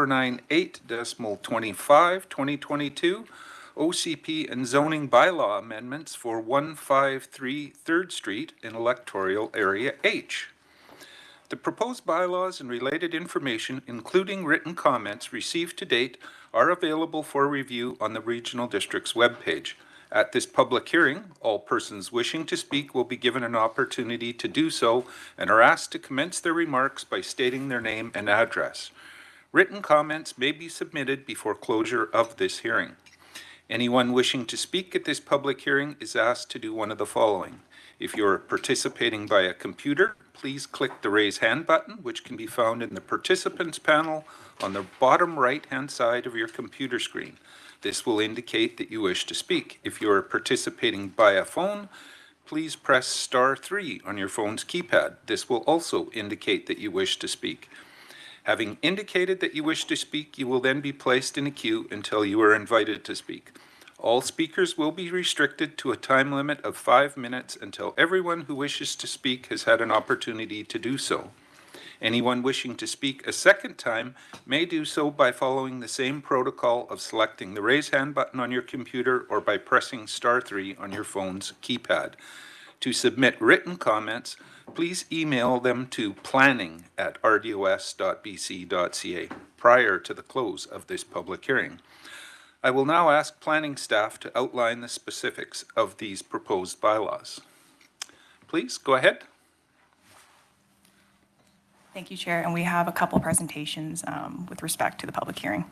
498.25/2022 OCP and zoning bylaw amendments for 153 3rd Street in electoral area H. The proposed bylaws and related information, including written comments received to date, are available for review on the Regional District's webpage. At this public hearing, all persons wishing to speak will be given an opportunity to do so and are asked to commence their remarks by stating their name and address. Written comments may be submitted before closure of this hearing. Anyone wishing to speak at this public hearing is asked to do one of the following. If you're participating by a computer, please click the raise hand button, which can be found in the participants panel on the bottom right-hand side of your computer screen. This will indicate that you wish to speak. If you are participating by a phone, please press *3 on your phone's keypad. This will also indicate that you wish to speak. Having indicated that you wish to speak, you will then be placed in a queue until you are invited to speak. All speakers will be restricted to a time limit of 5 minutes until everyone who wishes to speak has had an opportunity to do so. Anyone wishing to speak a second time may do so by following the same protocol of selecting the raise hand button on your computer or by pressing *3 on your phone's keypad. To submit written comments, please email them to planning@rdos.bc.ca prior to the close of this public hearing. I will now ask planning staff to outline the specifics of these proposed bylaws. Please go ahead. Thank you, Chair. And we have a couple presentations with respect to the public hearing.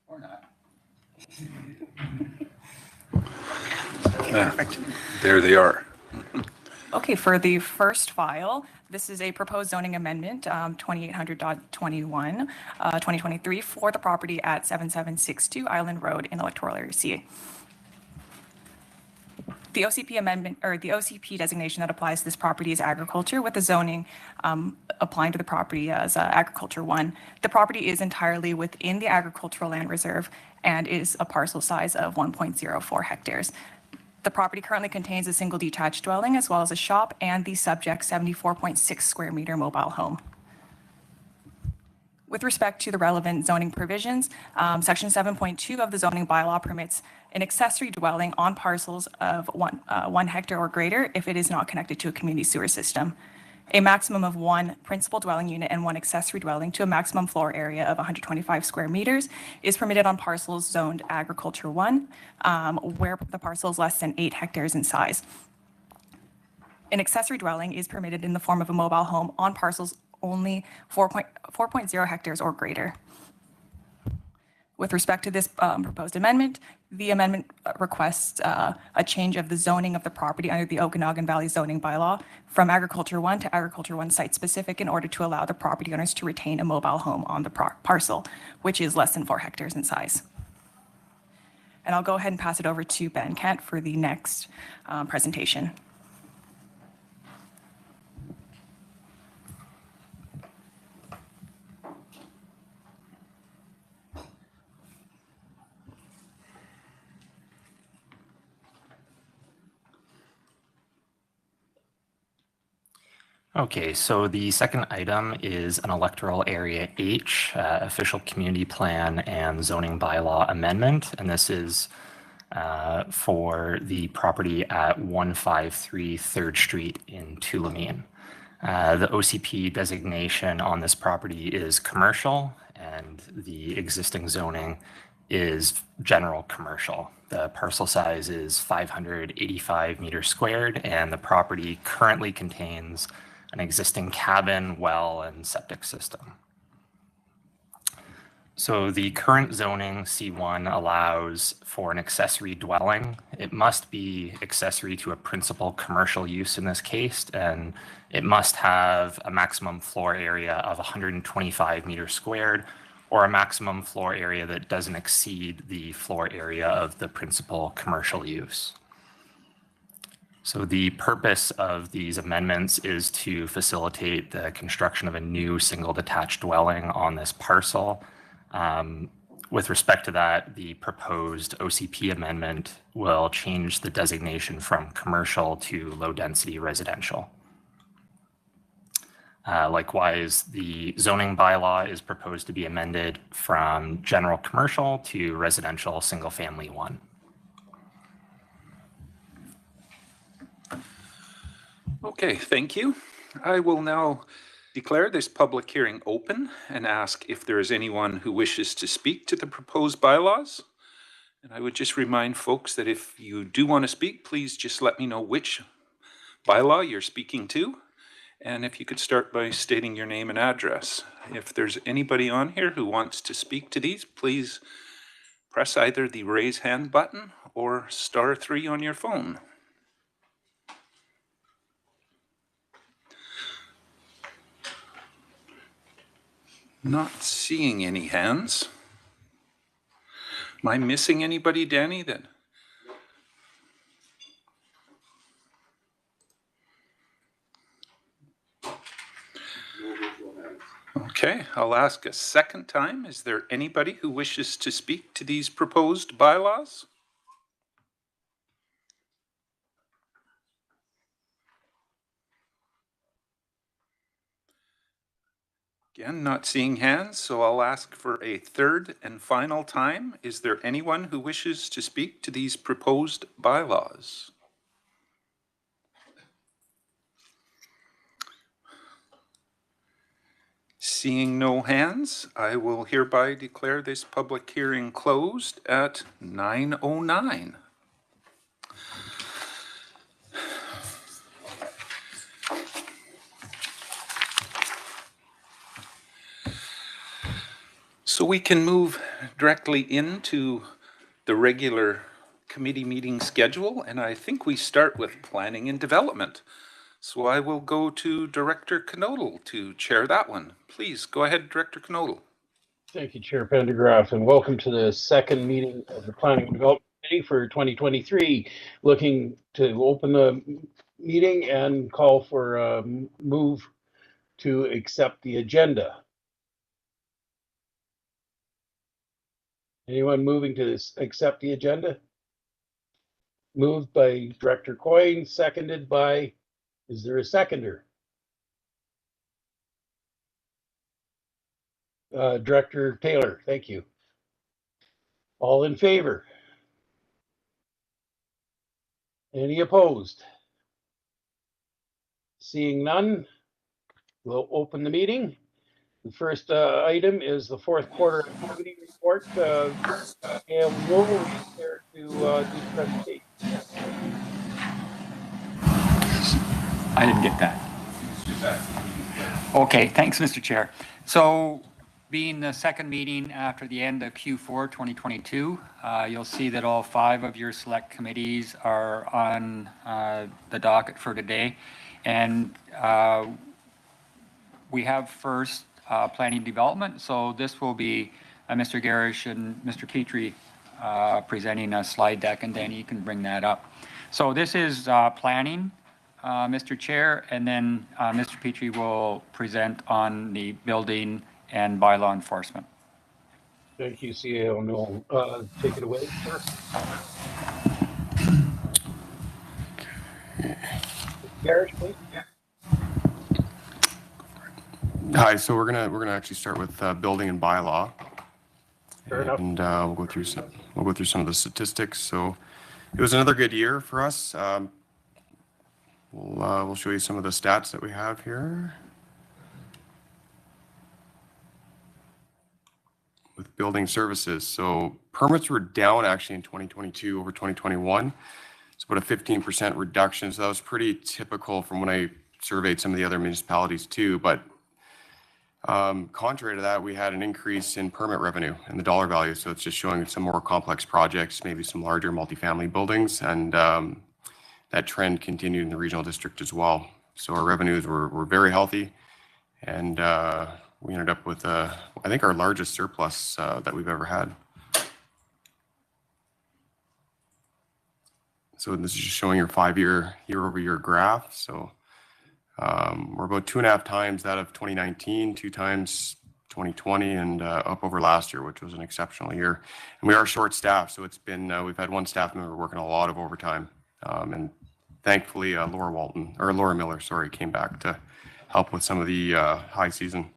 Or not. Perfect. There they are. Okay, for the first file, this is a proposed zoning amendment, 2800.21, 2023, for the property at 7762 Island Road in electoral area C. The OCP amendment, or the OCP designation that applies to this property is agriculture, with the zoning applying to the property as agriculture 1. The property is entirely within the agricultural land reserve and is a parcel size of 1.04 hectares. The property currently contains a single detached dwelling as well as a shop and the subject 74.6 square meter mobile home. With respect to the relevant zoning provisions, Section 7.2 of the zoning bylaw permits an accessory dwelling on parcels of 1 hectare or greater if it is not connected to a community sewer system. A maximum of 1 principal dwelling unit and 1 accessory dwelling to a maximum floor area of 125 square meters is permitted on parcels zoned agriculture 1, where the parcel is less than 8 hectares in size. An accessory dwelling is permitted in the form of a mobile home on parcels only 4.0 hectares or greater. With respect to this proposed amendment, the amendment requests a change of the zoning of the property under the Okanagan Valley zoning bylaw from agriculture 1 to agriculture 1 site specific in order to allow the property owners to retain a mobile home on the parcel, which is less than 4 hectares in size. And I'll go ahead and pass it over to Ben Kent for the next presentation. Okay, so the second item is an electoral area H, official community plan and zoning bylaw amendment. And this is for the property at 153 3rd Street in Tulameen. The OCP designation on this property is commercial, and the existing zoning is general commercial. The parcel size is 585 meters squared, and the property currently contains an existing cabin, well, and septic system. So the current zoning C1 allows for an accessory dwelling. It must be accessory to a principal commercial use in this case, and it must have a maximum floor area of 125 meters squared, or a maximum floor area that doesn't exceed the floor area of the principal commercial use. So the purpose of these amendments is to facilitate the construction of a new single detached dwelling on this parcel. With respect to that, the proposed OCP amendment will change the designation from commercial to low-density residential. Likewise, the zoning bylaw is proposed to be amended from general commercial to residential single-family 1. Okay, thank you. I will now declare this public hearing open and ask if there is anyone who wishes to speak to the proposed bylaws. And I would just remind folks that if you do want to speak, please just let me know which bylaw you're speaking to. And if you could start by stating your name and address. If there's anybody on here who wants to speak to these, please press either the raise hand button or *3 on your phone. Not seeing any hands. Am I missing anybody, Danny? Okay, I'll ask a second time. Is there anybody who wishes to speak to these proposed bylaws? Again, not seeing hands, so I'll ask for a third and final time. Is there anyone who wishes to speak to these proposed bylaws? Seeing no hands, I will hereby declare this public hearing closed at 9:09. So we can move directly into the regular committee meeting schedule, and I think we start with planning and development. So I will go to Director Knodel to chair that one. Please go ahead, Director Knodel. Thank you, Chair Pendergraft, and welcome to the second meeting of the Planning and Development Committee for 2023. Looking to open the meeting and call for a move to accept the agenda. Anyone moving to accept the agenda? Moved by Director Coyne, seconded by, is there a seconder? Director Taylor, thank you. All in favor? Any opposed? Seeing none, we'll open the meeting. The first item is the fourth quarter activity report. And we'll be there to do the presentation. I didn't get that. Okay, thanks, Mr. Chair. So being the second meeting after the end of Q4 2022, you'll see that all 5 of your select committees are on the docket for today. And we have first planning development. So this will be Mr. Garish and Mr. Petrie presenting a slide deck, and Danny, you can bring that up. So this is planning, Mr. Chair, and then Mr. Petrie will present on the building and bylaw enforcement. Thank you, CAO Noel. Take it away, sir. Garish, please. Hi, so we're gonna actually start with building and bylaw, Fair enough. and we'll go through some of the statistics. So it was another good year for us. We'll show you some of the stats that we have here with building services. So permits were down actually in 2022 over 2021. It's about a 15% reduction. So that was pretty typical from when I surveyed some of the other municipalities too. But contrary to that, we had an increase in permit revenue and the dollar value. So it's just showing some more complex projects, maybe some larger multifamily buildings, and that trend continued in the regional district as well. So our revenues were very healthy, and we ended up with, I think, our largest surplus that we've ever had. So this is just showing your 5-year, year-over-year graph. So we're about 2.5 times that of 2019, 2 times 2020, and up over last year, which was an exceptional year. And we are short-staffed, so it's been we've had one staff member working a lot of overtime, and thankfully Laura Miller, sorry, came back to help with some of the high season.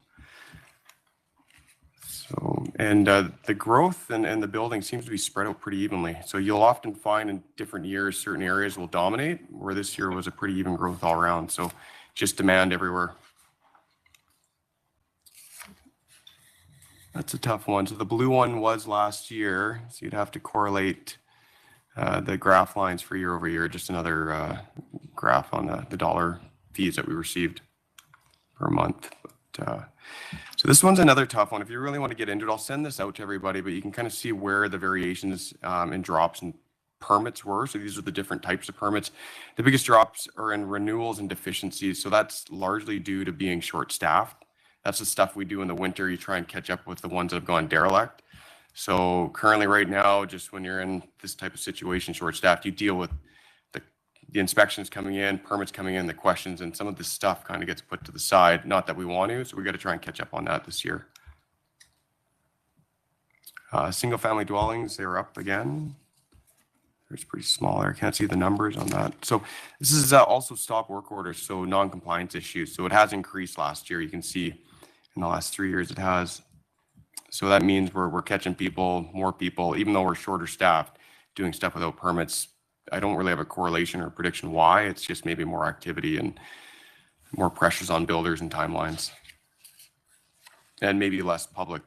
So, and the growth and the building seems to be spread out pretty evenly. So you'll often find in different years, certain areas will dominate, where this year was a pretty even growth all around. So just demand everywhere. That's a tough one. So the blue one was last year. So you'd have to correlate the graph lines for year over year. Just another graph on the dollar fees that we received per month. But, so this one's another tough one. If you really want to get into it, I'll send this out to everybody, but you can kind of see where the variations and drops in permits were. So these are the different types of permits. The biggest drops are in renewals and deficiencies. So that's largely due to being short-staffed. That's the stuff we do in the winter. You try and catch up with the ones that have gone derelict. So currently right now, just when you're in this type of situation, short-staffed, you deal with the inspections coming in, permits coming in, the questions, and some of this stuff kind of gets put to the side. Not that we want to, so we got to try and catch up on that this year. Single-family dwellings, they're up again. It's pretty small there. I can't see the numbers on that. So this is also stop work orders, so non-compliance issues. So it has increased last year. You can see in the last 3 years it has. So that means we're catching people, more people, even though we're shorter staffed, doing stuff without permits. I don't really have a correlation or prediction why. It's just maybe more activity and more pressures on builders and timelines. And maybe less public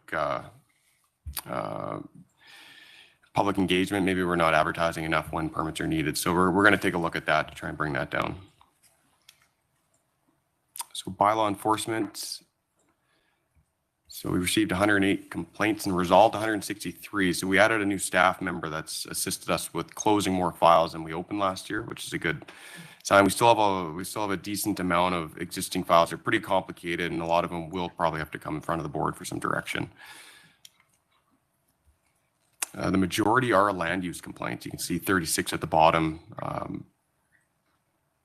engagement. Maybe we're not advertising enough when permits are needed. So we're going to take a look at that to try and bring that down. So bylaw enforcement. So we received 108 complaints and resolved 163. So we added a new staff member that's assisted us with closing more files than we opened last year, which is a good sign. We still have a decent amount of existing files. They're pretty complicated, and a lot of them will probably have to come in front of the board for some direction. The majority are land use complaints. You can see 36 at the bottom.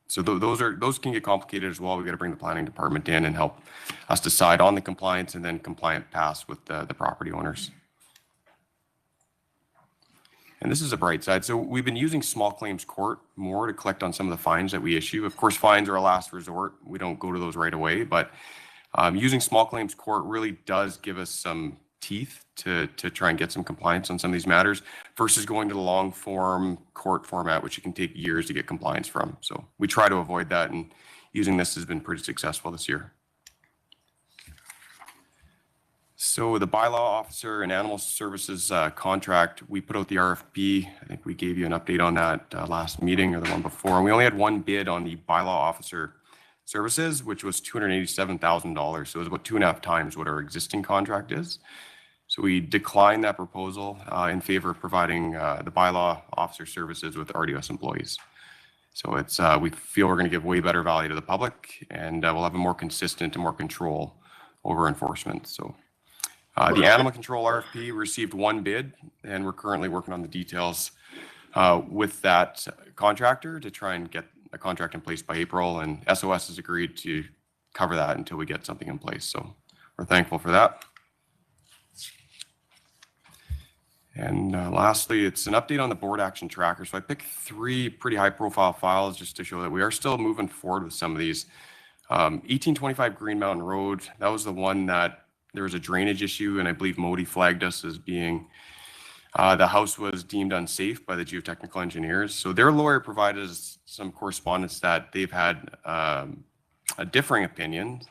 So those can get complicated as well. We've got to bring the planning department in and help us decide on the compliance and then compliant pass with the property owners. And this is a bright side. So we've been using small claims court more to collect on some of the fines that we issue. Of course, fines are a last resort. We don't go to those right away, but using small claims court really does give us some teeth to try and get some compliance on some of these matters versus going to the long form court format, which it can take years to get compliance from. So we try to avoid that, and using this has been pretty successful this year. So the bylaw officer and animal services contract, we put out the RFP. I think we gave you an update on that last meeting or the one before. And we only had one bid on the bylaw officer services, which was $287,000. So it was about 2.5 times what our existing contract is. So we declined that proposal in favor of providing the bylaw officer services with RDOS employees. So it's we feel we're going to give way better value to the public, and we'll have a more consistent and more control over enforcement. So the animal control RFP received one bid, and we're currently working on the details with that contractor to try and get a contract in place by April, and SOS has agreed to cover that until we get something in place. So we're thankful for that. And lastly, it's an update on the board action tracker. So I picked 3 pretty high profile files just to show that we are still moving forward with some of these. 1825 Green Mountain Road, that was the one that there was a drainage issue, and I believe Modi flagged us as being, the house was deemed unsafe by the geotechnical engineers. So their lawyer provided us some correspondence that they've had a differing opinion.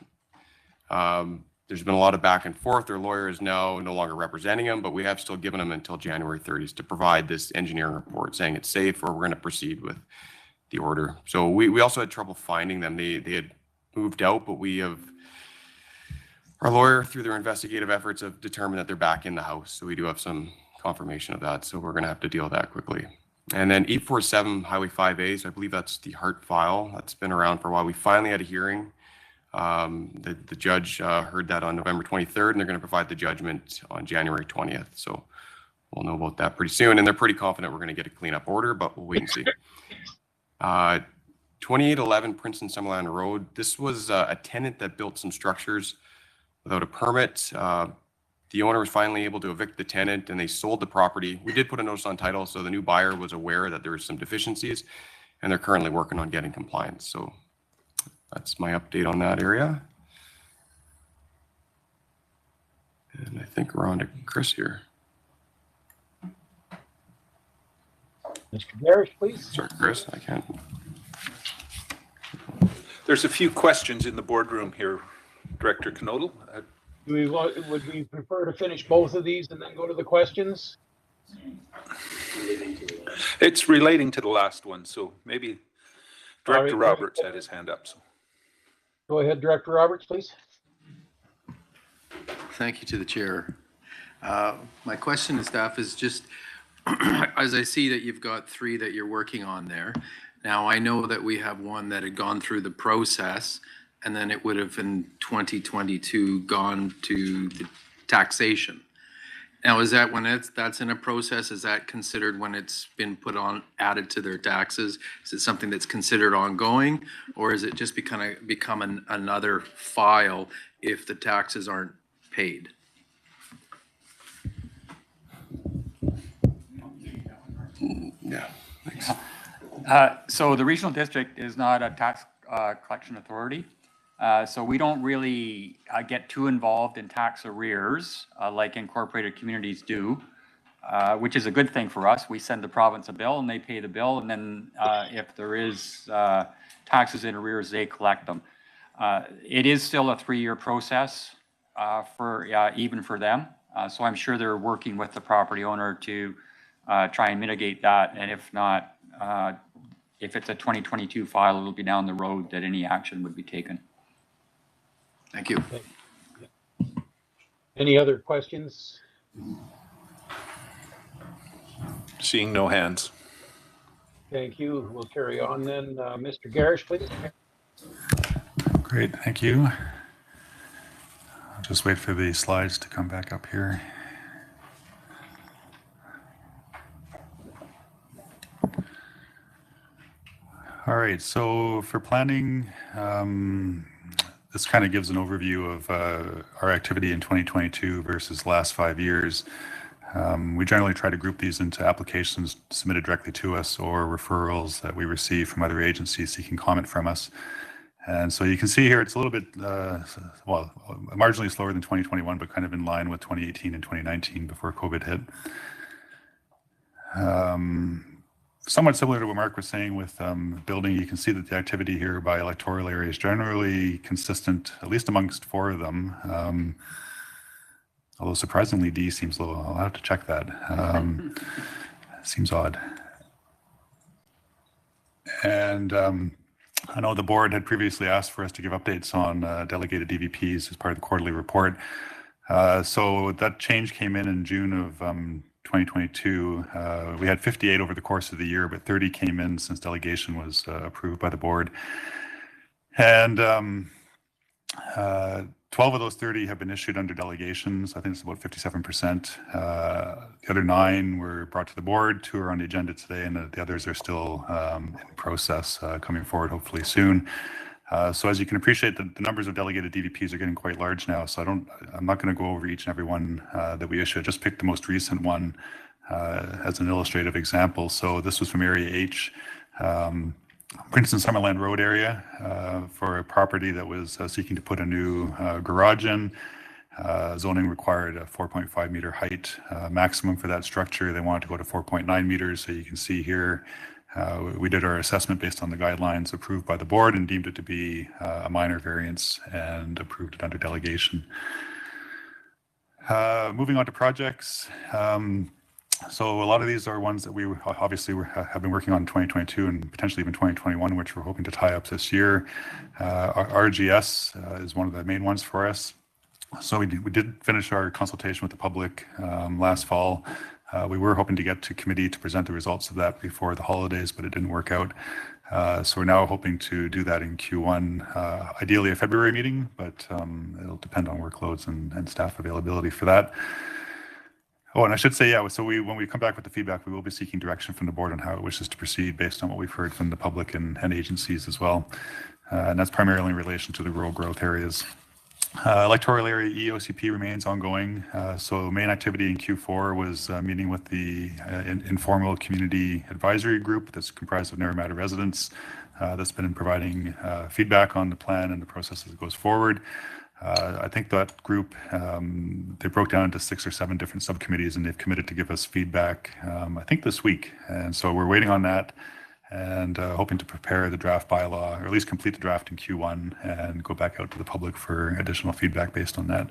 There's been a lot of back and forth. Their lawyer is now no longer representing them, but we have still given them until January 30th to provide this engineering report saying it's safe, or we're going to proceed with the order. So we also had trouble finding them. They had moved out, but our lawyer, through their investigative efforts, have determined that they're back in the house. So we do have some confirmation of that. So we're going to have to deal with that quickly. And then 847 Highway 5A, so I believe that's the Hart file. That's been around for a while. We finally had a hearing. The judge heard that on November 23rd, and they're going to provide the judgment on January 20th. So we'll know about that pretty soon. And they're pretty confident we're going to get a cleanup order, but we'll wait and see. 2811 Princeton Summerland Road. This was a tenant that built some structures without a permit. The owner was finally able to evict the tenant and they sold the property. We did put a notice on title, so the new buyer was aware that there were some deficiencies and they're currently working on getting compliance. So that's my update on that area. And I think we're on to Chris here. Mr. Garish, please. Sorry, Chris, I can't. There's a few questions in the boardroom here, Director Knodel. Would we prefer to finish both of these and then go to the questions? It's relating to the last one, so maybe Director All right. Roberts had his hand up. So. Go ahead, Director Roberts, please. Thank you to the chair. My question to staff is just, as I see that you've got 3 that you're working on there. Now, I know that we have one that had gone through the process and then it would have in 2022 gone to the taxation. Now, is that when that's in a process, is that considered when it's been put on, added to their taxes? Is it something that's considered ongoing, or is it just become another file if the taxes aren't paid? Yeah, thanks. So the regional district is not a tax collection authority. So we don't really get too involved in tax arrears like incorporated communities do, which is a good thing for us. We send the province a bill and they pay the bill. And then if there is taxes in arrears, they collect them. It is still a 3-year process even for them. So I'm sure they're working with the property owner to try and mitigate that. And if not, if it's a 2022 file, it'll be down the road that any action would be taken. Thank you. Any other questions? Seeing no hands. Thank you. We'll carry on then. Mr. Garish, please. Great, thank you. I'll just wait for the slides to come back up here. All right, so for planning, this kind of gives an overview of our activity in 2022 versus the last 5 years. We generally try to group these into applications submitted directly to us or referrals that we receive from other agencies seeking comment from us. And so you can see here it's a little bit, well, marginally slower than 2021, but kind of in line with 2018 and 2019 before COVID hit. Somewhat similar to what Mark was saying with building, you can see that the activity here by electoral area is generally consistent, at least amongst 4 of them. Although surprisingly, D seems a little, I'll have to check that. Seems odd. And I know the board had previously asked for us to give updates on delegated DVPs as part of the quarterly report. So that change came in June of 2022. We had 58 over the course of the year, but 30 came in since delegation was approved by the board. And 12 of those 30 have been issued under delegations. I think it's about 57%. The other 9 were brought to the board, 2 are on the agenda today, and the others are still in process coming forward hopefully soon. So as you can appreciate, the numbers of delegated DVPs are getting quite large now. So I'm not going to go over each and every one that we issue. I just picked the most recent one as an illustrative example. So this was from Area H, Princeton Summerland Road area for a property that was seeking to put a new garage in. Zoning required a 4.5 meter height maximum for that structure. They wanted to go to 4.9 meters. So you can see here, we did our assessment based on the guidelines approved by the board and deemed it to be a minor variance and approved it under delegation. Moving on to projects. So a lot of these are ones that we obviously have been working on in 2022 and potentially even 2021, which we're hoping to tie up this year. RGS is one of the main ones for us. So we did finish our consultation with the public last fall. We were hoping to get to committee to present the results of that before the holidays, but it didn't work out. So we're now hoping to do that in Q1, ideally a February meeting, but it'll depend on workloads and staff availability for that. Oh, and I should say, yeah, so when we come back with the feedback, we will be seeking direction from the board on how it wishes to proceed based on what we've heard from the public and agencies as well. And that's primarily in relation to the rural growth areas. Electoral area EOCP remains ongoing. So main activity in Q4 was meeting with the informal community advisory group that's comprised of Naramata residents that's been providing feedback on the plan and the process as it goes forward. I think that group, they broke down into 6 or 7 different subcommittees, and they've committed to give us feedback, I think this week. And so we're waiting on that and hoping to prepare the draft bylaw, or at least complete the draft in Q1 and go back out to the public for additional feedback based on that.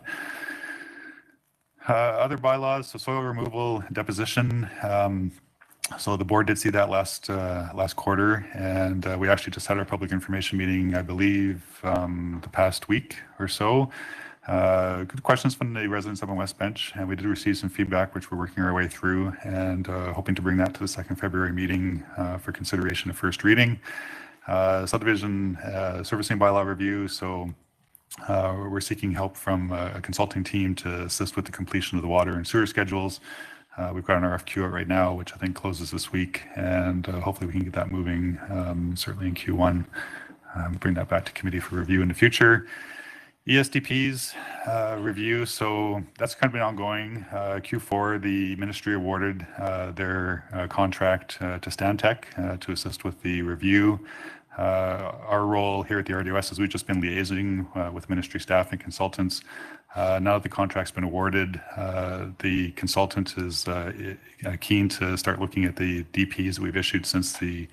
Other bylaws, so soil removal, deposition. So the board did see that last quarter, and we actually just had our public information meeting, I believe, the past week or so. Good questions from the residents up on West Bench, and we did receive some feedback, which we're working our way through, and hoping to bring that to the 2nd February meeting for consideration of first reading. Subdivision servicing bylaw review. So we're seeking help from a consulting team to assist with the completion of the water and sewer schedules. We've got an RFQ out right now, which I think closes this week, and hopefully we can get that moving certainly in Q1. Bring that back to committee for review in the future. ESDP's review, so that's kind of been ongoing. Q4, the ministry awarded their contract to Stantec to assist with the review. Our role here at the RDOS has we've just been liaising with ministry staff and consultants. Now that the contract's been awarded, the consultant is keen to start looking at the DPs that we've issued since the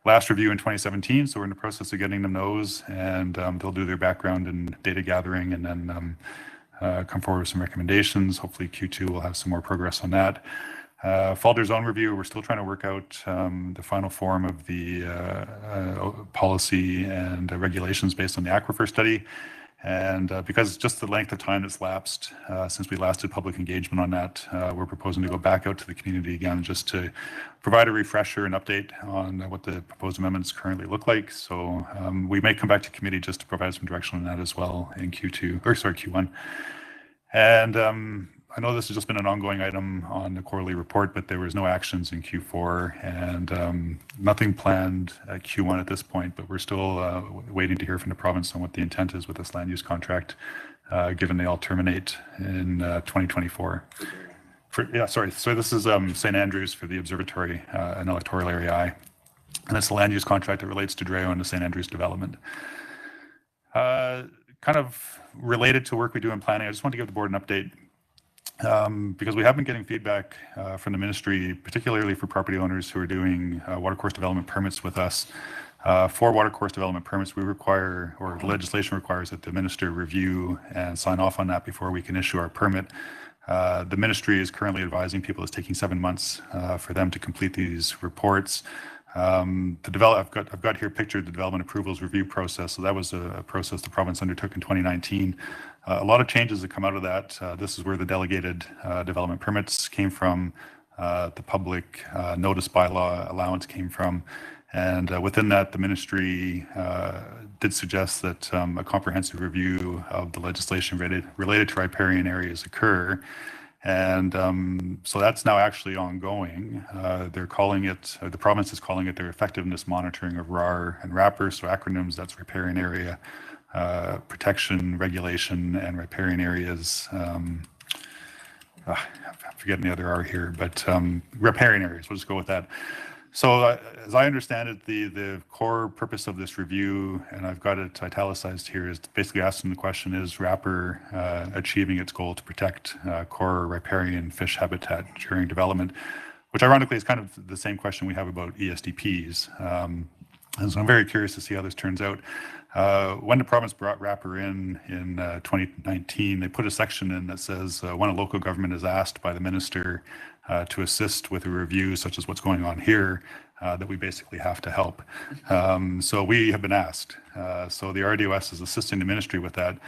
last review in 2017. So we're in the process of getting them those, and they'll do their background and data gathering, and then come forward with some recommendations. Hopefully Q2 will have some more progress on that. Falder zone review, we're still trying to work out the final form of the policy and regulations based on the aquifer study. And because just the length of time that's lapsed since we last did public engagement on that, we're proposing to go back out to the community again just to provide a refresher and update on what the proposed amendments currently look like. So we may come back to committee just to provide some direction on that as well in Q1. And I know this has just been an ongoing item on the quarterly report, but there was no actions in Q4 and nothing planned at Q1 at this point, but we're still waiting to hear from the province on what the intent is with this land use contract, given they all terminate in 2024. So this is St. Andrews for the observatory and electoral area I. And it's a land use contract that relates to DREO and the St. Andrews development. Kind of related to work we do in planning, I just want to give the board an update. Because we have been getting feedback from the ministry, particularly for property owners who are doing watercourse development permits with us. For watercourse development permits, we require, or the legislation requires, that the minister review and sign off on that before we can issue our permit. The ministry is currently advising people it's taking 7 months for them to complete these reports. I've got here pictured the development approvals review process. So that was a process the province undertook in 2019. A lot of changes that come out of that. This is where the delegated development permits came from, the public notice bylaw allowance came from, and within that, the ministry did suggest that a comprehensive review of the legislation related to riparian areas occur. And so that's now actually ongoing. They're calling it, the province is calling it their effectiveness monitoring of RAR and RAPR, so acronyms, that's riparian area protection, regulation, and riparian areas. I'm forgetting the other R here, but riparian areas, we'll just go with that. So as I understand it, the core purpose of this review, and I've got it italicized here, is basically asking the question, is RAPR achieving its goal to protect core riparian fish habitat during development, which ironically is kind of the same question we have about ESDPs. And so I'm very curious to see how this turns out. When the province brought RAPR in 2019, they put a section in that says when a local government is asked by the minister to assist with a review such as what's going on here, that we basically have to help. So we have been asked. So the RDOS is assisting the ministry with that.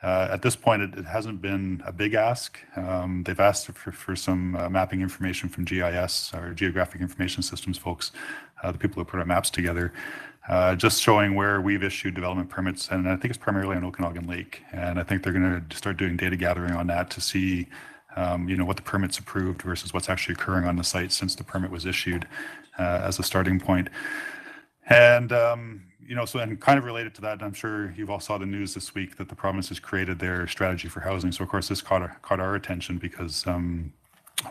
At this point, it hasn't been a big ask. They've asked for some mapping information from GIS, or Geographic Information Systems folks, the people who put our maps together, just showing where we've issued development permits. And I think it's primarily on Okanagan Lake. And I think they're going to start doing data gathering on that to see what the permit's approved versus what's actually occurring on the site since the permit was issued as a starting point. And, so and kind of related to that, I'm sure you've all saw the news this week that the province has created their strategy for housing. So of course this caught our attention because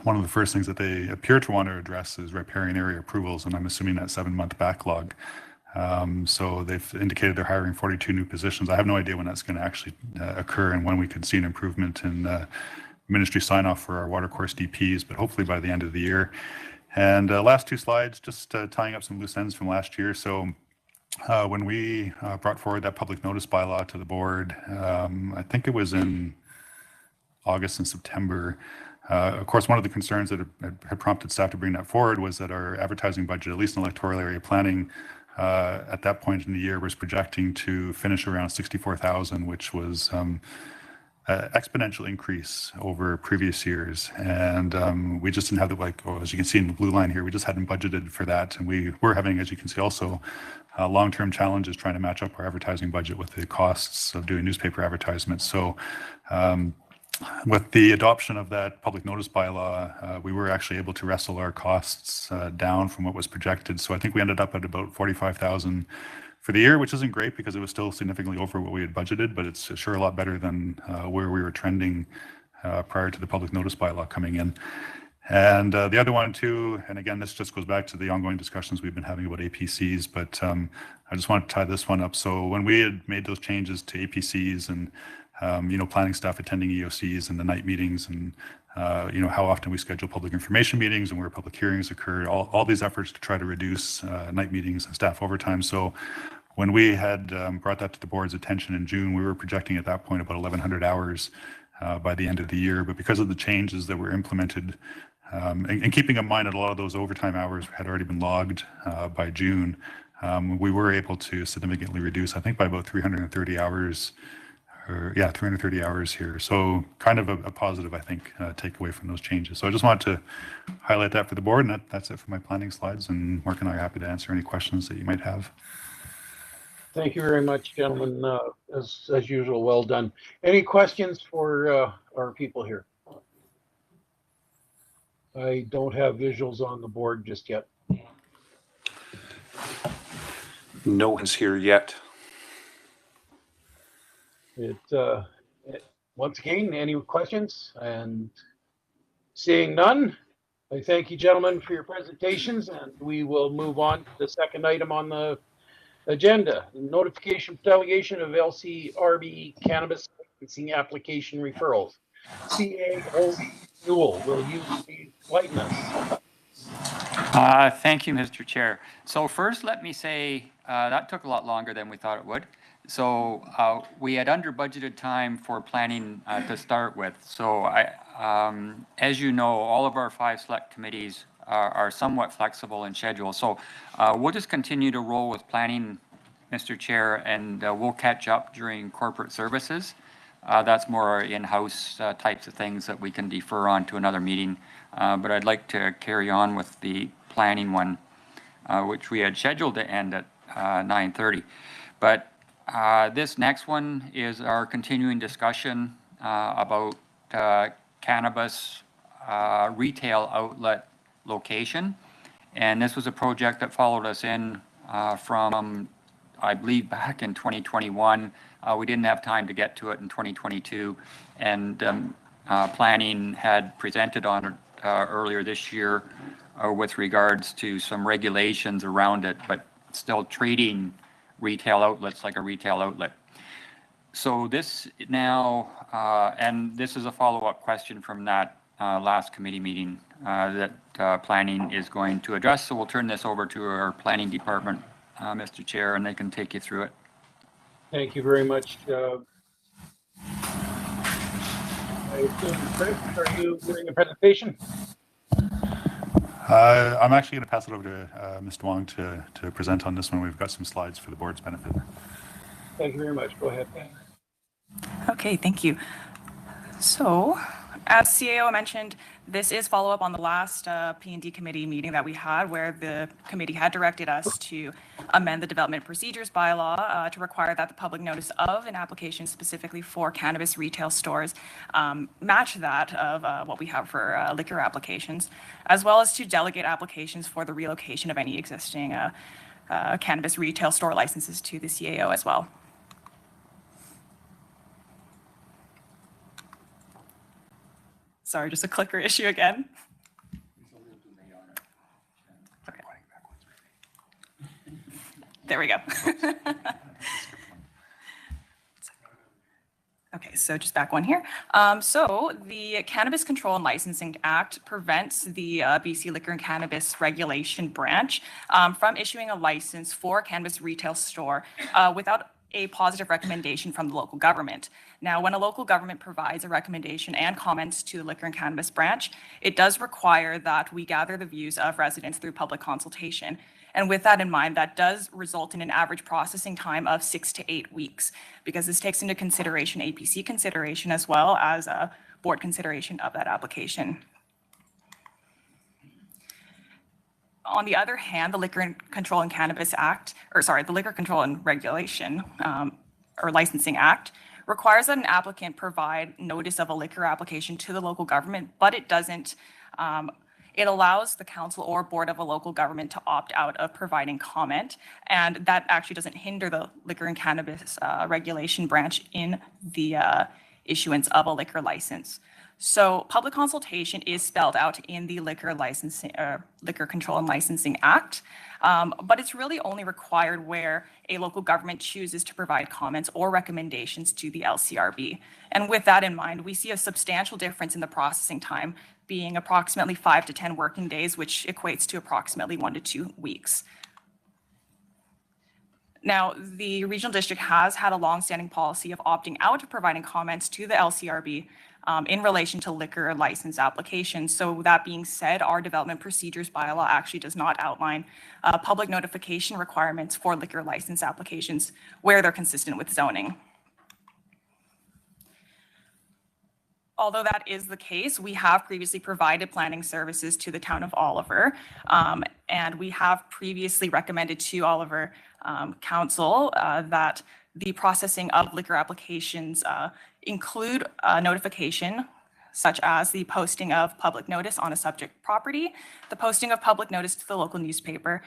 one of the first things that they appear to want to address is riparian area approvals, and I'm assuming that 7-month backlog. So they've indicated they're hiring 42 new positions. I have no idea when that's going to actually occur and when we could see an improvement in ministry sign-off for our watercourse DPs, but hopefully by the end of the year. And last 2 slides, just tying up some loose ends from last year. So when we brought forward that public notice bylaw to the board, I think it was in August and September. Of course, one of the concerns that had prompted staff to bring that forward was that our advertising budget, at least in electoral area planning, at that point in the year was projecting to finish around 64,000, which was exponential increase over previous years. And we just didn't have as you can see in the blue line here, we just hadn't budgeted for that. And we were having, as you can see also, long-term challenges trying to match up our advertising budget with the costs of doing newspaper advertisements. So with the adoption of that public notice bylaw, we were actually able to wrestle our costs down from what was projected. So I think we ended up at about 45,000 for the year, which isn't great because it was still significantly over what we had budgeted, but it's sure a lot better than where we were trending prior to the public notice bylaw coming in. And the other one too, and again, this just goes back to the ongoing discussions we've been having about APCs, but I just want to tie this one up. So when we had made those changes to APCs and planning staff attending EOCs and the night meetings and how often we schedule public information meetings and where public hearings occur, all these efforts to try to reduce night meetings and staff overtime. So when we had brought that to the board's attention in June, we were projecting at that point about 1,100 hours by the end of the year. But because of the changes that were implemented, and keeping in mind that a lot of those overtime hours had already been logged by June, we were able to significantly reduce, I think by about 330 hours 330 hours here. So kind of a positive, I think, takeaway from those changes. So I just wanted to highlight that for the board, and that's it for my planning slides. And Mark and I are happy to answer any questions that you might have. Thank you very much, gentlemen. As usual, well done. Any questions for our people here? I don't have visuals on the board just yet. No one's here yet. Once again, any questions? And seeing none, I thank you, gentlemen, for your presentations, and we will move on to the second item on the agenda: notification delegation of LCRB cannabis licensing application referrals. CAO Newell, will you please enlighten us? Thank you, Mr. Chair. So first, let me say that took a lot longer than we thought it would. So we had under budgeted time for planning to start with. So as you know, all of our 5 select committees are somewhat flexible in schedule. So we'll just continue to roll with planning, Mr. Chair, and we'll catch up during corporate services. That's more our in-house types of things that we can defer on to another meeting. But I'd like to carry on with the planning one, which we had scheduled to end at 9:30. But this next one is our continuing discussion about cannabis retail outlet location. And this was a project that followed us in from, I believe, back in 2021. We didn't have time to get to it in 2022. And planning had presented on it earlier this year with regards to some regulations around it, but still treating retail outlets like a retail outlet. So this now, and this is a follow-up question from that last committee meeting that planning is going to address. So we'll turn this over to our planning department, Mr. Chair, and they can take you through it. Thank you very much. I assume, Chris, are you doing a presentation? I'm actually going to pass it over to Mr. Wong to present on this one. We've got some slides for the board's benefit. Thank you very much. Go ahead. Okay, thank you. So As CAO mentioned, this is follow-up on the last P&D committee meeting that we had, where the committee had directed us to amend the development procedures bylaw to require that the public notice of an application specifically for cannabis retail stores match that of what we have for liquor applications, as well as to delegate applications for the relocation of any existing cannabis retail store licenses to the CAO as well. Sorry, just a clicker issue again. Okay. There we go. Okay, so just back one here. So the Cannabis Control and Licensing Act prevents the BC Liquor and Cannabis Regulation Branch from issuing a license for a cannabis retail store without a positive recommendation from the local government. Now, when a local government provides a recommendation and comments to the Liquor and Cannabis Branch, it does require that we gather the views of residents through public consultation. And with that in mind, that does result in an average processing time of 6 to 8 weeks, because this takes into consideration APC consideration as well as a board consideration of that application. On the other hand, the Liquor Control and Cannabis Act, the Liquor Control and Regulation or Licensing Act requires that an applicant provide notice of a liquor application to the local government, but it doesn't. It allows the council or board of a local government to opt out of providing comment, and that actually doesn't hinder the Liquor and Cannabis Regulation Branch in the issuance of a liquor license. So public consultation is spelled out in the Liquor Control and Licensing Act, but it's really only required where a local government chooses to provide comments or recommendations to the LCRB. And with that in mind, we see a substantial difference in the processing time being approximately 5 to 10 working days, which equates to approximately 1 to 2 weeks. Now, the regional district has had a longstanding policy of opting out of providing comments to the LCRB in relation to liquor license applications. So that being said, our development procedures bylaw actually does not outline public notification requirements for liquor license applications where they're consistent with zoning. Although that is the case, we have previously provided planning services to the town of Oliver, and we have previously recommended to Oliver Council that the processing of liquor applications include notification, such as the posting of public notice on a subject property, the posting of public notice to the local newspaper,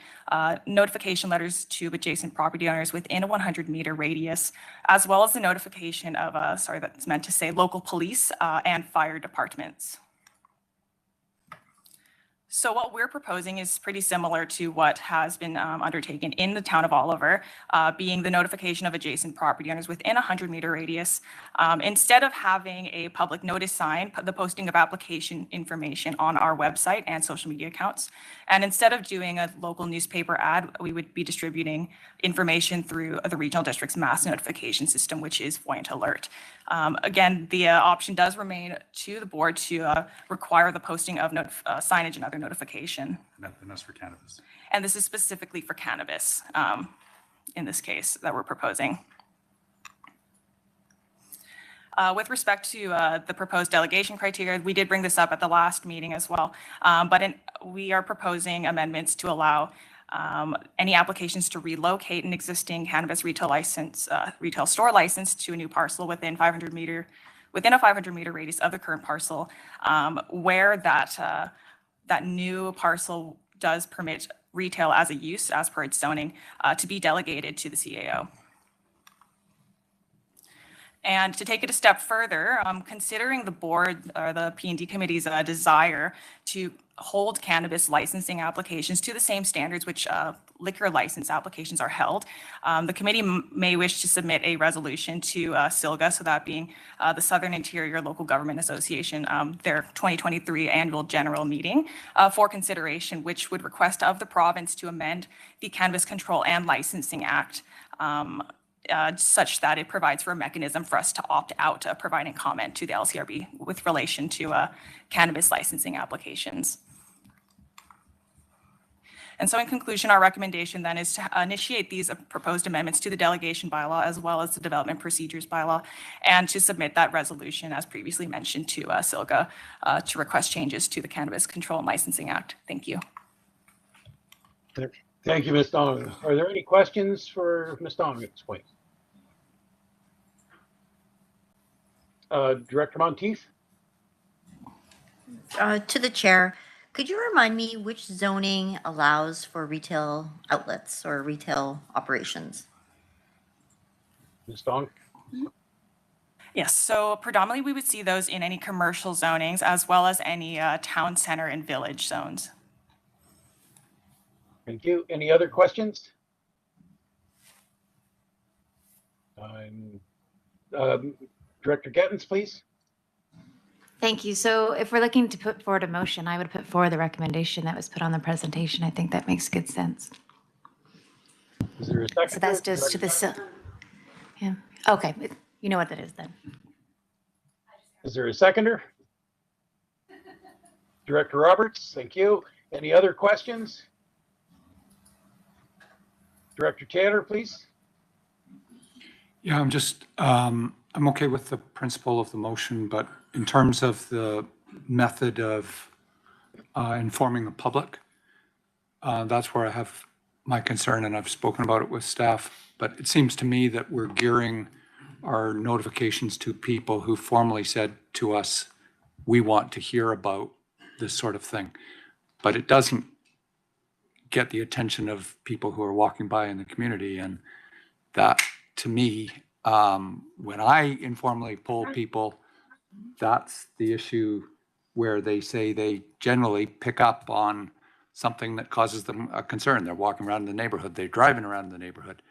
notification letters to adjacent property owners within a 100-meter radius, as well as the notification of, that's meant to say local police and fire departments. So what we're proposing is pretty similar to what has been undertaken in the town of Oliver, being the notification of adjacent property owners within a 100-meter radius. Instead of having a public notice sign, the posting of application information on our website and social media accounts. And instead of doing a local newspaper ad, we would be distributing information through the regional district's mass notification system, which is Voyant Alert. Again, the option does remain to the board to require the posting of signage and other notification. And that's for cannabis. And this is specifically for cannabis in this case that we're proposing. With respect to the proposed delegation criteria, we did bring this up at the last meeting as well, but we are proposing amendments to allow any applications to relocate an existing cannabis retail store license to a new parcel within a 500-meter radius of the current parcel, where that new parcel does permit retail as a use as per its zoning to be delegated to the CAO. And to take it a step further, considering the board or the P&D committee's desire to hold cannabis licensing applications to the same standards which liquor license applications are held, the committee may wish to submit a resolution to SILGA, so that being the Southern Interior Local Government Association, their 2023 annual general meeting for consideration, which would request of the province to amend the Cannabis Control and Licensing Act such that it provides for a mechanism for us to opt out of providing comment to the LCRB with relation to cannabis licensing applications. And so in conclusion, our recommendation then is to initiate these proposed amendments to the delegation bylaw as well as the development procedures bylaw, and to submit that resolution as previously mentioned to SILGA to request changes to the Cannabis Control and Licensing Act. Thank you. Thank you, Ms. Dong. Are there any questions for Ms. Dong at this point? Director Monteith? To the chair, could you remind me which zoning allows for retail outlets or retail operations? Ms. Dong? Yes, so predominantly we would see those in any commercial zonings as well as any town center and village zones. Thank you. Any other questions? Director Gettens, please. Thank you. So if we're looking to put forward a motion, I would put forward the recommendation that was put on the presentation. I think that makes good sense. Is there a second? So that's just to the, yeah, okay, you know what that is then. Is there a seconder? Director Roberts, thank you. Any other questions? Director Taylor, please. Yeah, I'm okay with the principle of the motion, but in terms of the method of informing the public, that's where I have my concern, and I've spoken about it with staff. But it seems to me that we're gearing our notifications to people who formally said to us, we want to hear about this sort of thing. But it doesn't get the attention of people who are walking by in the community. And that, to me, when I informally poll people, that's the issue where they say they generally pick up on something that causes them a concern. They're walking around the neighborhood, they're driving around the neighborhood.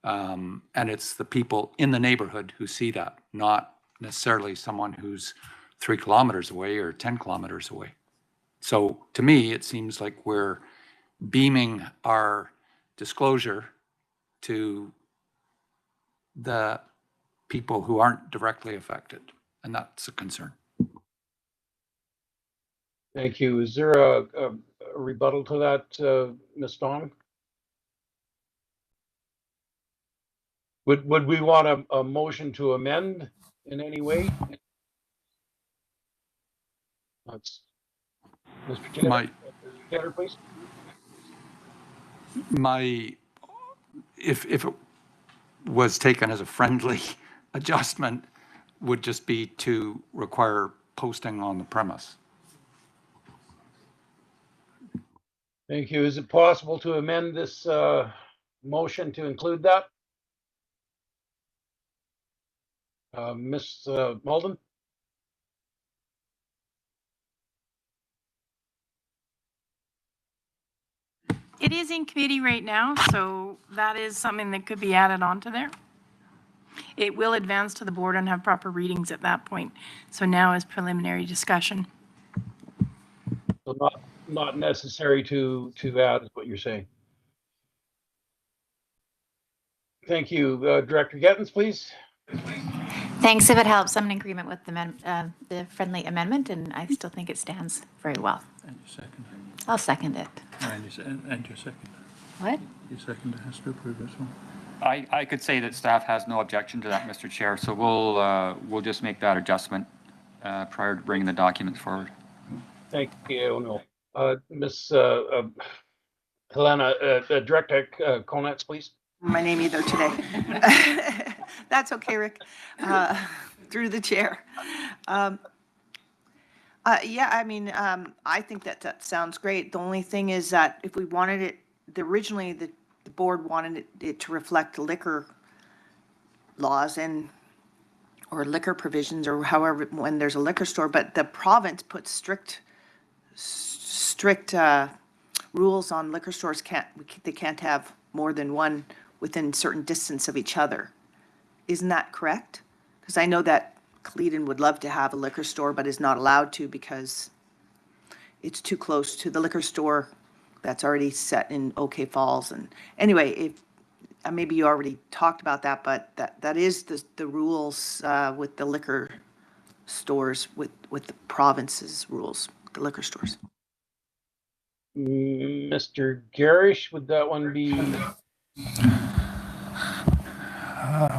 And it's the people in the neighborhood who see that, not necessarily someone who's 3 kilometers away or 10 kilometers away. So to me, it seems like we're beaming our disclosure to the people who aren't directly affected, and that's a concern. Thank you. Is there a rebuttal to that, Ms. Dong? Would we want a motion to amend in any way? That's Mr. Taylor. Taylor, please. If it was taken as a friendly adjustment, would just be to require posting on the premise. Thank you. Is it possible to amend this motion to include that? Ms. Malden? It is in committee right now, so that is something that could be added onto there. It will advance to the board and have proper readings at that point. So now is preliminary discussion. So not necessary to add is what you're saying. Thank you. Director Gettens, please. Thanks. If it helps, I'm in agreement with the friendly amendment, and I still think it stands very well. And you second it. I'll second it. And you second it. What? You second it, has to approve this one. I could say that staff has no objection to that, Mr. Chair, so we'll just make that adjustment prior to bringing the documents forward. Thank you. No. Ms. Helena, Director Konatz, please. My name either today. That's okay, Rick. Through the chair. Yeah, I mean, I think that sounds great. The only thing is that if we wanted it, originally the board wanted it to reflect liquor laws or liquor provisions or however, when there's a liquor store, but the province puts strict rules on liquor stores. They can't have more than one within certain distance of each other. Isn't that correct? Because I know that Cleveland would love to have a liquor store, but is not allowed to because it's too close to the liquor store that's already set in OK Falls. And anyway, if maybe you already talked about that, but that is the rules with the liquor stores, with the province's rules, the liquor stores. Mr. Garish, would that one be?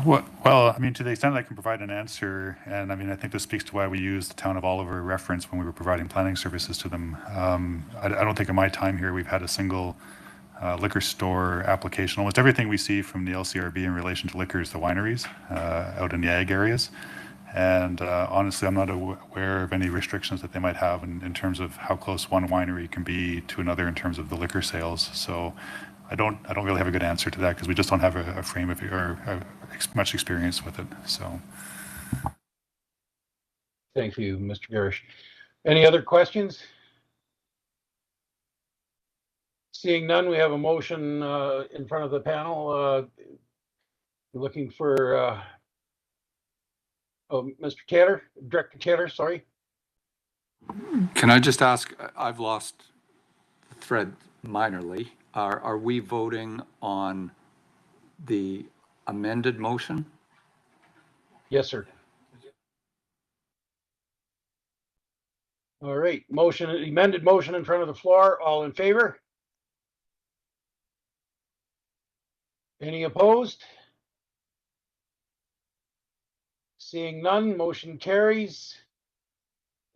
Well, I mean, to the extent I can provide an answer, and I mean, I think this speaks to why we use the town of Oliver reference when we were providing planning services to them. I don't think in my time here we've had a single liquor store application. Almost everything we see from the LCRB in relation to liquor is the wineries out in the ag areas. And honestly, I'm not aware of any restrictions that they might have in terms of how close one winery can be to another in terms of the liquor sales. So I don't really have a good answer to that because we just don't have a frame of or much experience with it. So. Thank you, Mr. Garish. Any other questions? Seeing none, we have a motion in front of the panel. Looking for Mr. Taylor, Director Taylor, sorry. Can I just ask, I've lost the thread minorly. Are we voting on the amended motion? Yes, sir. All right, motion, amended motion in front of the floor. All in favor? Any opposed? Seeing none, motion carries.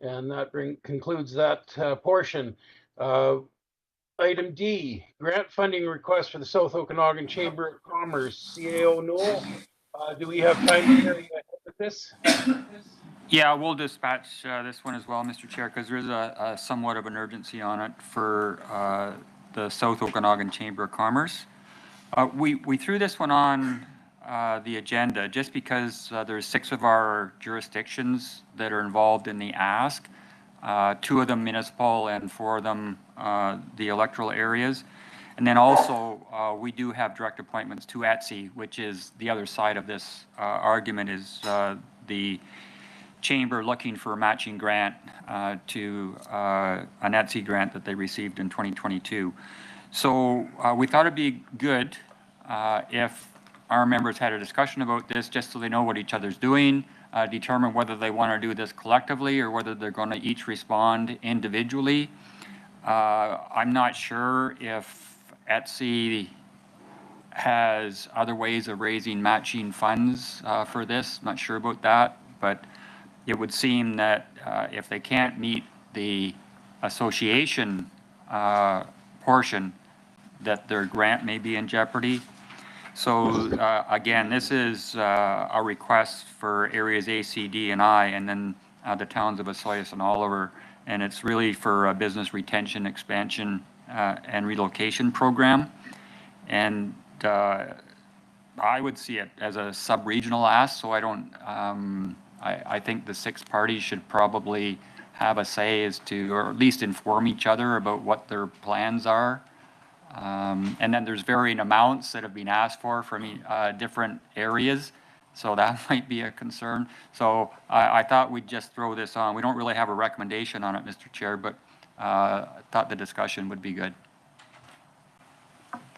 And that concludes that portion. Item D, grant funding request for the South Okanagan Chamber of Commerce, CAO Noel. Do we have time to carry ahead with this? Yeah, we'll dispatch this one as well, Mr. Chair, because there is a somewhat of an urgency on it for the South Okanagan Chamber of Commerce. We threw this one on the agenda just because there's 6 of our jurisdictions that are involved in the ask, 2 of them municipal and 4 of them the electoral areas. And then also we do have direct appointments to ETSI, which is the other side of this argument is the chamber looking for a matching grant to an ETSI grant that they received in 2022. So we thought it'd be good if our members had a discussion about this just so they know what each other's doing, determine whether they want to do this collectively or whether they're going to each respond individually. I'm not sure if ETSI has other ways of raising matching funds for this. Not sure about that, but it would seem that if they can't meet the association portion, that their grant may be in jeopardy. So again, this is a request for areas A, C, D, and I, and then the towns of Osoyoos and Oliver, and it's really for a business retention, expansion, and relocation program. And I would see it as a sub-regional ask, so I don't, I think the 6 parties should probably have a say as to, or at least inform each other about what their plans are. And then there's varying amounts that have been asked for from different areas, so that might be a concern. So I thought we'd just throw this on. We don't really have a recommendation on it, Mr. Chair, but I thought the discussion would be good.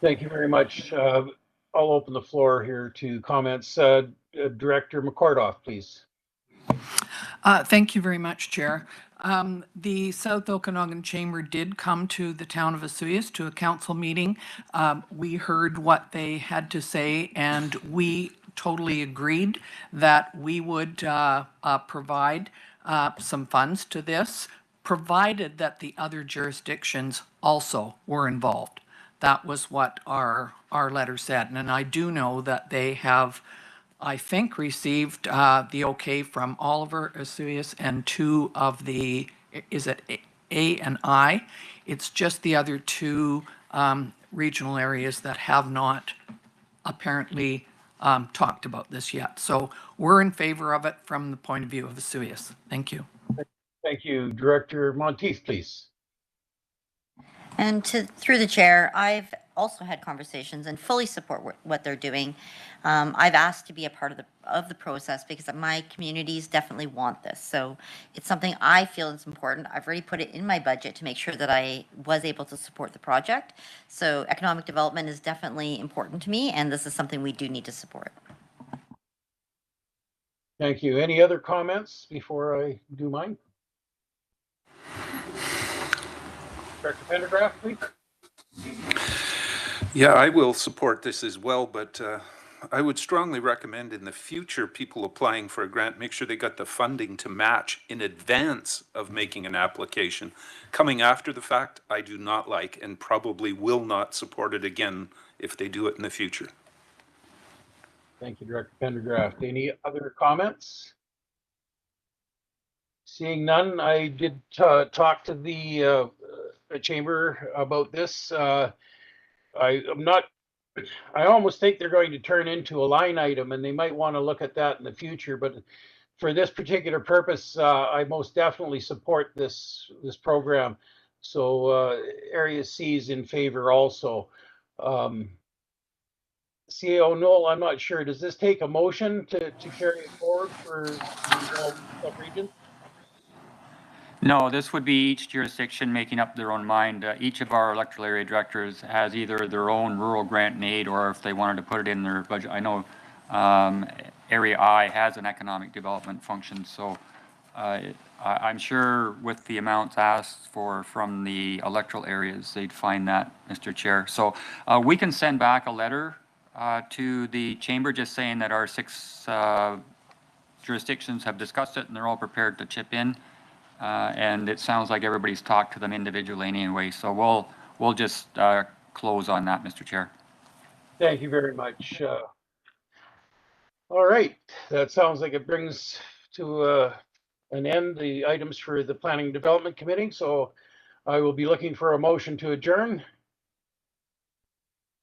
Thank you very much. I'll open the floor here to comments. Director McCordoff, please. Thank you very much, Chair. The South Okanagan Chamber did come to the town of Osoyoos to a council meeting. We heard what they had to say, and we totally agreed that we would provide some funds to this, provided that the other jurisdictions also were involved. That was what our letter said. And I do know that they have, I think, received the okay from Oliver, Osoyoos, and 2 of the, is it A and I? It's just the other 2 regional areas that have not apparently talked about this yet. So we're in favor of it from the point of view of Osoyoos. Thank you. Thank you. Director Monteith, please. And through the chair, I've also had conversations and fully support what they're doing. I've asked to be a part of the process because my communities definitely want this. So it's something I feel is important. I've already put it in my budget to make sure that I was able to support the project. So economic development is definitely important to me, and this is something we do need to support. Thank you. Any other comments before I do mine? Director Pendergraft, please. Yeah, I will support this as well, but I would strongly recommend in the future people applying for a grant, make sure they got the funding to match in advance of making an application. Coming after the fact, I do not like and probably will not support it again if they do it in the future. Thank you, Director Pendergraft. Any other comments? Seeing none, I did talk to the chamber about this. I almost think they're going to turn into a line item, and they might want to look at that in the future. But for this particular purpose, I most definitely support this program. So Area C is in favor also. CAO Noel, I'm not sure. Does this take a motion to carry it forward for the sub-region? No, this would be each jurisdiction making up their own mind. Each of our electoral area directors has either their own rural grant and aid, or if they wanted to put it in their budget. I know Area I has an economic development function, so I'm sure with the amounts asked for from the electoral areas, they'd find that, Mr. Chair. So we can send back a letter to the chamber just saying that our 6 jurisdictions have discussed it and they're all prepared to chip in. And it sounds like everybody's talked to them individually anyway, so we'll just close on that, Mr. Chair. Thank you very much. All right, that sounds like it brings to an end the items for the Planning and Development Committee. So I will be looking for a motion to adjourn.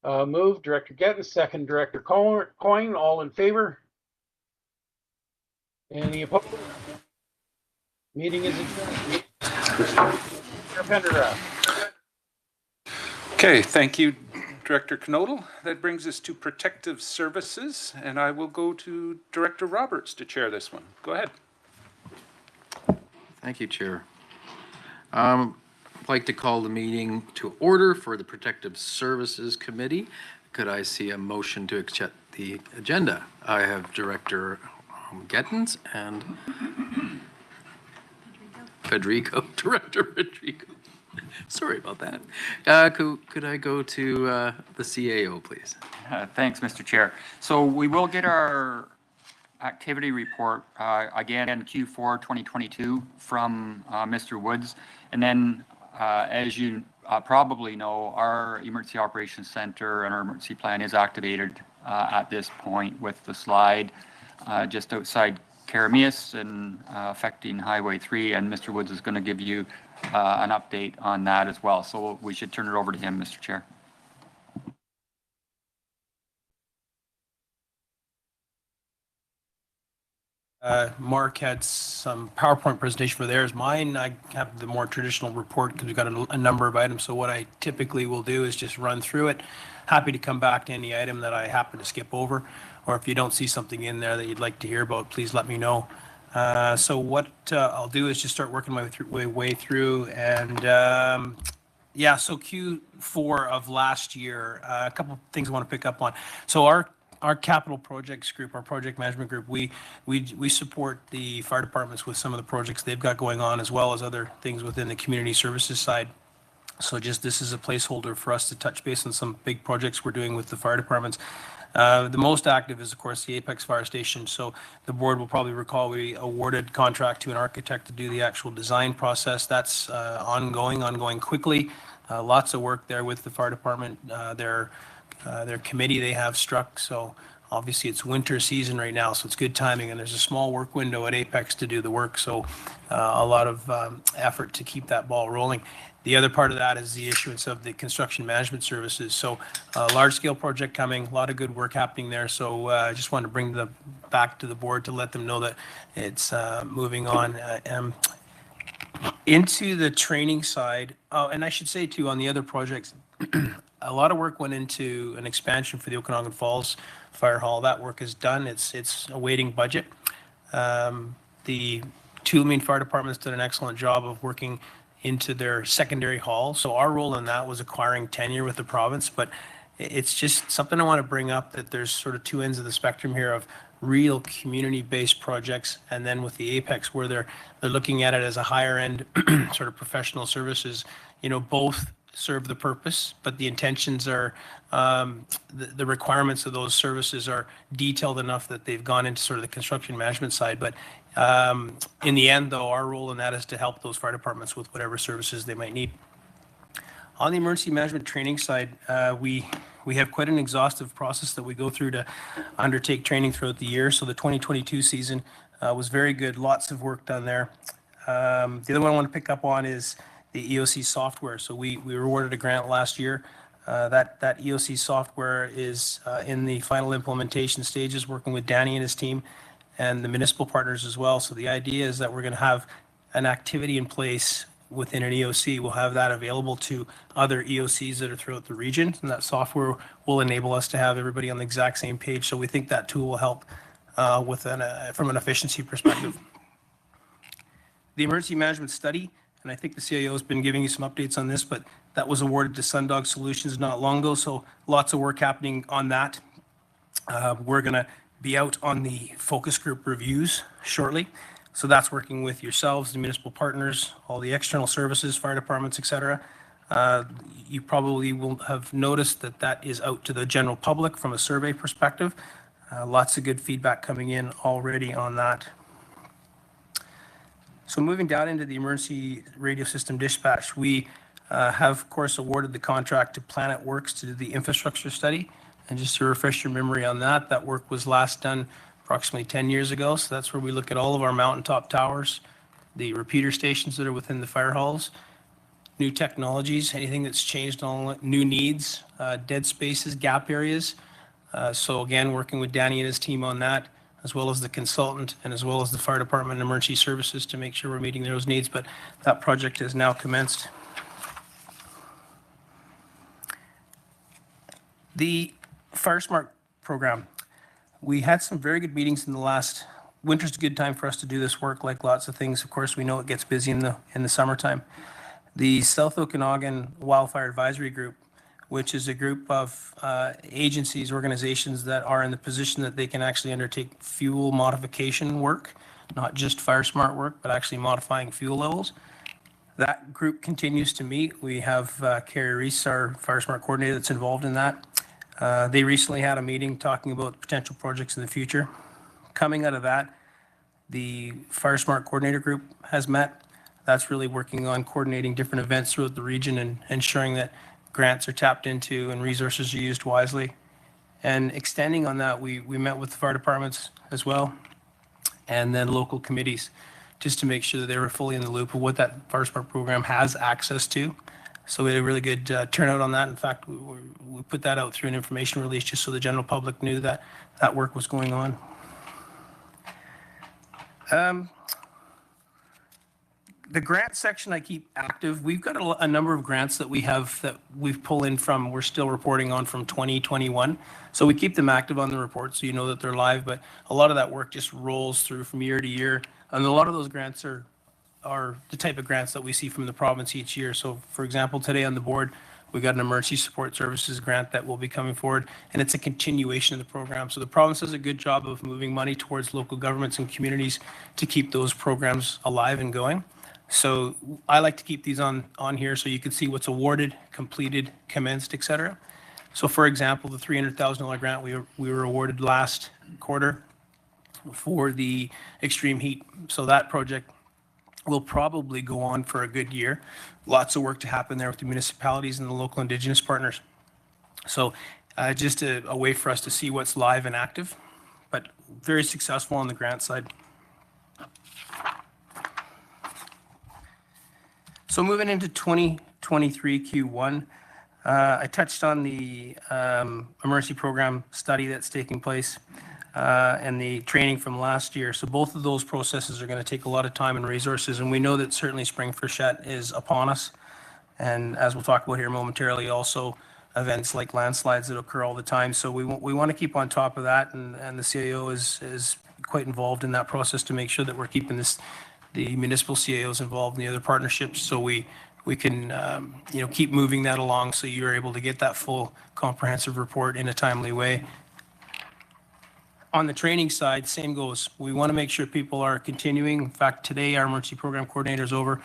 Move Director Gettin, second Director Coyne. All in favor? Any opposed? Meeting is adjourned. Okay, thank you, Director Knodel. That brings us to Protective Services, and I will go to Director Roberts to chair this one. Go ahead. Thank you, Chair. I'd like to call the meeting to order for the Protective Services Committee. Could I see a motion to accept the agenda? I have Director Gettins and Director Federico. Sorry about that. Could I go to the CAO, please? Thanks, Mr. Chair. So we will get our activity report again in Q4 2022 from Mr. Woods. And then, as you probably know, our Emergency Operations Center and our emergency plan is activated at this point with the slide just outside Karamias and affecting Highway 3, and Mr. Woods is going to give you an update on that as well. So we should turn it over to him, Mr. Chair. Mark had some PowerPoint presentation for theirs. Mine, I have the more traditional report because we've got a number of items. So what I typically will do is just run through it. Happy to come back to any item that I happen to skip over, or if you don't see something in there that you'd like to hear about, please let me know. So what I'll do is just start working my way through, and yeah, so Q4 of last year, a couple of things I want to pick up on. So our capital projects group, our project management group, we support the fire departments with some of the projects they've got going on, as well as other things within the community services side. So just this is a placeholder for us to touch base on some big projects we're doing with the fire departments. The most active is, of course, the Apex Fire Station. So the board will probably recall we awarded contract to an architect to do the actual design process. That's ongoing quickly. Lots of work there with the fire department. Their committee they have struck. So obviously it's winter season right now, so it's good timing. And there's a small work window at Apex to do the work. So a lot of effort to keep that ball rolling. The other part of that is the issuance of the construction management services. So a large scale project coming, a lot of good work happening there. So I just wanted to bring back to the board to let them know that it's moving on. Into the training side, and I should say too, on the other projects, a lot of work went into an expansion for the Okanagan Falls Fire Hall. That work is done. It's awaiting budget. The two main fire departments did an excellent job of working into their secondary hall. So our role in that was acquiring tenure with the province, but it's just something I want to bring up, that there's sort of two ends of the spectrum here of real community-based projects, and then with the Apex where they're looking at it as a higher end sort of professional services, both serve the purpose, but the intentions are, the requirements of those services are detailed enough that they've gone into sort of the construction management side. But in the end, though, our role in that is to help those fire departments with whatever services they might need. On the emergency management training side, we have quite an exhaustive process that we go through to undertake training throughout the year. So the 2022 season was very good. Lots of work done there. The other one I want to pick up on is the EOC software. So we were awarded a grant last year. That EOC software is in the final implementation stages, working with Danny and his team and the municipal partners as well. So the idea is that we're going to have an activity in place within an EOC. We'll have that available to other EOCs that are throughout the region, and that software will enable us to have everybody on the exact same page. So we think that tool will help from an efficiency perspective. The emergency management study, and I think the CIO has been giving you some updates on this, but that was awarded to Sundog Solutions not long ago, so lots of work happening on that. We're going to be out on the focus group reviews shortly. So that's working with yourselves, the municipal partners, all the external services, fire departments, et cetera. You probably will have noticed that that is out to the general public from a survey perspective. Lots of good feedback coming in already on that. So moving down into the emergency radio system dispatch, we have, of course, awarded the contract to Planet Works to do the infrastructure study. And just to refresh your memory on that, that work was last done approximately 10 years ago. So that's where we look at all of our mountaintop towers, the repeater stations that are within the fire halls, new technologies, anything that's changed on new needs, dead spaces, gap areas. So again, working with Danny and his team on that, as well as the consultant and as well as the fire department and emergency services to make sure we're meeting those needs. But that project has now commenced. The Fire Smart program. We had some very good meetings in the last. Winter's a good time for us to do this work, like lots of things. Of course, we know it gets busy in the summertime. The South Okanagan Wildfire Advisory Group, which is a group of agencies, organizations that are in the position that they can actually undertake fuel modification work, not just Fire Smart work, but actually modifying fuel levels. That group continues to meet. We have Carrie Reese, our Fire Smart coordinator, that's involved in that. They recently had a meeting talking about potential projects in the future. Coming out of that, the Fire Smart Coordinator Group has met. That's really working on coordinating different events throughout the region and ensuring that grants are tapped into and resources are used wisely. And extending on that, we met with the fire departments as well, and then local committees, just to make sure that they were fully in the loop of what that Fire Smart program has access to. So we had a really good turnout on that. In fact, we put that out through an information release just so the general public knew that that work was going on. The grant section I keep active. We've got a number of grants that we have that we've pulled in from, we're still reporting on from 2021. So we keep them active on the report so you know that they're live, but a lot of that work just rolls through from year to year. And a lot of those grants are the type of grants that we see from the province each year. So for example, today on the board, we got an emergency support services grant that will be coming forward, and it's a continuation of the program. So the province does a good job of moving money towards local governments and communities to keep those programs alive and going. So I like to keep these on here so you can see what's awarded, completed, commenced, et cetera. So for example, the $300,000 grant we were awarded last quarter for the extreme heat. So that project will probably go on for a good year. Lots of work to happen there with the municipalities and the local Indigenous partners. So just a way for us to see what's live and active, but very successful on the grant side. So moving into 2023 Q1, I touched on the emergency program study that's taking place and the training from last year. So both of those processes are going to take a lot of time and resources, and we know that certainly spring freshet is upon us. And as we'll talk about here momentarily, also events like landslides that occur all the time. So we want to keep on top of that, and the CIO is quite involved in that process to make sure that we're keeping the municipal CIOs involved in the other partnerships, so we can keep moving that along so you're able to get that full comprehensive report in a timely way. On the training side, same goes. We want to make sure people are continuing. In fact, today our emergency program coordinator is over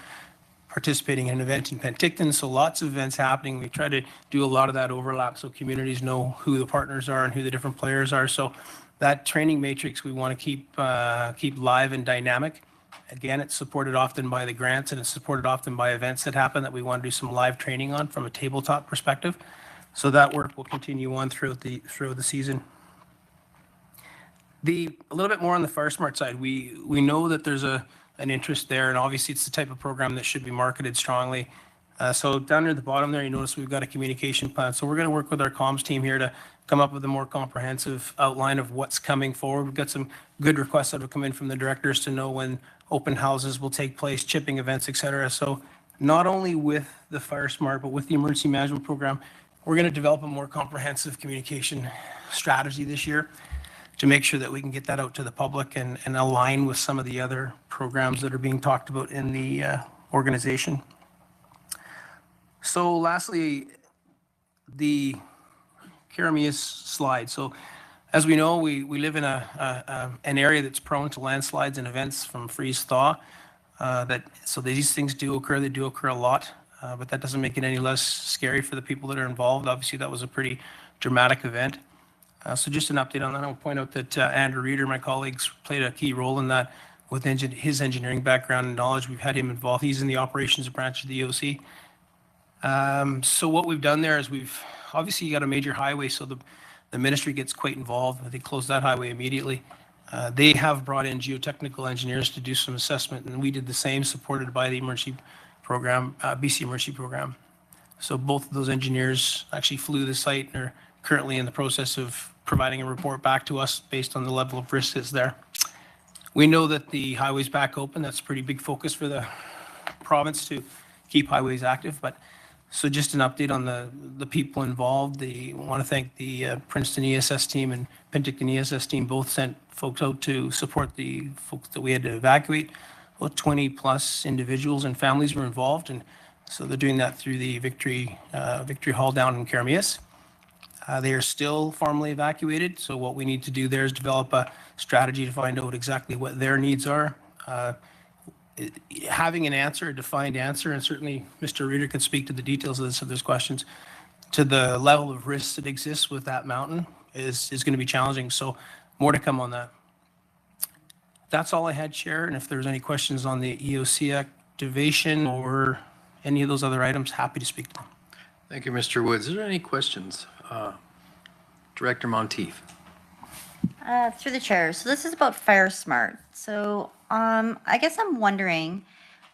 participating in an event in Penticton, so lots of events happening. We try to do a lot of that overlap so communities know who the partners are and who the different players are. So that training matrix we want to keep live and dynamic. Again, it's supported often by the grants and it's supported often by events that happen that we want to do some live training on from a tabletop perspective. So that work will continue on throughout the season. A little bit more on the Fire Smart side, we know that there's an interest there, and obviously it's the type of program that should be marketed strongly. So down near the bottom there, you notice we've got a communication plan. So we're going to work with our comms team here to come up with a more comprehensive outline of what's coming forward. We've got some good requests that have come in from the directors to know when open houses will take place, chipping events, et cetera. So not only with the Fire Smart, but with the emergency management program, we're going to develop a more comprehensive communication strategy this year to make sure that we can get that out to the public and align with some of the other programs that are being talked about in the organization. So lastly, the Karameas slide. So as we know, we live in an area that's prone to landslides and events from freeze-thaw. So these things do occur. They do occur a lot, but that doesn't make it any less scary for the people that are involved. Obviously, that was a pretty dramatic event. So just an update on that. I'll point out that Andrew Reeder, my colleagues, played a key role in that with his engineering background and knowledge. We've had him involved. He's in the operations branch of the EOC. So what we've done there is we've obviously got a major highway, so the ministry gets quite involved. They closed that highway immediately. They have brought in geotechnical engineers to do some assessment, and we did the same, supported by the emergency program, BC emergency program. So both of those engineers actually flew the site and are currently in the process of providing a report back to us based on the level of risk that's there. We know that the highway's back open. That's a pretty big focus for the province to keep highways active. But so just an update on the people involved. I want to thank the Princeton ESS team and Penticton ESS team. Both sent folks out to support the folks that we had to evacuate. About 20 plus individuals and families were involved, and so they're doing that through the Victory Hall down in Karameas. They are still formally evacuated, so what we need to do there is develop a strategy to find out exactly what their needs are. Having an answer, a defined answer, and certainly Mr. Reeder can speak to the details of this if there's questions, to the level of risk that exists with that mountain is going to be challenging. So more to come on that. That's all I had, Chair, and if there's any questions on the EOC activation or any of those other items, happy to speak to them. Thank you, Mr. Woods. Are there any questions? Director Monteith. Through the chair. So this is about Fire Smart. So I guess I'm wondering,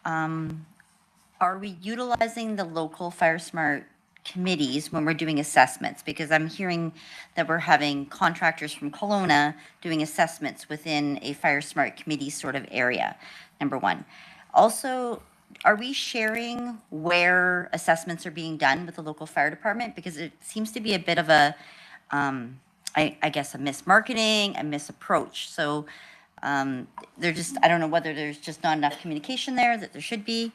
are we utilizing the local Fire Smart committees when we're doing assessments? Because I'm hearing that we're having contractors from Kelowna doing assessments within a Fire Smart committee sort of area, number one. Also, are we sharing where assessments are being done with the local fire department? Because it seems to be a bit of a, I guess, a mismarketing, a misapproach. So they're just, I don't know whether there's just not enough communication there that there should be.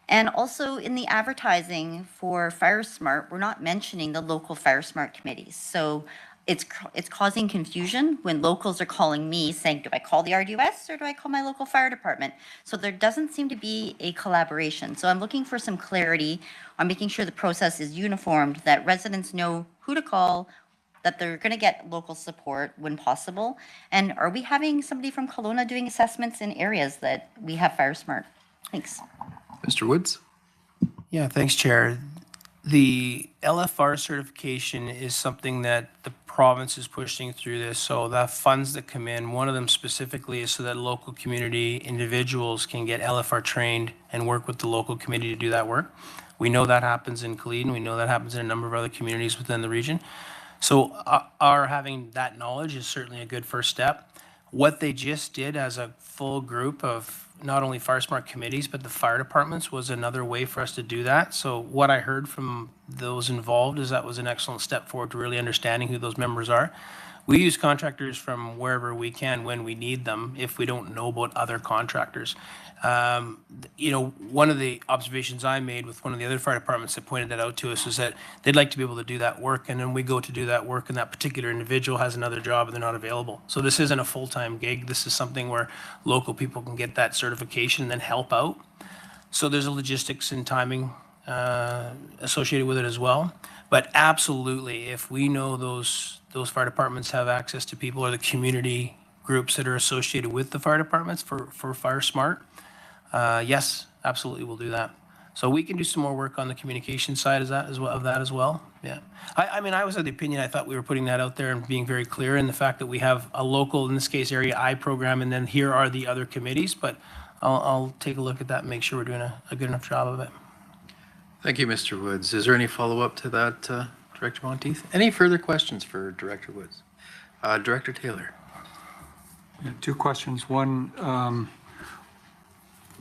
And also in the advertising for Fire Smart, we're not mentioning the local Fire Smart committees. So it's causing confusion when locals are calling me saying, do I call the RDOS or do I call my local fire department? So there doesn't seem to be a collaboration. So I'm looking for some clarity on making sure the process is uniformed, that residents know who to call, that they're going to get local support when possible. And are we having somebody from Kelowna doing assessments in areas that we have Fire Smart? Thanks. Mr. Woods? Yeah, thanks, Chair. The LFR certification is something that the province is pushing through this. So the funds that come in, one of them specifically is so that local community individuals can get LFR trained and work with the local community to do that work. We know that happens in Culleton. We know that happens in a number of other communities within the region. So our having that knowledge is certainly a good first step. What they just did as a full group of not only Fire Smart committees, but the fire departments was another way for us to do that. So what I heard from those involved is that was an excellent step forward to really understanding who those members are. We use contractors from wherever we can when we need them if we don't know about other contractors. One of the observations I made with one of the other fire departments that pointed that out to us is that they'd like to be able to do that work, and then we go to do that work and that particular individual has another job and they're not available. So this isn't a full-time gig. This is something where local people can get that certification and then help out. So there's a logistics and timing associated with it as well. But absolutely, if we know those fire departments have access to people or the community groups that are associated with the fire departments for Fire Smart, yes, absolutely, we'll do that. So we can do some more work on the communication side of that as well. Yeah. I mean, I was of the opinion, I thought we were putting that out there and being very clear in the fact that we have a local, in this case, Area I program, and then here are the other committees, but I'll take a look at that and make sure we're doing a good enough job of it. Thank you, Mr. Woods. Is there any follow-up to that, Director Monteith? Any further questions for Director Woods? Director Taylor. Yeah, 2 questions. One,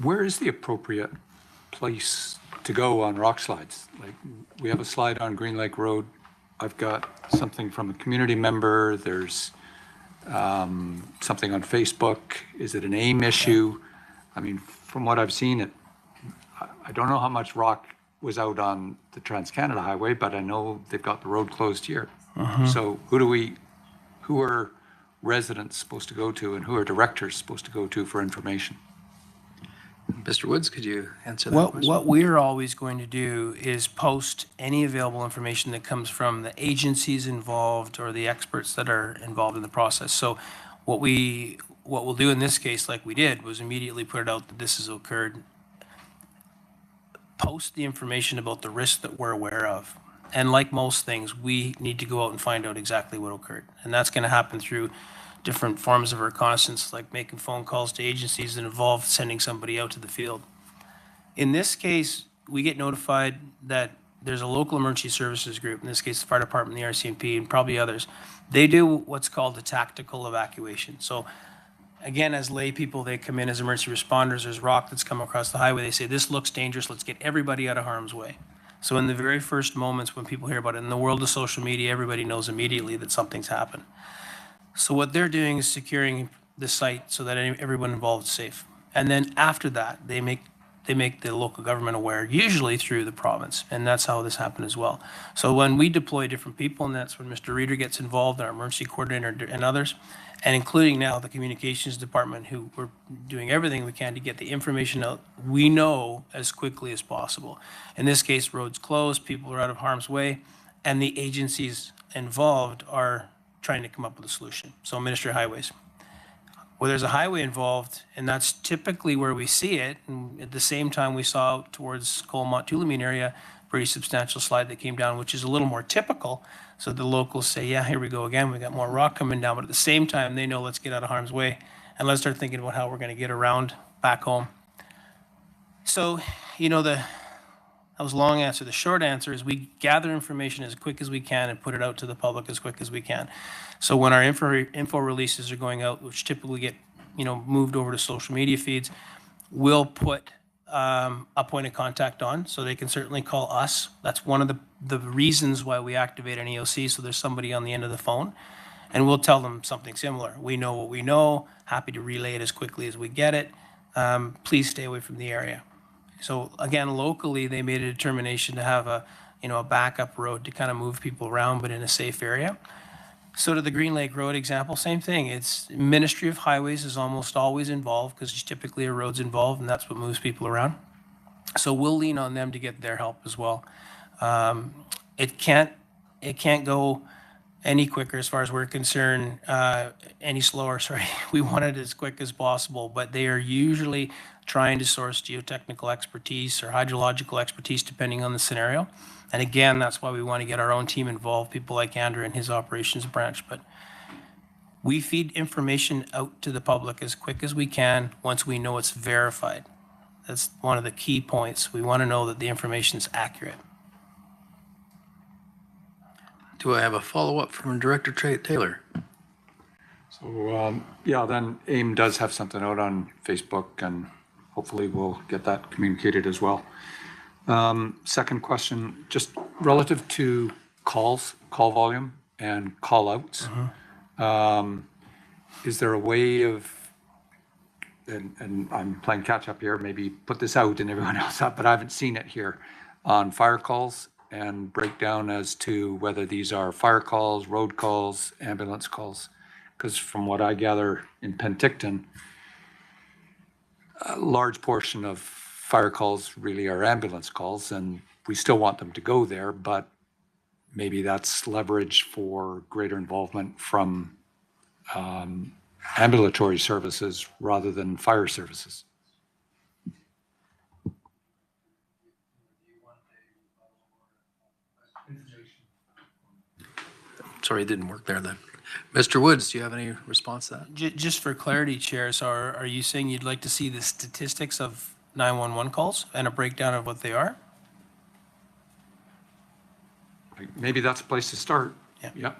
where is the appropriate place to go on rock slides? Like, we have a slide on Green Lake Road. I've got something from a community member. There's something on Facebook. Is it an AIM issue? I mean, from what I've seen, I don't know how much rock was out on the Trans-Canada Highway, but I know they've got the road closed here. So who are residents supposed to go to, and who are directors supposed to go to for information? Mr. Woods, could you answer that question? What we're always going to do is post any available information that comes from the agencies involved or the experts that are involved in the process. So what we'll do in this case, like we did, was immediately put it out that this has occurred. Post the information about the risks that we're aware of. And like most things, we need to go out and find out exactly what occurred. And that's going to happen through different forms of reconnaissance, like making phone calls to agencies that involve sending somebody out to the field. In this case, we get notified that there's a local emergency services group, in this case, the fire department, the RCMP, and probably others. They do what's called a tactical evacuation. So again, as lay people, they come in as emergency responders. There's rock that's come across the highway. They say, this looks dangerous. Let's get everybody out of harm's way. So in the very first moments when people hear about it, in the world of social media, everybody knows immediately that something's happened. So what they're doing is securing the site so that everyone involved is safe. And then after that, they make the local government aware, usually through the province. And that's how this happened as well. So when we deploy different people, and that's when Mr. Reeder gets involved, our emergency coordinator and others, and including now the communications department, who we're doing everything we can to get the information out, we know as quickly as possible. In this case, roads closed, people are out of harm's way, and the agencies involved are trying to come up with a solution. So Ministry of Highways. Well, there's a highway involved, and that's typically where we see it. And at the same time, we saw out towards Colmont-Tulameen area, pretty substantial slide that came down, which is a little more typical. So the locals say, yeah, here we go again. We got more rock coming down. But at the same time, they know, let's get out of harm's way and let's start thinking about how we're going to get around back home. So, that was a long answer. The short answer is we gather information as quick as we can and put it out to the public as quick as we can. So when our info releases are going out, which typically get, moved over to social media feeds, we'll put a point of contact on, so they can certainly call us. That's one of the reasons why we activate an EOC, so there's somebody on the end of the phone, and we'll tell them something similar. We know what we know, happy to relay it as quickly as we get it. Please stay away from the area. So again, locally, they made a determination to have a backup road to kind of move people around, but in a safe area. So to the Green Lake Road example, same thing. It's Ministry of Highways is almost always involved because typically a road's involved, and that's what moves people around. So we'll lean on them to get their help as well. It can't go any quicker as far as we're concerned, any slower, sorry. We want it as quick as possible, but they are usually trying to source geotechnical expertise or hydrological expertise depending on the scenario. And again, that's why we want to get our own team involved, people like Andrew and his operations branch. But we feed information out to the public as quick as we can once we know it's verified. That's one of the key points. We want to know that the information is accurate. Do I have a follow-up from Director Taylor? So, then AIM does have something out on Facebook, and hopefully we'll get that communicated as well. Second question, just relative to call volume and call outs. Is there a way of, and I'm playing catch up here, maybe put this out and everyone else up, but I haven't seen it here, on fire calls and breakdown as to whether these are fire calls, road calls, ambulance calls? Because from what I gather in Penticton, a large portion of fire calls really are ambulance calls, and we still want them to go there, but maybe that's leverage for greater involvement from ambulatory services rather than fire services. Sorry, it didn't work there then. Mr. Woods, do you have any response to that? Just for clarity, Chair, so are you saying you'd like to see the statistics of 911 calls and a breakdown of what they are? Maybe that's a place to start. Yeah.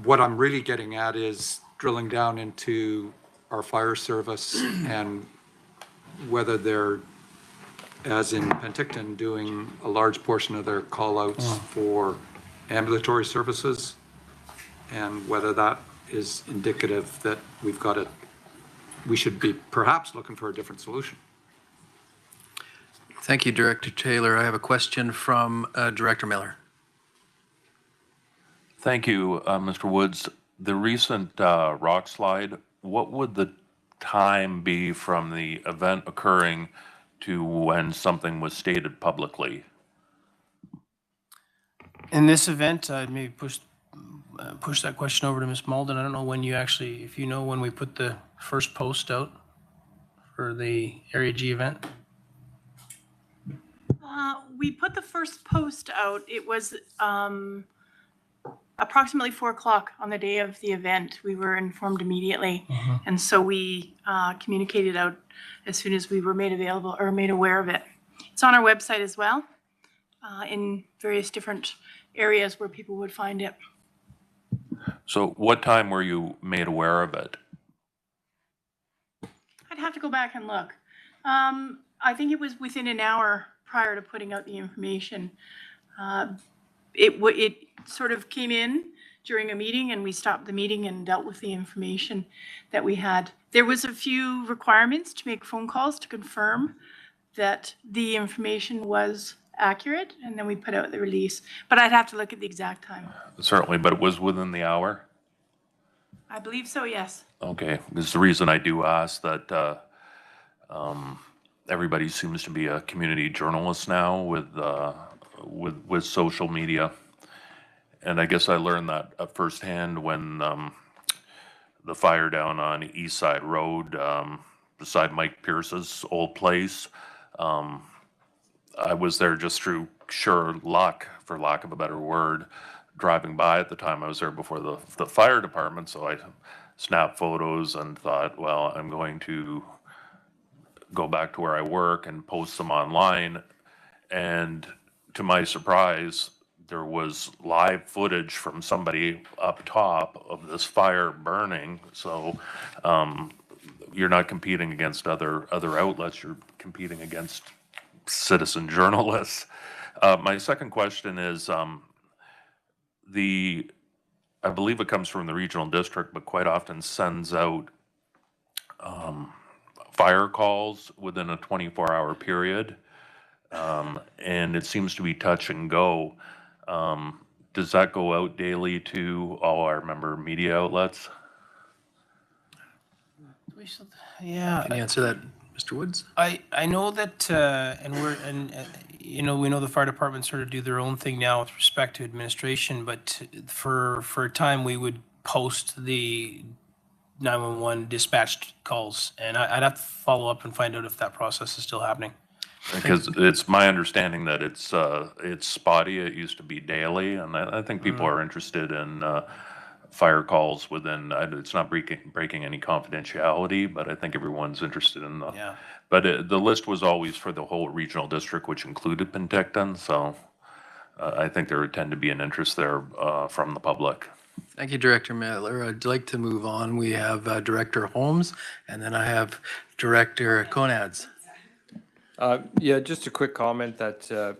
What I'm really getting at is drilling down into our fire service and whether they're, as in Penticton, doing a large portion of their call-outs for ambulatory services, and whether that is indicative that we should be perhaps looking for a different solution. Thank you, Director Taylor. I have a question from Director Miller. Thank you, Mr. Woods. The recent rock slide, what would the time be from the event occurring to when something was stated publicly? In this event, I'd maybe push that question over to Ms. Malden. I don't know when you actually, if you know when we put the first post out for the Area G event. We put the first post out. It was approximately 4 o'clock on the day of the event. We were informed immediately. And so we communicated out as soon as we were made available or made aware of it. It's on our website as well, in various different areas where people would find it. So what time were you made aware of it? I'd have to go back and look. I think it was within an hour prior to putting out the information. It sort of came in during a meeting, and we stopped the meeting and dealt with the information that we had. There was a few requirements to make phone calls to confirm that the information was accurate, and then we put out the release. But I'd have to look at the exact time. Certainly, but it was within the hour? I believe so, yes. Okay, this is the reason I do ask that everybody seems to be a community journalist now with social media. And I guess I learned that firsthand when the fire down on East Side Road beside Mike Pierce's old place. I was there just through sheer luck, for lack of a better word, driving by at the time. I was there before the fire department, so I snapped photos and thought, well, I'm going to go back to where I work and post them online. And to my surprise, there was live footage from somebody up top of this fire burning. So you're not competing against other outlets, you're competing against citizen journalists. My second question is, I believe it comes from the regional district, but quite often sends out fire calls within a 24-hour period. And it seems to be touch and go. Does that go out daily to all our member media outlets? Yeah. Can you answer that, Mr. Woods? I know that, we know the fire department sort of do their own thing now with respect to administration, but for a time we would post the 911 dispatched calls, and I'd have to follow up and find out if that process is still happening. Because it's my understanding that it's spotty. It used to be daily, and I think people are interested in fire calls within. It's not breaking any confidentiality, but I think everyone's interested in the. Yeah. But the list was always for the whole regional district, which included Penticton. So I think there would tend to be an interest there from the public. Thank you, Director Miller. I'd like to move on. We have Director Holmes, and then I have Director Konads. Yeah, just a quick comment that,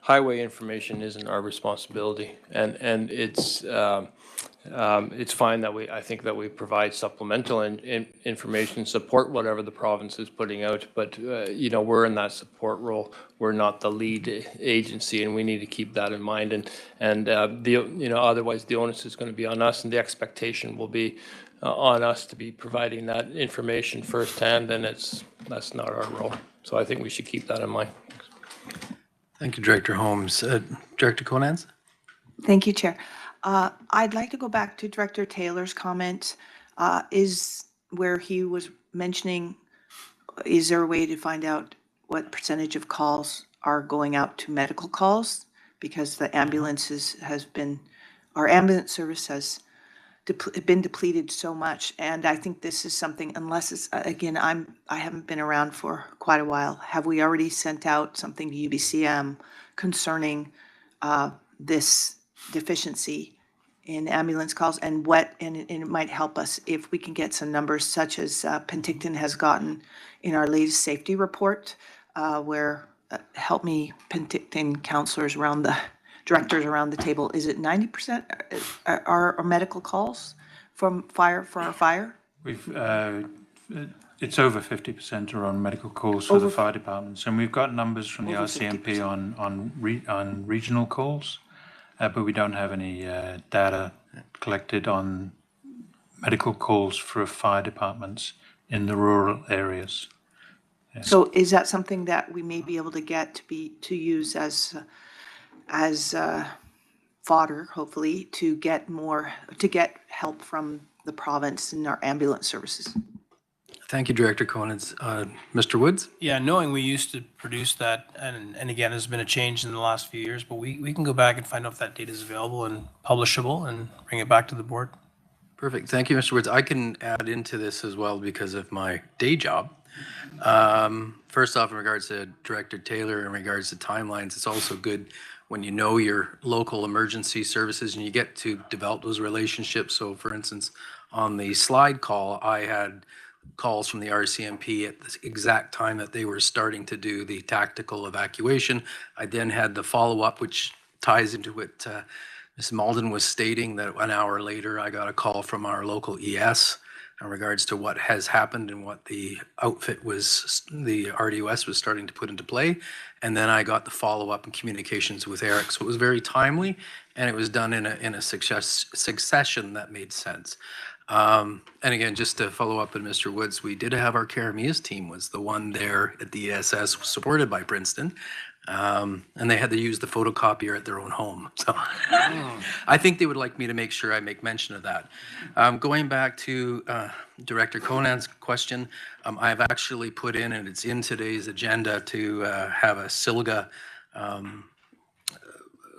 highway information isn't our responsibility. And it's fine that I think that we provide supplemental information, support whatever the province is putting out, but, you know, we're in that support role. We're not the lead agency, and we need to keep that in mind. And you know, otherwise the onus is going to be on us, and the expectation will be on us to be providing that information firsthand, and that's not our role. So I think we should keep that in mind. Thank you, Director Holmes. Director Conans? Thank you, Chair. I'd like to go back to Director Taylor's comment, is where he was mentioning, is there a way to find out what percentage of calls are going out to medical calls? Because the ambulances our ambulance service has been depleted so much. And I think this is something, unless it's, again, I haven't been around for quite a while. Have we already sent out something to UBCM concerning this deficiency in ambulance calls, and it might help us if we can get some numbers such as Penticton has gotten in our latest safety report, where help me, Penticton counselors directors around the table, is it 90% are medical calls for our fire? It's over 50% are on medical calls for the fire departments, and we've got numbers from the RCMP on regional calls, but we don't have any data collected on medical calls for fire departments in the rural areas. Yeah. So is that something that we may be able to get to use as fodder, hopefully, to get help from the province in our ambulance services? Thank you, Director Conans. Mr. Woods? Yeah, knowing we used to produce that, and again, there's been a change in the last few years, but we can go back and find out if that data is available and publishable and bring it back to the board. Perfect. Thank you, Mr. Woods. I can add into this as well because of my day job. First off, in regards to Director Taylor, in regards to timelines, it's also good when you know your local emergency services and you get to develop those relationships. So for instance, on the slide call, I had calls from the RCMP at the exact time that they were starting to do the tactical evacuation. I then had the follow-up, which ties into what Ms. Malden was stating, that an hour later I got a call from our local ES in regards to what has happened and what the outfit was, the RDOS was starting to put into play. And then I got the follow-up and communications with Eric. So it was very timely, and it was done in a succession that made sense. And again, just to follow up on Mr. Woods, we did have our Karamias team was the one there at the ESS, supported by Princeton. And they had to use the photocopier at their own home. So I think they would like me to make sure I make mention of that. Going back to Director Conan's question, I have actually put in, and it's in today's agenda, to have a SILGA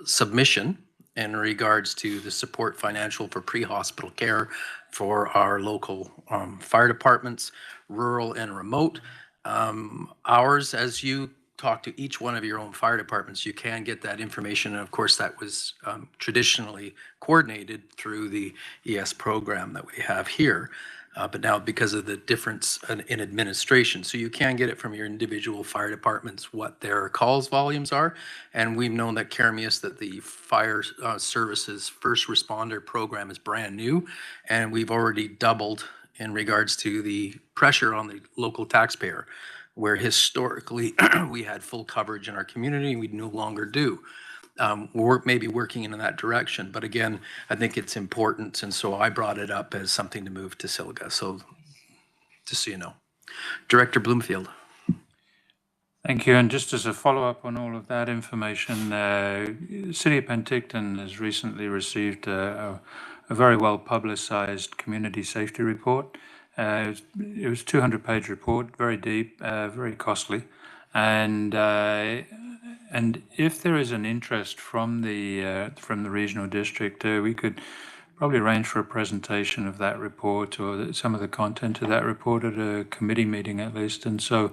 submission in regards to the support financial for pre-hospital care for our local fire departments, rural and remote. Ours, as you talk to each one of your own fire departments, you can get that information. And of course, that was traditionally coordinated through the ES program that we have here. But now because of the difference in administration, so you can get it from your individual fire departments, what their calls volumes are. And we've known that Karamias, that the fire services first responder program is brand new. And we've already doubled in regards to the pressure on the local taxpayer, where historically we had full coverage in our community, we no longer do. We're maybe working in that direction, but again, I think it's important, and so I brought it up as something to move to SILGA, so just so you know. Director Bloomfield. Thank you, and just as a follow-up on all of that information, the City of Penticton has recently received a very well-publicized community safety report. It was a 200-page report, very deep, very costly, and if there is an interest from the regional district, we could probably arrange for a presentation of that report or some of the content of that report at a committee meeting at least, and so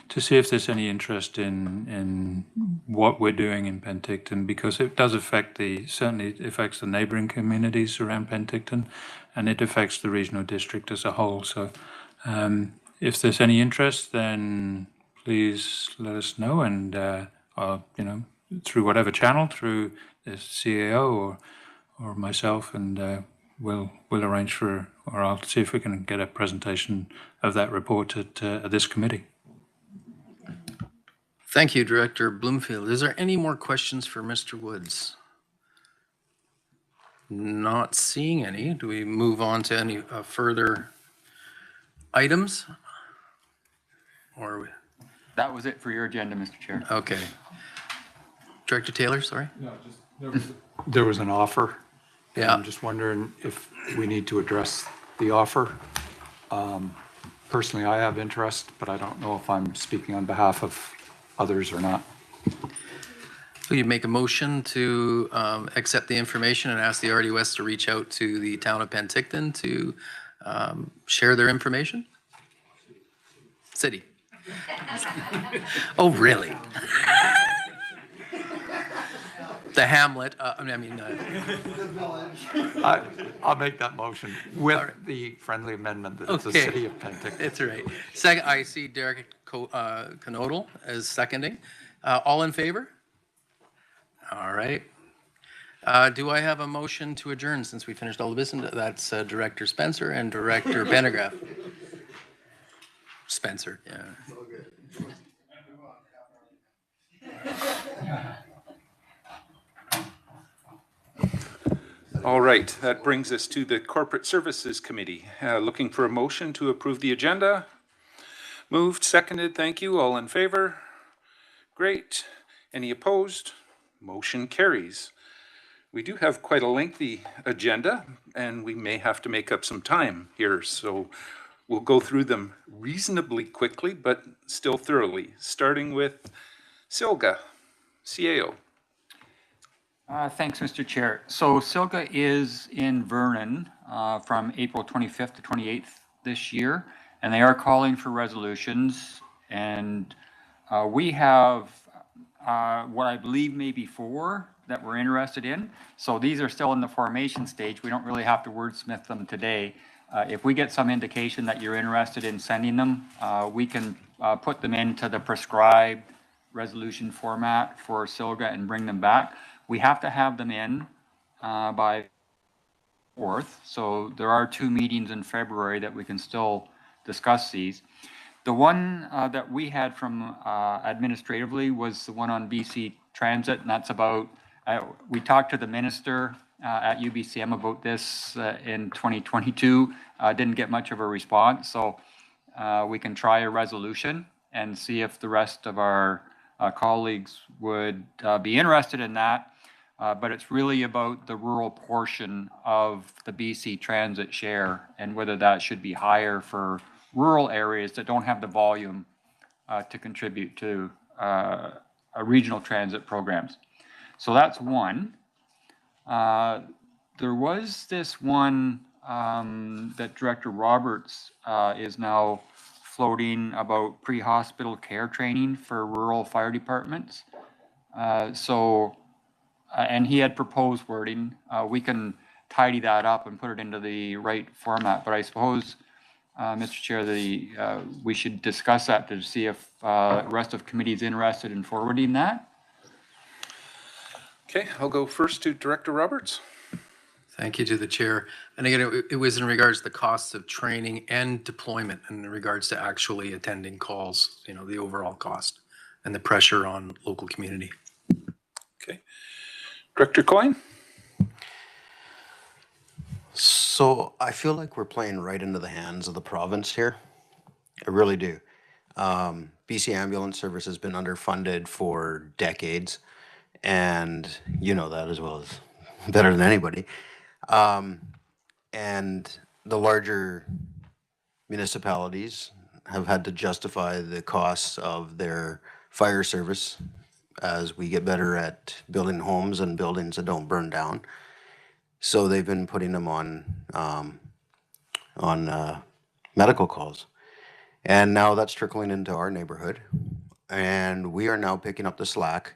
to see if there's any interest in what we're doing in Penticton, because it does certainly affects the neighboring communities around Penticton, and it affects the regional district as a whole. So if there's any interest, then please let us know, and through whatever channel, through the CAO or myself, and we'll arrange for, or I'll see if we can get a presentation of that report at this committee. Thank you, Director Bloomfield. Is there any more questions for Mr. Woods? Not seeing any. Do we move on to any further items? Or That was it for your agenda, Mr. Chair. okay. Director Taylor, sorry. No, there was an offer. Yeah. I'm just wondering if we need to address the offer. Personally, I have interest, but I don't know if I'm speaking on behalf of others or not. Will you make a motion to accept the information and ask the RDOS to reach out to the town of Penticton to share their information? City. Oh, really? The hamlet, I'll make that motion with the friendly amendment that it's the city of Penticton. That's right. Second, I see Derek Conodal as seconding. All in favor? All right. Do I have a motion to adjourn since we finished all the business? That's Director Spencer and Director Pendergraft. Spencer, yeah. All right, that brings us to the Corporate Services Committee. Looking for a motion to approve the agenda. Moved, seconded, thank you. All in favor? Great. Any opposed? Motion carries. We do have quite a lengthy agenda, and we may have to make up some time here, so we'll go through them reasonably quickly, but still thoroughly, starting with Silga, CAO. Thanks, Mr. Chair. So Silga is in Vernon from April 25th to 28th this year, and they are calling for resolutions. And we have what I believe may be 4 that we're interested in. So these are still in the formation stage. We don't really have to wordsmith them today. If we get some indication that you're interested in sending them, we can put them into the prescribed resolution format for Silga and bring them back. We have to have them in by 4th. So there are 2 meetings in February that we can still discuss these. The one that we had from administratively was the one on BC Transit, and that's about, we talked to the minister at UBCM about this in 2022, didn't get much of a response, so we can try a resolution and see if the rest of our colleagues would be interested in that. But it's really about the rural portion of the BC Transit share and whether that should be higher for rural areas that don't have the volume to contribute to regional transit programs. So that's one. There was this one that Director Roberts is now floating about pre-hospital care training for rural fire departments. And he had proposed wording. We can tidy that up and put it into the right format, but I suppose, Mr. Chair, we should discuss that to see if the rest of committee is interested in forwarding that. Okay, I'll go first to Director Roberts. Thank you to the chair. And again, it was in regards to the costs of training and deployment in regards to actually attending calls, the overall cost and the pressure on local community. Okay. Director Coyne? So I feel like we're playing right into the hands of the province here. I really do. BC Ambulance Service has been underfunded for decades, and you know that as well as better than anybody. And the larger municipalities have had to justify the costs of their fire service as we get better at building homes and buildings that don't burn down. So they've been putting them on medical calls. And now that's trickling into our neighborhood. And we are now picking up the slack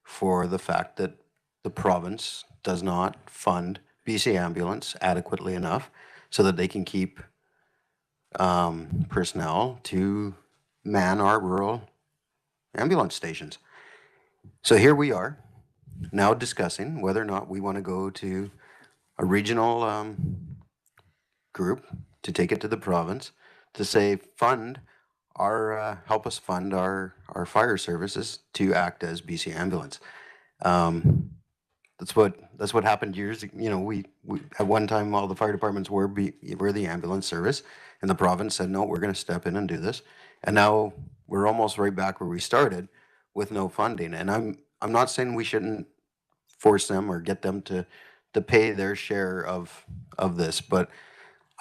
for the fact that the province does not fund BC Ambulance adequately enough so that they can keep personnel to man our rural ambulance stations. So here we are, now discussing whether or not we want to go to a regional group to take it to the province to say help us fund our fire services to act as BC ambulance. That's what happened years. We at one time all the fire departments were the ambulance service, and the province said no, we're going to step in and do this, and now we're almost right back where we started with no funding. And I'm not saying we shouldn't force them or get them to pay their share of this, but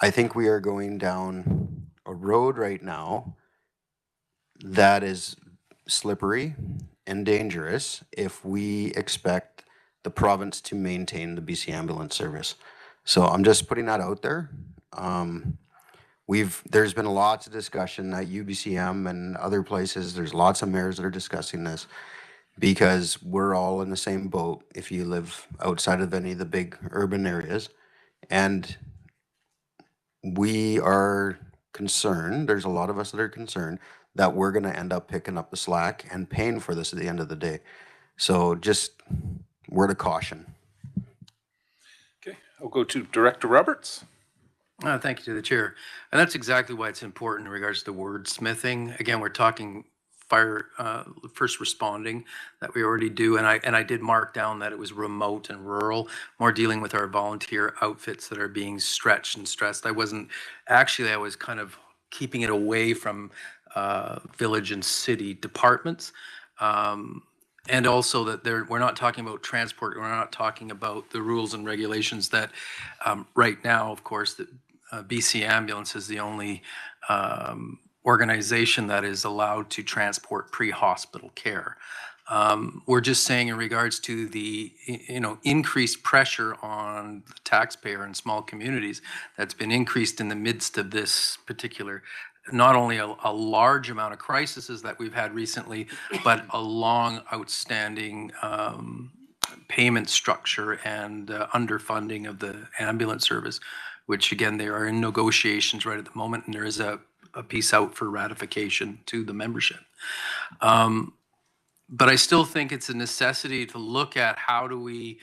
I think we are going down a road right now that is slippery and dangerous if we expect the province to maintain the BC ambulance service. So I'm just putting that out there. There's been lots of discussion at UBCM and other places. There's lots of mayors that are discussing this because we're all in the same boat if you live outside of any of the big urban areas. And we are concerned, there's a lot of us that are concerned that we're going to end up picking up the slack and paying for this at the end of the day. So just word of caution. Okay, I'll go to Director Roberts. Thank you to the chair. And that's exactly why it's important in regards to wordsmithing. Again, we're talking fire first responding that we already do, and I did mark down that it was remote and rural, more dealing with our volunteer outfits that are being stretched and stressed. I was kind of keeping it away from village and city departments, and also that we're not talking about transport, we're not talking about the rules and regulations that right now, of course, that BC Ambulance is the only organization that is allowed to transport pre-hospital care. We're just saying in regards to the increased pressure on the taxpayer in small communities that's been increased in the midst of this particular, not only a large amount of crises that we've had recently, but a long outstanding payment structure and underfunding of the ambulance service, which again, they are in negotiations right at the moment, and there is a piece out for ratification to the membership. But I still think it's a necessity to look at how do we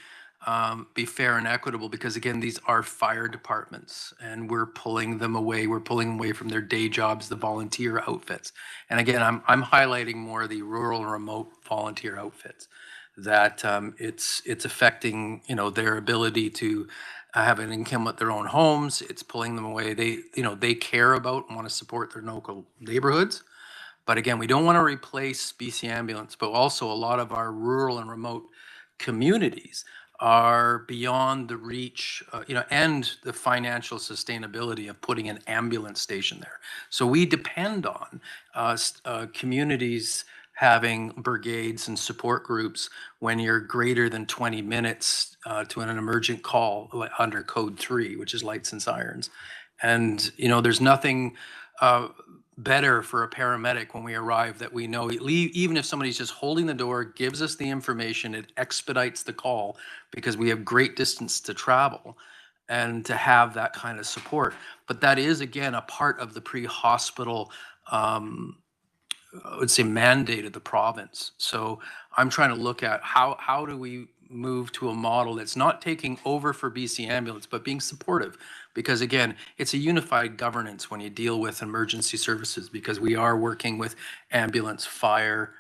be fair and equitable, because again, these are fire departments and we're pulling them away. We're pulling them away from their day jobs, the volunteer outfits. And again, I'm highlighting more the rural and remote volunteer outfits that it's affecting, their ability to have an income at their own homes. It's pulling them away. They care about and want to support their local neighborhoods. But again, we don't want to replace BC Ambulance, but also a lot of our rural and remote communities are beyond the reach, and the financial sustainability of putting an ambulance station there. So we depend on communities having brigades and support groups when you're greater than 20 minutes to an emergent call under Code 3, which is lights and sirens. And, there's nothing better for a paramedic when we arrive that we know, even if somebody's just holding the door, gives us the information, it expedites the call because we have great distance to travel, and to have that kind of support. But that is, again, a part of the pre-hospital I would say mandate of the province. So I'm trying to look at how do we move to a model that's not taking over for BC Ambulance, but being supportive. Because again, it's a unified governance when you deal with emergency services, because we are working with ambulance, fire,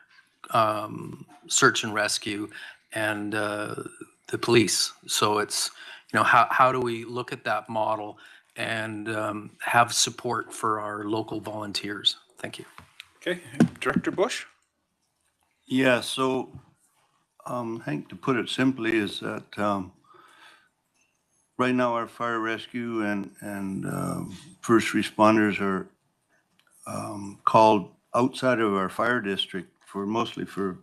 search and rescue, and the police. So it's, how do we look at that model and have support for our local volunteers? Thank you. Okay, Director Bush? Yeah, so Hank, to put it simply, is that right now our fire rescue and first responders are called outside of our fire district mostly for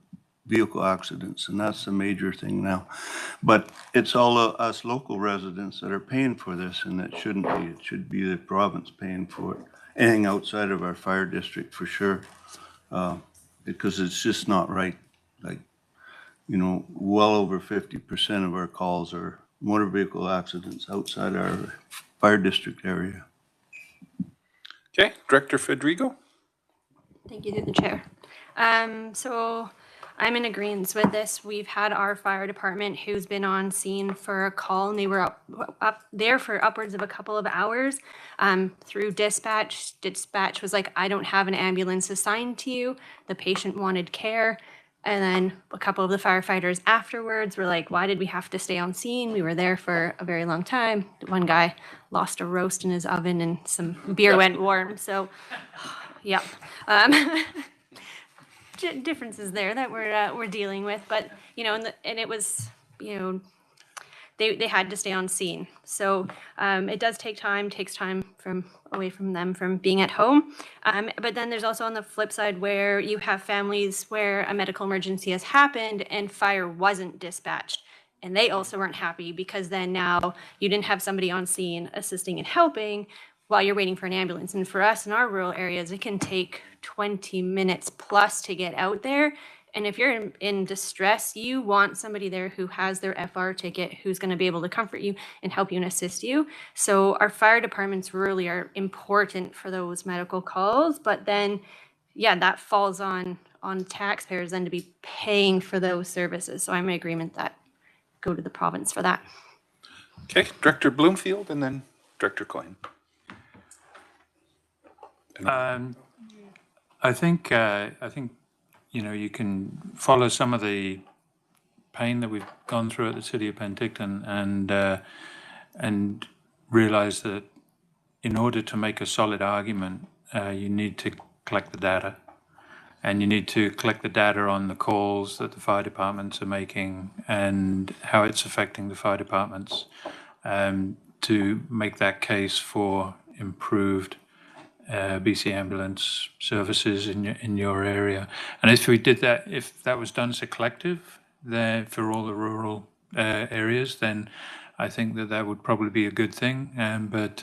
vehicle accidents, and that's the major thing now. But it's all us local residents that are paying for this, and it shouldn't be. It should be the province paying for it. Anything outside of our fire district for sure, because it's just not right. Like, well over 50% of our calls are motor vehicle accidents outside our fire district area. Okay, Director Federico? Thank you to the chair. So I'm in agreement with this. We've had our fire department who's been on scene for a call, and they were up there for upwards of a couple of hours through dispatch. Dispatch was like, I don't have an ambulance assigned to you. The patient wanted care. And then a couple of the firefighters afterwards were like, why did we have to stay on scene? We were there for a very long time. One guy lost a roast in his oven and some beer went warm. So, yeah. Differences there that we're dealing with, but and it was they had to stay on scene, so it does takes time away from them from being at home, but then there's also on the flip side where you have families where a medical emergency has happened and fire wasn't dispatched, and they also weren't happy because then now you didn't have somebody on scene assisting and helping while you're waiting for an ambulance. And for us in our rural areas, it can take 20 minutes plus to get out there. And if you're in distress, you want somebody there who has their FR ticket, who's going to be able to comfort you and help you and assist you. So our fire departments really are important for those medical calls. But then, yeah, that falls on taxpayers then to be paying for those services. So I'm in agreement that go to the province for that. Okay, Director Bloomfield and then Director Coyne. I think you can follow some of the pain that we've gone through at the City of Penticton and realize that in order to make a solid argument, you need to collect the data, and you need to collect the data on the calls that the fire departments are making and how it's affecting the fire departments to make that case for improved BC ambulance services in your area. And if we did that, if that was done as a collective there for all the rural areas, then I think that would probably be a good thing. But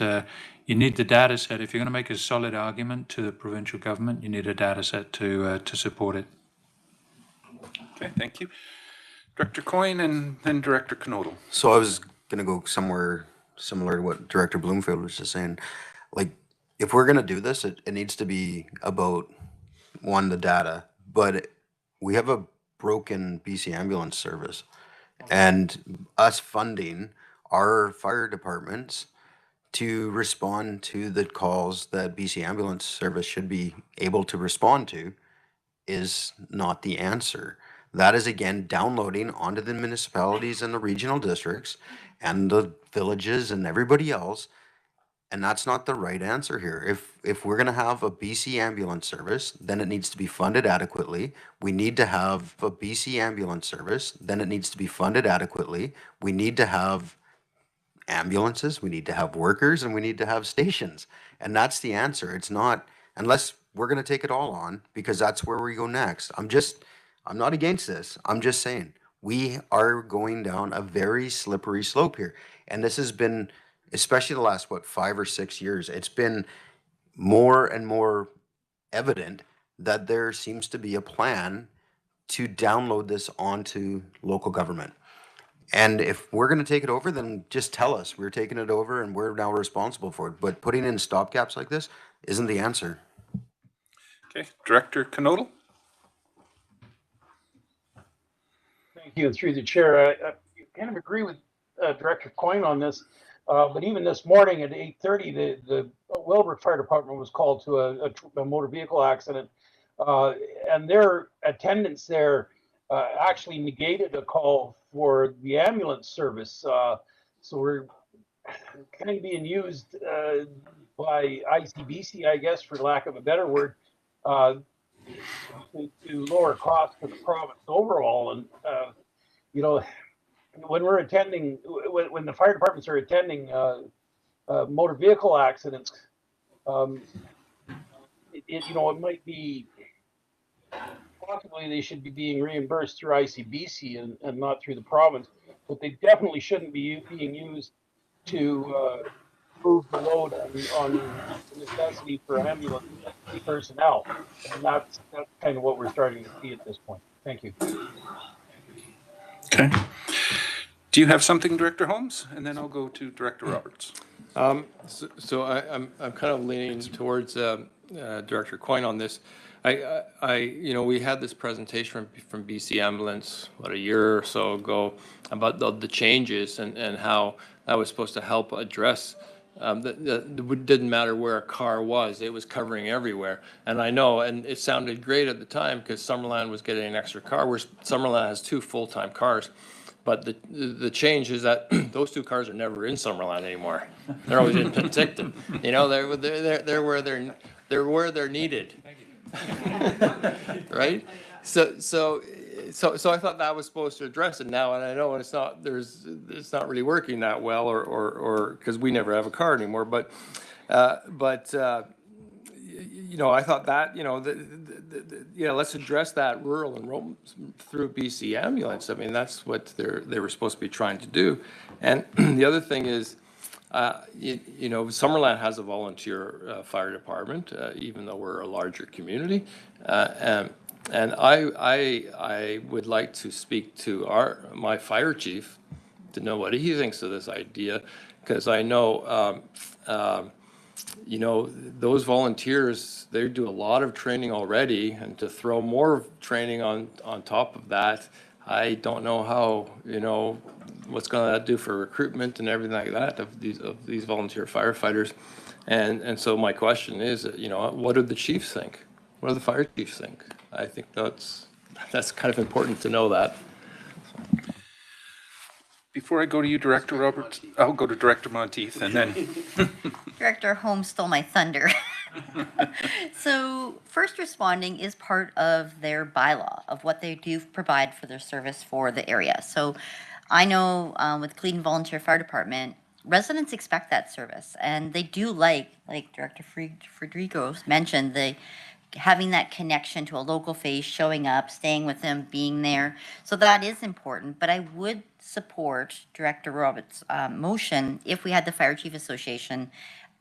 you need the data set. If you're going to make a solid argument to the provincial government, you need a data set to support it. Okay, thank you. Director Coyne and then Director Knodel. So I was going to go somewhere similar to what Director Bloomfield was just saying. Like, if we're going to do this, it needs to be about, one, the data, but we have a broken BC ambulance service, and us funding our fire departments to respond to the calls that BC ambulance service should be able to respond to is not the answer. That is, again, downloading onto the municipalities and the regional districts and the villages and everybody else. And that's not the right answer here. If we're going to have a BC ambulance service, then it needs to be funded adequately. We need to have a BC ambulance service, then it needs to be funded adequately. We need to have ambulances, we need to have workers, and we need to have stations. And that's the answer. It's not, unless we're going to take it all on, because that's where we go next. I'm not against this. I'm just saying we are going down a very slippery slope here. And this has been, especially the last, 5 or 6 years, it's been more and more evident that there seems to be a plan to download this onto local government. And if we're going to take it over, then just tell us we're taking it over and we're now responsible for it. But putting in stopgaps like this isn't the answer. Okay, Director Knodel. Thank you. Through the chair, I kind of agree with Director Coyne on this. But even this morning at 8:30, the Wilbur Fire Department was called to a motor vehicle accident, and their attendance there actually negated a call for the ambulance service. So we're kind of being used by ICBC, I guess, for lack of a better word, to lower costs for the province overall. And when we're attending, when the fire departments are attending motor vehicle accidents, it might be possibly they should be being reimbursed through ICBC and not through the province, but they definitely shouldn't be being used to move the load on the necessity for ambulance personnel. And that's kind of what we're starting to see at this point. Thank you. Okay. Do you have something, Director Holmes? And then I'll go to Director Roberts. So I'm kind of leaning towards Director Coyne on this. We had this presentation from BC Ambulance, a year or so ago about the changes and how that was supposed to help address it didn't matter where a car was, it was covering everywhere. And I know, and it sounded great at the time because Summerland was getting an extra car, where Summerland has 2 full-time cars. But the change is that those 2 cars are never in Summerland anymore. They're always in Penticton. They're where they're needed. Right? So I thought that was supposed to address it now, and I know it's not really working that well, or because we never have a car anymore. But I thought that let's address that rural enrollment through BC Ambulance. I mean, that's what they were supposed to be trying to do. And the other thing is, Summerland has a volunteer fire department, even though we're a larger community. And I would like to speak to my fire chief to know what he thinks of this idea, because I know, those volunteers, they do a lot of training already, and to throw more training on top of that, I don't know how, what's going to do for recruitment and everything like that of these volunteer firefighters. And so my question is, what do the chiefs think? What do the fire chiefs think? I think that's kind of important to know that. Before I go to you, Director Roberts, I'll go to Director Monteith and then. Director Holmes stole my thunder. So first responding is part of their bylaw of what they do provide for their service for the area. So I know with Cleveland Volunteer Fire Department, residents expect that service, and they do like Director Frederico mentioned, having that connection to a local face, showing up, staying with them, being there. So that is important, but I would support Director Roberts' motion if we had the Fire Chief Association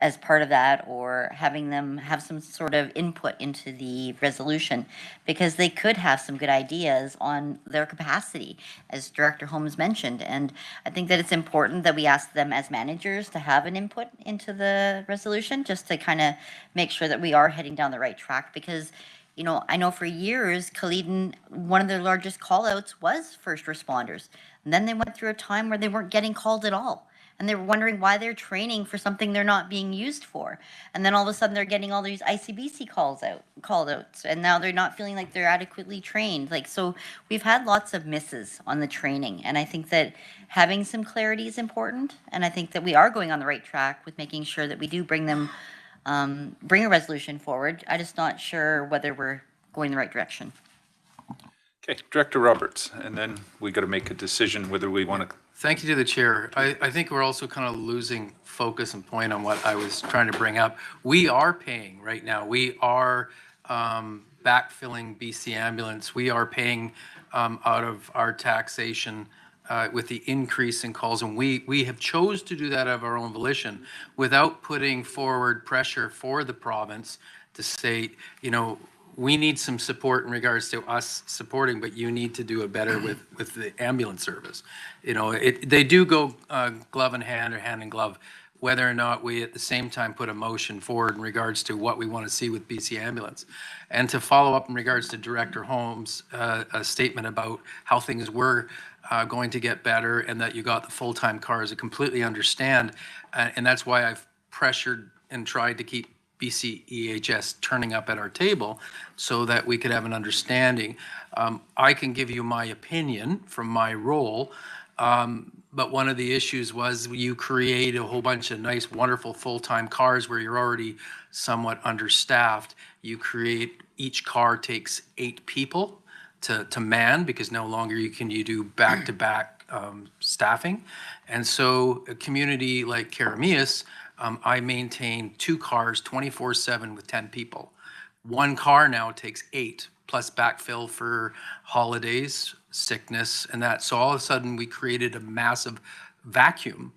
as part of that, or having them have some sort of input into the resolution, because they could have some good ideas on their capacity, as Director Holmes mentioned. And I think that it's important that we ask them as managers to have an input into the resolution, just to kind of make sure that we are heading down the right track, because I know for years, Caledon, one of their largest call-outs was first responders. And then they went through a time where they weren't getting called at all. And they were wondering why they're training for something they're not being used for. And then all of a sudden they're getting all these ICBC called outs, and now they're not feeling like they're adequately trained. So we've had lots of misses on the training, and I think that having some clarity is important. And I think that we are going on the right track with making sure that we do bring a resolution forward. I'm just not sure whether we're going the right direction. Okay, Director Roberts, and then we got to make a decision whether we want to. Thank you to the chair. I think we're also kind of losing focus and point on what I was trying to bring up. We are paying right now. We are backfilling BC Ambulance. We are paying out of our taxation with the increase in calls, and we have chose to do that of our own volition without putting forward pressure for the province to say, we need some support in regards to us supporting, but you need to do it better with the ambulance service. They do go glove in hand or hand in glove, whether or not we at the same time put a motion forward in regards to what we want to see with BC Ambulance. And to follow up in regards to Director Holmes' a statement about how things were going to get better and that you got the full-time cars, I completely understand. And that's why I've pressured and tried to keep BC EHS turning up at our table so that we could have an understanding. I can give you my opinion from my role, but one of the issues was you create a whole bunch of nice, wonderful full-time cars where you're already somewhat understaffed. You create, each car takes 8 people to man, because no longer you do back-to-back staffing. And so a community like Karamias, I maintain 2 cars 24/7 with 10 people. 1 car now takes 8, plus backfill for holidays, sickness, and that. So all of a sudden we created a massive vacuum.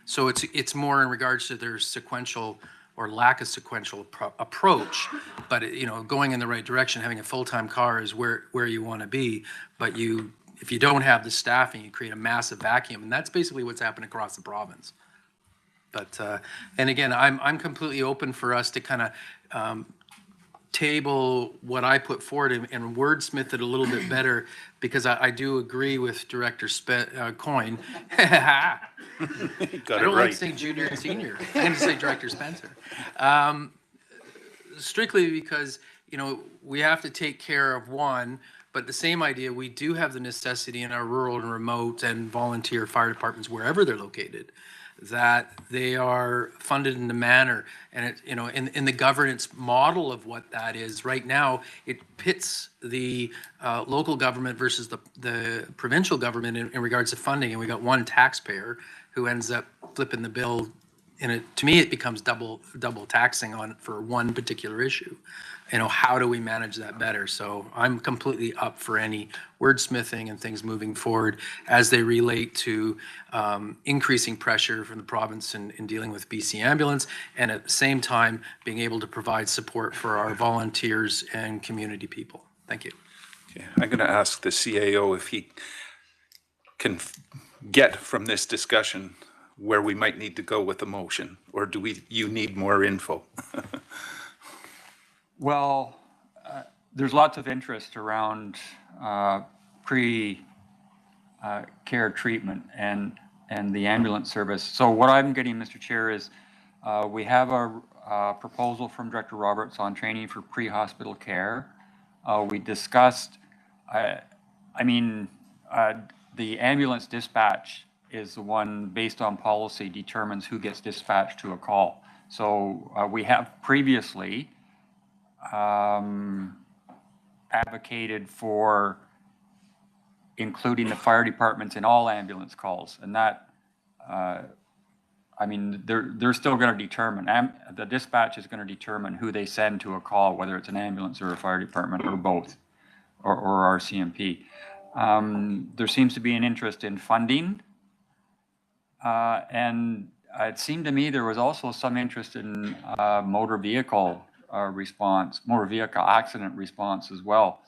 So it's more in regards to their sequential or lack of sequential approach, but going in the right direction, having a full-time car is where you want to be. But if you don't have the staffing, you create a massive vacuum, and that's basically what's happened across the province. But and again, I'm completely open for us to kind of table what I put forward and wordsmith it a little bit better, because I do agree with Director Coyne. I don't like saying junior and senior. I'm going to say Director Spencer. Strictly because, you know, we have to take care of one, but the same idea, we do have the necessity in our rural and remote and volunteer fire departments, wherever they're located, that they are funded in the manner and it, you know, in the governance model of what that is. Right now, it pits the local government versus the provincial government in regards to funding, and we got one taxpayer who ends up flipping the bill. And it, to me, it becomes double taxing on for one particular issue. You know, how do we manage that better? So I'm completely up for any wordsmithing and things moving forward as they relate to increasing pressure from the province in dealing with BC Ambulance, and at the same time being able to provide support for our volunteers and community people. Thank you. Okay. I'm going to ask the CAO if he can get from this discussion where we might need to go with the motion, or do you need more info? Well, there's lots of interest around pre-care treatment and the ambulance service. So what I'm getting, Mr. Chair, is we have a proposal from Director Roberts on training for pre-hospital care. We discussed, the ambulance dispatch is the one based on policy determines who gets dispatched to a call. So we have previously advocated for including the fire departments in all ambulance calls, and that, they're still going to determine, the dispatch is going to determine who they send to a call, whether it's an ambulance or a fire department or both, or RCMP. There seems to be an interest in funding, and it seemed to me there was also some interest in motor vehicle accident response as well.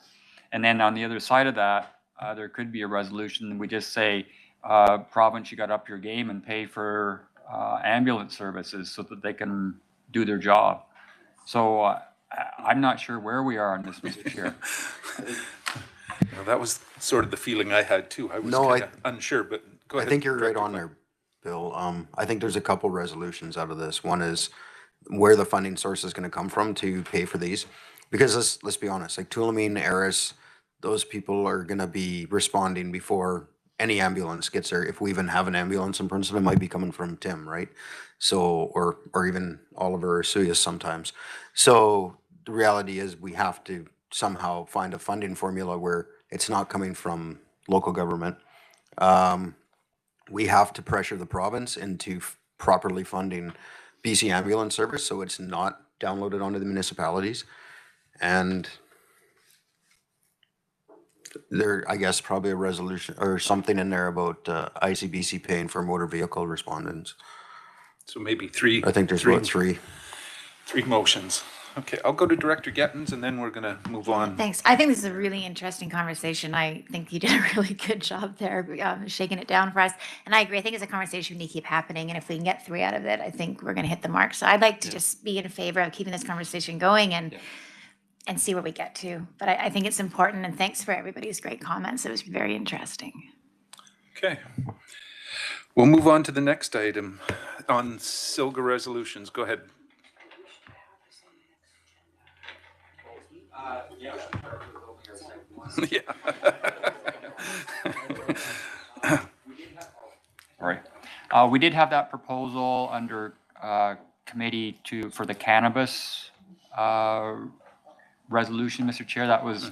And then on the other side of that, there could be a resolution. We just say, province, you got to up your game and pay for ambulance services so that they can do their job. So I'm not sure where we are on this, Mr. Chair. Well, that was sort of the feeling I had too. I was kind of unsure, but go ahead. I think you're right on there, Bill. I think there's a couple resolutions out of this. One is where the funding source is going to come from to pay for these, because let's be honest, like Tulameen, Eris, those people are going to be responding before any ambulance gets there. If we even have an ambulance in Princeton, it might be coming from Tim, right? So, or even Oliver or Suyas sometimes. So the reality is we have to somehow find a funding formula where it's not coming from local government. We have to pressure the province into properly funding BC ambulance service so it's not downloaded onto the municipalities. And there, I guess, probably a resolution or something in there about ICBC paying for motor vehicle respondents. So maybe three. I think there's about three. Three motions. Okay, I'll go to Director Gettens and then we're going to move on. Thanks. I think this is a really interesting conversation. I think you did a really good job there, shaking it down for us. And I agree. I think it's a conversation we need to keep happening. And if we can get 3 out of it, I think we're going to hit the mark. So I'd like to just be in favor of keeping this conversation going and see where we get to. But I think it's important. And thanks for everybody's great comments. It was very interesting. Okay. We'll move on to the next item on SILGA resolutions. Go ahead. Yeah. Sorry. We did have that proposal under committee for the cannabis resolution, Mr. Chair. That was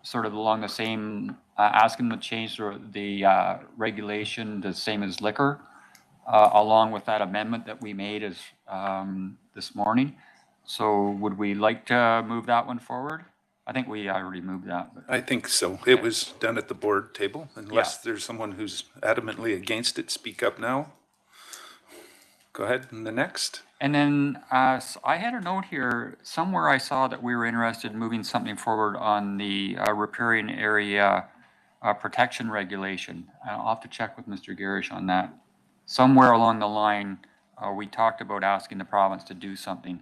sort of along the same, asking them to change the regulation the same as liquor, along with that amendment that we made this morning. So would we like to move that one forward? I think we already moved that. But. I think so. It was done at the board table. Unless there's someone who's adamantly against it, speak up now. Go ahead. And the next. And then so I had a note here. Somewhere I saw that we were interested in moving something forward on the riparian area protection regulation. I'll have to check with Mr. Garish on that. Somewhere along the line, we talked about asking the province to do something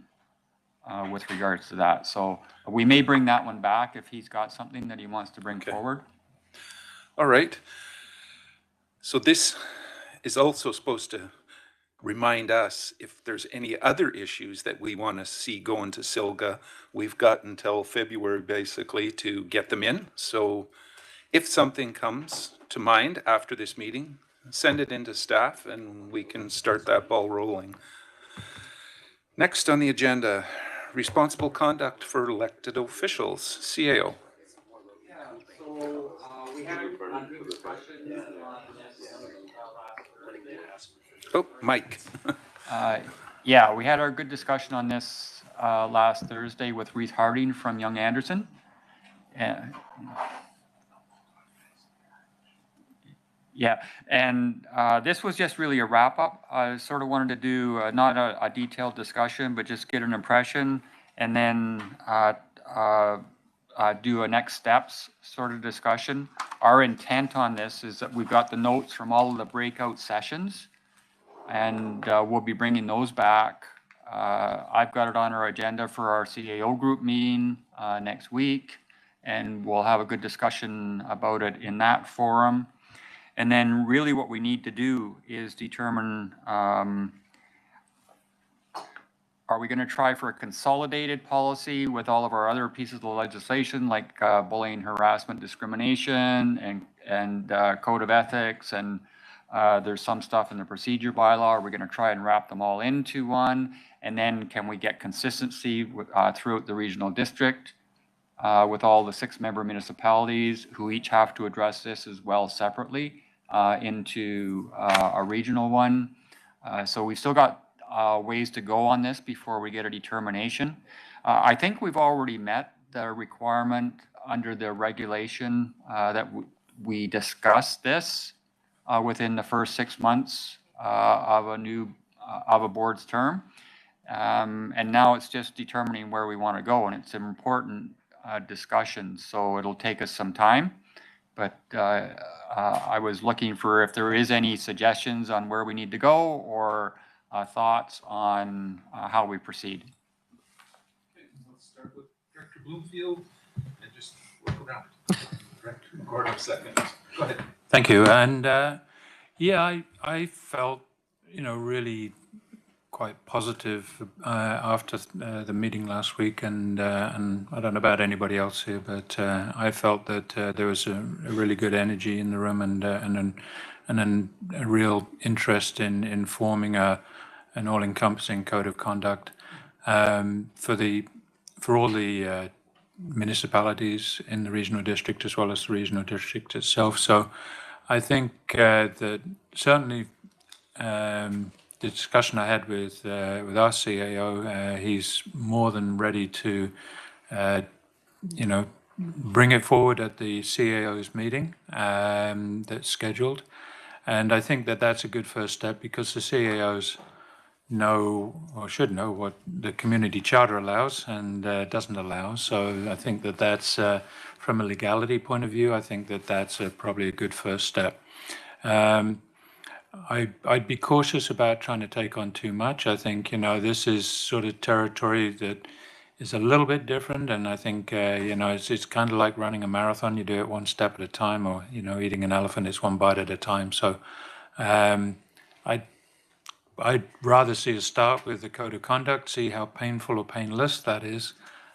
with regards to that. So we may bring that one back if he's got something that he wants to bring forward. All right. So this is also supposed to remind us if there's any other issues that we want to see going to SILGA. We've got until February basically to get them in. So if something comes to mind after this meeting, send it into staff and we can start that ball rolling. Next on the agenda, responsible conduct for elected officials, CAO. We had a good discussion. Oh, Mike. Yeah, we had our good discussion on this last Thursday with Reese Harding from Young Anderson. Yeah, and this was just really a wrap-up. I sort of wanted to do not a detailed discussion, but just get an impression, and then do a next steps sort of discussion. Our intent on this is that we've got the notes from all of the breakout sessions, and we'll be bringing those back. I've got it on our agenda for our CAO group meeting next week, and we'll have a good discussion about it in that forum. And then really what we need to do is determine, are we going to try for a consolidated policy with all of our other pieces of legislation like bullying, harassment, discrimination, and code of ethics, and there's some stuff in the procedure bylaw. Are we going to try and wrap them all into one? And then can we get consistency throughout the regional district with all the 6-member municipalities who each have to address this as well separately into a regional one? So we've still got ways to go on this before we get a determination. I think we've already met the requirement under the regulation that we discussed this within the first 6 months of a board's term. And now it's just determining where we want to go, and it's an important discussion, so it'll take us some time. But I was looking for if there is any suggestions on where we need to go or thoughts on how we proceed. Okay, let's start with Director Bloomfield and just work around. Director McCord, second. Go ahead. Thank you. And yeah, I felt, really quite positive after the meeting last week, and I don't know about anybody else here, but I felt that there was a really good energy in the room and a real interest in forming an all-encompassing code of conduct for all the municipalities in the regional district as well as the regional district itself. So I think that certainly the discussion I had with our CAO, he's more than ready to, bring it forward at the CAO's meeting that's scheduled. And I think that that's a good first step because the CAOs know or should know what the community charter allows and doesn't allow. So I think that that's, from a legality point of view, I think that that's probably a good first step. I'd be cautious about trying to take on too much. I think, this is sort of territory that is a little bit different. And I think, it's kind of like running a marathon. You do it one step at a time, or, eating an elephant, it's one bite at a time. So I'd rather see us start with the code of conduct, see how painful or painless that is.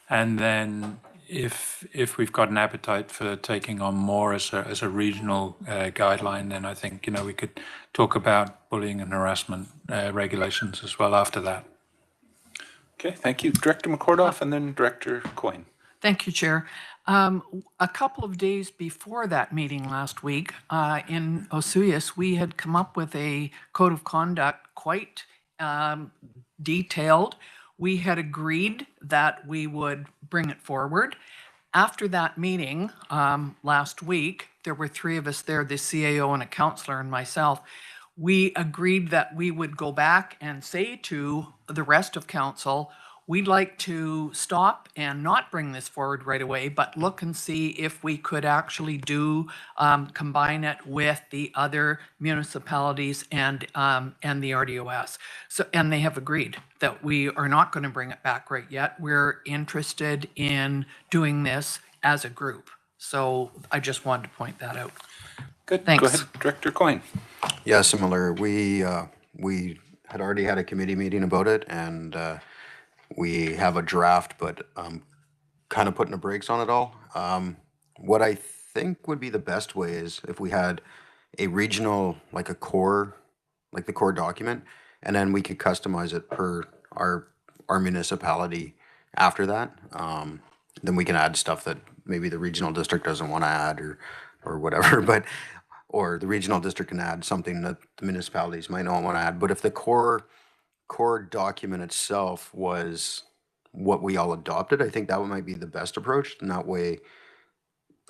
And then if we've got an appetite for taking on more as a regional guideline, then I think, we could talk about bullying and harassment regulations as well after that. Okay, thank you. Director McCordoff and then Director Coyne. Thank you, Chair. A couple of days before that meeting last week in Osoyoos, we had come up with a code of conduct quite detailed. We had agreed that we would bring it forward. After that meeting last week, there were 3 of us there, the CAO and a councillor and myself. We agreed that we would go back and say to the rest of council we'd like to stop and not bring this forward right away, but look and see if we could actually combine it with the other municipalities and the RDOS. So, and they have agreed that we are not going to bring it back right yet. We're interested in doing this as a group. So I just wanted to point that out. Good. Thanks. Go ahead, Director Coyne. Yeah, similar. We had already had a committee meeting about it, and we have a draft, but kind of putting the brakes on it all. What I think would be the best way is if we had a regional, like a core, like the core document, and then we could customize it per our municipality after that. Then we can add stuff that maybe the regional district doesn't want to add or whatever, or the regional district can add something that the municipalities might not want to add. But if the core document itself was what we all adopted, I think that might be the best approach. And that way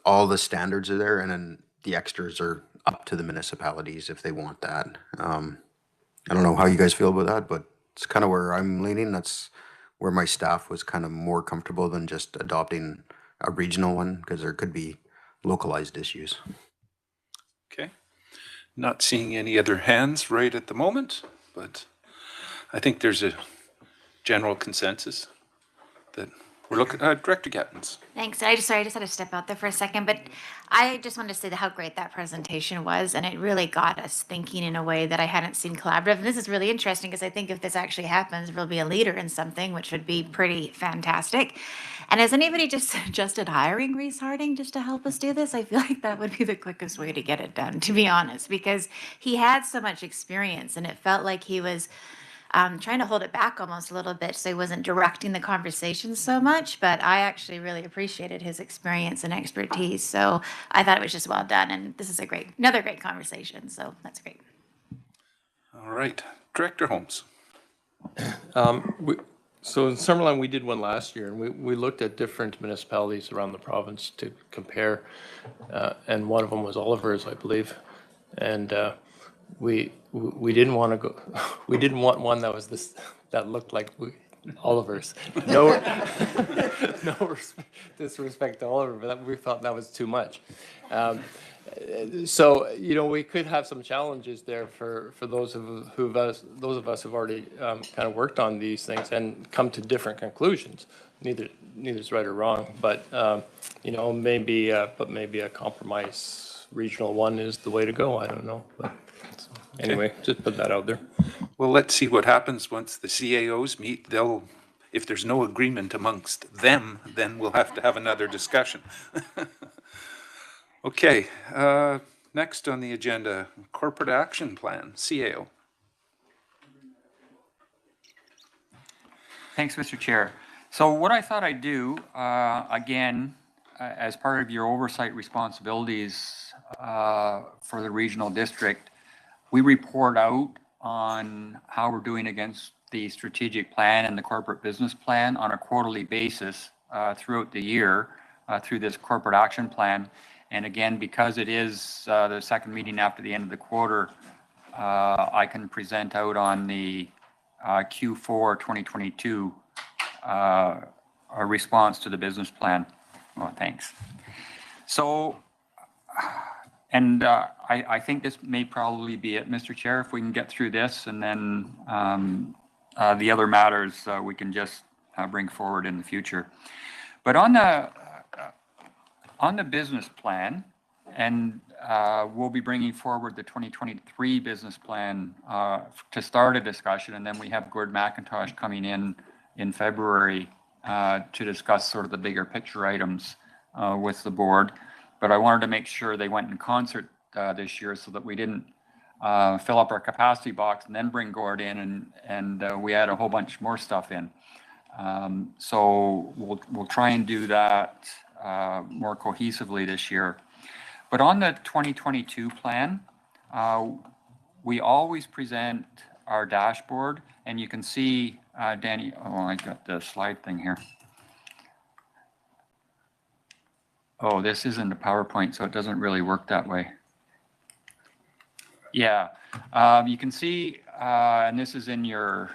all the standards are there, and then the extras are up to the municipalities if they want that. I don't know how you guys feel about that, but it's kind of where I'm leaning. That's where my staff was kind of more comfortable than just adopting a regional one, because there could be localized issues. Okay. Not seeing any other hands right at the moment, but I think there's a general consensus that we're looking at. Director Gattens. Thanks. I just had to step out there for a second, but I just wanted to say how great that presentation was, and it really got us thinking in a way that I hadn't seen collaborative. And this is really interesting because I think if this actually happens, we'll be a leader in something, which would be pretty fantastic. And has anybody just suggested hiring Reese Harding just to help us do this? I feel like that would be the quickest way to get it done, to be honest, because he had so much experience, and it felt like he was trying to hold it back almost a little bit so he wasn't directing the conversation so much, but I actually really appreciated his experience and expertise. So I thought it was just well done, and this is another great conversation, so that's great. All right, Director Holmes. So in Summerland, we did one last year, and we looked at different municipalities around the province to compare, and one of them was Oliver's, I believe, and we didn't want to go. We didn't want one that was that looked like Oliver's. No disrespect to Oliver, but we thought that was too much. So we could have some challenges there for those of us who've already kind of worked on these things and come to different conclusions. Neither's right or wrong, but maybe a compromise regional one is the way to go. I don't know, but. Anyway, just put that out there. Well, let's see what happens once the CAOs meet. If there's no agreement amongst them, then we'll have to have another discussion. Okay, next on the agenda, Corporate Action Plan, CAO. Thanks, Mr. Chair. So what I thought I'd do, again, as part of your oversight responsibilities for the regional district, we report out on how we're doing against the strategic plan and the corporate business plan on a quarterly basis throughout the year through this corporate action plan. And again, because it is the second meeting after the end of the quarter, I can present out on the Q4 2022 a response to the business plan. Well, thanks. So, and I think this may probably be it, Mr. Chair, if we can get through this, and then the other matters we can just bring forward in the future. But on the business plan, and we'll be bringing forward the 2023 business plan to start a discussion, and then we have Gord McIntosh coming in February to discuss sort of the bigger picture items with the board. But I wanted to make sure they went in concert this year so that we didn't fill up our capacity box and then bring Gord in and we add a whole bunch more stuff in. So we'll try and do that more cohesively this year. But on the 2022 plan, we always present our dashboard, and you can see, Danny, I got the slide thing here. Oh, this isn't a PowerPoint, so it doesn't really work that way. Yeah, you can see, and this is in your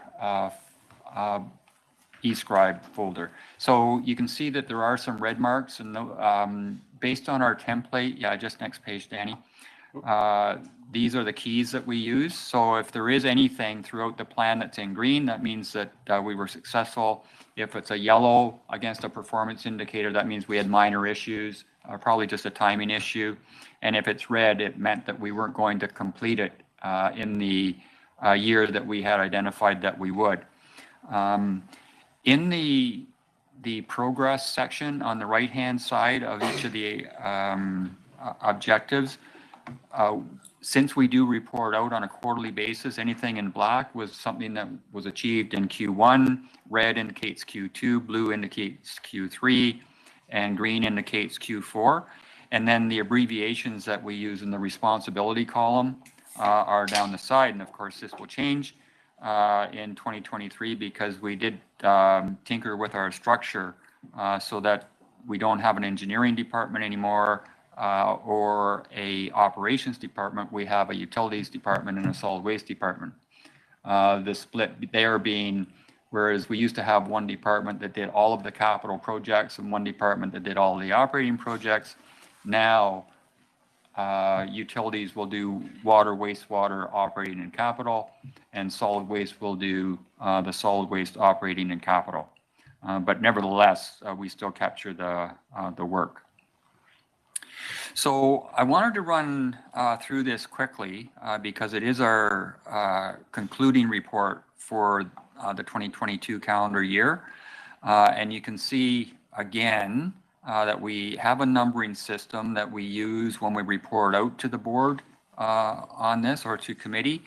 eScribe folder. So you can see that there are some red marks, and based on our template, yeah, just next page, Danny. These are the keys that we use. So if there is anything throughout the plan that's in green, that means that we were successful. If it's a yellow against a performance indicator, that means we had minor issues, probably just a timing issue. And if it's red, it meant that we weren't going to complete it in the year that we had identified that we would. In the progress section on the right-hand side of each of the objectives, since we do report out on a quarterly basis, anything in black was something that was achieved in Q1, red indicates Q2, blue indicates Q3, and green indicates Q4. And then the abbreviations that we use in the responsibility column are down the side. And of course, this will change in 2023 because we did tinker with our structure so that we don't have an engineering department anymore or a operations department. We have a utilities department and a solid waste department. The split there being, whereas we used to have one department that did all of the capital projects and one department that did all of the operating projects, now utilities will do water, wastewater, operating and capital, and solid waste will do the solid waste operating and capital. But nevertheless, we still capture the work. So I wanted to run through this quickly because it is our concluding report for the 2022 calendar year. And you can see again that we have a numbering system that we use when we report out to the board on this or to committee.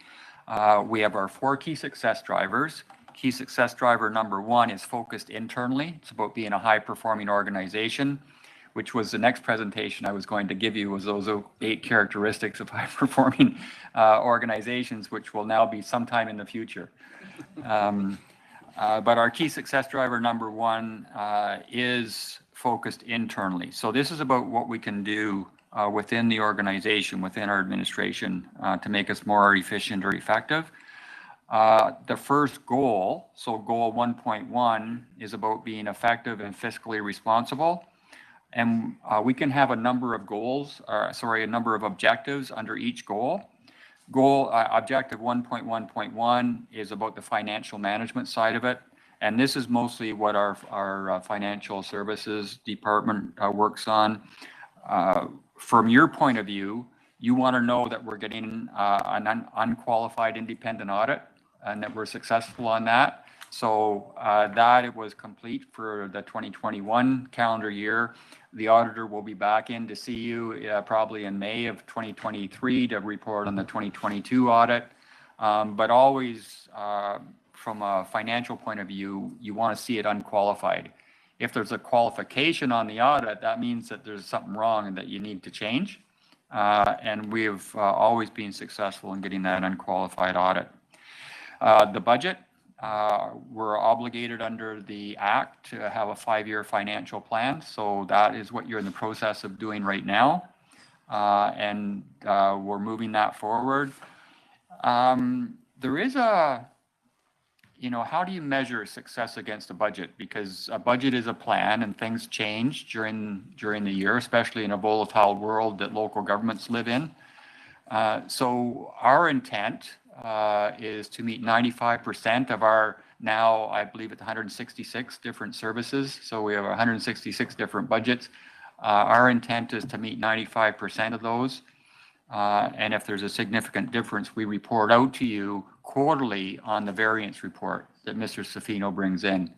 We have our 4 key success drivers. Key success driver number 1 is focused internally. It's about being a high-performing organization, which was the next presentation I was going to give you, was those 8 characteristics of high-performing organizations, which will now be sometime in the future. But our key success driver number 1 is focused internally. So this is about what we can do within the organization, within our administration, to make us more efficient or effective. The first goal, so goal 1.1, is about being effective and fiscally responsible. And we can have a number of goals, a number of objectives under each goal. Objective 1.1.1 is about the financial management side of it. And this is mostly what our financial services department works on. From your point of view, you want to know that we're getting an unqualified independent audit and that we're successful on that. So that it was complete for the 2021 calendar year. The auditor will be back in to see you probably in May of 2023 to report on the 2022 audit. But always from a financial point of view, you want to see it unqualified. If there's a qualification on the audit, that means that there's something wrong and that you need to change. And we've always been successful in getting that unqualified audit. The budget, we're obligated under the Act to have a 5-year financial plan. So that is what you're in the process of doing right now. And we're moving that forward. There is how do you measure success against a budget? Because a budget is a plan and things change during the year, especially in a volatile world that local governments live in. So our intent is to meet 95% of our now, I believe it's 166 different services. So we have 166 different budgets. Our intent is to meet 95% of those. And if there's a significant difference, we report out to you quarterly on the variance report that Mr. Safino brings in.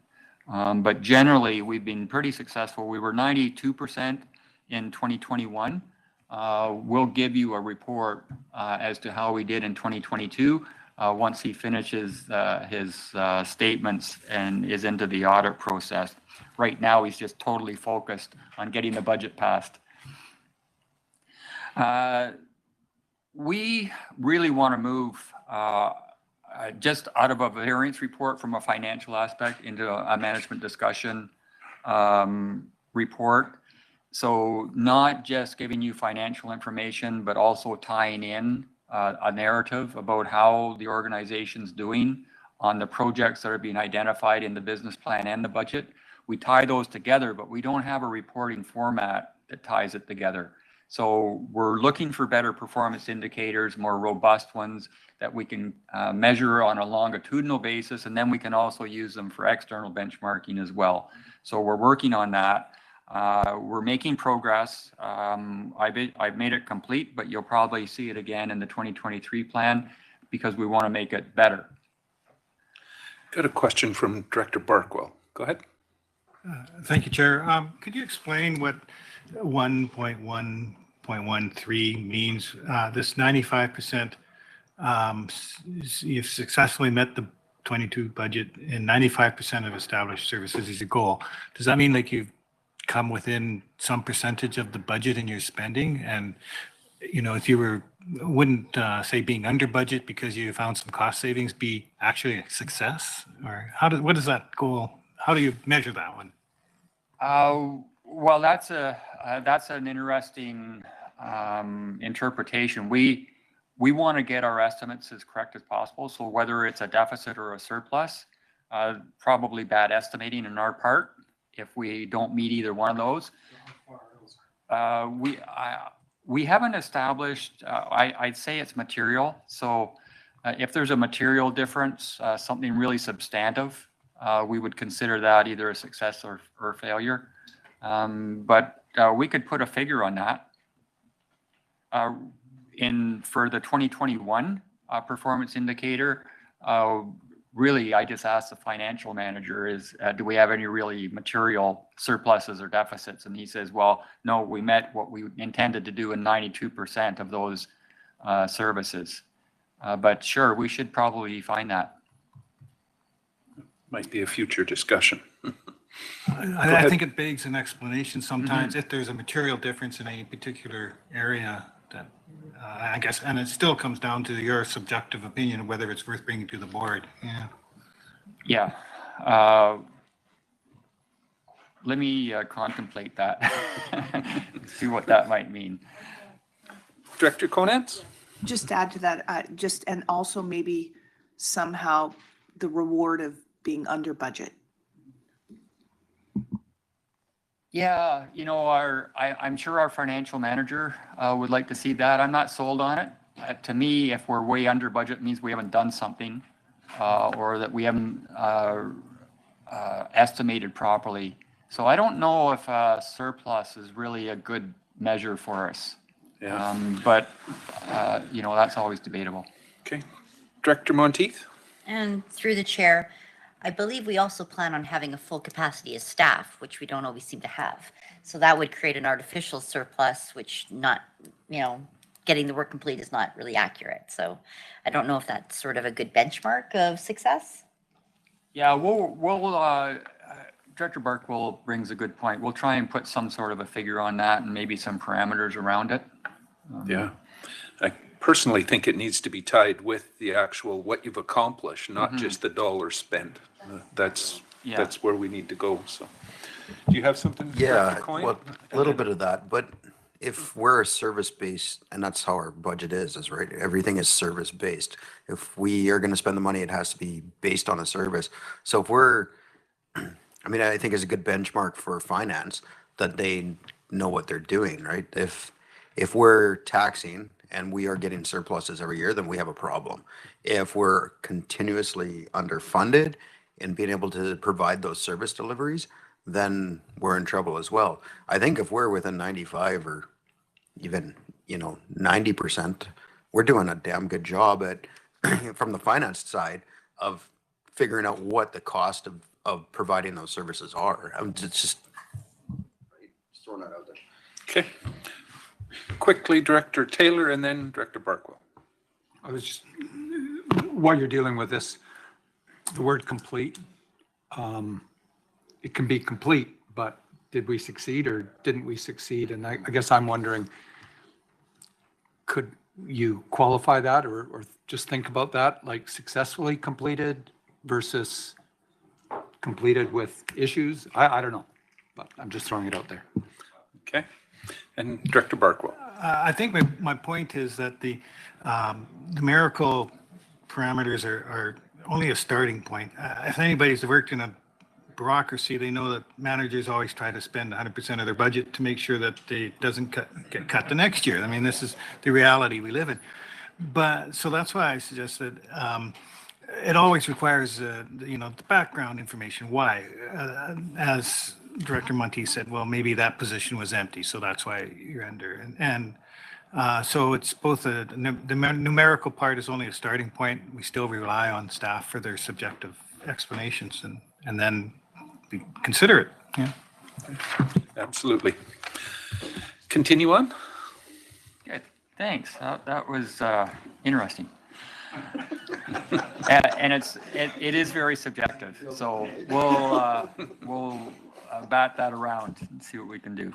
But generally, we've been pretty successful. We were 92% in 2021. We'll give you a report as to how we did in 2022 once he finishes his statements and is into the audit process. Right now, he's just totally focused on getting the budget passed. We really want to move just out of a variance report from a financial aspect into a management discussion report. So not just giving you financial information, but also tying in a narrative about how the organization's doing on the projects that are being identified in the business plan and the budget. We tie those together, but we don't have a reporting format that ties it together. So we're looking for better performance indicators, more robust ones that we can measure on a longitudinal basis, and then we can also use them for external benchmarking as well. So we're working on that. We're making progress. I've made it complete, but you'll probably see it again in the 2023 plan because we want to make it better. Got a question from Director Barkwell. Go ahead. Thank you, Chair. Could you explain what 1.1.13 means? This 95%, you've successfully met the 22 budget and 95% of established services is a goal. Does that mean like you've come within some percentage of the budget in your spending? And, you know, if you wouldn't say being under budget because you found some cost savings be actually a success? Or what is that goal? How do you measure that one? Well, that's an interesting interpretation. We want to get our estimates as correct as possible. So whether it's a deficit or a surplus, probably bad estimating on our part if we don't meet either one of those. We haven't established. I'd say it's material. So if there's a material difference, something really substantive, we would consider that either a success or failure. But we could put a figure on that. For the 2021 performance indicator, really, I just asked the financial manager do we have any really material surpluses or deficits? And he says, well, no, we met what we intended to do in 92% of those services. But sure, we should probably find that. Might be a future discussion. I think it begs an explanation sometimes if there's a material difference in a particular area that I guess, and it still comes down to your subjective opinion of whether it's worth bringing to the board. Yeah. Let me contemplate that. See what that might mean. Director Conants? Just add to that, and also maybe somehow the reward of being under budget. Yeah, you know, I'm sure our financial manager would like to see that. I'm not sold on it. To me, if we're way under budget, it means we haven't done something or that we haven't estimated properly. So I don't know if surplus is really a good measure for us. Yeah. But, you know, that's always debatable. Okay. Director Monteith? And through the chair, I believe we also plan on having a full capacity of staff, which we don't always seem to have. So that would create an artificial surplus, which not, you know, getting the work complete is not really accurate. So I don't know if that's sort of a good benchmark of success. Yeah, Director Barkwell brings a good point. We'll try and put some sort of a figure on that and maybe some parameters around it. Yeah. I personally think it needs to be tied with the actual what you've accomplished, not just the dollars spent. That's where we need to go. So, do you have something? Yeah, well, a little bit of that, but if we're a service-based, and that's how our budget is right? Everything is service-based. If we are going to spend the money, it has to be based on a service. So if we're, I mean, I think it's a good benchmark for finance that they know what they're doing, right? If we're taxing and we are getting surpluses every year, then we have a problem. If we're continuously underfunded in being able to provide those service deliveries, then we're in trouble as well. I think if we're within 95 or even, 90%, we're doing a damn good job at, from the finance side, of figuring out what the cost of providing those services are. It's just throwing that out there. Okay. Quickly, Director Taylor and then Director Barkwell. I was just, while you're dealing with this, the word complete, it can be complete, but did we succeed or didn't we succeed? And I guess I'm wondering, could you qualify that or just think about that, like successfully completed versus completed with issues? I don't know, but I'm just throwing it out there. Okay. And Director Barkwell. I think my point is that the numerical parameters only a starting point. If anybody's worked in a bureaucracy, they know that managers always try to spend 100% of their budget to make sure that they doesn't get cut the next year. I mean, this is the reality we live in. But so that's why I suggested it always requires, the background information. Why? As Director Monti said, well, maybe that position was empty, so that's why you're under. So it's both the numerical part is only a starting point. We still rely on staff for their subjective explanations, and then we consider it. Yeah. Absolutely. Continue on. Okay, thanks. That was interesting. And it is very subjective. So we'll bat that around and see what we can do.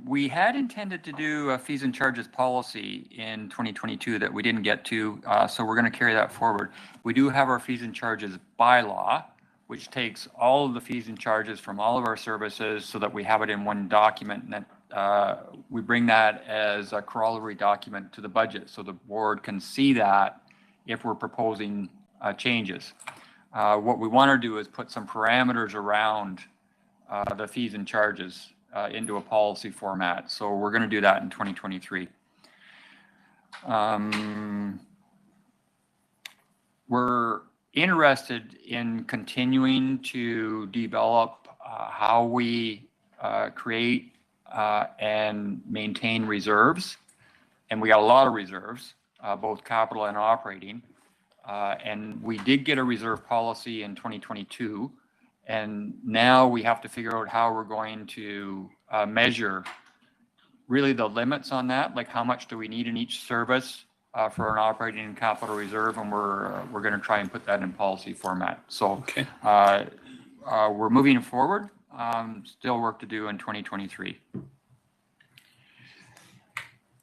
We had intended to do a fees and charges policy in 2022 that we didn't get to, so we're going to carry that forward. We do have our fees and charges bylaw, which takes all of the fees and charges from all of our services so that we have it in one document, and that we bring that as a corollary document to the budget so the board can see that if we're proposing changes. What we want to do is put some parameters around the fees and charges into a policy format. So we're going to do that in 2023. We're interested in continuing to develop how we create and maintain reserves. And we got a lot of reserves, both capital and operating. And we did get a reserve policy in 2022. And now we have to figure out how we're going to measure really the limits on that, like how much do we need in each service for an operating and capital reserve, and we're going to try and put that in policy format. So we're moving forward. Still work to do in 2023.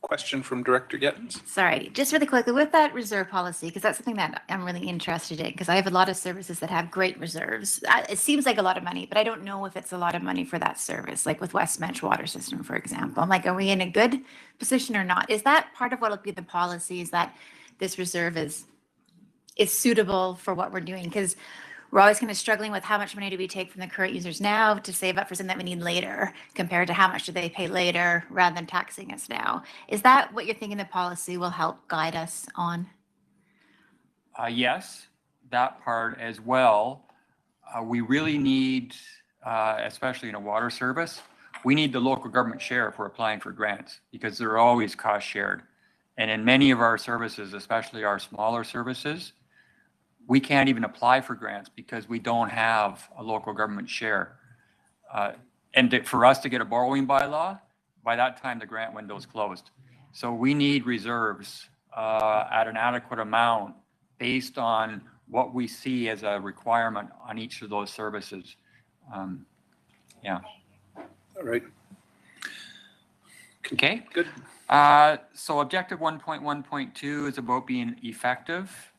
Question from Director Gittins. Sorry, just really quickly with that reserve policy, because that's something that I'm really interested in, because I have a lot of services that have great reserves. It seems like a lot of money, but I don't know if it's a lot of money for that service, like with West Mensch Water System, for example. I'm like, are we in a good position or not? Is that part of what will be the policy, is that this reserve is suitable for what we're doing? Because we're always kind of struggling with how much money do we take from the current users now to save up for something that we need later, compared to how much do they pay later rather than taxing us now. Is that what you're thinking the policy will help guide us on? Yes, that part as well. We really need, especially in a water service, we need the local government share if we're applying for grants, because they're always cost shared. And in many of our services, especially our smaller services, we can't even apply for grants because we don't have a local government share. For us to get a borrowing bylaw, by that time the grant window is closed. So we need reserves at an adequate amount based on what we see as a requirement on each of those services. Yeah. All right. Okay. Good. So objective 1.1.2 is about being effective.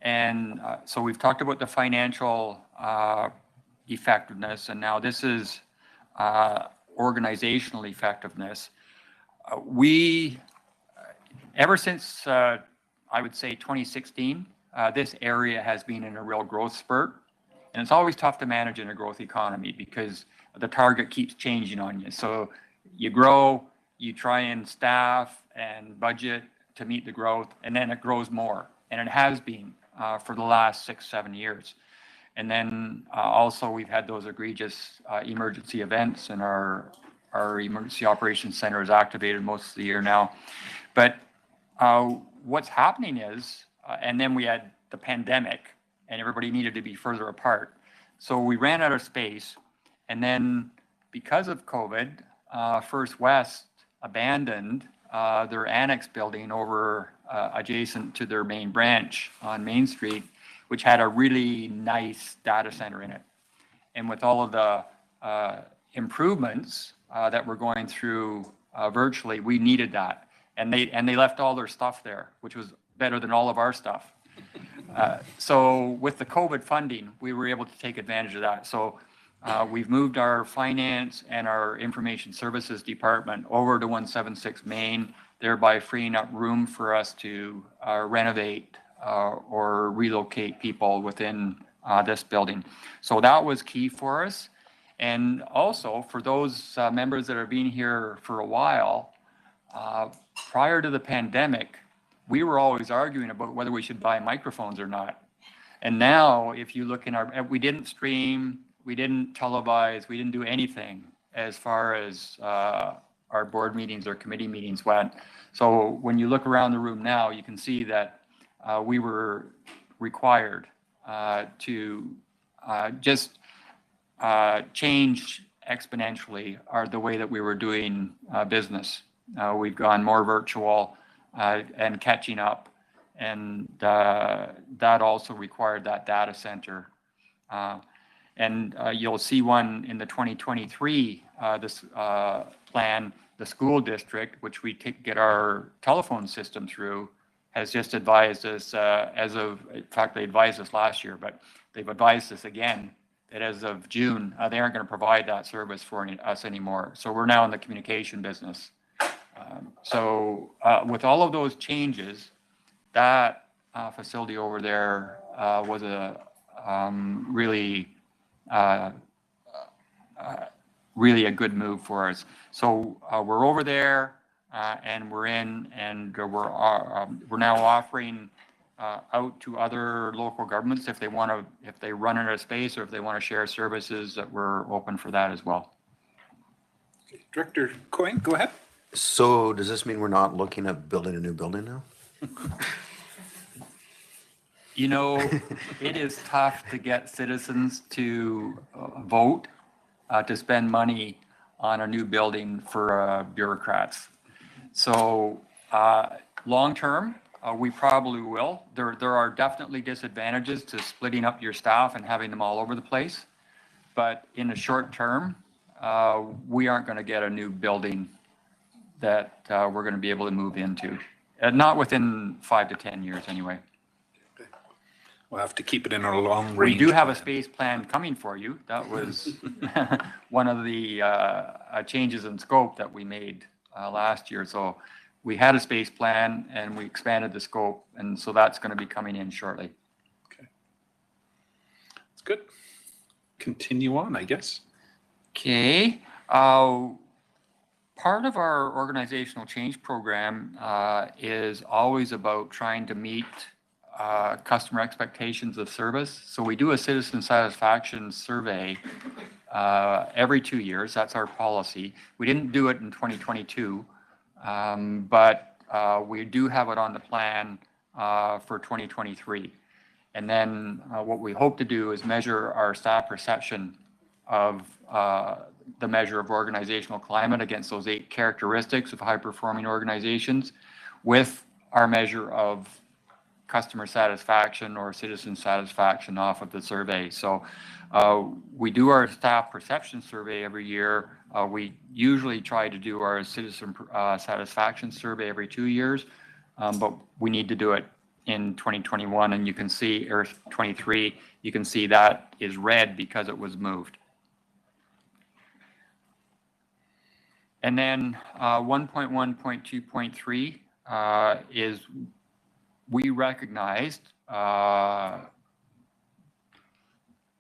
And so we've talked about the financial effectiveness, and now this is organizational effectiveness. Ever since, I would say 2016, this area has been in a real growth spurt. And it's always tough to manage in a growth economy because the target keeps changing on you. So you grow, you try and staff and budget to meet the growth, and then it grows more. And it has been for the last 6-7 years. And then also we've had those egregious emergency events, and our emergency operations center is activated most of the year now. But what's happening is, and then we had the pandemic and everybody needed to be further apart. So we ran out of space. And then because of COVID, First West abandoned their annex building over adjacent to their main branch on Main Street, which had a really nice data center in it. And with all of the improvements that we're going through virtually, we needed that. And they left all their stuff there, which was better than all of our stuff. So with the COVID funding, we were able to take advantage of that. So we've moved our finance and our information services department over to 176 Main, thereby freeing up room for us to renovate or relocate people within this building. So that was key for us. And also for those members that have been here for a while, prior to the pandemic, we were always arguing about whether we should buy microphones or not. And now, if you look in we didn't stream, we didn't televise, we didn't do anything as far as our board meetings or committee meetings went. So when you look around the room now, you can see that we were required to just change exponentially the way that we were doing business. We've gone more virtual and catching up, and that also required that data center. And you'll see one in the 2023 this plan. The school district, which we get our telephone system through, has just advised us in fact, they advised us last year, but they've advised us again that as of June, they aren't going to provide that service for us anymore. So we're now in the communication business. So with all of those changes, that facility over there was a really a good move for us. So we're over there and we're in, and we're now offering out to other local governments if they run out of space or if they want to share services, that we're open for that as well. Okay. Director Coyne, go ahead. So does this mean we're not looking at building a new building now? You know, it is tough to get citizens to vote to spend money on a new building for bureaucrats. So long term, we probably will. There are definitely disadvantages to splitting up your staff and having them all over the place. But in the short term, we aren't going to get a new building that we're going to be able to move into. Not within 5 to 10 years anyway. We'll have to keep it in our long range. We do have a space plan coming for you. That was one of the changes in scope that we made last year. So we had a space plan and we expanded the scope, and so that's going to be coming in shortly. Okay. That's good. Continue on, I guess. Okay. Part of our organizational change program is always about trying to meet customer expectations of service. So we do a citizen satisfaction survey every 2 years. That's our policy. We didn't do it in 2022, but we do have it on the plan for 2023. And then what we hope to do is measure our staff perception of the measure of organizational climate against those 8 characteristics of high-performing organizations with our measure of customer satisfaction or citizen satisfaction off of the survey. So we do our staff perception survey every year. We usually try to do our citizen satisfaction survey every 2 years, but we need to do it in 2021, and you can see, or 23, you can see that is red because it was moved. And then 1.1.2.3 is we recognized, I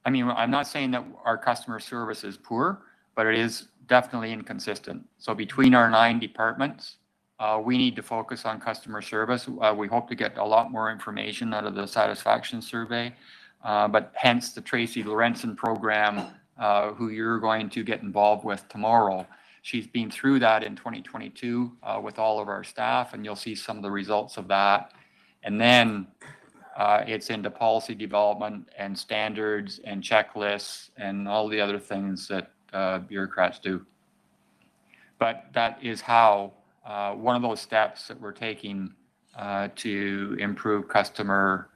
mean, I'm not saying that our customer service is poor, but it is definitely inconsistent. So between our 9 departments, we need to focus on customer service. We hope to get a lot more information out of the satisfaction survey, but hence the Tracy Lorenzen program, who you're going to get involved with tomorrow. She's been through that in 2022 with all of our staff, and you'll see some of the results of that. And then it's into policy development and standards and checklists and all the other things that bureaucrats do. But that is how one of those steps that we're taking to improve customer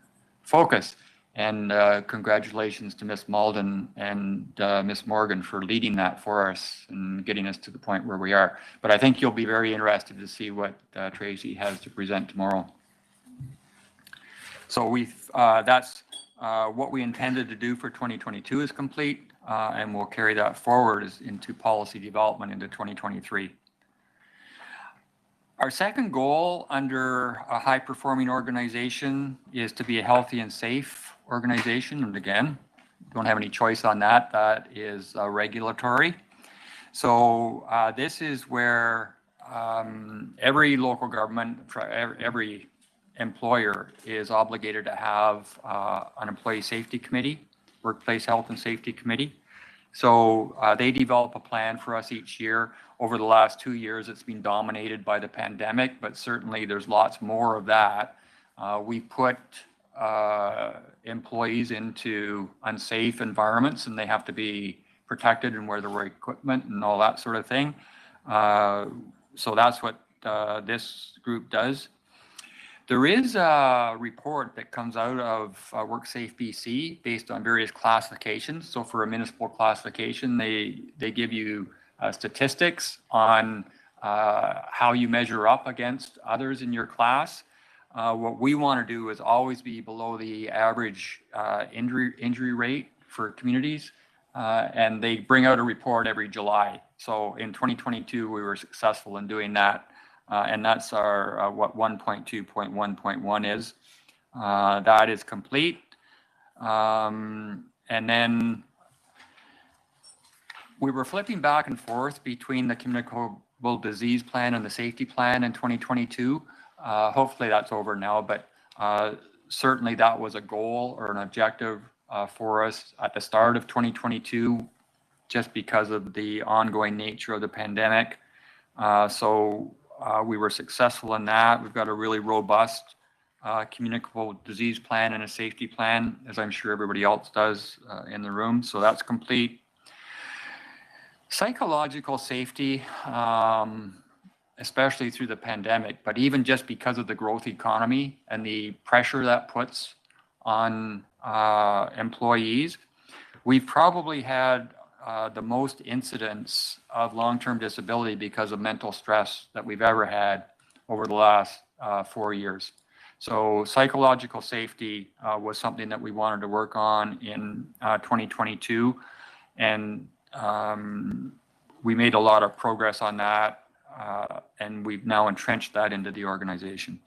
focus. And congratulations to Ms. Malden and Ms. Morgan for leading that for us and getting us to the point where we are. But I think you'll be very interested to see what Tracy has to present tomorrow. So that's what we intended to do for 2022 is complete, and we'll carry that forward into policy development into 2023. Our second goal under a high-performing organization is to be a healthy and safe organization. And again, don't have any choice on that. That is regulatory. So this is where every local government, every employer is obligated to have an employee safety committee, workplace health and safety committee. So they develop a plan for us each year. Over the last 2 years, it's been dominated by the pandemic, but certainly there's lots more of that. We put employees into unsafe environments, and they have to be protected and wear the right equipment and all that sort of thing. So that's what this group does. There is a report that comes out of WorkSafe BC based on various classifications. So for a municipal classification, they give you statistics on how you measure up against others in your class. What we want to do is always be below the average injury rate for communities. And they bring out a report every July. So in 2022, we were successful in doing that. And that's our what 1.2.1.1 is. That is complete. And then we were flipping back and forth between the communicable disease plan and the safety plan in 2022. Hopefully that's over now, but certainly that was a goal or an objective for us at the start of 2022, just because of the ongoing nature of the pandemic. So we were successful in that. We've got a really robust communicable disease plan and a safety plan, as I'm sure everybody else does in the room. So that's complete. Psychological safety, especially through the pandemic, but even just because of the growth economy and the pressure that puts on employees, we've probably had the most incidents of long-term disability because of mental stress that we've ever had over the last 4 years. So psychological safety was something that we wanted to work on in 2022. And we made a lot of progress on that. And we've now entrenched that into the organization.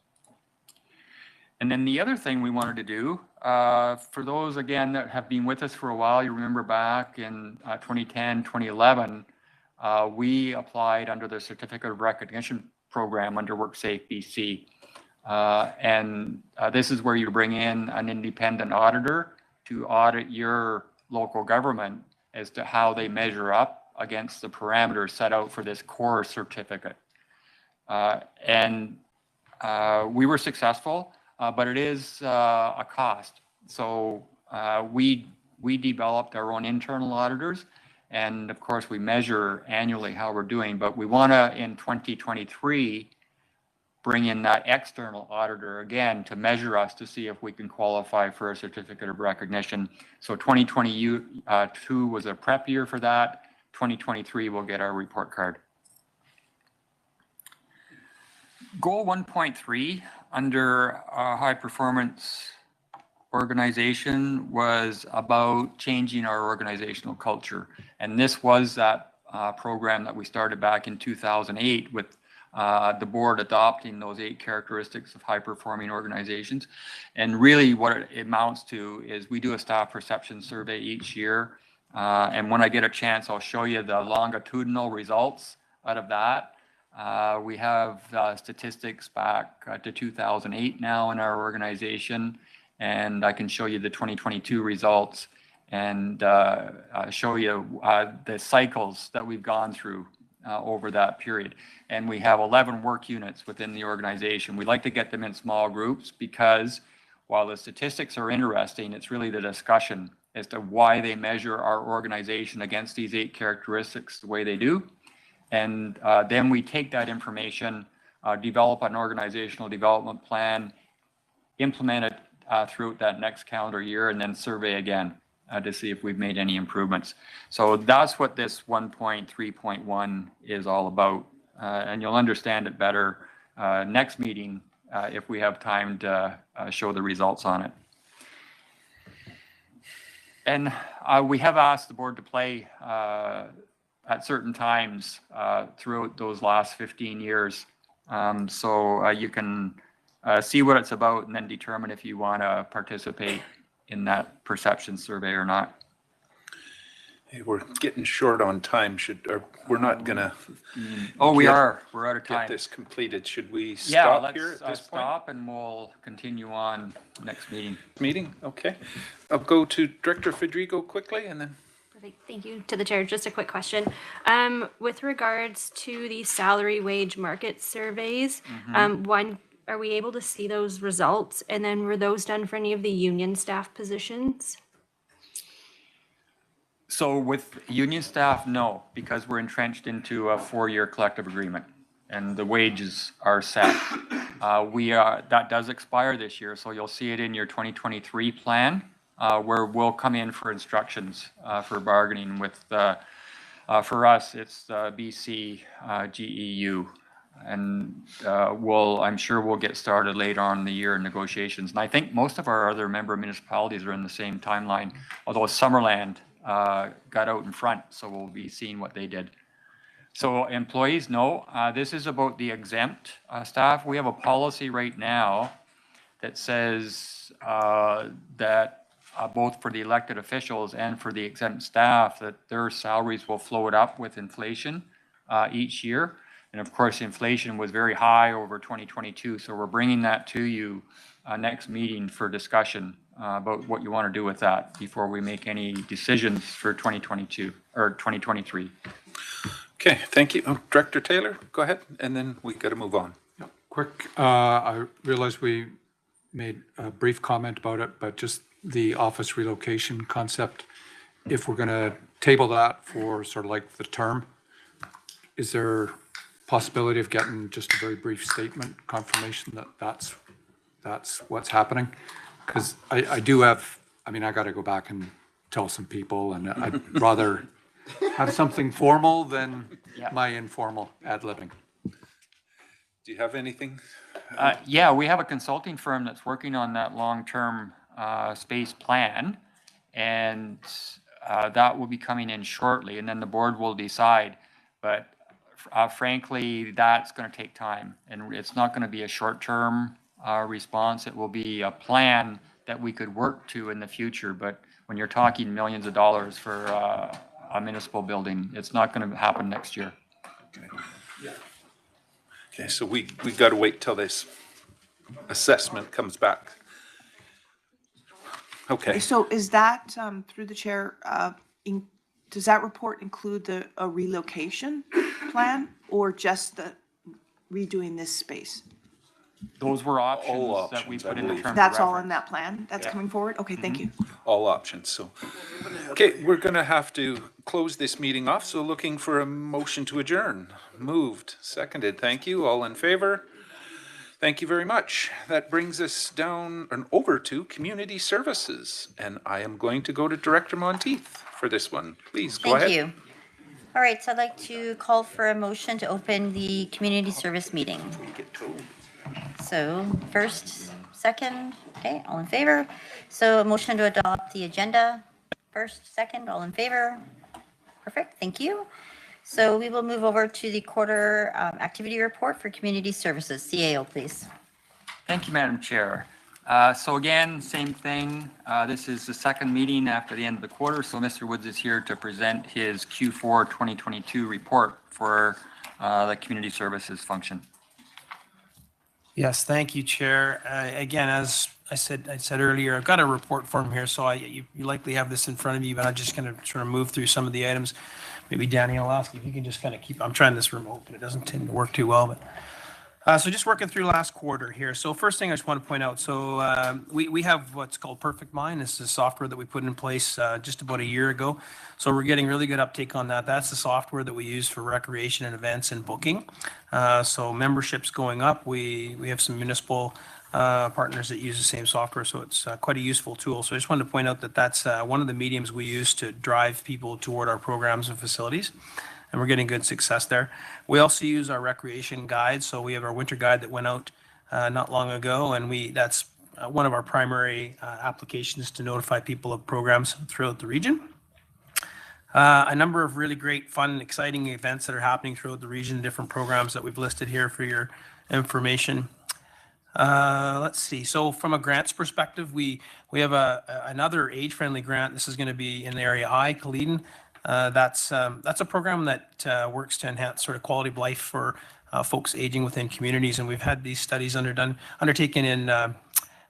And then the other thing we wanted to do, for those, again, that have been with us for a while, you remember back in 2010, 2011, we applied under the Certificate of Recognition program under WorkSafe BC. And this is where you bring in an independent auditor to audit your local government as to how they measure up against the parameters set out for this core certificate. And we were successful. But it is a cost. So we developed our own internal auditors, and of course we measure annually how we're doing, but we want to, in 2023, bring in that external auditor again to measure us to see if we can qualify for a certificate of recognition. So 2022 was a prep year for that. 2023 we'll get our report card. Goal 1.3 under a high performance organization was about changing our organizational culture. And this was that program that we started back in 2008 with the board adopting those 8 characteristics of high performing organizations. And really what it amounts to is we do a staff perception survey each year. And when I get a chance, I'll show you the longitudinal results out of that. We have statistics back to 2008 now in our organization, and I can show you the 2022 results and show you the cycles that we've gone through over that period. And we have 11 work units within the organization. We like to get them in small groups because while the statistics are interesting, it's really the discussion as to why they measure our organization against these 8 characteristics the way they do. And then we take that information, develop an organizational development plan, implement it throughout that next calendar year, and then survey again to see if we've made any improvements. So that's what this 1.3.1 is all about. And you'll understand it better next meeting if we have time to show the results on it. And we have asked the board to play at certain times throughout those last 15 years So you can see what it's about and then determine if you want to participate in that perception survey or not. Hey, we're getting short on time. We're not gonna. Oh, we are. We're out of Get time. this completed. Should we Yeah, stop let's here at this point? stop and we'll continue on next meeting. Okay. I'll go to Director Federico quickly and then. Perfect. Thank you to the chair. Just a quick question. With regards to the salary wage market surveys, one, are we able to see those results? And then were those done for any of the union staff positions? So with union staff, no, because we're entrenched into a 4-year collective agreement and the wages are set. That does expire this year, so you'll see it in your 2023 plan where we'll come in for instructions for bargaining with, for us, it's BC GEU. And I'm sure we'll get started later on in the year in negotiations. And I think most of our other member municipalities are in the same timeline, although Summerland got out in front, so we'll be seeing what they did. So employees, no. This is about the exempt staff. We have a policy right now that says that both for the elected officials and for the exempt staff, that their salaries will float up with inflation each year. And of course, inflation was very high over 2022. So we're bringing that to you next meeting for discussion about what you want to do with that before we make any decisions for 2022 or 2023. Okay, thank you. Director Taylor, go ahead, and then we got to move on. Quick, I realize we made a brief comment about it, but just the office relocation concept, if we're going to table that for sort of like the term, is there possibility of getting just a very brief statement, confirmation that that's what's happening? Because I do have, I mean, I got to go back and tell some people, and I'd rather have something formal than my informal ad-libbing. Do you have anything? Yeah, we have a consulting firm that's working on that long-term space plan, and that will be coming in shortly, and then the board will decide. But frankly, that's going to take time, and it's not going to be a short-term response. It will be a plan that we could work to in the future. But when you're talking millions of dollars for a municipal building, it's not going to happen next year. Okay. Okay, so we've got to wait till this assessment comes back. Okay. So is that, through the chair, does that report include a relocation plan or just the redoing this space? Those were options that we put in the terms of That's all in reference. that plan that's coming forward? Okay, thank you. All options, so. Okay, we're going to have to close this meeting off, so looking for a motion to adjourn. Moved, seconded, thank you, all in favor? Thank you very much. That brings us down and over to Community Services, and I am going to go to Director Monteith for this one. Please, go ahead. Thank you. All right, so I'd like to call for a motion to open the community service meeting. So first, second, okay, all in favor. So a motion to adopt the agenda. First, second, all in favor. Perfect, thank you. So we will move over to the quarter activity report for community services. CAO, please. Thank you, Madam Chair. So again, same thing. This is the second meeting after the end of the quarter. So Mr. Woods is here to present his Q4 2022 report for the community services function. Yes, thank you, Chair. Again, as I said earlier, I've got a report form here, so you likely have this in front of you, but I'm just going to sort of move through some of the items. Maybe Danny, I'll ask if you can just kind of keep, I'm trying this remote, but it doesn't tend to work too well. But so just working through last quarter here. So first thing I just want to point out, so we have what's called Perfect Mind. This is software that we put in place just about a year ago. So we're getting really good uptake on that. That's the software that we use for recreation and events and booking. So membership's going up. We have some municipal partners that use the same software, so it's quite a useful tool. So I just wanted to point out that that's one of the mediums we use to drive people toward our programs and facilities. And we're getting good success there. We also use our recreation guide. So we have our winter guide that went out not long ago, and that's one of our primary applications to notify people of programs throughout the region. A number of really great, fun, exciting events that are happening throughout the region, different programs that we've listed here for your information. Let's see. So from a grants perspective, we have another age-friendly grant. This is going to be in Area I, Kaleden. That's a program that works to enhance sort of quality of life for folks aging within communities. And we've had these studies undertaken in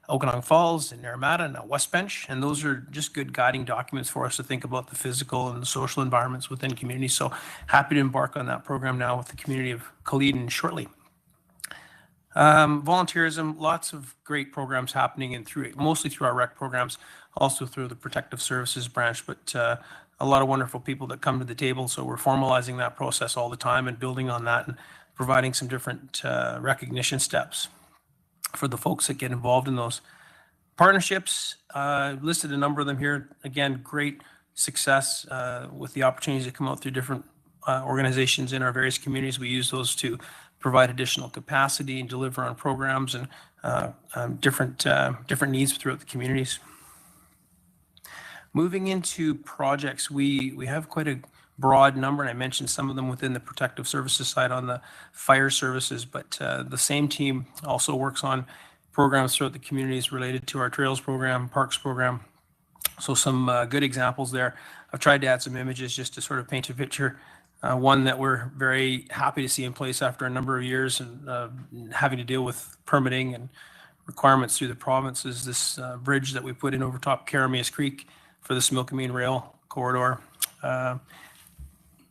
Okanagan Falls, in Naramata, and West Bench. And those are just good guiding documents for us to think about the physical and the social environments within communities. So happy to embark on that program now with the community of Kaleden shortly. Volunteerism, lots of great programs happening and mostly through our rec programs, also through the Protective Services branch, but a lot of wonderful people that come to the table. So we're formalizing that process all the time and building on that and providing some different recognition steps for the folks that get involved in those partnerships. Listed a number of them here. Again, great success with the opportunities that come out through different organizations in our various communities. We use those to provide additional capacity and deliver on programs and different needs throughout the communities. Moving into projects, we have quite a broad number, and I mentioned some of them within the Protective Services side on the fire services, but the same team also works on programs throughout the communities related to our trails program, parks program. So some good examples there. I've tried to add some images just to sort of paint a picture. One that we're very happy to see in place after a number of years and having to deal with permitting and requirements through the province is this bridge that we put in over top Karamias Creek for the Similkameen Rail Corridor.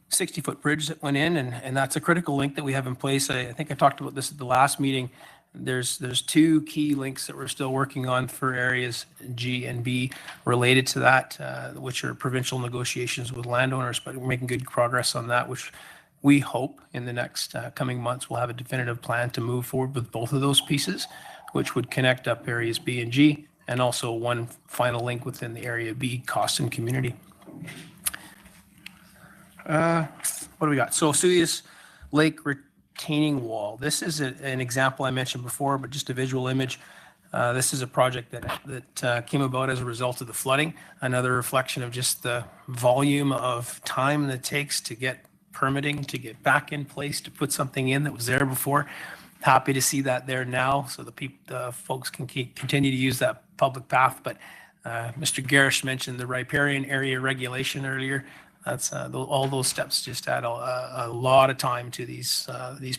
60-foot bridge that went in, and that's a critical link that we have in place. I think I talked about this at the last meeting. There's two key links that we're still working on for areas G and B related to that, which are provincial negotiations with landowners, but we're making good progress on that, which we hope in the next coming months we'll have a definitive plan to move forward with both of those pieces, which would connect up areas B and G, and also one final link within the area B, Costin community. What do we got? So Osoyoos Lake retaining wall. This is an example I mentioned before, but just a visual image. This is a project that came about as a result of the flooding. Another reflection of just the volume of time that it takes to get permitting, to get back in place, to put something in that was there before. Happy to see that there now, so the folks can continue to use that public path. But Mr. Garish mentioned the riparian area regulation earlier. That's all those steps just add a lot of time to these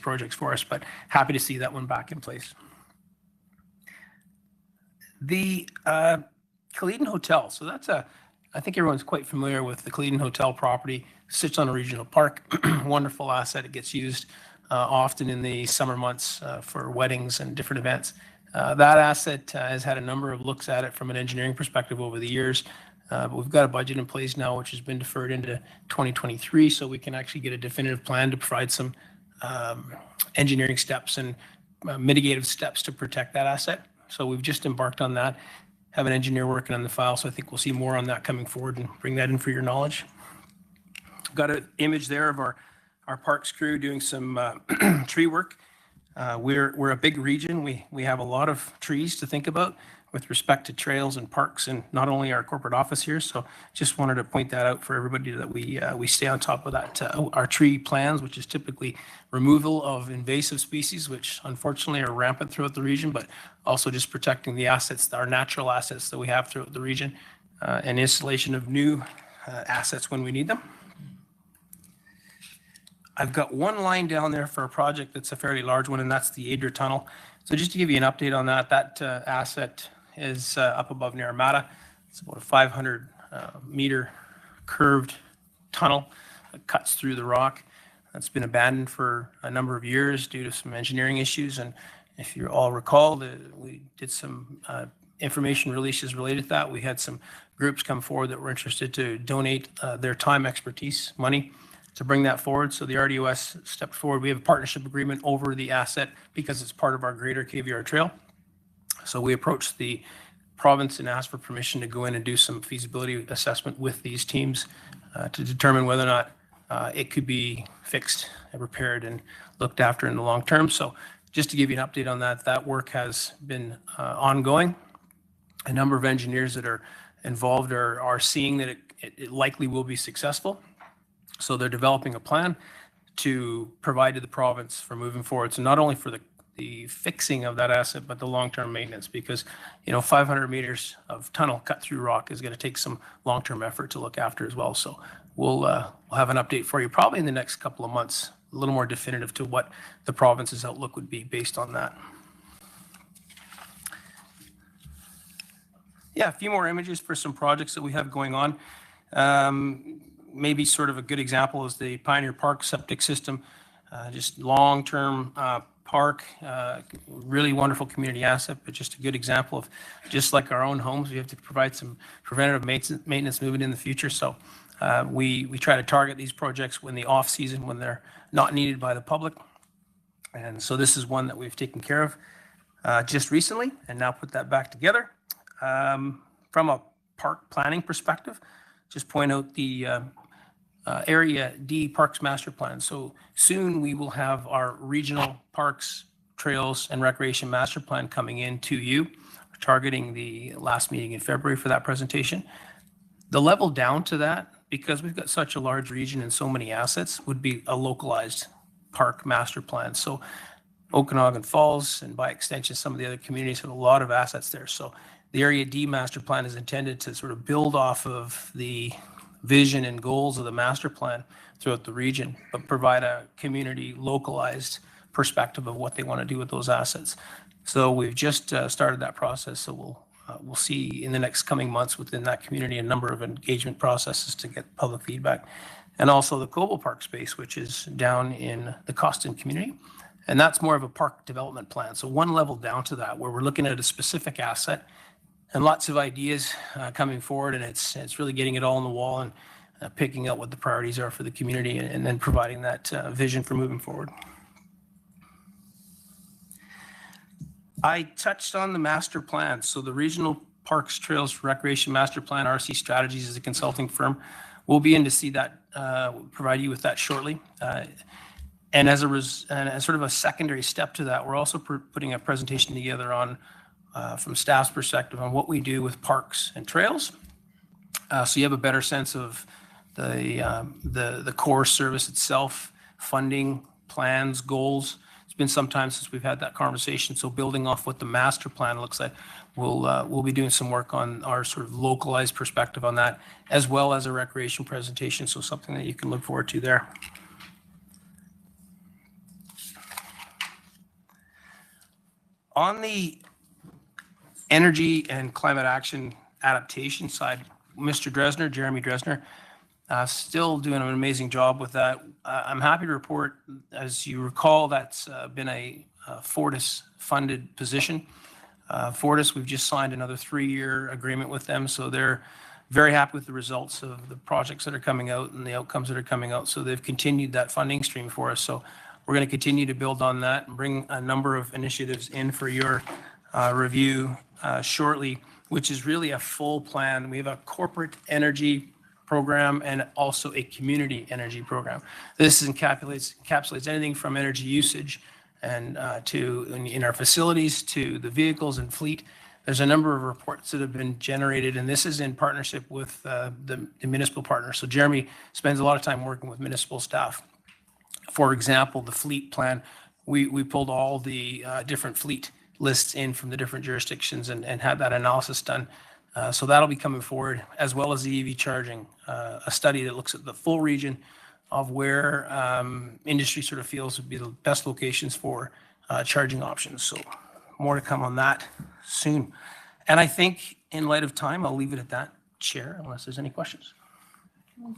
projects for us, but happy to see that one back in place. The Kaleden Hotel. So that's I think everyone's quite familiar with the Kaleden Hotel property. Sits on a regional park, wonderful asset. It gets used often in the summer months for weddings and different events. That asset has had a number of looks at it from an engineering perspective over the years. But we've got a budget in place now, which has been deferred into 2023, so we can actually get a definitive plan to provide some engineering steps and mitigative steps to protect that asset. So we've just embarked on that, have an engineer working on the file, so I think we'll see more on that coming forward and bring that in for your knowledge. Got an image there of our parks crew doing some tree work. We're a big region. We have a lot of trees to think about with respect to trails and parks, and not only our corporate office here. So just wanted to point that out for everybody, that we stay on top of that. Our tree plans, which is typically removal of invasive species, which unfortunately are rampant throughout the region, but also just protecting the assets, our natural assets that we have throughout the region, and installation of new assets when we need them. I've got one line down there for a project that's a fairly large one, and that's the Adria Tunnel. So just to give you an update on that, asset is up above Naramata. It's about a 500 meter curved tunnel that cuts through the rock. That's been abandoned for a number of years due to some engineering issues. And if you all recall, we did some information releases related to that. We had some groups come forward that were interested to donate their time, expertise, money to bring that forward. So the RDOS stepped forward. We have a partnership agreement over the asset because it's part of our greater KVR trail. So we approached the province and asked for permission to go in and do some feasibility assessment with these teams to determine whether or not it could be fixed and repaired and looked after in the long term. So just to give you an update on that, that work has been ongoing. A number of engineers that are involved are seeing that it likely will be successful. So they're developing a plan to provide to the province for moving forward. So not only for the the fixing of that asset, but the long-term maintenance, because, 500 meters of tunnel cut through rock is going to take some long-term effort to look after as well. So we'll have an update for you probably in the next couple of months, a little more definitive to what the province's outlook would be based on that. Yeah, a few more images for some projects that we have going on. Maybe sort of a good example is the Pioneer Park septic system, just long-term park, really wonderful community asset, but just a good example of just like our own homes, we have to provide some preventative maintenance moving in the future. So we try to target these projects when the off season, when they're not needed by the public. And so this is one that we've taken care of just recently and now put that back together. From a park planning perspective, just point out the Area D Parks Master Plan. So soon we will have our regional parks, trails, and recreation master plan coming in to you. We're targeting the last meeting in February for that presentation. The level down to that, because we've got such a large region and so many assets, would be a localized park master plan. So Okanagan Falls, and by extension, some of the other communities have a lot of assets there. So the Area D master plan is intended to sort of build off of the vision and goals of the master plan throughout the region, but provide a community localized perspective of what they want to do with those assets. So we've just started that process. So we'll see in the next coming months within that community a number of engagement processes to get public feedback. And also the Coble Park space, which is down in the Costin community. And that's more of a park development plan. So one level down to that, where we're looking at a specific asset and lots of ideas coming forward, and it's really getting it all on the wall and picking out what the priorities are for the community, and then providing that vision for moving forward. I touched on the master plan. So the Regional Parks, Trails, Recreation Master Plan, RC Strategies is a consulting firm. We'll be in to see that, provide you with that shortly. And as sort of a secondary step to that, we're also putting a presentation together on from staff's perspective on what we do with parks and trails. So you have a better sense of the core service itself, funding, plans, goals. It's been some time since we've had that conversation. So building off what the master plan looks like, we'll be doing some work on our sort of localized perspective on that, as well as a recreation presentation. So something that you can look forward to there. On the energy and climate action adaptation side, Mr. Dresner, Jeremy Dresner, still doing an amazing job with that. I'm happy to report, as you recall, that's been a Fortis-funded position. Fortis, we've just signed another 3-year agreement with them, so they're very happy with the results of the projects that are coming out and the outcomes that are coming out. So they've continued that funding stream for us. So we're going to continue to build on that and bring a number of initiatives in for your review shortly, which is really a full plan. We have a corporate energy program and also a community energy program. This encapsulates anything from energy usage and to in our facilities to the vehicles and fleet. There's a number of reports that have been generated, and this is in partnership with the municipal partners. So Jeremy spends a lot of time working with municipal staff. For example, the fleet plan, we pulled all the different fleet lists in from the different jurisdictions and had that analysis done. So that'll be coming forward, as well as the EV charging, a study that looks at the full region of where industry sort of feels would be the best locations for charging options. So more to come on that soon. And I think in light of time, I'll leave it at that, Chair, unless there's any questions.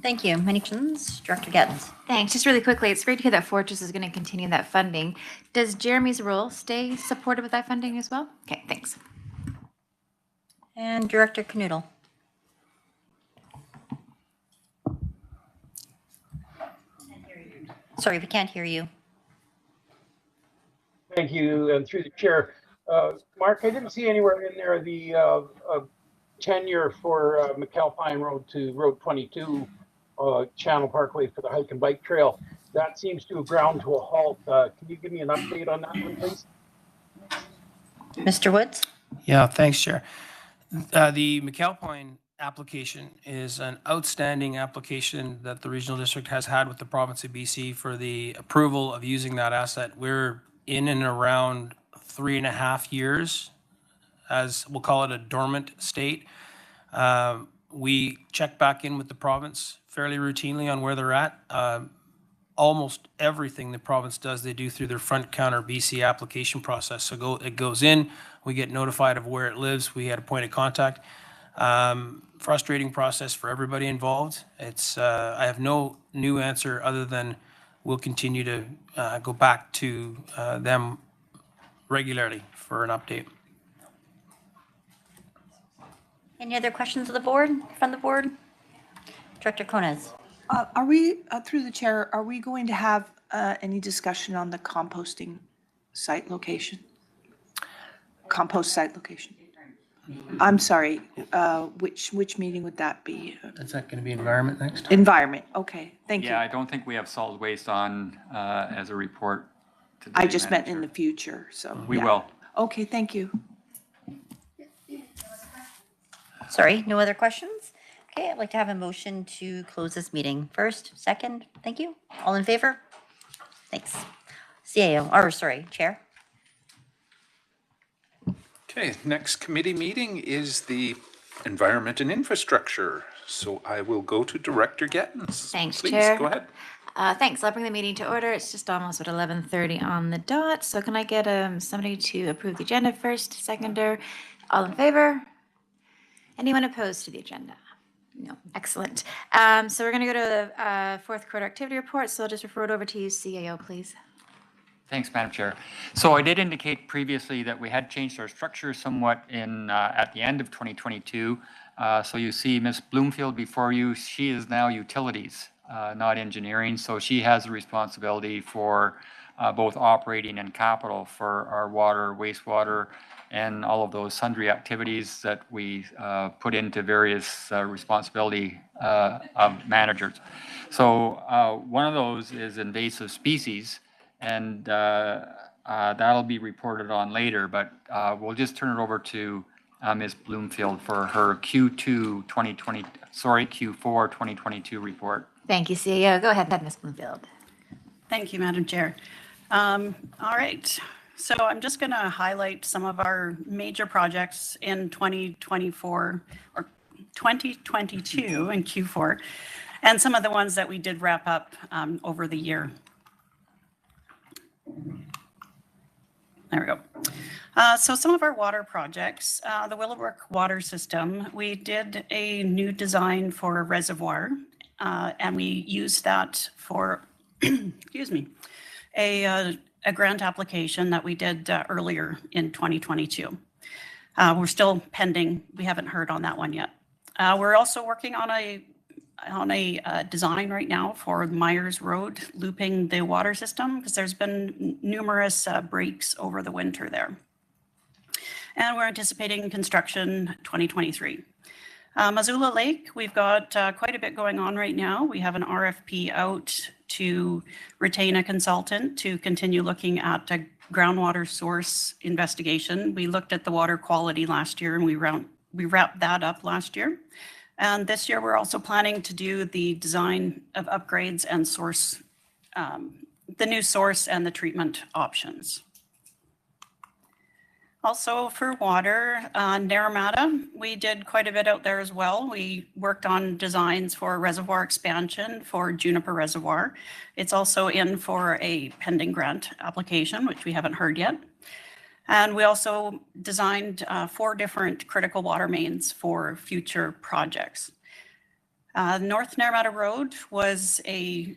Thank you. Any questions? Director Gettins. Thanks. Just really quickly, it's great to hear that Fortress is going to continue that funding. Does Jeremy's role stay supported with that funding as well? Okay, thanks. And Director Canoodle. Sorry, we can't hear you. Thank you, and through the chair. Mark, I didn't see anywhere in there the tenure for McAlpine Road to Road 22, Channel Parkway for the hike and bike trail. That seems to have ground to a halt. Can you give me an update on that one, please? Mr. Woods? Yeah, thanks, Chair. The McAlpine application is an outstanding application that the regional district has had with the province of BC for the approval of using that asset. We're in and around 3.5 years, as we'll call it a dormant state. We check back in with the province fairly routinely on where they're at. Almost everything the province does, they do through their front counter BC application process. So it goes in, we get notified of where it lives, we had a point of contact. Frustrating process for everybody involved. It's I have no new answer other than we'll continue to go back to them regularly for an update. Any other questions of the board, from the board? Director Konez. Are we, through the chair, are we going to have any discussion on the composting site location? Compost site location? I'm sorry, which meeting would that be? Is that going to be environment next? Environment, okay, thank you. Yeah, I don't think we have solid waste on as a report today, I just meant Madam in the future, so. We yeah. will. Okay, thank you. Sorry, no other questions? Okay, I'd like to have a motion to close this meeting. First, second, thank you. All in favor? Thanks. CAO, or sorry, Chair. Okay, next committee meeting is the Environment and Infrastructure. So I will go to Director Gettens. Thanks, Please, Chair. go ahead. Thanks. I'll bring the meeting to order. It's just almost at 11:30 on the dot. So can I get somebody to approve the agenda first, seconder? All in favor? Anyone opposed to the agenda? No. Excellent. So we're going to go to the fourth quarter activity report. So I'll just refer it over to you, CAO, please. Thanks, Madam Chair. So I did indicate previously that we had changed our structure somewhat in at the end of 2022. So you see Ms. Bloomfield before you. She is now utilities, not engineering. So she has the responsibility for both operating and capital for our water, wastewater, and all of those sundry activities that we put into various responsibility of managers. So one of those is invasive species, and that'll be reported on later, but we'll just turn it over to Ms. Bloomfield for her Q4 2022 report. Thank you, CAO. Go ahead, Ms. Bloomfield. Thank you, Madam Chair. All right. So I'm just going to highlight some of our major projects in 2024 or 2022 in Q4, and some of the ones that we did wrap up over the year. There we go. So some of our water projects, the Willowbrook water system, we did a new design for a reservoir, and we used that for, excuse me, a grant application that we did earlier in 2022. We're still pending. We haven't heard on that one yet. We're also working on a design right now for Myers Road, looping the water system, because there's been numerous breaks over the winter there. And we're anticipating construction 2023. Missoula Lake, we've got quite a bit going on right now. We have an RFP out to retain a consultant to continue looking at a groundwater source investigation. We looked at the water quality last year, and we wrapped that up last year. And this year, we're also planning to do the design of upgrades and source, the new source and the treatment options. Also for water, Naramata, we did quite a bit out there as well. We worked on designs for reservoir expansion for Juniper Reservoir. It's also in for a pending grant application, which we haven't heard yet. And we also designed 4 different critical water mains for future projects. North Naramata Road was a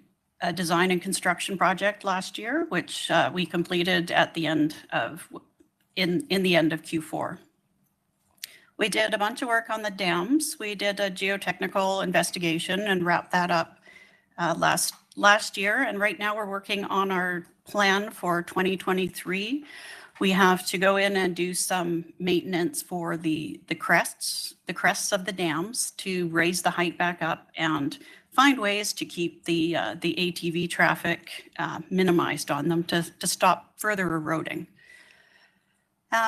design and construction project last year, which we completed at the end of in the end of Q4. We did a bunch of work on the dams. We did a geotechnical investigation and wrapped that up last year. And right now we're working on our plan for 2023. We have to go in and do some maintenance for the crests of the dams to raise the height back up and find ways to keep the ATV traffic minimized on them to stop further eroding.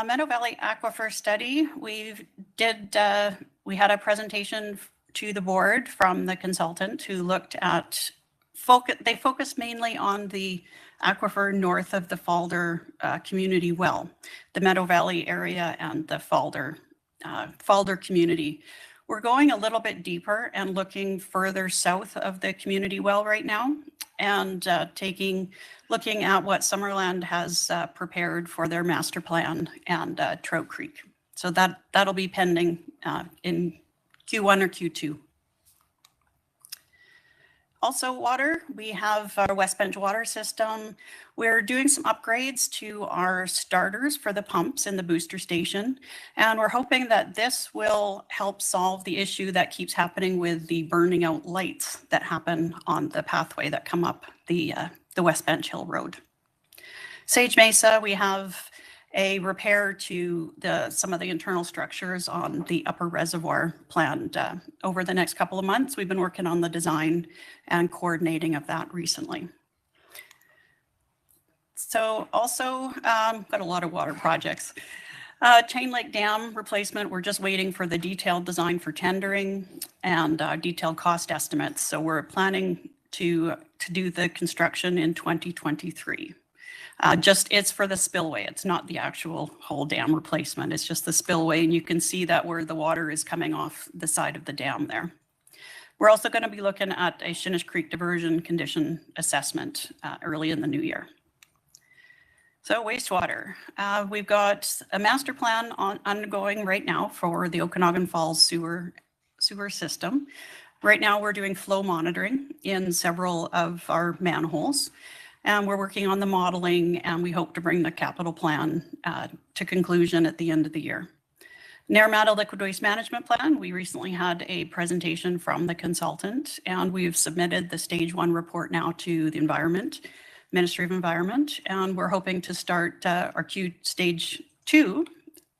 Meadow Valley Aquifer Study, we had a presentation to the board from the consultant who looked at they focus mainly on the aquifer north of the Falder community well, the Meadow Valley area and the Falder community. We're going a little bit deeper and looking further south of the community well right now, and looking at what Summerland has prepared for their master plan and Trout Creek. So that'll be pending in Q1 or Q2. Also water, we have our West Bench water system. We're doing some upgrades to our starters for the pumps in the booster station. And we're hoping that this will help solve the issue that keeps happening with the burning out lights that happen on the pathway that come up the West Bench Hill Road. Sage Mesa, we have a repair to some of the internal structures on the upper reservoir planned over the next couple of months. We've been working on the design and coordinating of that recently. So also got a lot of water projects. Chain Lake Dam replacement, we're just waiting for the detailed design for tendering and detailed cost estimates. So we're planning to do the construction in 2023. It's for the spillway. It's not the actual whole dam replacement. It's just the spillway, and you can see that where the water is coming off the side of the dam there. We're also going to be looking at a Shinnish Creek diversion condition assessment early in the new year. So wastewater, we've got a master plan ongoing right now for the Okanagan Falls sewer system. Right now we're doing flow monitoring in several of our manholes. And we're working on the modeling, and we hope to bring the capital plan to conclusion at the end of the year. Naramata Liquid Waste Management Plan, we recently had a presentation from the consultant, and we've submitted the stage 1 report now to the Ministry of Environment, and we're hoping to start our stage 2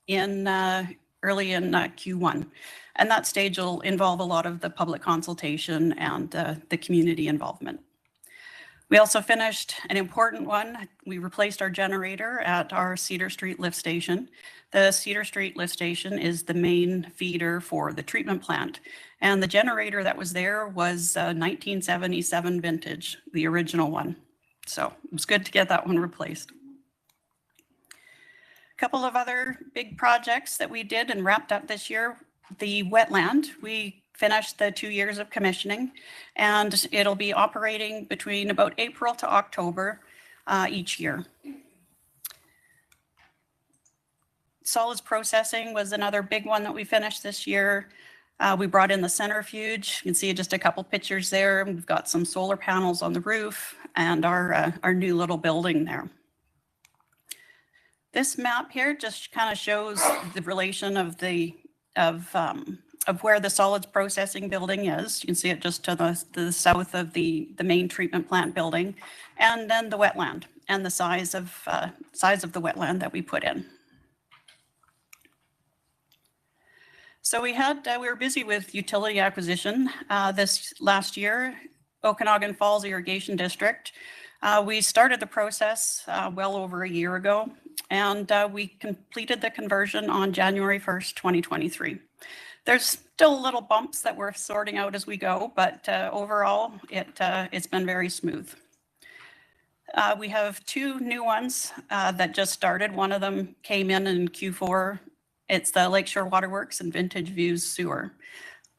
early in Q1. And that stage will involve a lot of the public consultation and the community involvement. We also finished an important one. We replaced our generator at our Cedar Street lift station. The Cedar Street lift station is the main feeder for the treatment plant. And the generator that was there was 1977 vintage, the original one. So it was good to get that one replaced. A couple of other big projects that we did and wrapped up this year. The wetland, we finished the 2 years of commissioning, and it'll be operating between about April to October each year. Solids processing was another big one that we finished this year. We brought in the centrifuge. You can see just a couple pictures there. We've got some solar panels on the roof and our new little building there. This map here just kind of shows the relation of where the solids processing building is. You can see it just to the south of the main treatment plant building, and then the wetland and the size of the wetland that we put in. So we were busy with utility acquisition this last year. Okanagan Falls Irrigation District. We started the process well over a year ago, and we completed the conversion on January 1st, 2023. There's still little bumps that we're sorting out as we go, but overall, it's been very smooth. We have 2 new ones that just started. One of them came in Q4. It's the Lakeshore Waterworks and Vintage Views Sewer.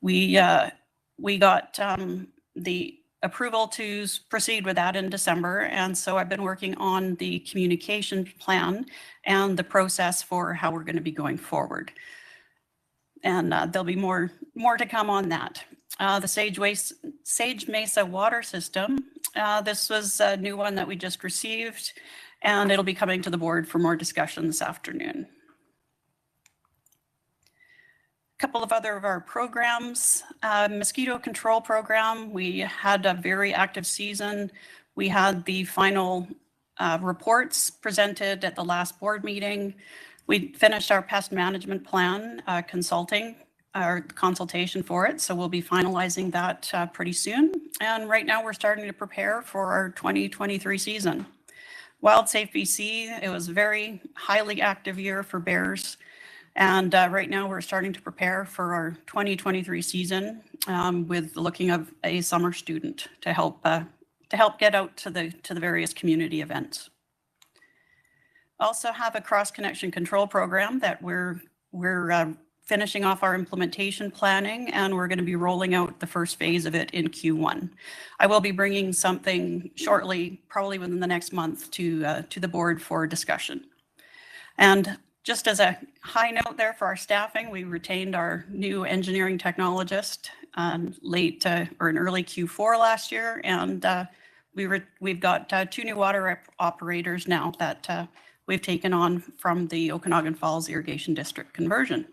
We got the approval to proceed with that in December, and so I've been working on the communication plan and the process for how we're going to be going forward. And there'll be more to come on that. The Sage Mesa water system, this was a new one that we just received, and it'll be coming to the board for more discussion this afternoon. A couple of other of our programs, mosquito control program, we had a very active season. We had the final reports presented at the last board meeting. We finished our pest management plan consultation for it, so we'll be finalizing that pretty soon. And right now we're starting to prepare for our 2023 season. Wild Safe BC, it was a very highly active year for bears. And right now we're starting to prepare for our 2023 season with looking of a summer student to help to help get out to the various community events. Also have a cross-connection control program that we're finishing off our implementation planning, and we're going to be rolling out the first phase of it in Q1. I will be bringing something shortly, probably within the next month, to the board for discussion. And just as a high note there for our staffing, we retained our new engineering technologist late or in early Q4 last year, and we've got 2 new water operators now that we've taken on from the Okanagan Falls Irrigation District conversion.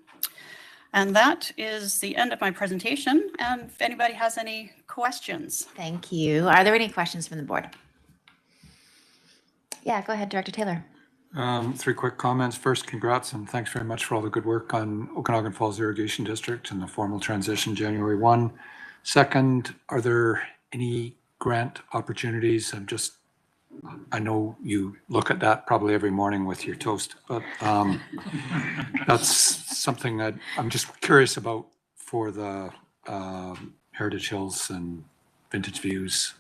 And that is the end of my presentation. And if anybody has any questions. Thank you. Are there any questions from the board? Yeah, go ahead, Director Taylor. 3 quick comments. First, congrats and thanks very much for all the good work on Okanagan Falls Irrigation District and the formal transition January 1. Second, are there any grant opportunities? I know you look at that probably every morning with your toast, but that's something that I'm just curious about for the Heritage Hills and Vintage Views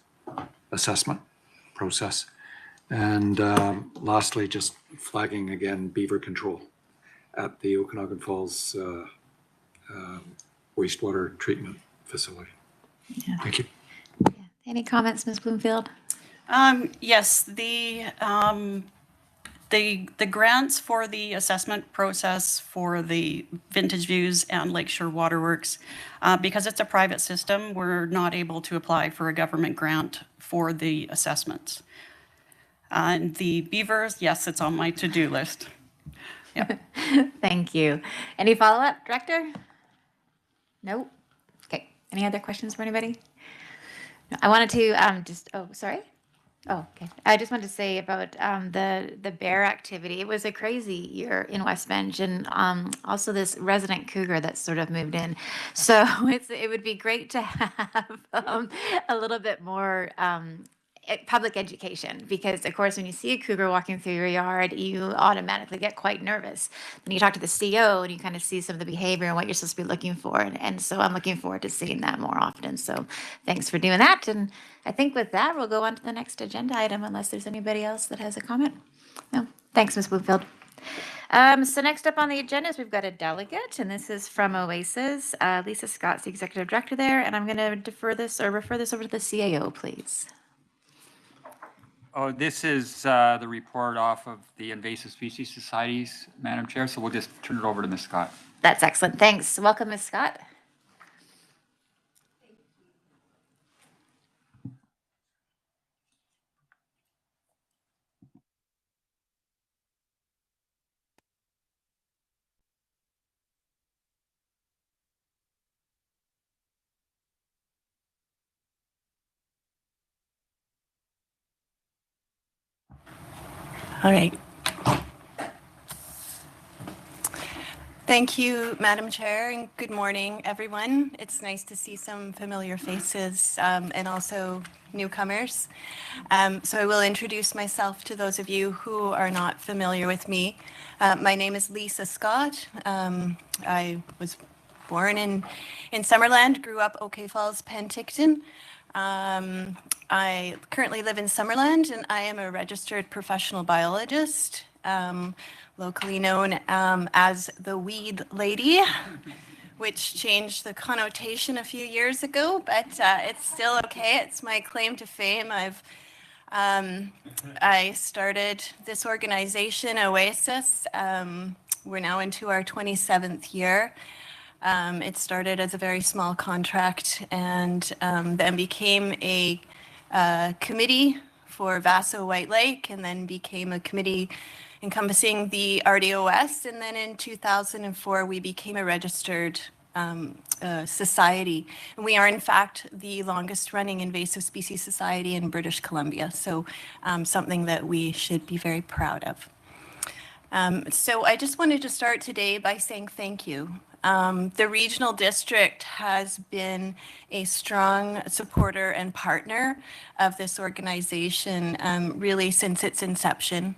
assessment process. And lastly, just flagging again beaver control at the Okanagan Falls wastewater treatment facility. Yeah. Thank you. Yeah. Any comments, Ms. Bloomfield? Yes, the grants for the assessment process for the Vintage Views and Lakeshore Waterworks, because it's a private system, we're not able to apply for a government grant for the assessments. And the beavers, yes, it's on my to-do list. Yep. Thank you. Any follow-up, Director? Nope. Okay. Any other questions for anybody? No, I wanted to sorry. Oh, okay. I just wanted to say about the bear activity. It was a crazy year in West Bench, and also this resident cougar that's sort of moved in. So it would be great to have a little bit more public education, because of course when you see a cougar walking through your yard, you automatically get quite nervous. Then you talk to the CO and you kind of see some of the behavior and what you're supposed to be looking for, and so I'm looking forward to seeing that more often. So thanks for doing that, and I think with that we'll go on to the next agenda item unless there's anybody else that has a comment. No, thanks, Ms. Bloomfield. So next up on the agenda is we've got a delegate, and this is from OASIS. Lisa Scott's the executive director there, and I'm going to refer this over to the CAO, please. Oh, this is the report off of the Invasive Species Societies, Madam Chair, so we'll just turn it over to Ms. Scott. That's excellent. Thanks. Welcome, Ms. Scott. All right. Thank you, Madam Chair, and good morning, everyone. It's nice to see some familiar faces and also newcomers. So I will introduce myself to those of you who are not familiar with me. My name is Lisa Scott. I was born in Summerland, grew up Oak Falls, Penticton. I currently live in Summerland, and I am a registered professional biologist, locally known as the Weed Lady, which changed the connotation a few years ago, but it's still okay. It's my claim to fame. I started this organization, OASIS. We're now into our 27th year. It started as a very small contract and then became a committee for Vaso White Lake, and then became a committee encompassing the RDOS. And then in 2004, we became a registered society. And we are, in fact, the longest running invasive species society in British Columbia. So something that we should be very proud of. So I just wanted to start today by saying thank you. The regional district has been a strong supporter and partner of this organization really since its inception.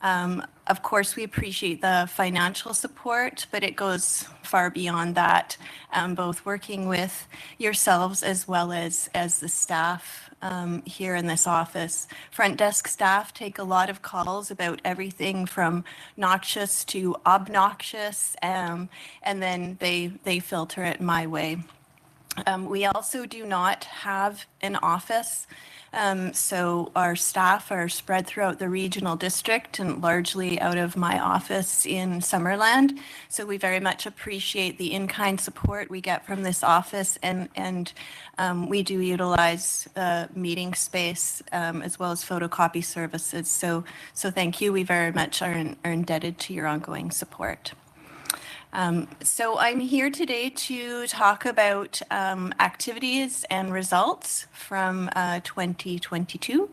Of course, we appreciate the financial support, but it goes far beyond that, both working with yourselves as well as the staff here in this office. Front desk staff take a lot of calls about everything from noxious to obnoxious, and then they filter it my way. We also do not have an office, so our staff are spread throughout the regional district and largely out of my office in Summerland. So we very much appreciate the in-kind support we get from this office, and we do utilize meeting space as well as photocopy services. So thank you. We very much are indebted to your ongoing support. So I'm here today to talk about activities and results from 2022.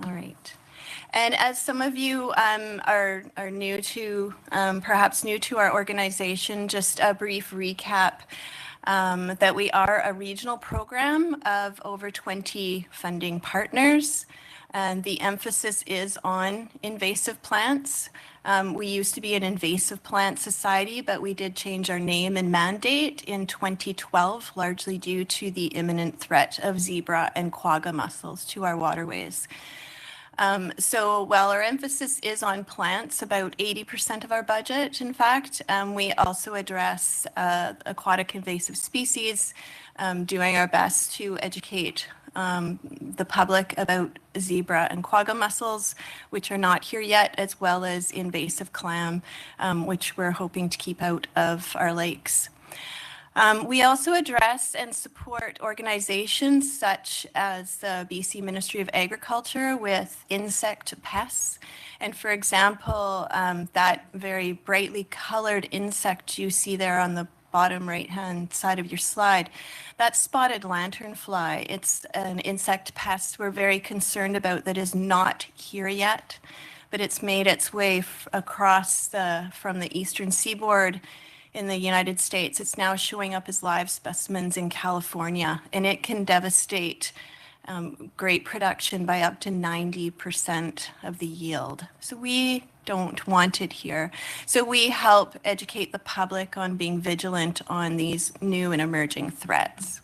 All right. And as some of you are new to, perhaps new to our organization, just a brief recap that we are a regional program of over 20 funding partners. And the emphasis is on invasive plants. We used to be an invasive plant society, but we did change our name and mandate in 2012, largely due to the imminent threat of zebra and quagga mussels to our waterways. So while our emphasis is on plants, about 80% of our budget, in fact, we also address aquatic invasive species, doing our best to educate the public about zebra and quagga mussels, which are not here yet, as well as invasive clam, which we're hoping to keep out of our lakes. We also address and support organizations such as the BC Ministry of Agriculture with insect pests. And for example, that very brightly colored insect you see there on the bottom right-hand side of your slide, that's spotted lanternfly. It's an insect pest we're very concerned about that is not here yet, but it's made its way across from the eastern seaboard in the United States. It's now showing up as live specimens in California, and it can devastate grape production by up to 90% of the yield. So we don't want it here. So we help educate the public on being vigilant on these new and emerging threats.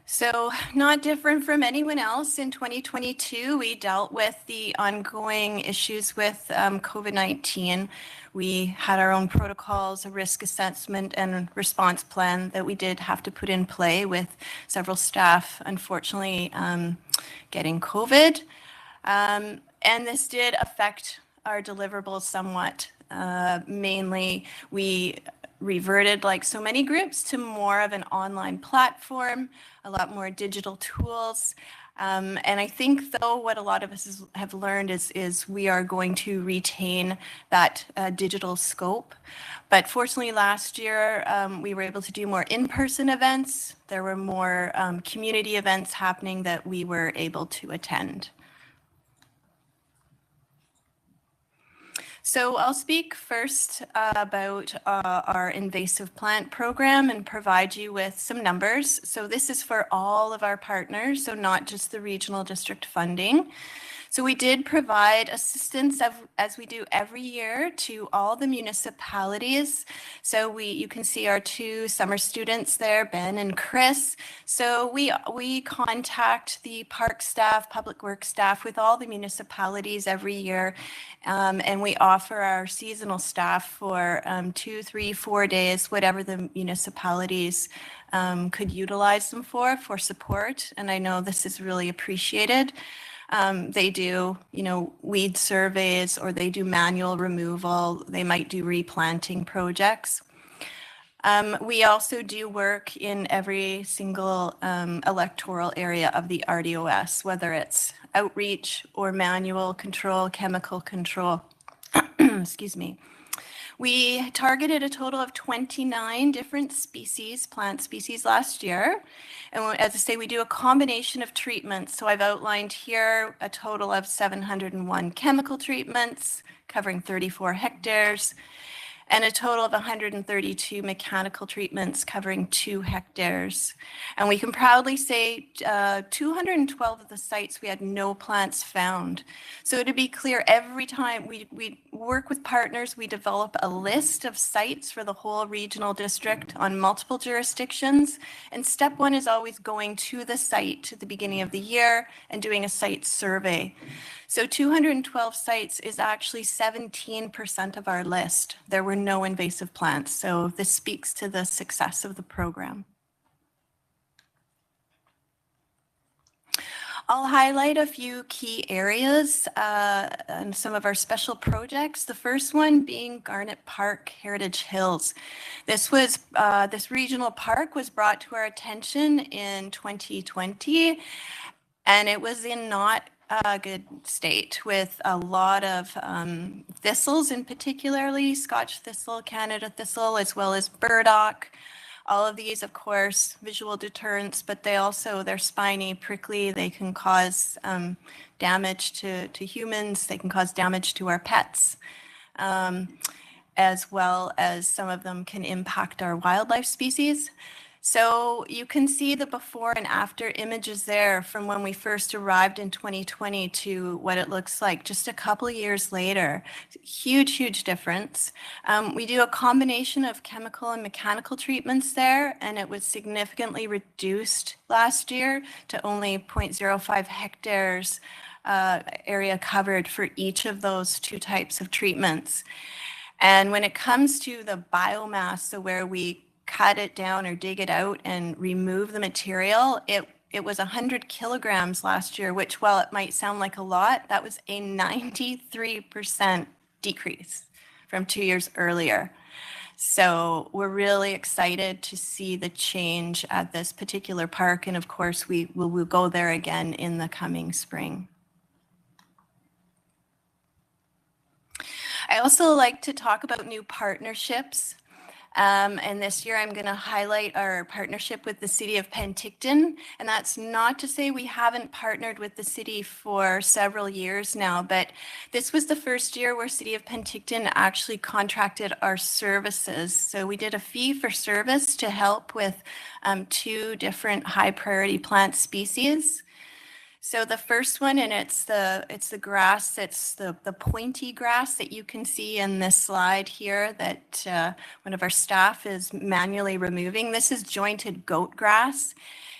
So not different from anyone else, in 2022, we dealt with the ongoing issues with COVID-19. We had our own protocols, a risk assessment and response plan that we did have to put in play, with several staff, unfortunately, getting COVID. And this did affect our deliverables somewhat. Mainly, we reverted, like so many groups, to more of an online platform, a lot more digital tools. And I think, though, what a lot of us have learned is we are going to retain that digital scope. But fortunately, last year, we were able to do more in-person events. There were more community events happening that we were able to attend. So I'll speak first about our invasive plant program and provide you with some numbers. So this is for all of our partners, so not just the regional district funding. So we did provide assistance, as we do every year, to all the municipalities. So you can see our two summer students there, Ben and Chris. So we contact the park staff, public works staff with all the municipalities every year, and we offer our seasonal staff for 2, 3, 4 days, whatever the municipalities could utilize them for support. And I know this is really appreciated. They do, weed surveys, or they do manual removal. They might do replanting projects. We also do work in every single electoral area of the RDOS, whether it's outreach or manual control, chemical control. Excuse me. We targeted a total of 29 different species, plant species, last year. And as I say, we do a combination of treatments. So I've outlined here a total of 701 chemical treatments covering 34 hectares. and a total of 132 mechanical treatments covering 2 hectares. And we can proudly say 212 of the sites we had no plants found. So to be clear, every time we work with partners, we develop a list of sites for the whole regional district on multiple jurisdictions. And step 1 is always going to the site at the beginning of the year and doing a site survey. So 212 sites is actually 17% of our list. There were no invasive plants. So this speaks to the success of the program. I'll highlight a few key areas and some of our special projects. The first one being Garnet Park Heritage Hills. This regional park was brought to our attention in 2020, and it was in not a good state with a lot of thistles, in particularly Scotch thistle, Canada thistle, as well as burdock. All of these, of course, visual deterrents, but they're spiny, prickly. They can cause damage to humans. They can cause damage to our pets, as well as some of them can impact our wildlife species. So you can see the before and after images there from when we first arrived in 2020 to what it looks like just a couple of years later. Huge, huge difference. We do a combination of chemical and mechanical treatments there, and it was significantly reduced last year to only 0.05 hectares area covered for each of those 2 types of treatments. And when it comes to the biomass, so where we cut it down or dig it out and remove the material, it was 100 kilograms last year, which, while it might sound like a lot, that was a 93% decrease from 2 years earlier. So we're really excited to see the change at this particular park. And of course, we will go there again in the coming spring. I also like to talk about new partnerships. And this year I'm going to highlight our partnership with the City of Penticton. And that's not to say we haven't partnered with the city for several years now, but this was the first year where City of Penticton actually contracted our services. So we did a fee for service to help with 2 different high priority plant species. So the first one, and it's the grass, it's the pointy grass that you can see in this slide here that one of our staff is manually removing. This is jointed goat grass.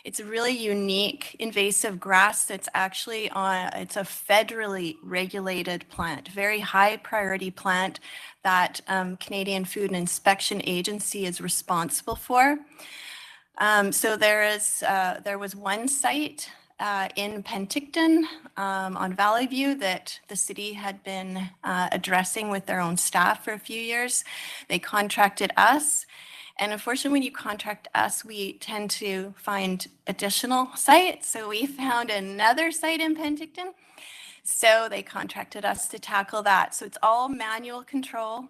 It's a really unique invasive grass that's actually it's a federally regulated plant, very high priority plant that Canadian Food and Inspection Agency is responsible for. So there was one site in Penticton on Valley View that the city had been addressing with their own staff for a few years. They contracted us. And unfortunately, when you contract us, we tend to find additional sites. So we found another site in Penticton. So they contracted us to tackle that. So it's all manual control.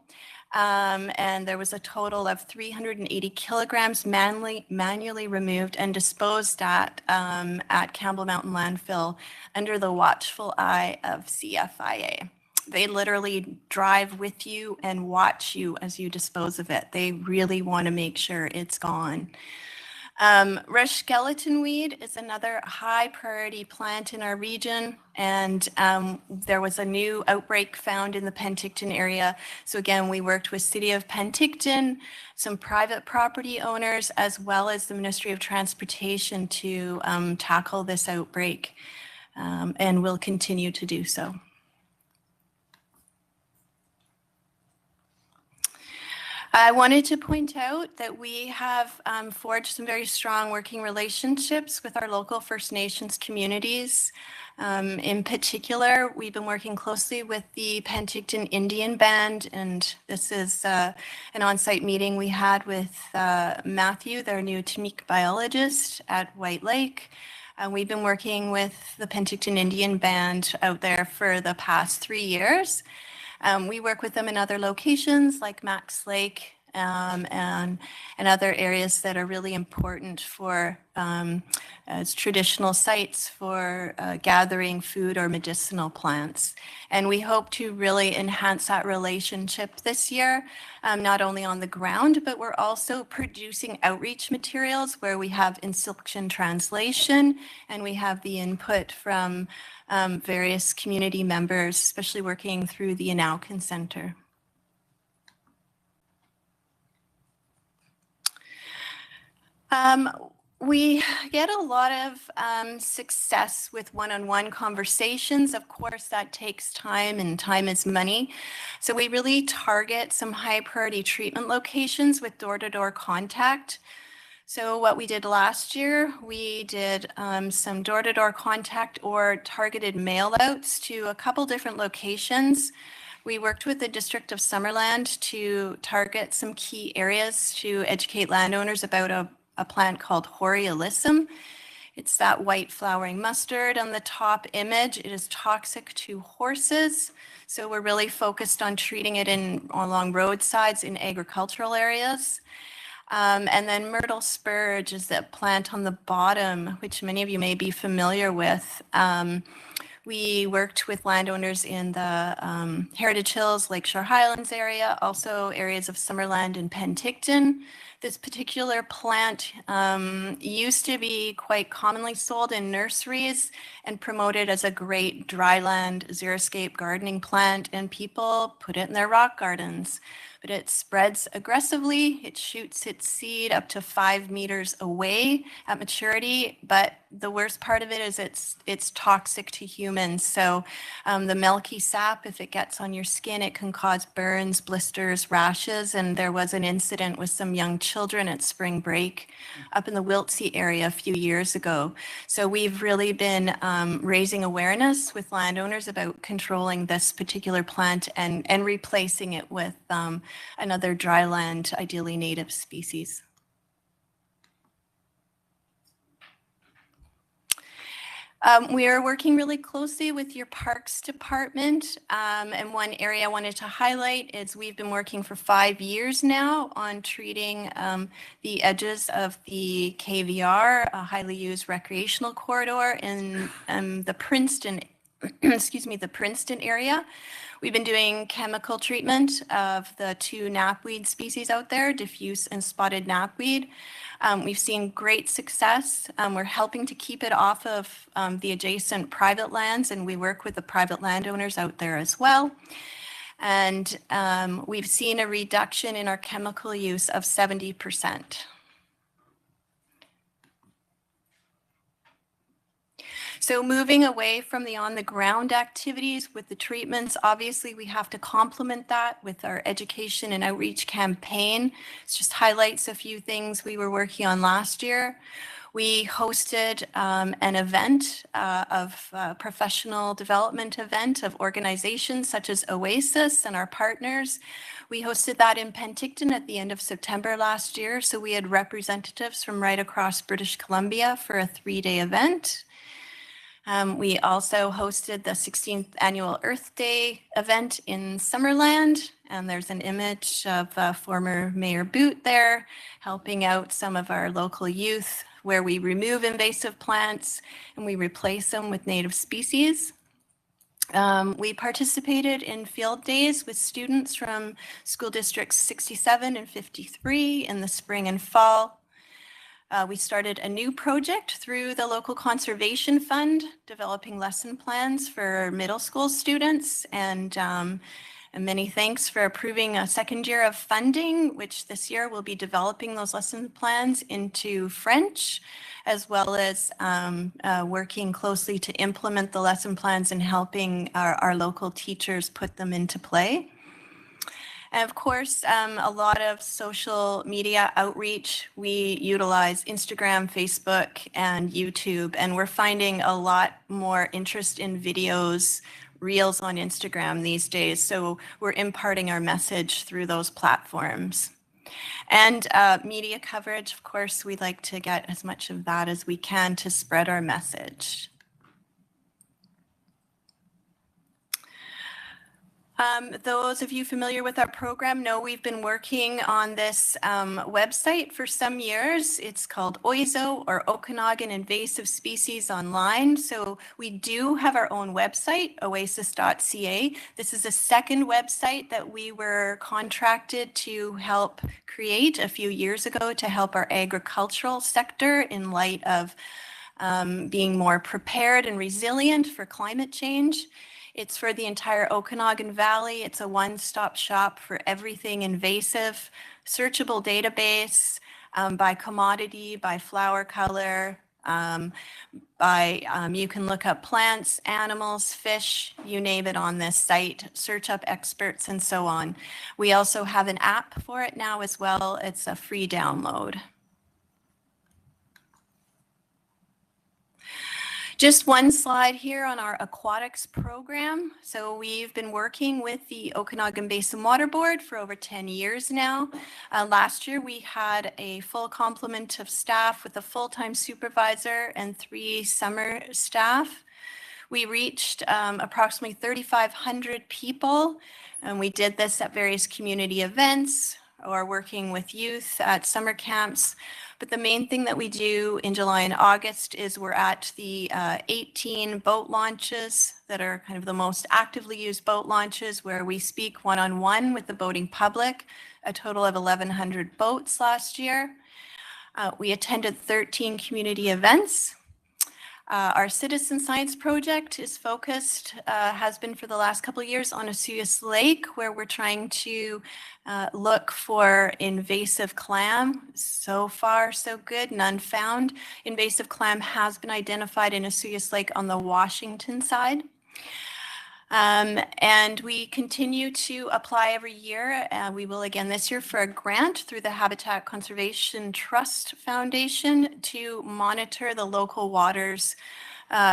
And there was a total of 380 kilograms manually removed and disposed at Campbell Mountain Landfill under the watchful eye of CFIA. They literally drive with you and watch you as you dispose of it. They really want to make sure it's gone. Rush skeleton weed is another high priority plant in our region, and there was a new outbreak found in the Penticton area. So again, we worked with City of Penticton, some private property owners, as well as the Ministry of Transportation to tackle this outbreak, and will continue to do so. I wanted to point out that we have forged some very strong working relationships with our local First Nations communities. In particular, we've been working closely with the Penticton Indian Band, and this is an on-site meeting we had with Matthew, their new Tamik biologist at White Lake. We've been working with the Penticton Indian Band out there for the past 3 years. We work with them in other locations like Max Lake and other areas that are really important for as traditional sites for gathering food or medicinal plants. And we hope to really enhance that relationship this year, not only on the ground, but we're also producing outreach materials where we have instruction translation and we have the input from various community members, especially working through the Inauken Center. We get a lot of success with one-on-one conversations. Of course, that takes time, and time is money. So we really target some high priority treatment locations with door-to-door contact. So what we did last year, we did some door-to-door contact or targeted mail outs to a couple different locations. We worked with the District of Summerland to target some key areas to educate landowners about a plant called Hori alyssum. It's that white flowering mustard on the top image. It is toxic to horses. So we're really focused on treating it along roadsides in agricultural areas. And then myrtle spurge is that plant on the bottom, which many of you may be familiar with. We worked with landowners in the Heritage Hills, Lakeshore Highlands area, also areas of Summerland and Penticton. This particular plant used to be quite commonly sold in nurseries and promoted as a great dryland xeriscape gardening plant, and people put it in their rock gardens. But it spreads aggressively. It shoots its seed up to 5 meters away at maturity. But the worst part of it is it's toxic to humans. So the milky sap, if it gets on your skin, it can cause burns, blisters, rashes. And there was an incident with some young children at spring break up in the Wiltsea area a few years ago. So we've really been raising awareness with landowners about controlling this particular plant and replacing it with another dryland, ideally native species. We are working really closely with your Parks Department. And one area I wanted to highlight is we've been working for 5 years now on treating the edges of the KVR, a highly used recreational corridor in the Princeton, the Princeton area. We've been doing chemical treatment of the 2 knapweed species out there, diffuse and spotted knapweed. We've seen great success. We're helping to keep it off of the adjacent private lands, and we work with the private landowners out there as well. And we've seen a reduction in our chemical use of 70%. So moving away from the on-the-ground activities with the treatments, obviously we have to complement that with our education and outreach campaign. This just highlights a few things we were working on last year. We hosted an event professional development event of organizations such as Oasis and our partners. We hosted that in Penticton at the end of September last year. So we had representatives from right across British Columbia for a 3-day event. We also hosted the 16th annual Earth Day event in Summerland, and there's an image of former Mayor Boot there helping out some of our local youth where we remove invasive plants and we replace them with native species. We participated in field days with students from school districts 67 and 53 in the spring and fall. We started a new project through the local conservation fund, developing lesson plans for middle school students. And many thanks for approving a second year of funding, which this year we'll be developing those lesson plans into French, as well as working closely to implement the lesson plans and helping our local teachers put them into play. And of course, a lot of social media outreach. We utilize Instagram, Facebook, and YouTube, and we're finding a lot more interest in videos, reels on Instagram these days. So we're imparting our message through those platforms. And media coverage, of course, we'd like to get as much of that as we can to spread our message. Those of you familiar with our program know we've been working on this website for some years. It's called OISO, or Okanagan Invasive Species Online. So we do have our own website, oasis.ca. This is a second website that we were contracted to help create a few years ago to help our agricultural sector in light of being more prepared and resilient for climate change. It's for the entire Okanagan Valley. It's a one-stop shop for everything invasive, searchable database by commodity, by flower color, you can look up plants, animals, fish, you name it on this site, search up experts and so on. We also have an app for it now as well. It's a free download. Just one slide here on our aquatics program. So we've been working with the Okanagan Basin Water Board for over 10 years now. Last year we had a full complement of staff with a full-time supervisor and 3 summer staff. We reached approximately 3,500 people, and we did this at various community events or working with youth at summer camps. But the main thing that we do in July and August is we're at the 18 boat launches that are kind of the most actively used boat launches, where we speak one-on-one with the boating public, a total of 1,100 boats last year. We attended 13 community events. Our citizen science project is focused, has been for the last couple of years, on Osoyoos Lake, where we're trying to look for invasive clam. So far, so good, none found. Invasive clam has been identified in Osoyoos Lake on the Washington side. And we continue to apply every year. We will again this year for a grant through the Habitat Conservation Trust Foundation to monitor the local waters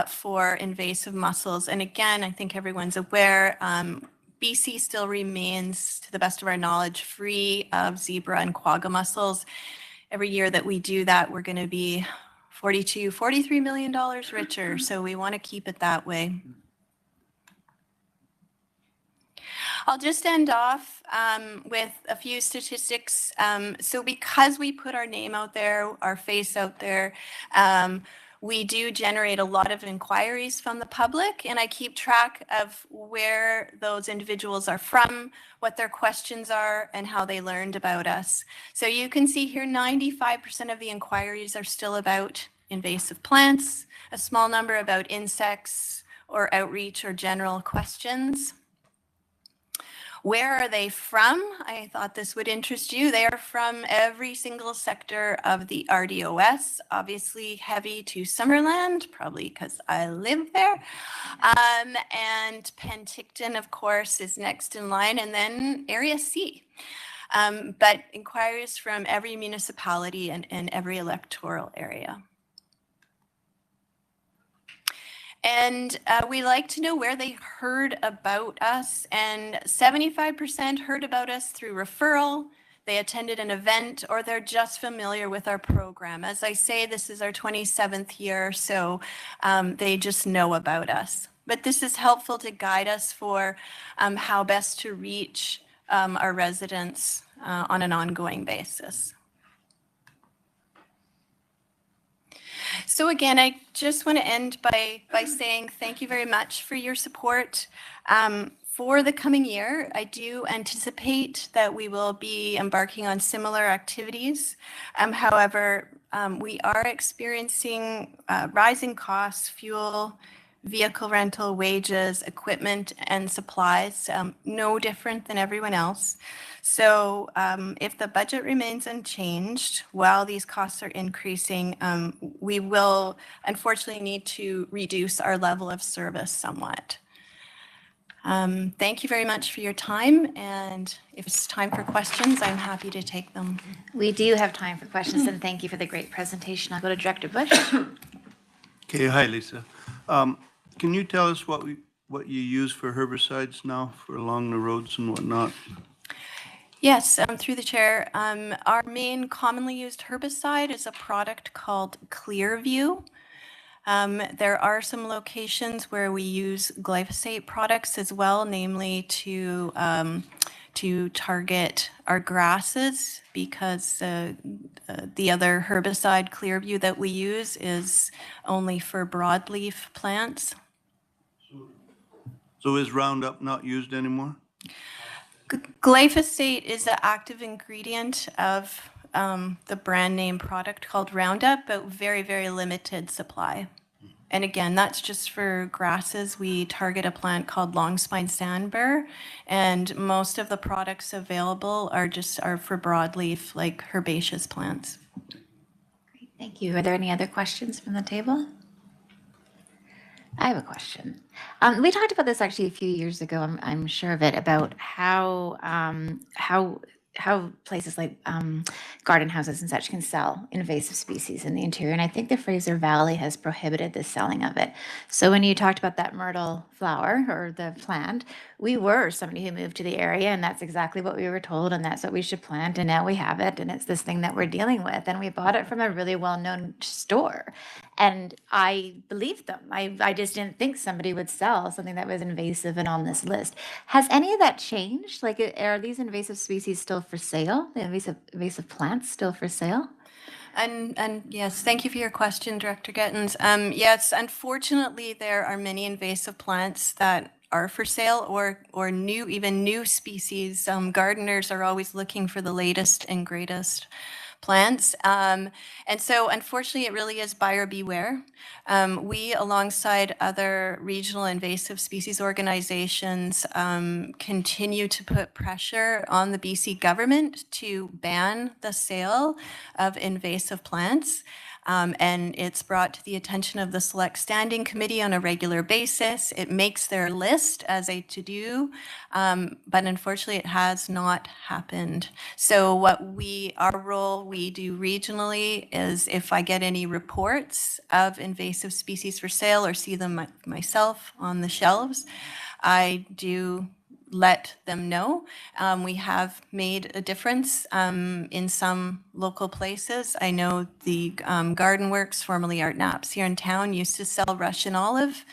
for invasive mussels. And again, I think everyone's aware, BC still remains, to the best of our knowledge, free of zebra and quagga mussels. Every year that we do that, we're going to be $43 million richer. So we want to keep it that way. I'll just end off with a few statistics. So because we put our name out there, our face out there, we do generate a lot of inquiries from the public, and I keep track of where those individuals are from, what their questions are, and how they learned about us. So you can see here 95% of the inquiries are still about invasive plants, a small number about insects or outreach or general questions. Where are they from? I thought this would interest you. They are from every single sector of the RDOS, obviously heavy to Summerland, probably because I live there. And Penticton, of course, is next in line, and then Area C. But inquiries from every municipality and every electoral area. And we like to know where they heard about us, and 75% heard about us through referral, they attended an event, or they're just familiar with our program. As I say, this is our 27th year, so they just know about us. But this is helpful to guide us for how best to reach our residents on an ongoing basis. So again, I just want to end by saying thank you very much for your support. For the coming year, I do anticipate that we will be embarking on similar activities. However, we are experiencing rising costs, fuel, vehicle rental, wages, equipment, and supplies, no different than everyone else. So if the budget remains unchanged while these costs are increasing, we will unfortunately need to reduce our level of service somewhat. Thank you very much for your time, and if it's time for questions, I'm happy to take them. We do have time for questions, and thank you for the great presentation. I'll go to Director Bush. Okay, hi, Lisa. Can you tell us what you use for herbicides now for along the roads and whatnot? Yes, through the chair. Our main commonly used herbicide is a product called Clearview. There are some locations where we use glyphosate products as well, namely to target our grasses, because the other herbicide, Clearview, that we use is only for broadleaf plants. So is Roundup not used anymore? Glyphosate is the active ingredient of the brand name product called Roundup, but very, very limited supply. And again, that's just for grasses. We target a plant called longspine sandbur, and most of the products available are for broadleaf, like herbaceous plants. Great, thank you. Are there any other questions from the table? I have a question. We talked about this actually a few years ago. I'm sure of it, about how places like garden houses and such can sell invasive species in the interior. And I think the Fraser Valley has prohibited the selling of it. So when you talked about that myrtle flower or the plant, we were somebody who moved to the area, and that's exactly what we were told, and that's what we should plant. And now we have it, and it's this thing that we're dealing with. And we bought it from a really well-known store. And I believed them. I just didn't think somebody would sell something that was invasive and on this list. Has any of that changed? Like, are these invasive species still for sale? The invasive plants still for sale? And yes, thank you for your question, Director Gettins. Yes, unfortunately, there are many invasive plants that are for sale, or new species. Gardeners are always looking for the latest and greatest plants. And so unfortunately, it really is buyer beware. We, alongside other regional invasive species organizations, continue to put pressure on the BC government to ban the sale of invasive plants. And it's brought to the attention of the Select Standing Committee on a regular basis. It makes their list as a to-do, but unfortunately it has not happened. So our role we do regionally is, if I get any reports of invasive species for sale or see them myself on the shelves, I do let them know. We have made a difference in some local places. I know the Garden Works, formerly Art Naps here in town, used to sell Russian olive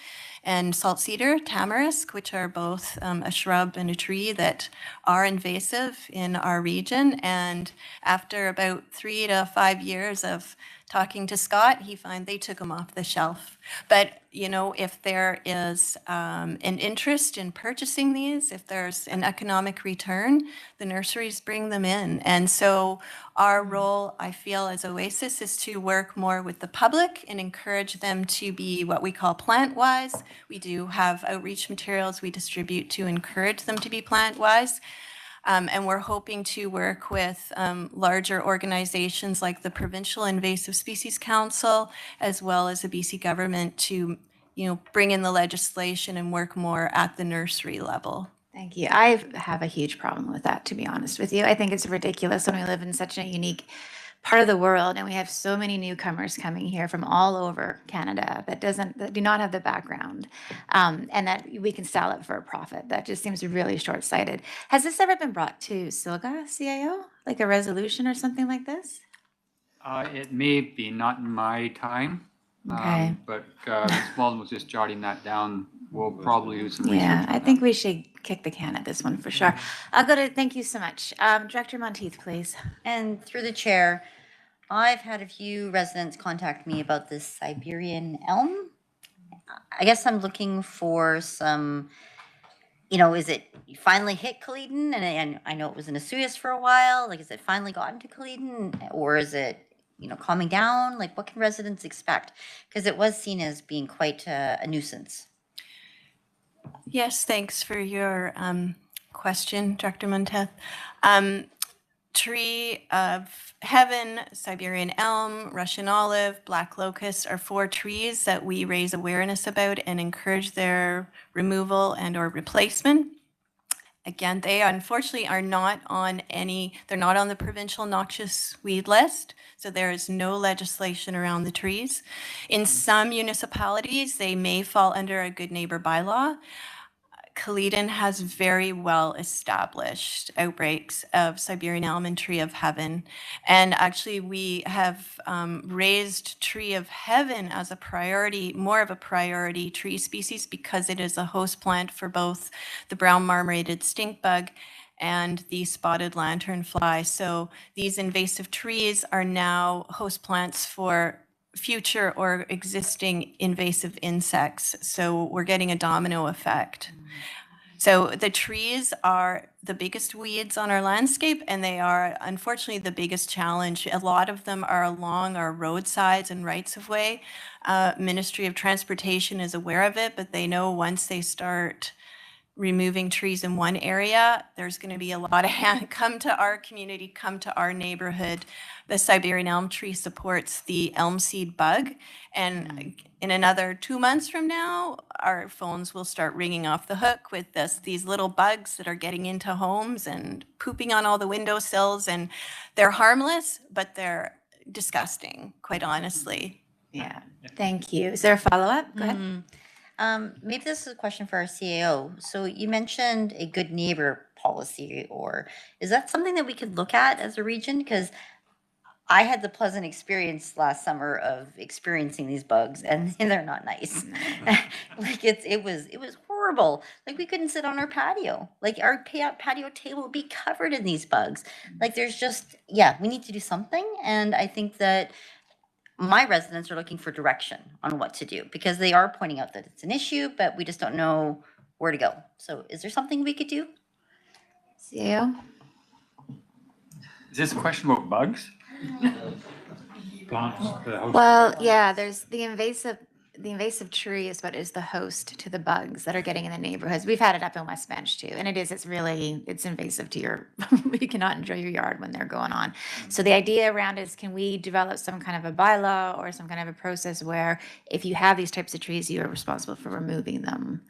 and salt cedar, tamarisk, which are both a shrub and a tree that are invasive in our region. And after about 3 to 5 years of talking to Scott, he found they took them off the shelf. But, you know, if there is an interest in purchasing these, if there's an economic return, the nurseries bring them in. And so our role, I feel, as Oasis is to work more with the public and encourage them to be what we call plant-wise. We do have outreach materials we distribute to encourage them to be plant-wise. And we're hoping to work with larger organizations like the Provincial Invasive Species Council, as well as the BC government, to, you know, bring in the legislation and work more at the nursery level. Thank you. I have a huge problem with that, to be honest with you. I think it's ridiculous when we live in such a unique part of the world and we have so many newcomers coming here from all over Canada that do not have the background, and that we can sell it for a profit. That just seems really short-sighted. Has this ever been brought to SILGA CAO, like a resolution or something like this? It may be not in my time, Okay. but Ms. Walden was just jotting that down. We'll probably do some research. Yeah, I think we should kick the can at this one for sure. Thank you so much. Director Monteith, please. And through the chair, I've had a few residents contact me about this Siberian elm. I guess I'm looking for some, you know, is it finally hit Culloden? And I know it was in Esuias for a while. Like, is it finally gotten to Culloden? Or is it, you know, calming down? Like, what can residents expect? Because it was seen as being quite a nuisance. Yes, thanks for your question, Director Monteith. Tree of heaven, Siberian elm, Russian olive, black locust are 4 trees that we raise awareness about and encourage their removal and or replacement. Again, they unfortunately are not on they're not on the provincial noxious weed list, so there is no legislation around the trees. In some municipalities, they may fall under a good neighbor bylaw. Calydon has very well established outbreaks of Siberian elm and tree of heaven. And actually we have raised tree of heaven as a priority, more of a priority tree species, because it is a host plant for both the brown marmorated stink bug and the spotted lanternfly. So these invasive trees are now host plants for future or existing invasive insects. So we're getting a domino effect. So the trees are the biggest weeds on our landscape, and they are unfortunately the biggest challenge. A lot of them are along our roadsides and rights of way. Ministry of Transportation is aware of it, but they know once they start removing trees in one area, there's going to be a lot of come to our community, come to our neighborhood. The Siberian elm tree supports the elm seed bug. And in another 2 months from now, our phones will start ringing off the hook with these little bugs that are getting into homes and pooping on all the windowsills. And they're harmless, but they're disgusting, quite honestly. Yeah, thank you. Is there a follow-up? Go ahead. Maybe this is a question for our CAO. So you mentioned a good neighbor policy, or is that something that we could look at as a region? Because I had the pleasant experience last summer of experiencing these bugs, and they're not nice. Like it was horrible. Like we couldn't sit on our patio. Like our patio table would be covered in these bugs. Like there's just, yeah, we need to do something. And I think that my residents are looking for direction on what to do, because they are pointing out that it's an issue, but we just don't know where to go. So is there something we could do? CAO? Is this a question about bugs? Well, yeah, there's the invasive tree is what is the host to the bugs that are getting in the neighborhoods. We've had it up in West Bench too, and it's invasive to your, you cannot enjoy your yard when they're going on. So the idea around is, can we develop some kind of a bylaw or some kind of a process where if you have these types of trees, you are responsible for removing them?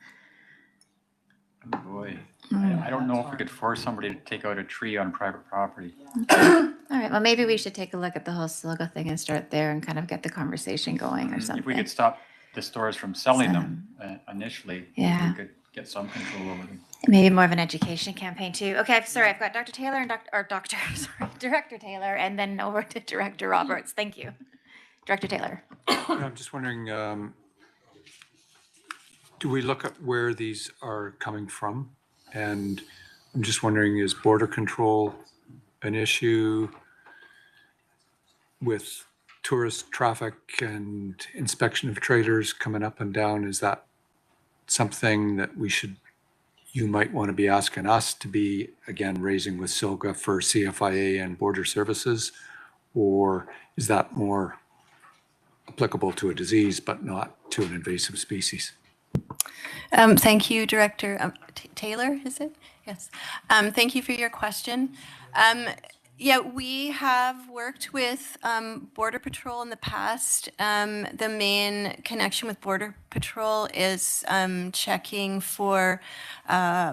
Oh boy, I don't know if we could force somebody to take out a tree on private property. All right, well, maybe we should take a look at the whole silica thing and start there and kind of get the conversation going or something. If we could stop the stores from selling them initially, Yeah. we could get some control over them. Maybe more of an education campaign too. Okay, sorry, I've got Dr. Taylor and Director Taylor, and then over to Director Roberts. Thank you. Director Taylor. I'm just wondering, do we look at where these are coming from? And I'm just wondering, is border control an issue with tourist traffic and inspection of trailers coming up and down? Is that something that you might want to be asking us to be, again, raising with SILGA for CFIA and border services? Or is that more applicable to a disease but not to an invasive species? Thank you, Director Taylor, is it? Yes. Thank you for your question. Yeah, we have worked with Border Patrol in the past. The main connection with Border Patrol is checking for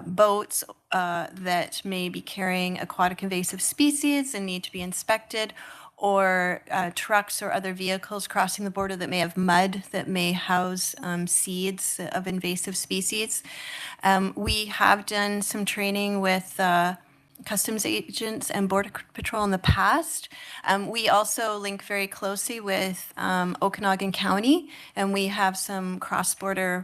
boats that may be carrying aquatic invasive species and need to be inspected, or trucks or other vehicles crossing the border that may have mud that may house seeds of invasive species. We have done some training with customs agents and Border Patrol in the past. We also link very closely with Okanagan County, and we have some cross-border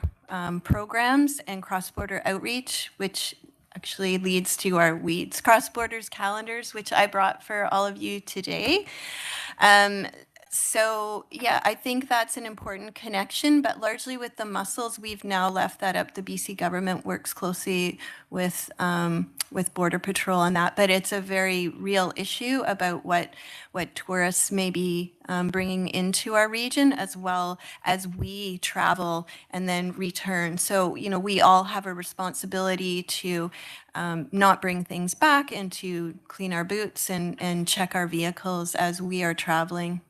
programs and cross-border outreach, which actually leads to our Weeds Cross Borders calendars, which I brought for all of you today. So yeah, I think that's an important connection, but largely with the mussels, we've now left that up. The BC government works closely with Border Patrol on that, but it's a very real issue about what tourists may be bringing into our region, as well as we travel and then return. So, you know, we all have a responsibility to not bring things back and to clean our boots and check our vehicles as we are traveling.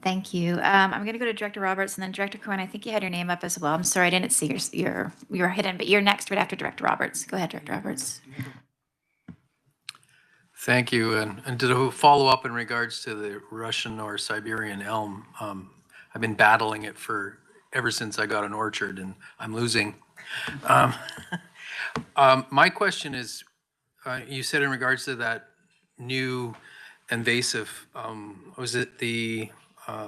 Thank you. I'm going to go to Director Roberts and then Director Cohen. I think you had your name up as well. I'm sorry, I didn't see you were hidden, but you're next right after Director Roberts. Go ahead, Director Roberts. Thank you. And to follow up in regards to the Russian or Siberian elm, I've been battling it for ever since I got an orchard, and I'm losing. My question is, you said in regards to that new invasive, was it the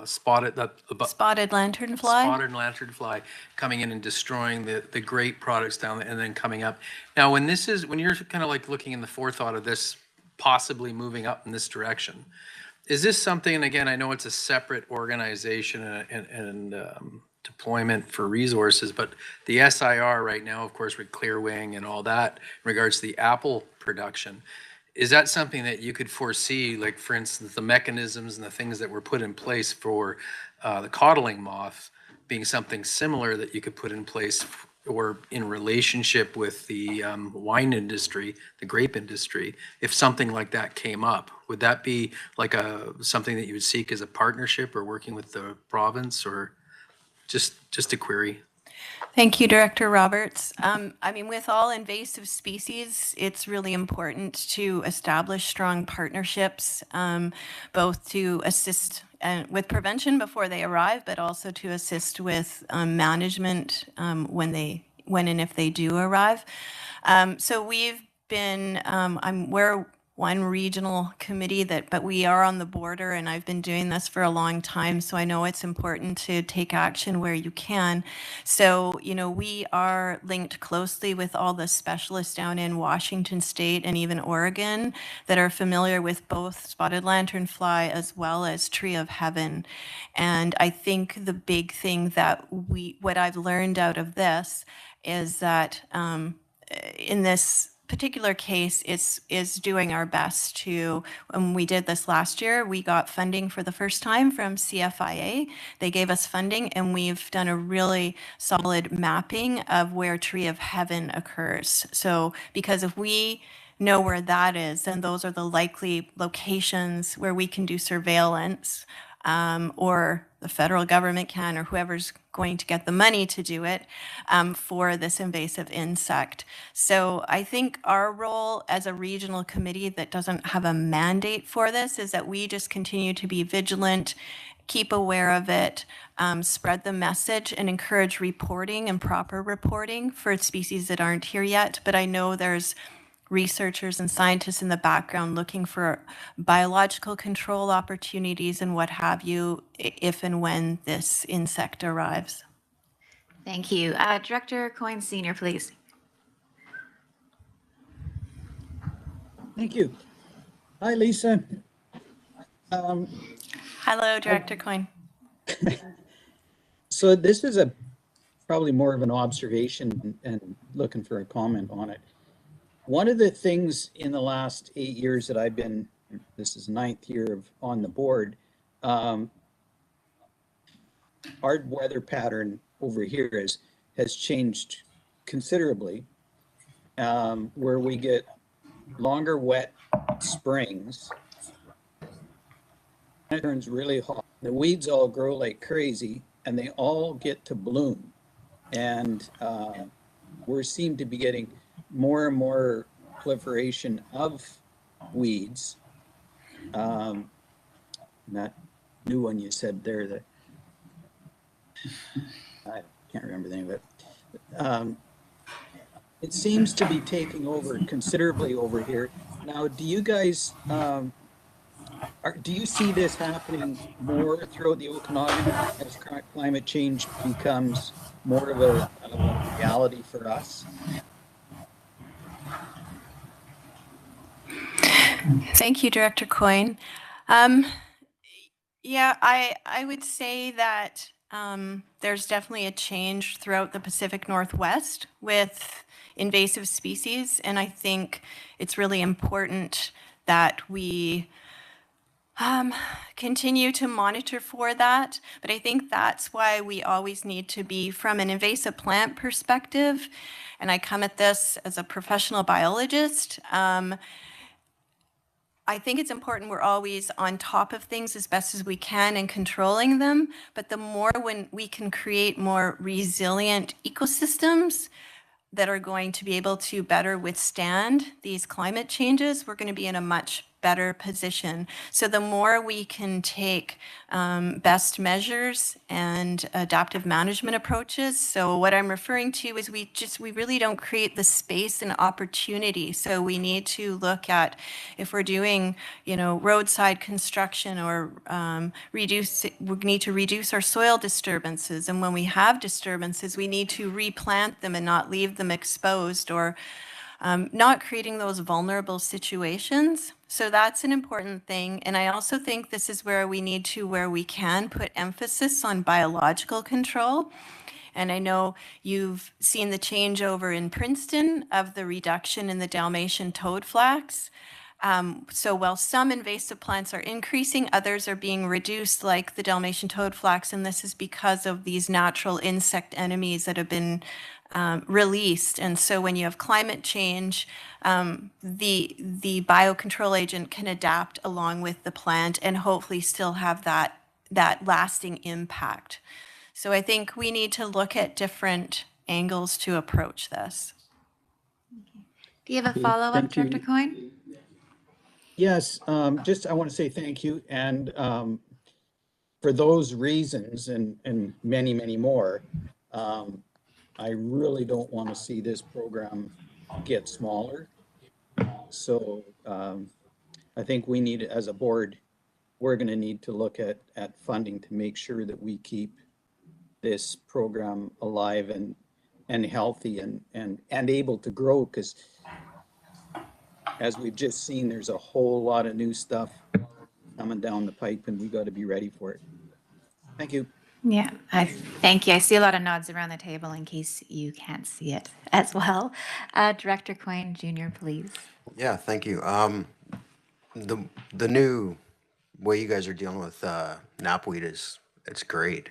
spotted lanternfly coming in and destroying the great products down there and then coming up? Now, when you're kind of like looking in the forethought of this possibly moving up in this direction, is this something, and again, I know it's a separate organization and deployment for resources, but the SIR right now, of course, with Clearwing and all that, in regards to the apple production, is that something that you could foresee, like, for instance, the mechanisms and the things that were put in place for the codling moth being something similar that you could put in place or in relationship with the wine industry, the grape industry, if something like that came up? Would that be like something that you would seek as a partnership or working with the province, or just a query? Thank you, Director Roberts. I mean, with all invasive species, it's really important to establish strong partnerships, both to assist with prevention before they arrive, but also to assist with management when and if they do arrive. So we've been, we're one regional committee but we are on the border, and I've been doing this for a long time, so I know it's important to take action where you can. So, we are linked closely with all the specialists down in Washington State and even Oregon that are familiar with both spotted lanternfly as well as tree of heaven. And I think the big thing that what I've learned out of this is that in this particular case is doing our best to, when we did this last year, we got funding for the first time from CFIA. They gave us funding, and we've done a really solid mapping of where tree of heaven occurs. So because if we know where that is, then those are the likely locations where we can do surveillance, or the federal government can, or whoever's going to get the money to do it, for this invasive insect. So I think our role as a regional committee that doesn't have a mandate for this is that we just continue to be vigilant, keep aware of it, spread the message, and encourage reporting and proper reporting for species that aren't here yet. But I know there's researchers and scientists in the background looking for biological control opportunities and what have you, if and when this insect arrives. Thank you. Director Coyne Sr., please. Thank you. Hi, Lisa. Hello, Director Coyne. So this is probably more of an observation and looking for a comment on it. One of the things in the last 8 years that I've been, this is 9th year on the board, our weather pattern over here has changed considerably, where we get longer wet springs. It turns really hot. The weeds all grow like crazy, and they all get to bloom. And we seem to be getting more and more proliferation of weeds. That new one you said there, that I can't remember the name of it. It seems to be taking over considerably over here. Now, do you guys, do you see this happening more throughout the Okanagan as climate change becomes more of a reality for us? Thank you, Director Coyne. Yeah, I would say that there's definitely a change throughout the Pacific Northwest with invasive species, and I think it's really important that we continue to monitor for that. But I think that's why we always need to be, from an invasive plant perspective, and I come at this as a professional biologist, I think it's important we're always on top of things as best as we can and controlling them. But the more when we can create more resilient ecosystems that are going to be able to better withstand these climate changes, we're going to be in a much better position. So the more we can take best measures and adaptive management approaches. So what I'm referring to is we really don't create the space and opportunity. So we need to look at if we're doing, roadside construction or we need to reduce our soil disturbances. And when we have disturbances, we need to replant them and not leave them exposed, or not creating those vulnerable situations. So that's an important thing. And I also think this is where we need to, where we can, put emphasis on biological control. And I know you've seen the changeover in Princeton of the reduction in the Dalmatian toadflax. So while some invasive plants are increasing, others are being reduced, like the Dalmatian toadflax, and this is because of these natural insect enemies that have been released. And so when you have climate change, the biocontrol agent can adapt along with the plant and hopefully still have that lasting impact. So I think we need to look at different angles to approach this. Do you have a follow-up, Thank you. Director Coyne? Yes, I want to say thank you. And for those reasons and many, many more, I really don't want to see this program get smaller. So I think we need, as a board, we're going to need to look at funding to make sure that we keep this program alive and healthy and able to grow, because as we've just seen, there's a whole lot of new stuff coming down the pipe, and we got to be ready for it. Thank you. Yeah, thank you. I see a lot of nods around the table in case you can't see it as well. Director Coyne Jr., please. Yeah, thank you. The new way you guys are dealing with knapweed it's great.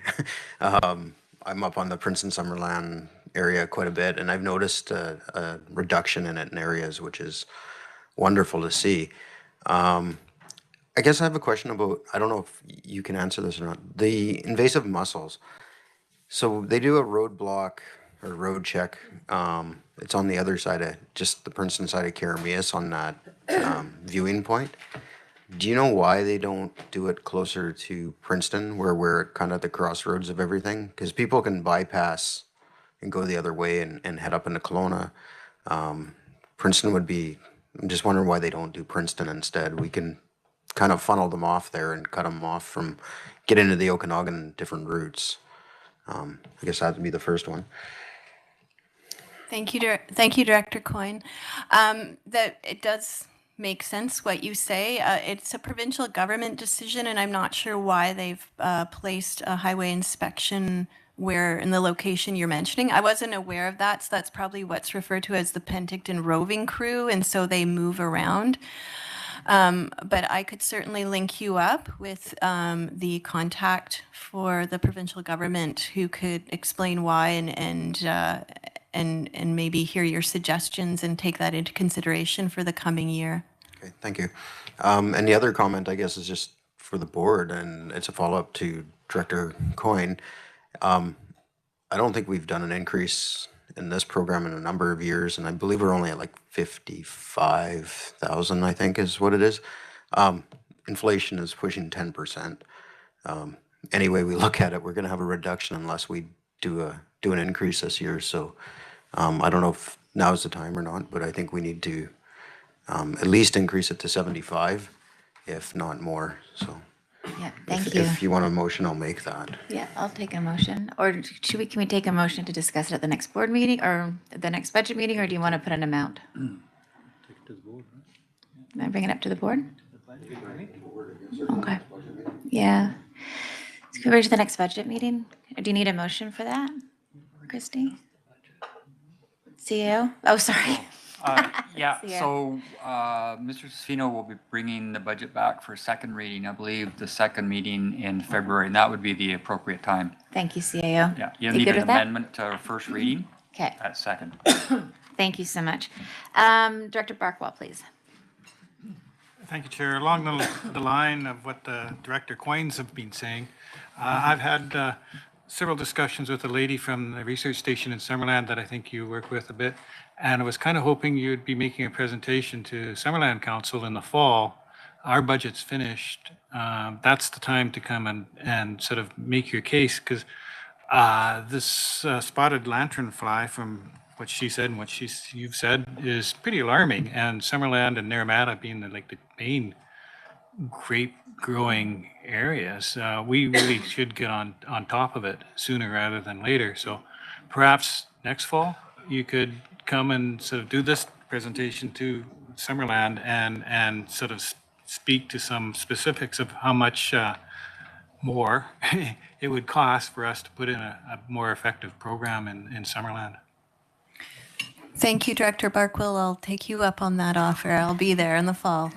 I'm up on the Princeton Summerland area quite a bit, and I've noticed a reduction in it in areas, which is wonderful to see. I guess I have a question about, I don't know if you can answer this or not, the invasive mussels. So they do a roadblock or road check. It's on the other side of, just the Princeton side of Carameus on that viewing point. Do you know why they don't do it closer to Princeton, where we're kind of at the crossroads of everything? Because people can bypass and go the other way and head up into Kelowna. Princeton would be, I'm just wondering why they don't do Princeton instead. We can kind of funnel them off there and cut them off from getting into the Okanagan different routes. I guess that would be the first one. Thank you, Director Coyne. That it does make sense what you say. It's a provincial government decision, and I'm not sure why they've placed a highway inspection where in the location you're mentioning. I wasn't aware of that, so that's probably what's referred to as the Penticton roving crew, and so they move around. But I could certainly link you up with the contact for the provincial government who could explain why and maybe hear your suggestions and take that into consideration for the coming year. Okay, thank you. And the other comment, I guess, is just for the board, and it's a follow-up to Director Coyne. I don't think we've done an increase in this program in a number of years, and I believe we're only at like 55,000, I think is what it is. Inflation is pushing 10%. Any way we look at it, we're going to have a reduction unless we do an increase this year. So I don't know if now is the time or not, but I think we need to at least increase it to 75, if not more. So Yeah, thank you. If you want a motion, I'll make that. Yeah, I'll take a motion. Or can we take a motion to discuss it at the next board meeting or the next budget meeting, or do you want to put an amount? Can I bring it up to the board? Okay. Yeah. Can we bring it to the next budget meeting? Or do you need a motion for that, Christy? CEO? Oh, sorry. Yeah, Yeah. so Mr. Sfino will be bringing the budget back for second reading, I believe, the second meeting in February, and that would be the appropriate time. Thank you, CAO. Yeah, you You need good an with that? amendment to our first reading. Okay. At second. Thank you so much. Director Barkwell, please. Thank you, Chair. Along the line of what Director Coyne's have been saying, I've had several discussions with a lady from the research station in Summerland that I think you work with a bit, and I was kind of hoping you'd be making a presentation to Summerland Council in the fall our budget's finished, that's the time to come and sort of make your case, because this spotted lanternfly, from what she said and what you've said, is pretty alarming. And Summerland and Naramata being the main grape growing areas, we really should get on top of it sooner rather than later. So perhaps next fall you could come and sort of do this presentation to Summerland and sort of speak to some specifics of how much more it would cost for us to put in a more effective program in Summerland. Thank you, Director Barkwell. I'll take you up on that offer. I'll be there in the fall.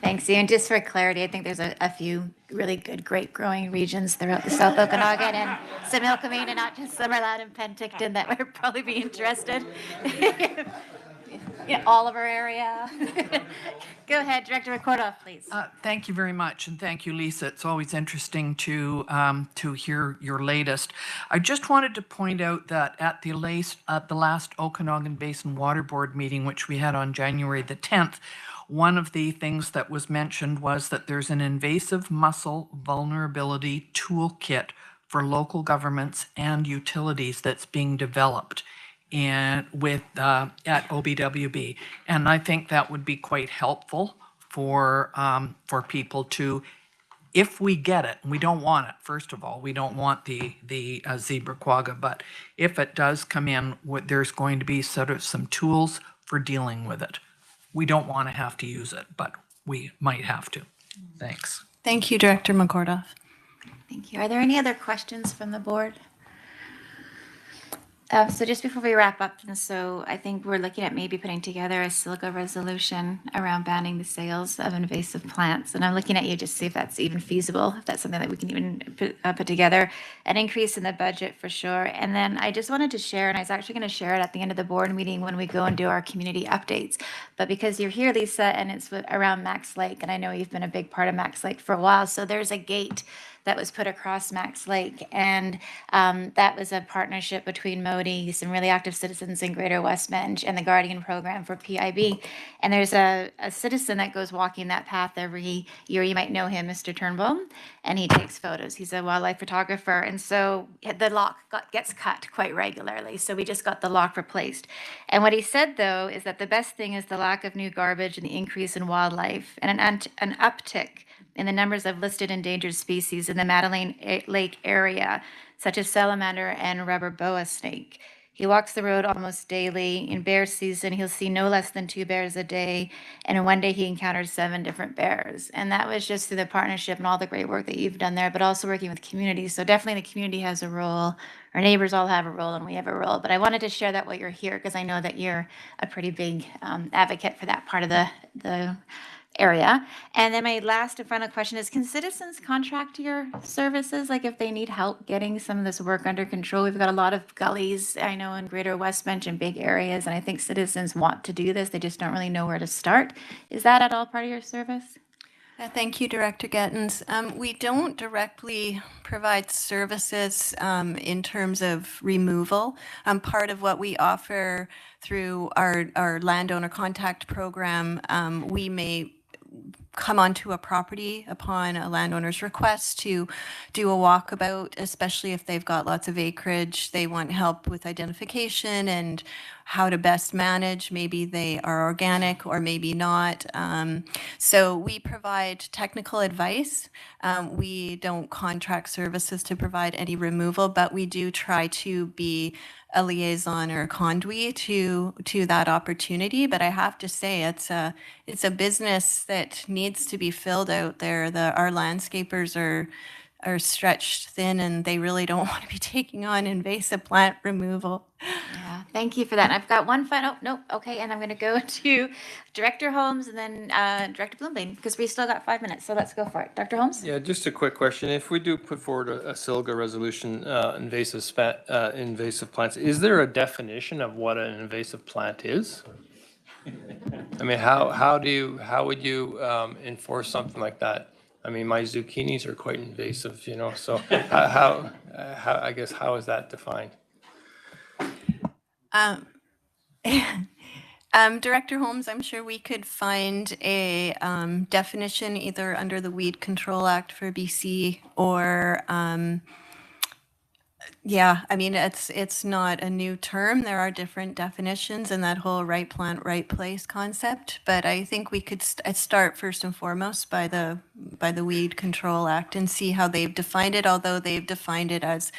Thanks, Ian. Just for clarity, I think there's a few really good grape growing regions throughout the South Okanagan and Similkameen, and not just Summerland and Penticton, that would probably be interested. Oliver area. Go ahead, Director Recordoff, please. Thank you very much, and thank you, Lisa. It's always interesting to hear your latest. I just wanted to point out that at the last Okanagan Basin Water Board meeting, which we had on January the 10th, one of the things that was mentioned was that there's an invasive mussel vulnerability toolkit for local governments and utilities that's being developed and at OBWB, and I think that would be quite helpful for people to, if we get it. We don't want it. First of all, we don't want the zebra quagga, but if it does come in, there's going to be sort of some tools for dealing with it. We don't want to have to use it, but we might have to. Thanks. Thank you, Director McCordoff. Thank you. Are there any other questions from the board? So just before we wrap up, so I think we're looking at maybe putting together a SILGA resolution around banning the sales of invasive plants. And I'm looking at you just to see if that's even feasible, if that's something that we can even put together. An increase in the budget for sure. And then I just wanted to share, and I was actually going to share it at the end of the board meeting when we go and do our community updates. But because you're here, Lisa, and it's around Max Lake, and I know you've been a big part of Max Lake for a while, so there's a gate that was put across Max Lake. And that was a partnership between Modi, some really active citizens in Greater Westbench, and the Guardian Program for PIB. And there's a citizen that goes walking that path every year. You might know him, Mr. Turnbull, and he takes photos. He's a wildlife photographer. And so the lock gets cut quite regularly. So we just got the lock replaced. And what he said, though, is that the best thing is the lack of new garbage and the increase in wildlife and an uptick in the numbers of listed endangered species in the Madeleine Lake area, such as salamander and rubber boa snake. He walks the road almost daily. In bear season, he'll see no less than 2 bears a day. And in one day, he encountered 7 different bears. And that was just through the partnership and all the great work that you've done there, but also working with communities. So definitely the community has a role. Our neighbors all have a role, and we have a role. But I wanted to share that while you're here, because I know that you're a pretty big advocate for that part of the area. And then my last and final question is, can citizens contract your services? Like if they need help getting some of this work under control? We've got a lot of gullies, I know, in Greater Westbench and big areas, and I think citizens want to do this. They just don't really know where to start. Is that at all part of your service? Thank you, Director Gettens. We don't directly provide services in terms of removal. Part of what we offer through our landowner contact program, we may come onto a property upon a landowner's request to do a walkabout, especially if they've got lots of acreage. They want help with identification and how to best manage. Maybe they are organic or maybe not. So we provide technical advice. We don't contract services to provide any removal, but we do try to be a liaison or a conduit to that opportunity. But I have to say, it's a business that needs to be filled out there. Our landscapers are stretched thin, and they really don't want to be taking on invasive plant removal. Yeah, thank you for that. I've got one final, okay, and I'm going to go to Director Holmes and then Director Bloomberg, because we still got 5 minutes, so let's go for it. Dr. Holmes? Yeah, just a quick question. If we do put forward a SILGA resolution, invasive plants, is there a definition of what an invasive plant is? I mean, how would you enforce something like that? I mean, my zucchinis are quite invasive, so how I guess, how is that defined? Director Holmes, I'm sure we could find a definition either under the Weed Control Act for BC or, yeah, I mean, it's not a new term. There are different definitions in that whole right plant, right place concept. But I think we could start first and foremost by the Weed Control Act and see how they've defined it, although they've defined it as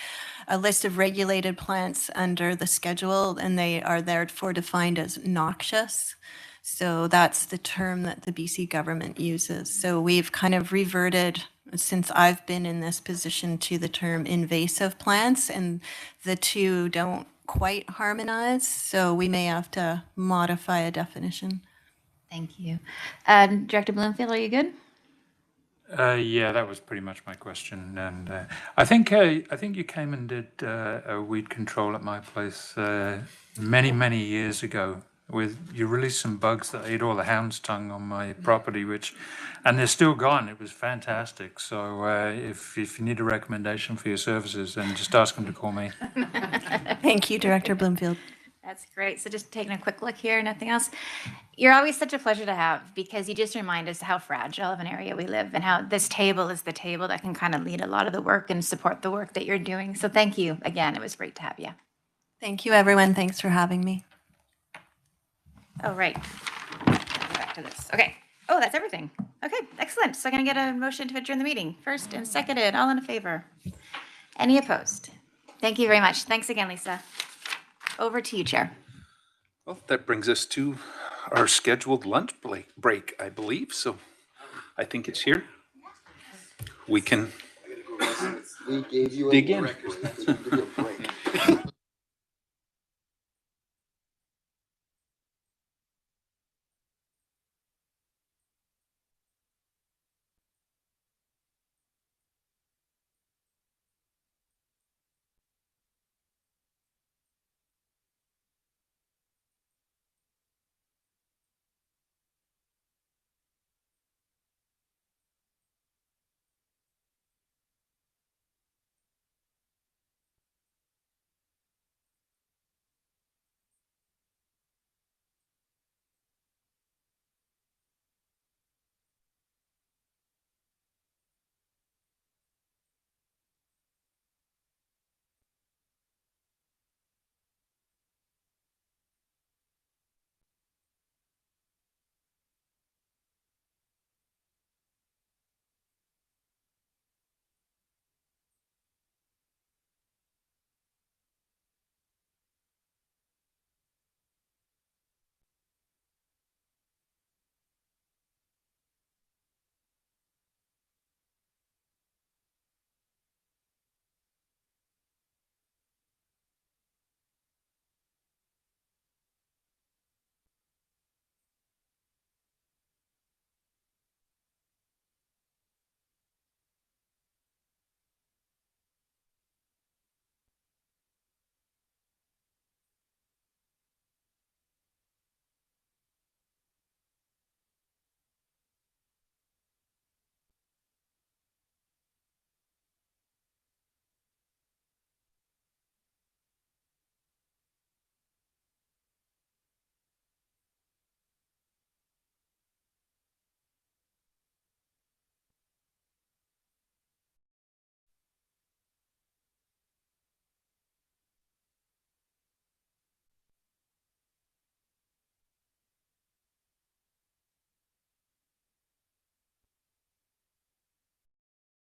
a list of regulated plants under the schedule, and they are therefore defined as noxious. So that's the term that the BC government uses. So we've kind of reverted, since I've been in this position, to the term invasive plants, and the two don't quite harmonize. So we may have to modify a definition. Thank you. Director Bloomfield, are you good? Yeah, that was pretty much my question, and I think you came and did a weed control at my place many years ago. You released some bugs that ate all the hound's tongue on my property, and they're still gone. It was fantastic. So if you need a recommendation for your services, then just ask them to call me. Thank you, Director Bloomfield. That's great. So just taking a quick look here, nothing else. You're always such a pleasure to have, because you just remind us how fragile of an area we live and how this table is the table that can kind of lead a lot of the work and support the work that you're doing. So thank you again. It was great to have you. Thank you, everyone. Thanks for having me. Oh, right. Back to this. Okay. Oh, that's everything. Okay, excellent. So I'm going to get a motion to adjourn the meeting. First and seconded. All in favor? Any opposed? Thank you very much. Thanks again, Lisa. Over to you, Chair. Well, that brings us to our scheduled lunch break, I believe. So I think it's here. We can dig in.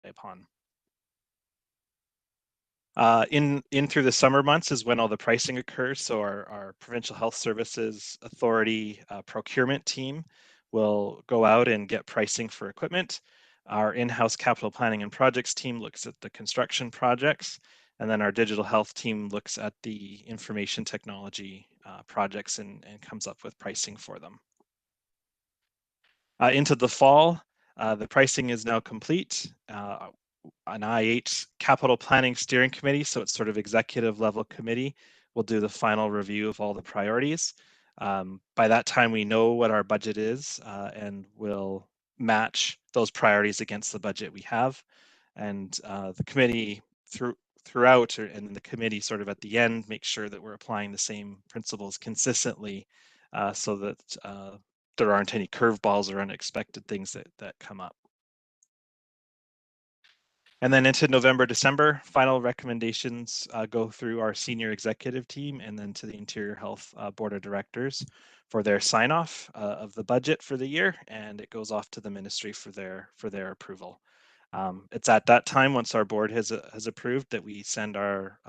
Upon. In through the summer months is when all the pricing occurs. So our Provincial Health Services Authority procurement team will go out and get pricing for equipment. Our in-house capital planning and projects team looks at the construction projects, and then our digital health team looks at the information technology projects and comes up with pricing for them. Into the fall, the pricing is now complete. An I-8 capital planning steering committee, so it's sort of executive level committee, will do the final review of all the priorities. By that time, we know what our budget is and we'll match those priorities against the budget we have. And the committee throughout, and the committee sort of at the end, make sure that we're applying the same principles consistently so that there aren't any curveballs or unexpected things that come up. And then into November, December, final recommendations go through our senior executive team and then to the Interior Health Board of Directors for their sign off of the budget for the year, and it goes off to the ministry for their approval. It's at that time, once our board has approved, that we send our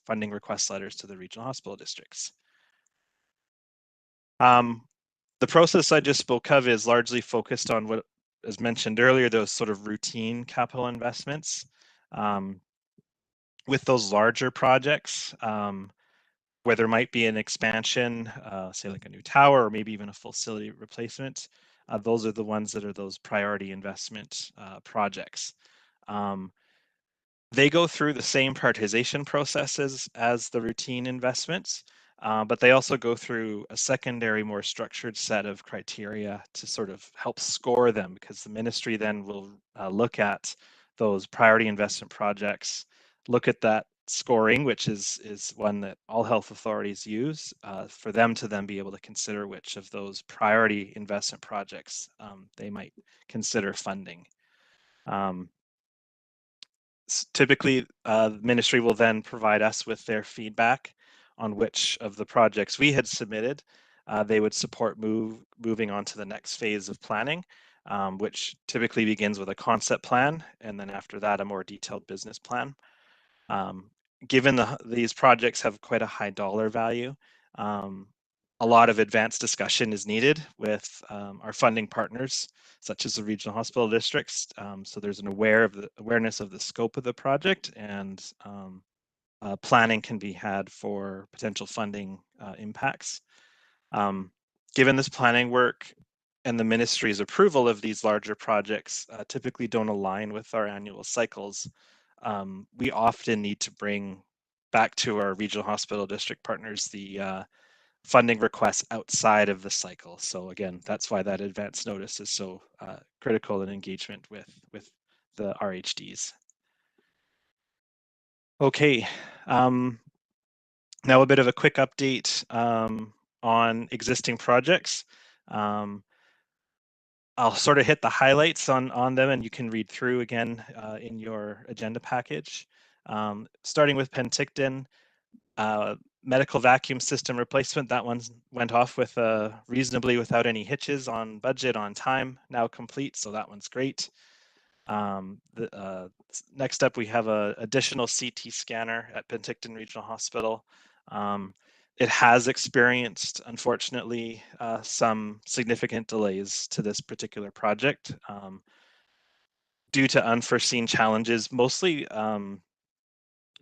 funding request letters to the regional hospital districts. The process I just spoke of is largely focused on what, as mentioned earlier, those sort of routine capital investments. With those larger projects, where there might be an expansion, say like a new tower or maybe even a facility replacement, those are the ones that are those priority investment projects. They go through the same prioritization processes as the routine investments, but they also go through a secondary, more structured set of criteria to sort of help score them, because the ministry then will look at those priority investment projects, look at that scoring, which is one that all health authorities use, for them to then be able to consider which of those priority investment projects they might consider funding. Typically, the ministry will then provide us with their feedback on which of the projects we had submitted they would support moving on to the next phase of planning, which typically begins with a concept plan, and then after that, a more detailed business plan. Given these projects have quite a high dollar value, a lot of advanced discussion is needed with our funding partners, such as the regional hospital districts. So there's an awareness of the scope of the project, and planning can be had for potential funding impacts. Given this planning work and the ministry's approval of these larger projects typically don't align with our annual cycles, we often need to bring back to our regional hospital district partners the funding requests outside of the cycle. So again, that's why that advance notice is so critical in engagement with the RHDs. Okay, now a bit of a quick update on existing projects. I'll sort of hit the highlights on them, and you can read through again in your agenda package. Starting with Penticton, medical vacuum system replacement. That one went off with reasonably without any hitches, on budget, on time, now complete. So that one's great. Next up, we have an additional CT scanner at Penticton Regional Hospital. It has experienced, unfortunately, some significant delays to this particular project due to unforeseen challenges, mostly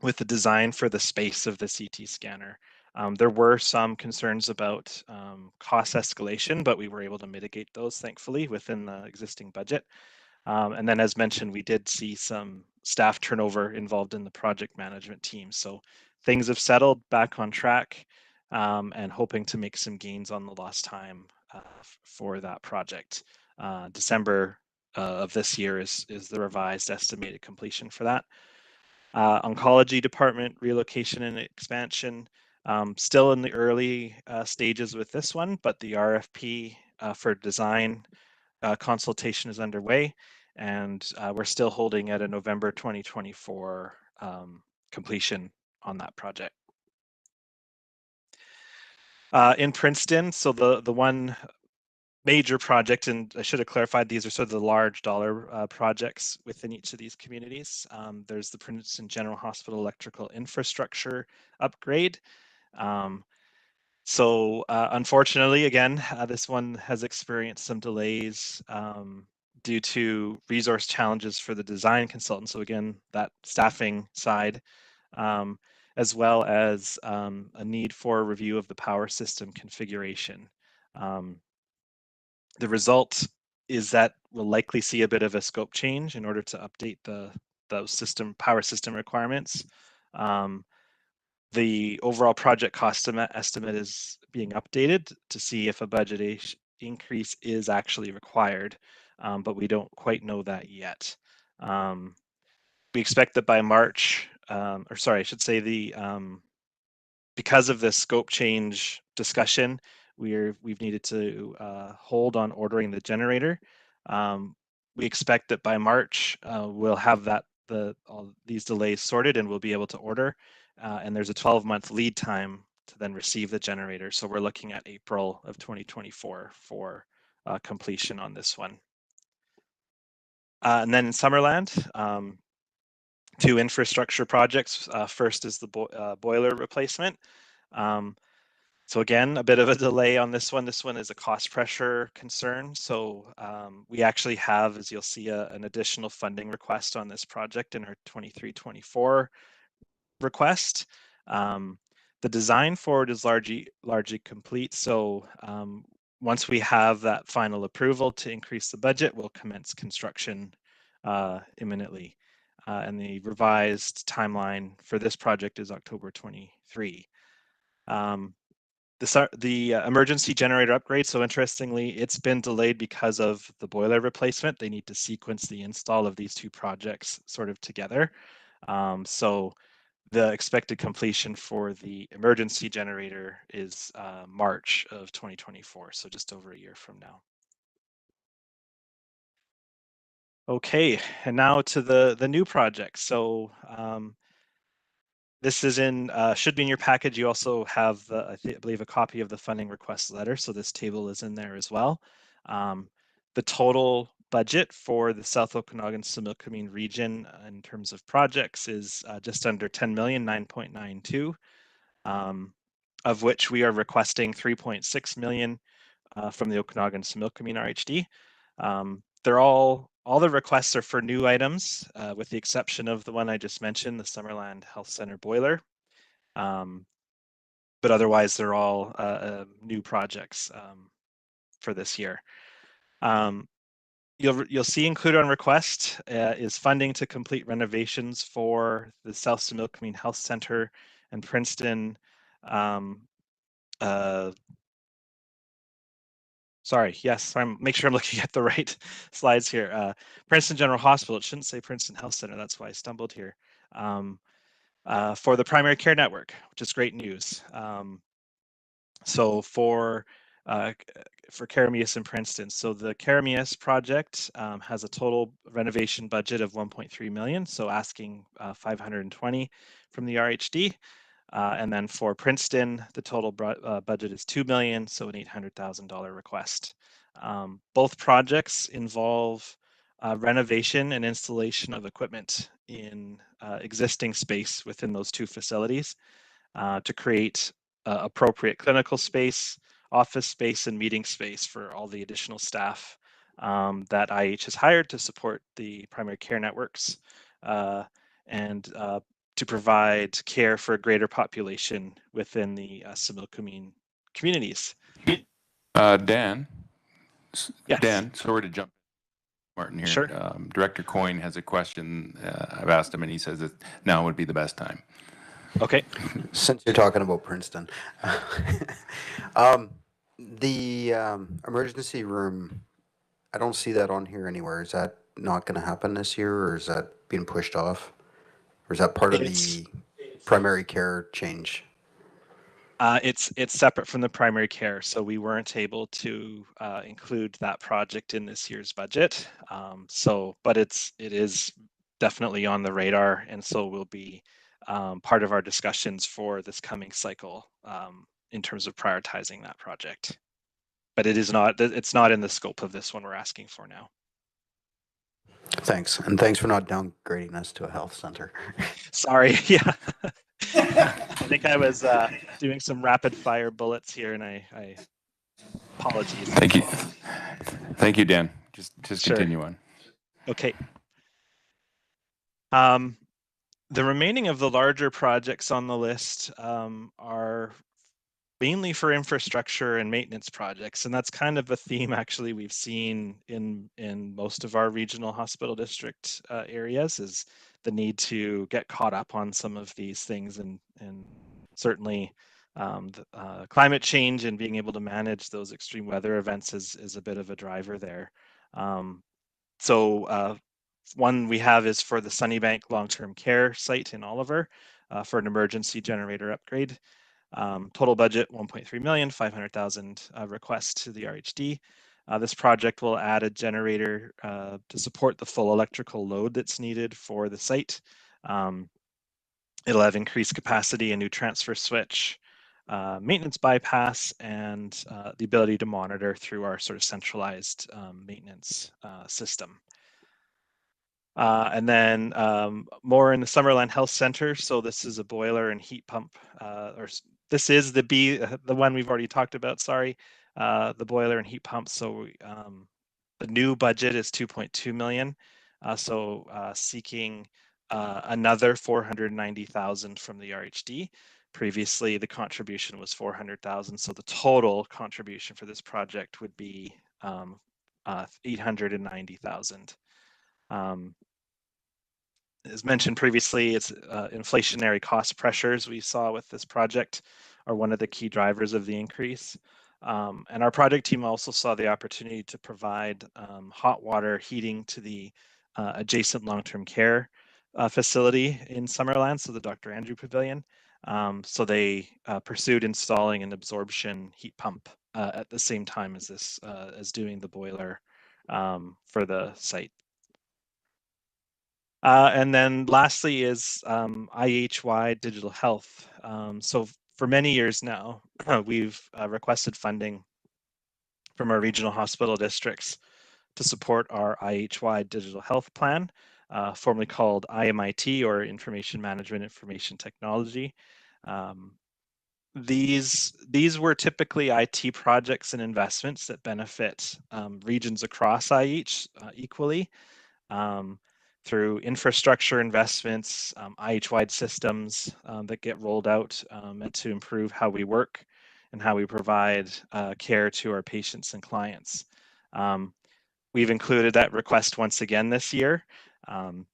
with the design for the space of the CT scanner. There were some concerns about cost escalation, but we were able to mitigate those, thankfully, within the existing budget. And then, as mentioned, we did see some staff turnover involved in the project management team. So things have settled back on track, and hoping to make some gains on the lost time for that project. December of this year is the revised estimated completion for that. Oncology department relocation and expansion, still in the early stages with this one, but the RFP for design consultation is underway, and we're still holding at a November 2024 completion on that project. In Princeton, so the one major project, and I should have clarified, these are sort of the large dollar projects within each of these communities. There's the Princeton General Hospital electrical infrastructure upgrade. So unfortunately, again, this one has experienced some delays due to resource challenges for the design consultant. So again, that staffing side, as well as a need for a review of the power system configuration. The result is that we'll likely see a bit of a scope change in order to update those power system requirements. The overall project cost estimate is being updated to see if a budget increase is actually required, but we don't quite know that yet. We expect that by March, or sorry, I should say because of the scope change discussion, we've needed to hold on ordering the generator. We expect that by March we'll have all these delays sorted and we'll be able to order. And there's a 12-month lead time to then receive the generator. So we're looking at April of 2024 for completion on this one. And then in Summerland, 2 infrastructure projects. First is the boiler replacement. So again, a bit of a delay on this one. This one is a cost pressure concern. So we actually have, as you'll see, an additional funding request on this project in our 23-24 request. The design for it is largely complete. So once we have that final approval to increase the budget, we'll commence construction imminently. And the revised timeline for this project is October 23. The emergency generator upgrade, so interestingly, it's been delayed because of the boiler replacement. They need to sequence the install of these 2 projects sort of together. So the expected completion for the emergency generator is March of 2024, so just over a year from now. Okay, and now to the new project. So this is should be in your package. You also have, I believe, a copy of the funding request letter. So this table is in there as well. The total budget for the South Okanagan-Similkameen region in terms of projects is just under 10 million, 9.92, of which we are requesting 3.6 million from the Okanagan-Similkameen RHD. All the requests are for new items, with the exception of the one I just mentioned, the Summerland Health Center boiler. But otherwise, they're all new projects for this year. You'll see included on request is funding to complete renovations for the South Similkameen Health Center and Princeton. Sorry, yes, make sure I'm looking at the right slides here. Princeton General Hospital, it shouldn't say Princeton Health Center, that's why I stumbled here. For the primary care network, which is great news. So for Karamias and Princeton, so the Karamias project has a total renovation budget of 1.3 million, so asking 520 from the RHD. And then for Princeton, the total budget is 2 million, so an $800,000 request. Both projects involve renovation and installation of equipment in existing space within those 2 facilities to create appropriate clinical space, office space, and meeting space for all the additional staff that IH has hired to support the primary care networks and to provide care for a greater population within the Similkameen communities. Dan? Yes. Dan, sorry to jump Martin here. Sure. Director Coyne has a question. I've asked him and he says that now would be the best time. Okay. Since you're talking about Princeton, the emergency room, I don't see that on here anywhere. Is that not going to happen this year, or is that being pushed off? Or is that part of the primary care change? It's separate from the primary care, so we weren't able to include that project in this year's budget. But it is definitely on the radar, and so will be part of our discussions for this coming cycle in terms of prioritizing that project. But it's not in the scope of this one we're asking for now. Thanks, and thanks for not downgrading us to a health center. Sorry, yeah. I think I was doing some rapid fire bullets here, and I apologies. Thank you. Thank you, Dan. Just Sure. continue on. Okay. The remaining of the larger projects on the list are mainly for infrastructure and maintenance projects, and that's kind of a theme actually we've seen in most of our regional hospital district areas, is the need to get caught up on some of these things, and certainly climate change and being able to manage those extreme weather events is a bit of a driver there. One we have is for the Sunnybank long-term care site in Oliver for an emergency generator upgrade. Total budget 1.3 million, 500,000 request to the RHD. This project will add a generator to support the full electrical load that's needed for the site. It'll have increased capacity, a new transfer switch, maintenance bypass, and the ability to monitor through our sort of centralized maintenance system. And then more in the Summerland Health Center. So this is a boiler and heat pump, or this is the one we've already talked about, sorry, the boiler and heat pump. So the new budget is 2.2 million. Seeking another 490,000 from the RHD. Previously, the contribution was 400,000. So the total contribution for this project would be 890,000. As mentioned previously, it's inflationary cost pressures we saw with this project are one of the key drivers of the increase. And our project team also saw the opportunity to provide hot water heating to the adjacent long-term care facility in Summerland, so the Dr. Andrew Pavilion. So they pursued installing an absorption heat pump at the same time as this, as doing the boiler for the site. And then lastly is IHY digital health. So for many years now, we've requested funding from our regional hospital districts to support our IHY digital health plan, formerly called IMIT, or Information Management Information Technology. These were typically IT projects and investments that benefit regions across IH equally. Through infrastructure investments, IH-wide systems that get rolled out and to improve how we work and how we provide care to our patients and clients. We've included that request once again this year, and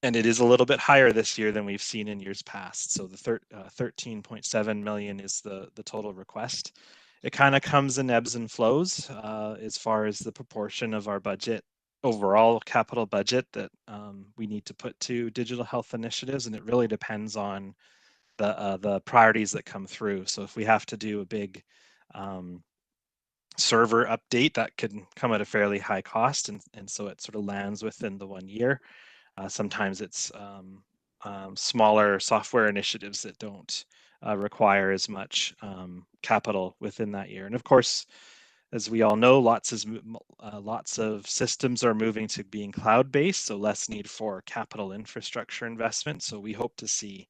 it is a little bit higher this year than we've seen in years past. So the 13.7 million is the total request. It kind of comes in ebbs and flows as far as the proportion of our budget, overall capital budget, that we need to put to digital health initiatives, and it really depends on the priorities that come through. So if we have to do a big server update, that can come at a fairly high cost, and so it sort of lands within the 1 year. Sometimes it's smaller software initiatives that don't require as much capital within that year. And of course, as we all know, lots of systems are moving to being cloud-based, so less need for capital infrastructure investment. So we hope to see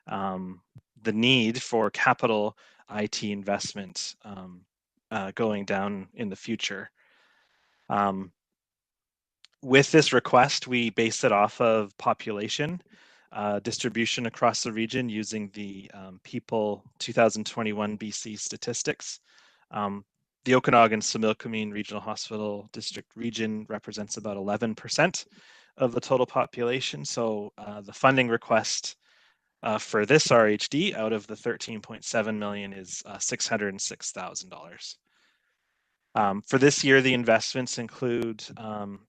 the need for capital IT investment going down in the future. With this request, we base it off of population distribution across the region using the People 2021 BC statistics. The Okanagan-Similkameen Regional Hospital District region represents about 11% of the total population. So the funding request for this RHD out of the 13.7 million is $606,000. For this year, the investments include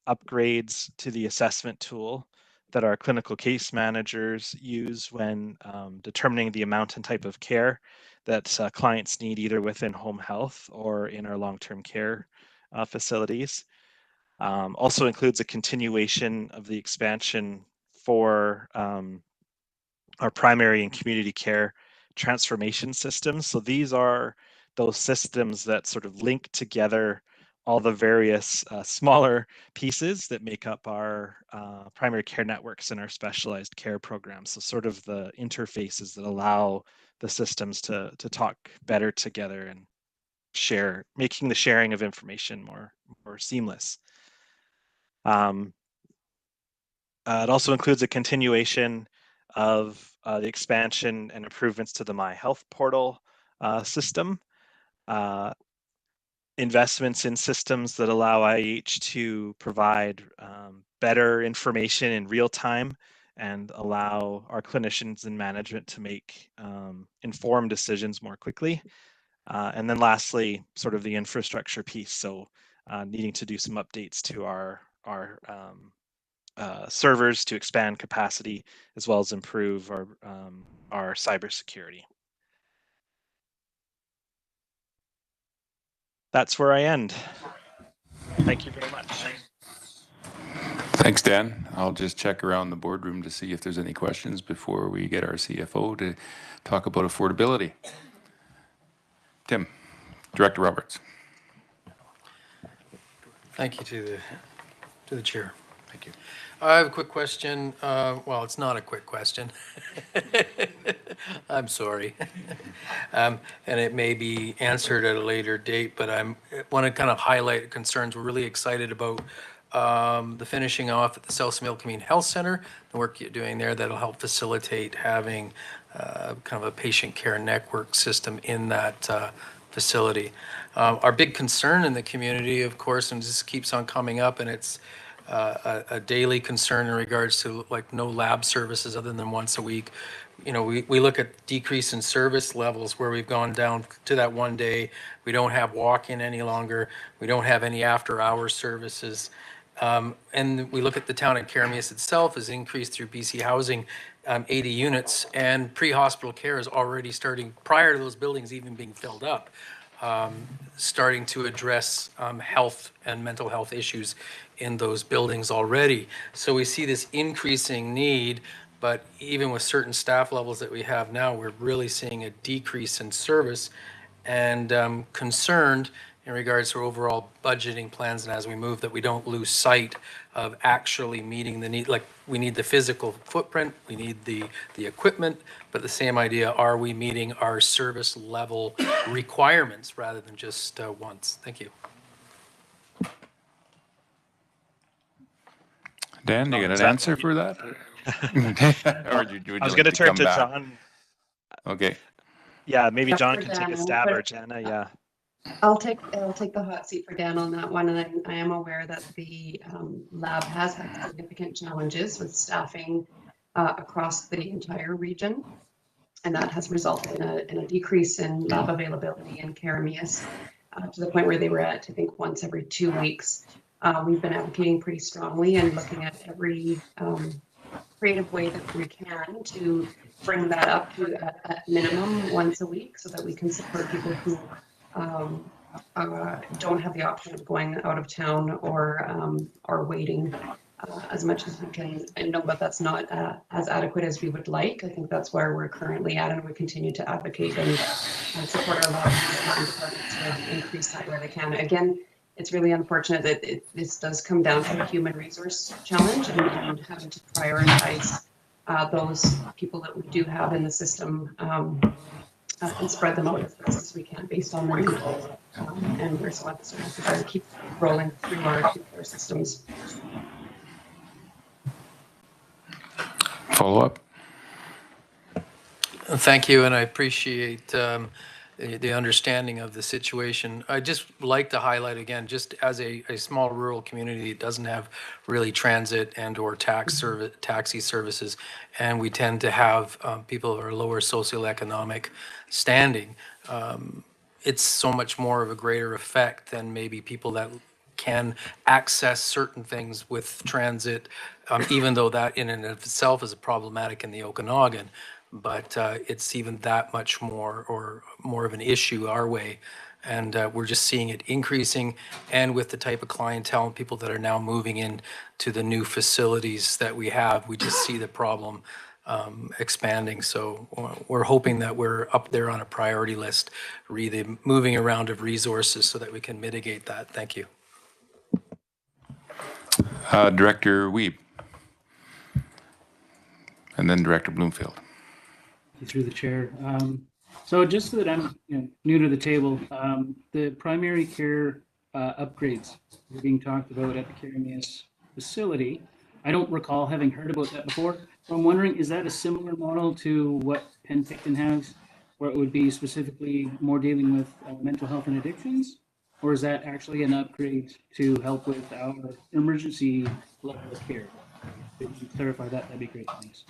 upgrades to the assessment tool that our clinical case managers use when determining the amount and type of care that clients need, either within home health or in our long-term care facilities. Also includes a continuation of the expansion for our primary and community care transformation systems. So these are those systems that sort of link together all the various smaller pieces that make up our primary care networks and our specialized care programs. So sort of the interfaces that allow the systems to talk better together and share, making the sharing of information more seamless. It also includes a continuation of the expansion and improvements to the My Health Portal system. Investments in systems that allow IH to provide better information in real time and allow our clinicians and management to make informed decisions more quickly. And then lastly, sort of the infrastructure piece. So needing to do some updates to our servers to expand capacity, as well as improve our cybersecurity. that's where I end. Thank you very much. Thanks, Dan. I'll just check around the boardroom to see if there's any questions before we get our CFO to talk about affordability. Tim, Director Roberts. Thank you to the chair. Thank you. I have a quick question. Well, it's not a quick question. I'm sorry. And it may be answered at a later date, but I want to kind of highlight concerns. We're really excited about the finishing off at the South Mill Community Health Center, the work you're doing there that'll help facilitate having kind of a patient care network system in that facility. Our big concern in the community, of course, and this keeps on coming up, and it's a daily concern in regards to like no lab services other than once a week. You know, we look at decrease in service levels where we've gone down to that one day. We don't have walk-in any longer. We don't have any after-hours services. And we look at the town of Keremeos itself has increased through BC Housing 80 units, and pre-hospital care is already starting, prior to those buildings even being filled up, starting to address health and mental health issues in those buildings already. So we see this increasing need, but even with certain staff levels that we have now, we're really seeing a decrease in service, and concerned in regards to overall budgeting plans, and as we move, that we don't lose sight of actually meeting the need. Like, we need the physical footprint, we need the equipment, but the same idea, are we meeting our service level requirements rather than just once? Thank you. Dan, do you get an answer for that? Or I was going to turn to John. Okay. Yeah, maybe John For can take a Dan, stab, but- or Jana, yeah. I'll take the hot seat for Dan on that one, and I am aware that the lab has had significant challenges with staffing across the entire region, and that has resulted in a decrease in lab availability in Keremeos to the point where they were at, I think, once every 2 weeks. We've been advocating pretty strongly and looking at every creative way that we can to bring that up to at minimum once a week, so that we can support people who don't have the option of going out of town or are waiting as much as we can. I know, but that's not as adequate as we would like. I think that's where we're currently at, and we continue to advocate and support our lab departments to increase that where they can. Again, it's really unfortunate that this does come down to a human resource challenge and having to prioritize those people that we do have in the system and spread them out as best as we can based on their needs. And we're so necessary to keep rolling through our care systems. Follow up. Thank you, and I appreciate the understanding of the situation. I'd just like to highlight again, just as a small rural community that doesn't have really transit and or taxi services, and we tend to have people who are lower socioeconomic standing, it's so much more of a greater effect than maybe people that can access certain things with transit, even though that in and of itself is problematic in the Okanagan. But it's even that much more of an issue our way. And we're just seeing it increasing, and with the type of clientele and people that are now moving in to the new facilities that we have, we just see the problem expanding. So we're hoping that we're up there on a priority list, really moving around of resources so that we can mitigate that. Thank you. Director Wiebe. And then Director Bloomfield. Through the chair. So just so that I'm new to the table, the primary care upgrades are being talked about at the Keremeos facility. I don't recall having heard about that before. So I'm wondering, is that a similar model to what Penticton has, where it would be specifically more dealing with mental health and addictions? Or is that actually an upgrade to help with our emergency level of care? If you can clarify that, that'd be great. Thanks.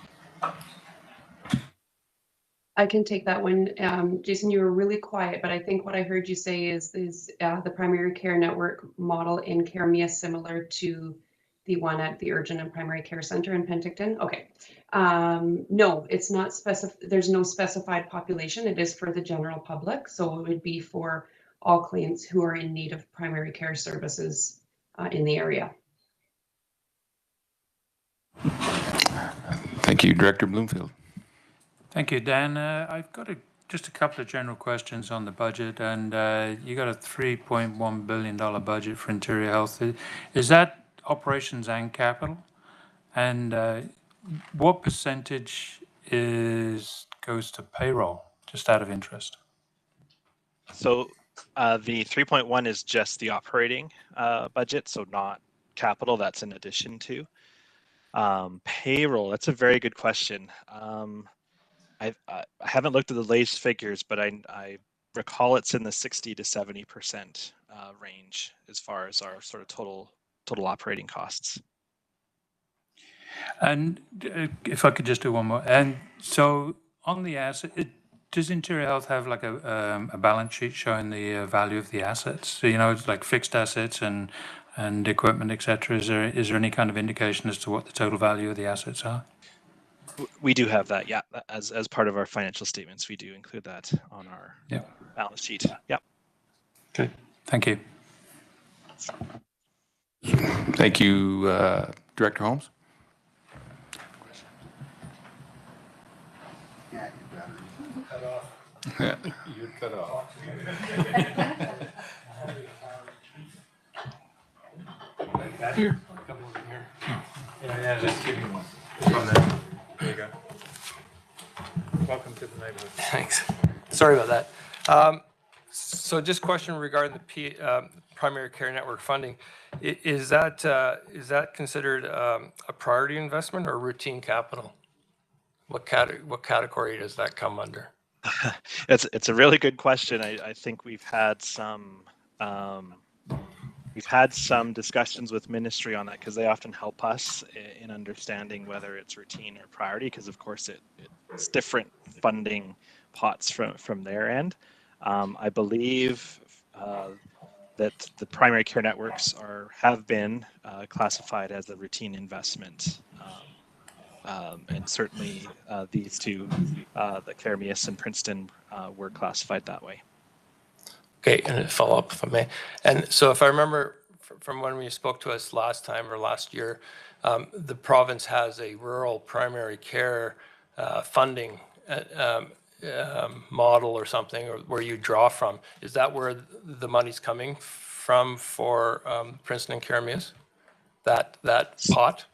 I can take that one. Jason, you were really quiet, but I think what I heard you say is the primary care network model in Keremeos similar to the one at the Urgent and Primary Care Center in Penticton? Okay. No, it's not there's no specified population. It is for the general public. So it would be for all clients who are in need of primary care services in the area. Thank you, Director Bloomfield. Thank you, Dan. I've got just a couple of general questions on the budget, and you got a $3.1 billion budget for interior health. Is that operations and capital? And what percentage goes to payroll, just out of interest? So the 3.1 is just the operating budget, so not capital. That's in addition to payroll. That's a very good question. I haven't looked at the latest figures, but I recall it's in the 60 to 70% range as far as our sort of total operating costs. And if I could just do one more. And so on the asset, does Interior Health have like a balance sheet showing the value of the assets? So, you know, it's like fixed assets and equipment, etc. Is there any kind of indication as to what the total value of the assets are? We do have that, yeah. As part of our financial statements, we do include that on our balance sheet. Yep. Okay. Thank you. Thank you, Director Holmes. Yeah. You're cut off. Here. Come over here. Yeah, just give me one. From there. There you go. Welcome to the neighborhood. Thanks. Sorry about that. So just question regarding the primary care network funding. Is that considered a priority investment or routine capital? What category does that come under? It's a really good question. I think we've had some discussions with ministry on that because they often help us in understanding whether it's routine or priority, because of course it's different funding pots from their end. I believe that the primary care networks have been classified as a routine investment. And certainly these two, the Claremeus and Princeton, were classified that way. Okay, and a follow-up if I may. And so if I remember from when you spoke to us last time or last year, the province has a rural primary care funding model or something, or where you draw from. Is that where the money's coming from for Princeton and Claremeus? That pot?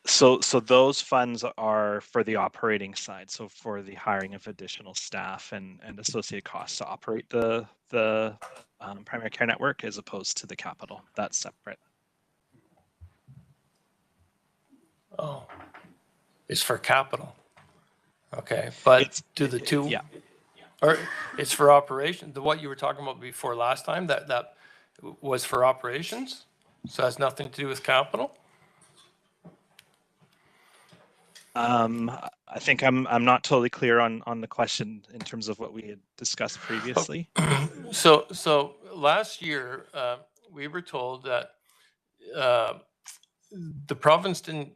So those funds are for the operating side, so for the hiring of additional staff and associated costs to operate the primary care network, as opposed to the capital. That's separate. Oh, it's for capital. Okay, but do the two? Yeah. Or it's for operation. What you were talking about before last time, that was for operations, so it has nothing to do with capital. I think I'm not totally clear on the question in terms of what we had discussed previously. So last year we were told that the province didn't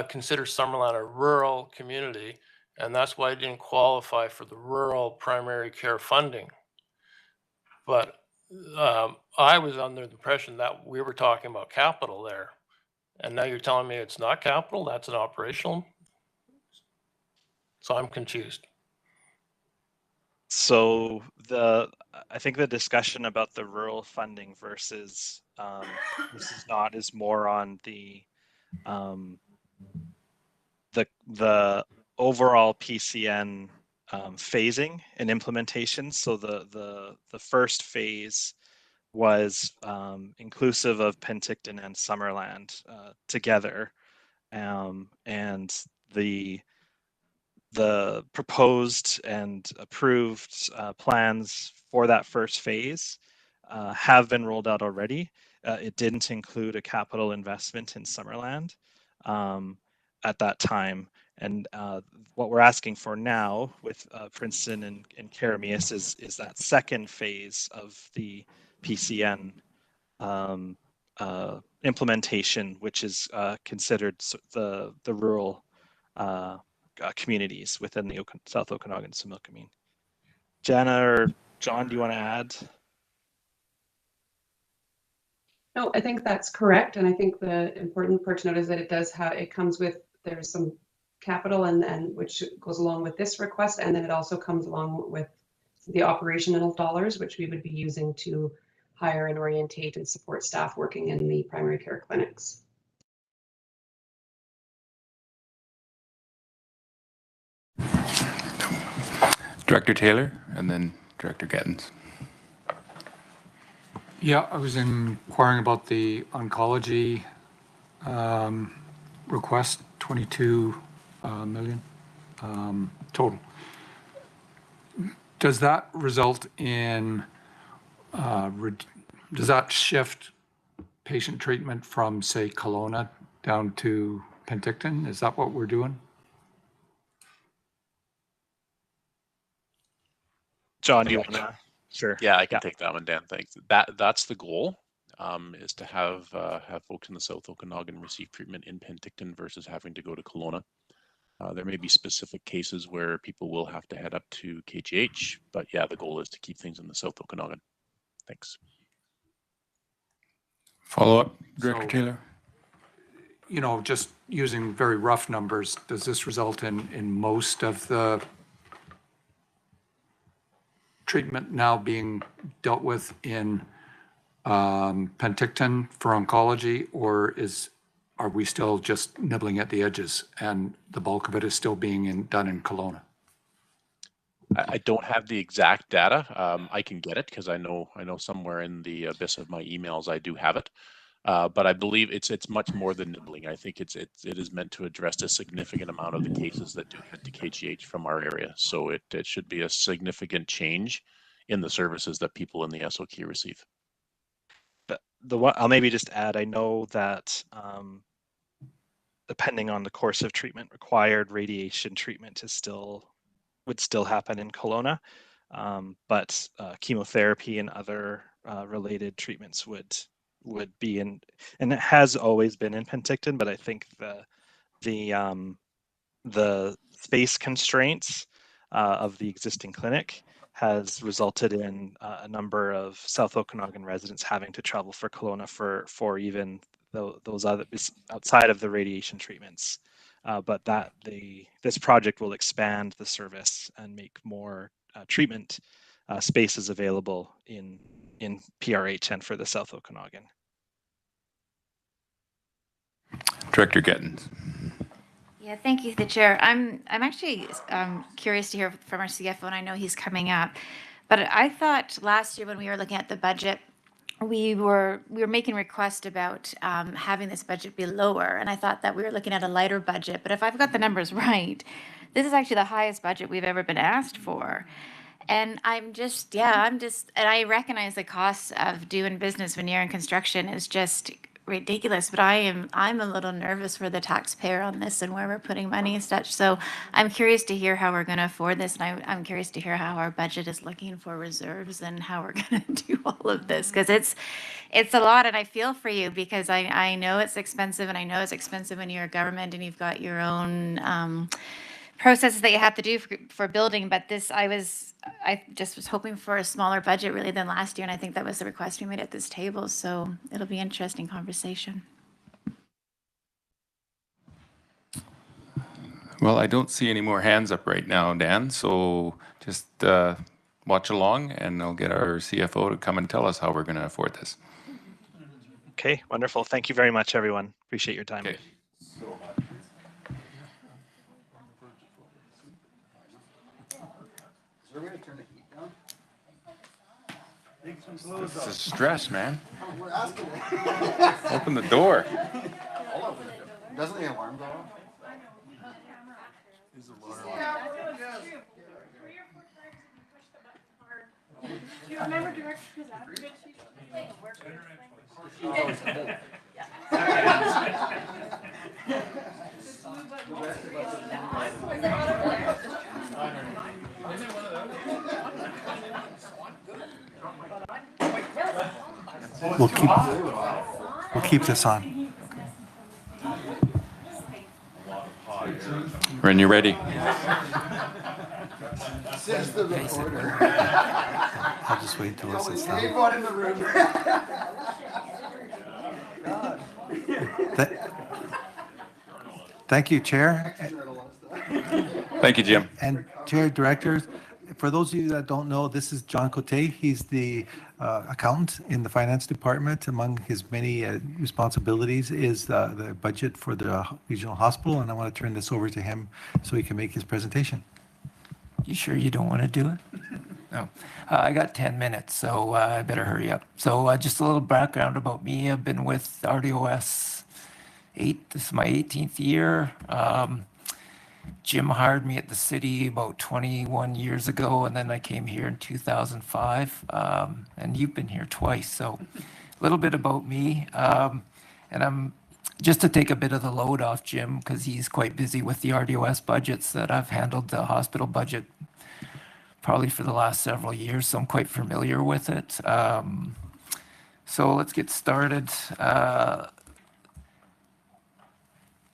consider Summerland a rural community, and that's why it didn't qualify for the rural primary care funding. But I was under the impression that we were talking about capital there. And now you're telling me it's not capital, that's an operational? So I'm confused. So I think the discussion about the rural funding versus not is more on the overall PCN phasing and implementation. So the first phase was inclusive of Penticton and Summerland together, and the proposed and approved plans for that first phase have been rolled out already. It didn't include a capital investment in Summerland at that time. And what we're asking for now with Princeton and Claremeus is that second phase of the PCN implementation, which is considered the rural communities within the South Okanagan Similkameen. Jana or John, do you want to add? No, I think that's correct. And I think the important part to note is that it comes with, there's some capital and which goes along with this request. And then it also comes along with the operational dollars, which we would be using to hire and orientate and support staff working in the primary care clinics. Director Taylor and then Director Gettins. Yeah, I was inquiring about the oncology request, 22 million total. Does that result in, does that shift patient treatment from, say, Kelowna down to Penticton? Is that what we're doing? John, do you want to? Sure. Yeah, I can take that one, Dan. Thanks. That's the goal, is to have folks in the South Okanagan receive treatment in Penticton versus having to go to Kelowna. There may be specific cases where people will have to head up to KGH, but yeah, the goal is to keep things in the South Okanagan. Thanks. Follow up, Director Taylor. You know, just using very rough numbers, does this result in most of the treatment now being dealt with in Penticton for oncology, or are we still just nibbling at the edges and the bulk of it is still being done in Kelowna? I don't have the exact data. I can get it because I know somewhere in the abyss of my emails I do have it. But I believe it's much more than nibbling. I think it is meant to address a significant amount of the cases that do head to KGH from our area. So it should be a significant change in the services that people in the SOQ receive. I'll maybe just add, I know that depending on the course of treatment required, radiation treatment would still happen in Kelowna, but chemotherapy and other related treatments would be in, and it has always been in Penticton, but I think the space constraints of the existing clinic has resulted in a number of South Okanagan residents having to travel for Kelowna for even those other outside of the radiation treatments. But this project will expand the service and make more treatment spaces available in PRH and for the South Okanagan. Director Gettins. Yeah, thank you, the chair. I'm actually curious to hear from our CFO, and I know he's coming up. But I thought last year when we were looking at the budget, we were making requests about having this budget be lower, and I thought that we were looking at a lighter budget. But if I've got the numbers right, this is actually the highest budget we've ever been asked for. And and I recognize the cost of doing business when you're in construction is just ridiculous, but I'm a little nervous for the taxpayer on this and where we're putting money and such. So I'm curious to hear how we're going to afford this, and I'm curious to hear how our budget is looking for reserves and how we're going to do all of this, because it's a lot, and I feel for you because I know it's expensive, and I know it's expensive when you're a government and you've got your own processes that you have to do for building. But I just was hoping for a smaller budget really than last year, and I think that was the request we made at this table. So it'll be an interesting conversation. Well, I don't see any more hands up right now, Dan. So just watch along, and I'll get our CFO to come and tell us how we're going to afford this. Okay, wonderful. Thank you very much, everyone. Appreciate your time. Okay. This is stress, man. Open the door. Doesn't the alarm go off? Do you remember Director We'll keep this on. When you're ready. Says the reporter. I'll just wait till this is done. Everyone in the room. Thank you, Chair. Thank you, Jim. And Chair, Directors, for those of you that don't know, this is John Cote. He's the accountant in the Finance Department. Among his many responsibilities is the budget for the regional hospital, and I want to turn this over to him so he can make his presentation. You sure you don't want to do it? No. I got 10 minutes, so I better hurry up. So just a little background about me. I've been with RDOS this is my 18th year. Jim hired me at the city about 21 years ago, and then I came here in 2005. And you've been here twice, so a little bit about me. And I'm just to take a bit of the load off Jim, because he's quite busy with the RDOS budgets, that I've handled the hospital budget probably for the last several years, so I'm quite familiar with it. So let's get started.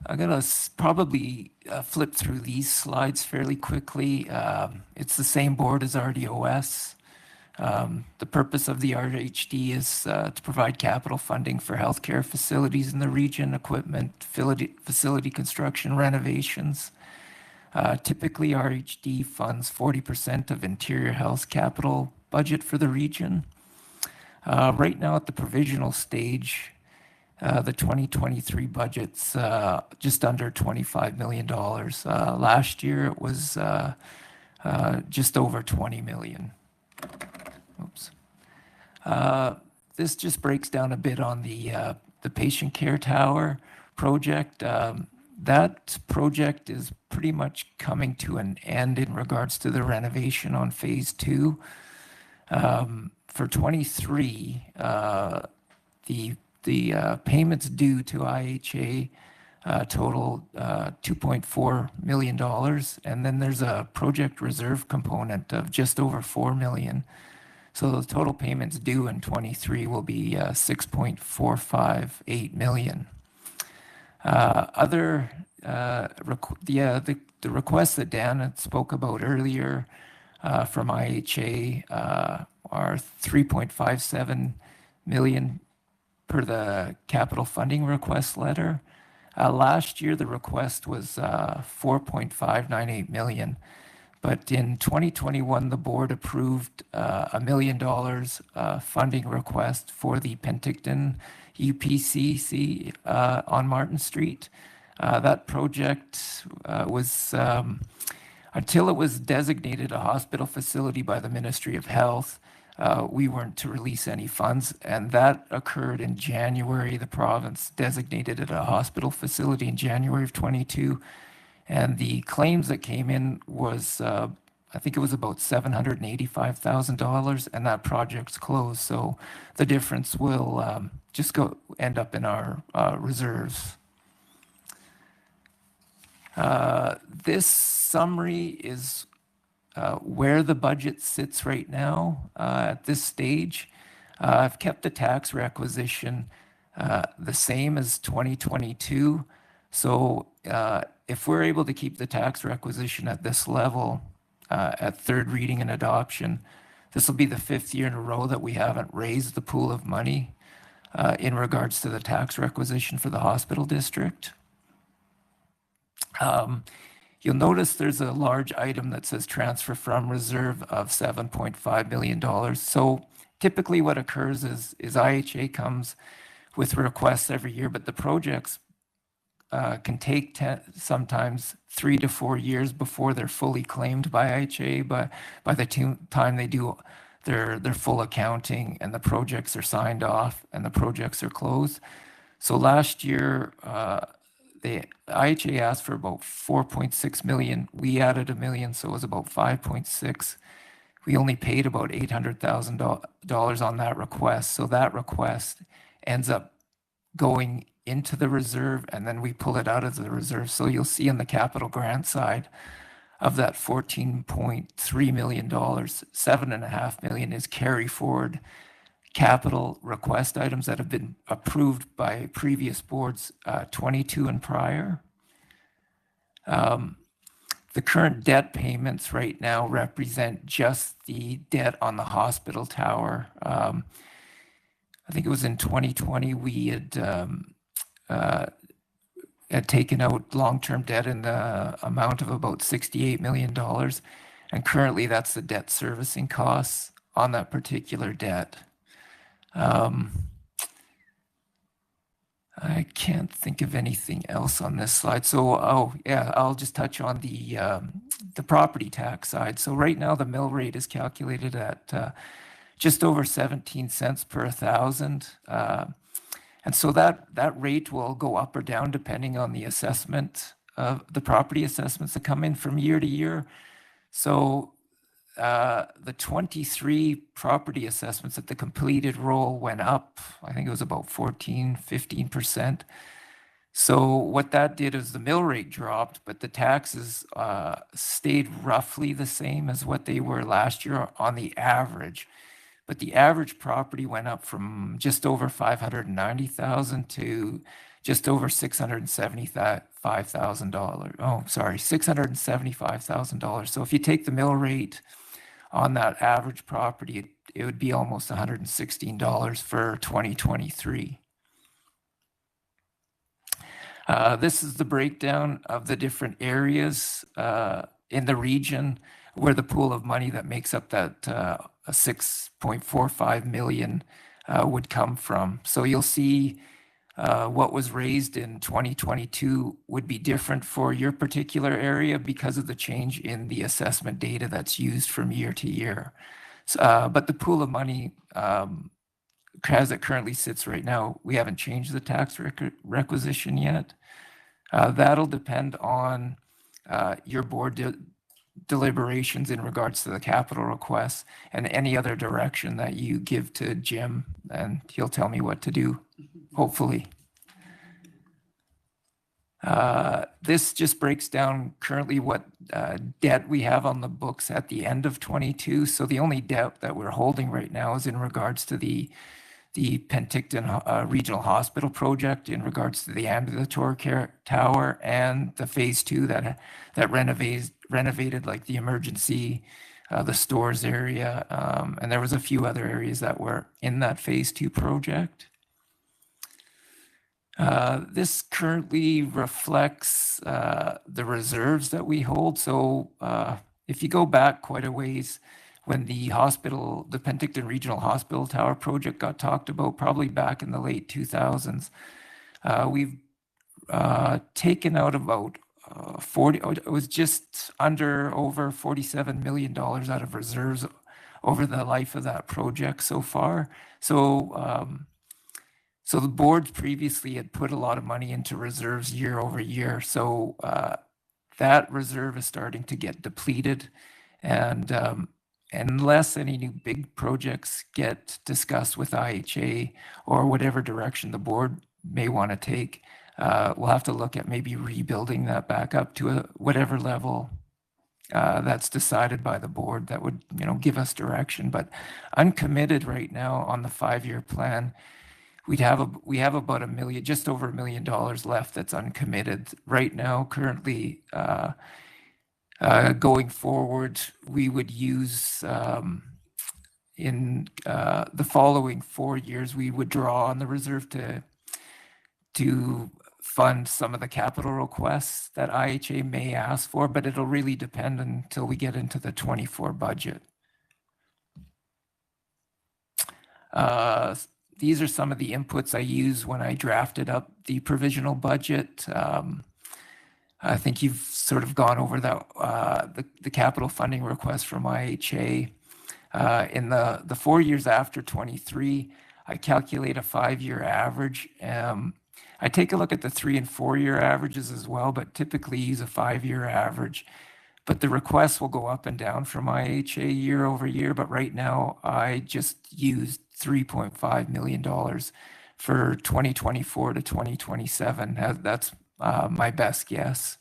I'm going to probably flip through these slides fairly quickly. It's the same board as RDOS. The purpose of the RHD is to provide capital funding for healthcare facilities in the region, equipment, facility construction, renovations. Typically, RHD funds 40% of interior health capital budget for the region. Right now at the provisional stage, the 2023 budget's just under $25 million. Last year it was just over 20 million. Oops. This just breaks down a bit on the patient care tower project. That project is pretty much coming to an end in regards to the renovation on phase 2. For 23, the payments due to IHA total $2.4 million, and then there's a project reserve component of just over $4 million. So the total payments due in 23 will be $6.458 million. The requests that Dan had spoke about earlier from IHA are $3.57 million per the capital funding request letter. Last year, the request was $4.598 million. But in 2021, the board approved $1 million funding request for the Penticton UPCC on Martin Street. That project was, until it was designated a hospital facility by the Ministry of Health, we weren't to release any funds, and that occurred in January. The province designated it a hospital facility in January of 22, and the claims that came in was, I think it was about $785,000, and that project's closed. So the difference will just end up in our reserves. This summary is where the budget sits right now at this stage. I've kept the tax requisition the same as 2022. So if we're able to keep the tax requisition at this level at third reading and adoption, this will be the 5th year in a row that we haven't raised the pool of money in regards to the tax requisition for the hospital district. You'll notice there's a large item that says transfer from reserve of $7.5 million. So typically what occurs is IHA comes with requests every year, but the projects can take sometimes 3 to 4 years before they're fully claimed by IHA. But by the time they do their full accounting and the projects are signed off and the projects are closed. So last year, the IHA asked for about 4.6 million. We added $1 million, so it was about 5.6. We only paid about $800,000 on that request. So that request ends up going into the reserve, and then we pull it out of the reserve. So you'll see on the capital grant side of that $14.3 million, $7.5 million is carry forward capital request items that have been approved by previous boards, 22 and prior. the current debt payments right now represent just the debt on the hospital tower. I think it was in 2020 we had taken out long-term debt in the amount of about $68 million. And currently that's the debt servicing costs on that particular debt. I can't think of anything else on this slide. So, I'll just touch on the property tax side. So right now the mill rate is calculated at just over 17 cents per 1,000. And so that rate will go up or down depending on the assessment of the property assessments that come in from year to year. So the 23 property assessments at the completed roll went up. I think it was about 15%. So what that did is the mill rate dropped, but the taxes stayed roughly the same as what they were last year on the average. But the average property went up from just over $590,000 to just over $675,000. Oh, sorry, $675,000. So if you take the mill rate on that average property, it would be almost $116 for 2023. This is the breakdown of the different areas in the region where the pool of money that makes up that $6.45 million would come from. So you'll see what was raised in 2022 would be different for your particular area because of the change in the assessment data that's used from year to year. So, but the pool of money as it currently sits right now, we haven't changed the tax requisition yet. That'll depend on your board deliberations in regards to the capital requests and any other direction that you give to Jim, and he'll tell me what to do, hopefully. This just breaks down currently what debt we have on the books at the end of 22. So the only debt that we're holding right now is in regards to the Penticton Regional Hospital project in regards to the ambulatory care tower and the phase 2 that renovated like the emergency, the stores area, and there was a few other areas that were in that phase 2 project. This currently reflects the reserves that we hold. So if you go back quite a ways, when the hospital, the Penticton Regional Hospital Tower project got talked about, probably back in the late 2000s, we've taken out about it was just under over $47 million out of reserves over the life of that project so far. So, so the board previously had put a lot of money into reserves year over year. So that reserve is starting to get depleted, and unless any new big projects get discussed with IHA or whatever direction the board may want to take, we'll have to look at maybe rebuilding that back up to whatever level that's decided by the board that would, give us direction. But uncommitted right now on the 5-year plan, we have about $1 million, just over $1 million left that's uncommitted right now. Currently, going forward, we would use in the following 4 years, we would draw on the reserve to fund some of the capital requests that IHA may ask for, but it'll really depend until we get into the 24 budget. These are some of the inputs I used when I drafted up the provisional budget. I think you've sort of gone over that the capital funding request from IHA. In the 4 years after 23, I calculate a 5-year average. I take a look at the 3 and 4 year averages as well, but typically use a 5-year average. But the requests will go up and down from IHA year over year. But right now, I just used $3.5 million for 2024 to 2027. That's my best guess.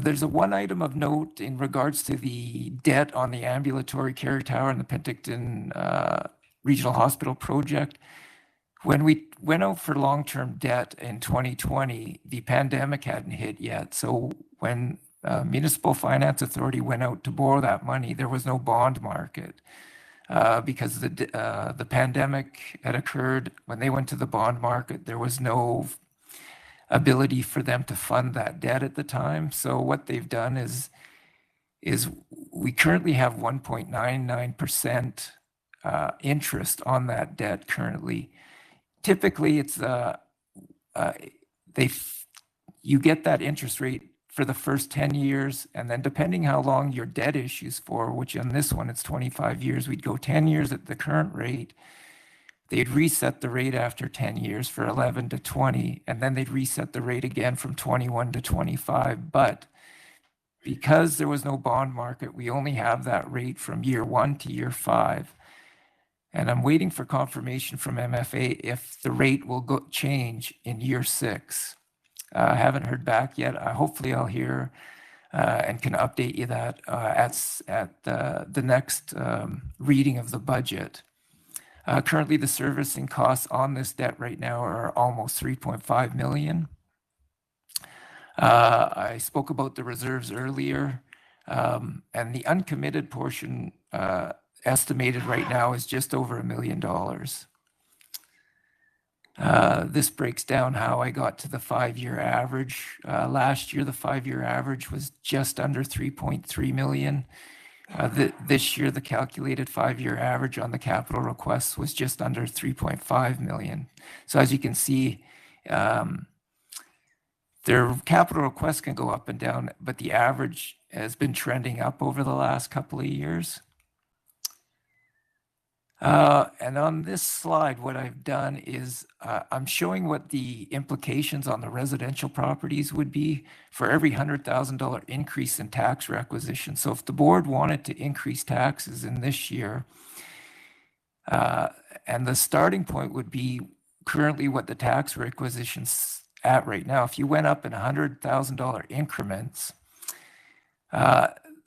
There's one item of note in regards to the debt on the ambulatory care tower and the Penticton Regional Hospital project. When we went out for long-term debt in 2020, the pandemic hadn't hit yet. So when Municipal Finance Authority went out to borrow that money, there was no bond market because the pandemic had occurred. When they went to the bond market, there was no ability for them to fund that debt at the time. So what they've done is we currently have 1.99% interest on that debt currently. Typically, it's you get that interest rate for the first 10 years, and then depending how long your debt issues for, which on this one it's 25 years, we'd go 10 years at the current rate. They'd reset the rate after 10 years for 11 to 20, and then they'd reset the rate again from 21 to 25. But because there was no bond market, we only have that rate from year 1 to year 5. And I'm waiting for confirmation from MFA if the rate will change in year 6. I haven't heard back yet. Hopefully I'll hear and can update you that at the next reading of the budget. Currently, the servicing costs on this debt right now are almost $3.5 million. I spoke about the reserves earlier, and the uncommitted portion estimated right now is just over $1 million. This breaks down how I got to the 5-year average. Last year, the 5-year average was just under 3.3 million. This year, the calculated 5-year average on the capital requests was just under 3.5 million. So as you can see, their capital requests can go up and down, but the average has been trending up over the last couple of years. And on this slide, what I've done is I'm showing what the implications on the residential properties would be for every $100,000 increase in tax requisition. So if the board wanted to increase taxes in this year, and the starting point would be currently what the tax requisition's at right now. If you went up in $100,000 increments,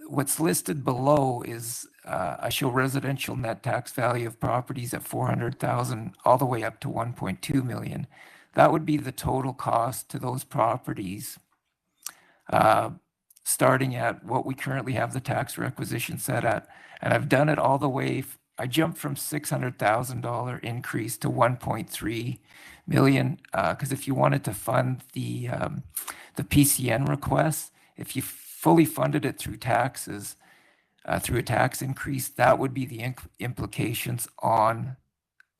what's listed below is I show residential net tax value of properties at 400,000 all the way up to 1.2 million. That would be the total cost to those properties, starting at what we currently have the tax requisition set at. And I've done it all the way. I jumped from $600,000 increase to 1.3 million because if you wanted to fund the PCN request, if you fully funded it through taxes, through a tax increase, that would be the implications on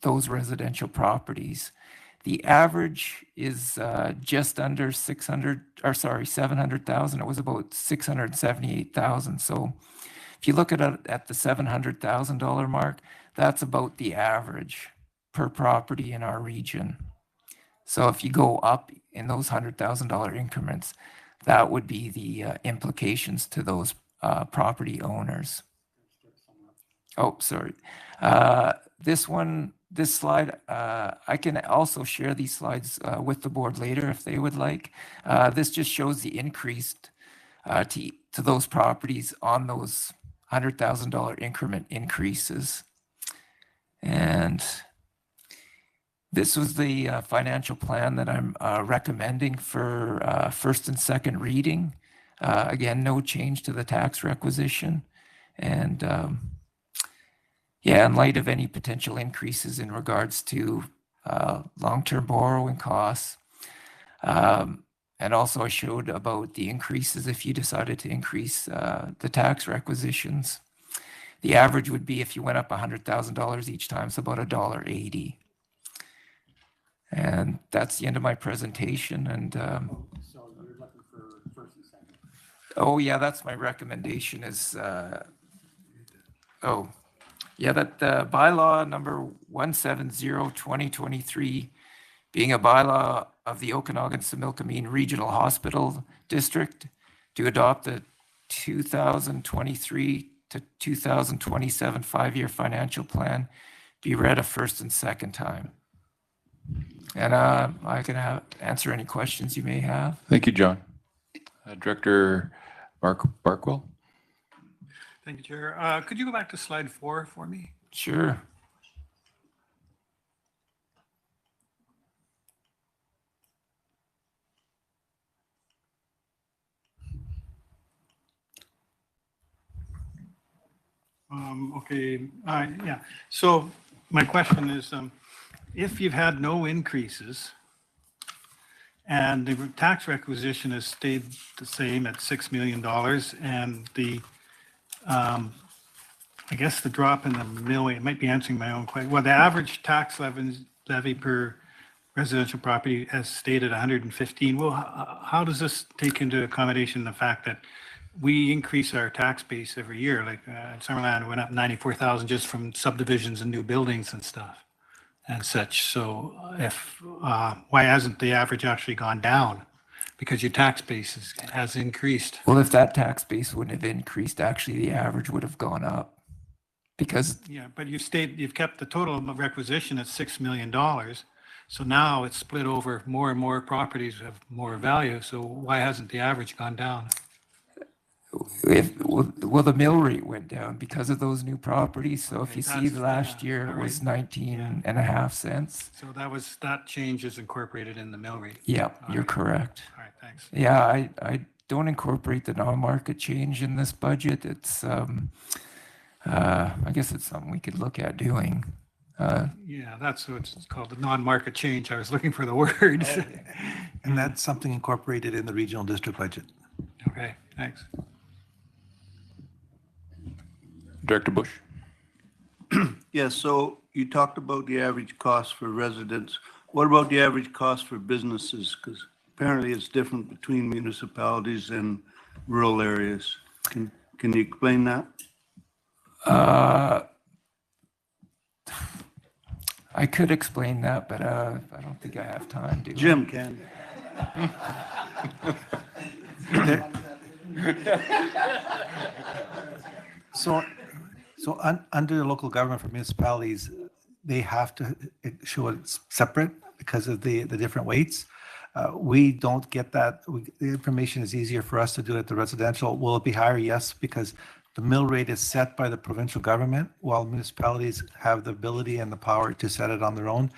those residential properties. The average is just under 700,000. It was about 678,000. So if you look at it at the $700,000 mark, that's about the average per property in our region. So if you go up in those $100,000 increments, that would be the implications to those property owners. Oh, sorry. This slide, I can also share these slides with the board later if they would like. This just shows the increase to those properties on those $100,000 increment increases. And this was the financial plan that I'm recommending for first and second reading. Again, no change to the tax requisition. And yeah, in light of any potential increases in regards to long-term borrowing costs. And also I showed about the increases if you decided to increase the tax requisitions. The average would be if you went up $100,000 each time, so about $1.80. And that's the end of my presentation. And So you're looking for first and second? oh yeah, that's my recommendation is, oh yeah, that bylaw number 170/2023 being a bylaw of the Okanagan-Similkameen Regional Hospital District to adopt the 2023 to 2027 5-year financial plan be read a first and second time. And I can answer any questions you may have. Thank you, John. Director Barkwell. Thank you, Chair. Could you go back to slide 4 for me? Sure. Okay, yeah. So my question is, if you've had no increases and the tax requisition has stayed the same at $6 million and the, I guess the drop in the mill rate, it might be answering my own question. Well, the average tax levy per residential property as stated 115. Well, how does this take into accommodation the fact that we increase our tax base every year? Like Summerland went up 94,000 just from subdivisions and new buildings and stuff and such. So if why hasn't the average actually gone down? Because your tax base has increased. Well, if that tax base wouldn't have increased, actually the average would have gone up. Because yeah, but you've kept the total requisition at $6 million. So now it's split over more and more properties have more value. So why hasn't the average gone down? Well, the mill rate went down because of those new properties. So if you see last year it was 19.5 cents. So that change is incorporated in the mill rate. Yeah, you're correct. All right, thanks. Yeah, I don't incorporate the non-market change in this budget. It's I guess it's something we could look at doing. Yeah, that's what it's called, the non-market change. I was looking for the word. And that's something incorporated in the regional district budget. Okay, thanks. Director Bush. Yes, so you talked about the average cost for residents. What about the average cost for businesses? Because apparently it's different between municipalities and rural areas. Can you explain that? I could explain that, but I don't think I have time to. Jim can. So under the local government for municipalities, they have to show it separate because of the different weights. We don't get that. The information is easier for us to do at the residential. Will it be higher? Yes, because the mill rate is set by the provincial government, while municipalities have the ability and the power to set it on their own.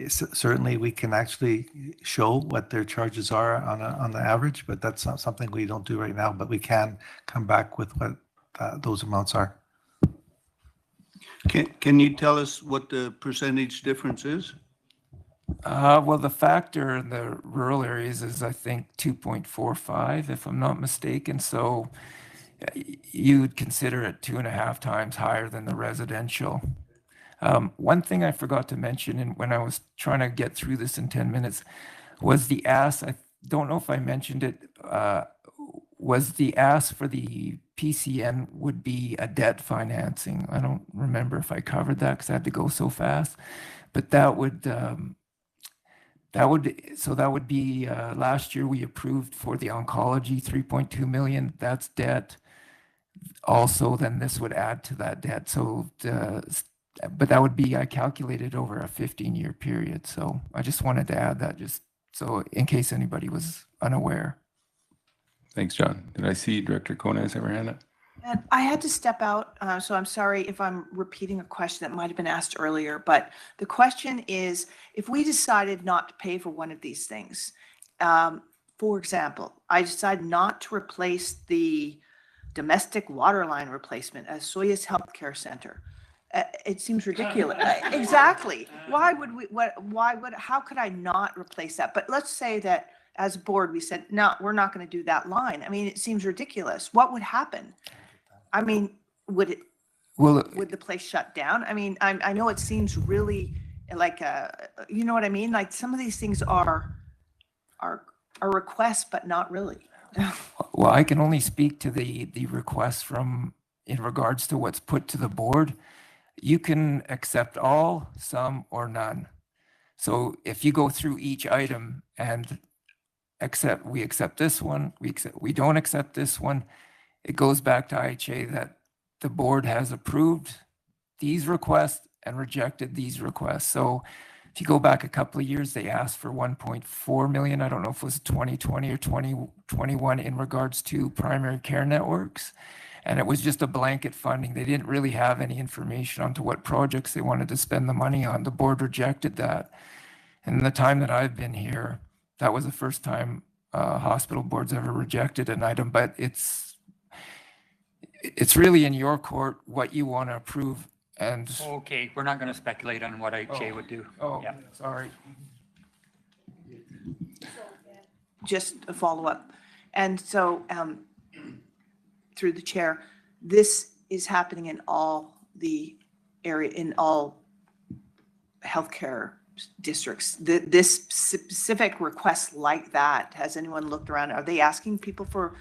Certainly, we can actually show what their charges are on the average, but that's not something we don't do right now. But we can come back with what those amounts are. Can you tell us what the percentage difference is? Well, the factor in the rural areas is, I think, 2.45, if I'm not mistaken. So you'd consider it 2.5 times higher than the residential. One thing I forgot to mention, and when I was trying to get through this in 10 minutes, was the ask. I don't know if I mentioned it. Was the ask for the PCN would be a debt financing. I don't remember if I covered that because I had to go so fast. But that would be last year we approved for the oncology 3.2 million. That's debt. Also, then this would add to that debt. So, but that would be, I calculated over a 15-year period. So I just wanted to add that just so in case anybody was unaware. Thanks, John. Did I see Director Kona have her hand up? And I had to step out, so I'm sorry if I'm repeating a question that might have been asked earlier, but the question is, if we decided not to pay for one of these things, for example, I decide not to replace the domestic water line replacement at Soyuz Healthcare Center. It seems ridiculous. Exactly. Why would we, how could I not replace that? But let's say that as a board, we said, no, we're not going to do that line. I mean, it seems ridiculous. What would happen? I mean, would the place shut down? I mean, I know it seems really like you know what I mean? Like some of these things are requests, but not really. Well, I can only speak to the request from in regards to what's put to the board. You can accept all, some, or none. So if you go through each item and we accept this one, we don't accept this one, it goes back to IHA that the board has approved these requests and rejected these requests. So if you go back a couple of years, they asked for 1.4 million. I don't know if it was 2020 or 2021 in regards to primary care networks. And it was just a blanket funding. They didn't really have any information onto what projects they wanted to spend the money on. The board rejected that. And in the time that I've been here, that was the first time hospital boards ever rejected an item, but it's really in your court what you want to approve. And Okay, we're not going to speculate on what IHA would do. oh, Yeah. sorry. Just a follow-up. And so, through the chair, this is happening in all the area, in all healthcare districts. This specific request like that, has anyone looked around? Are they asking people for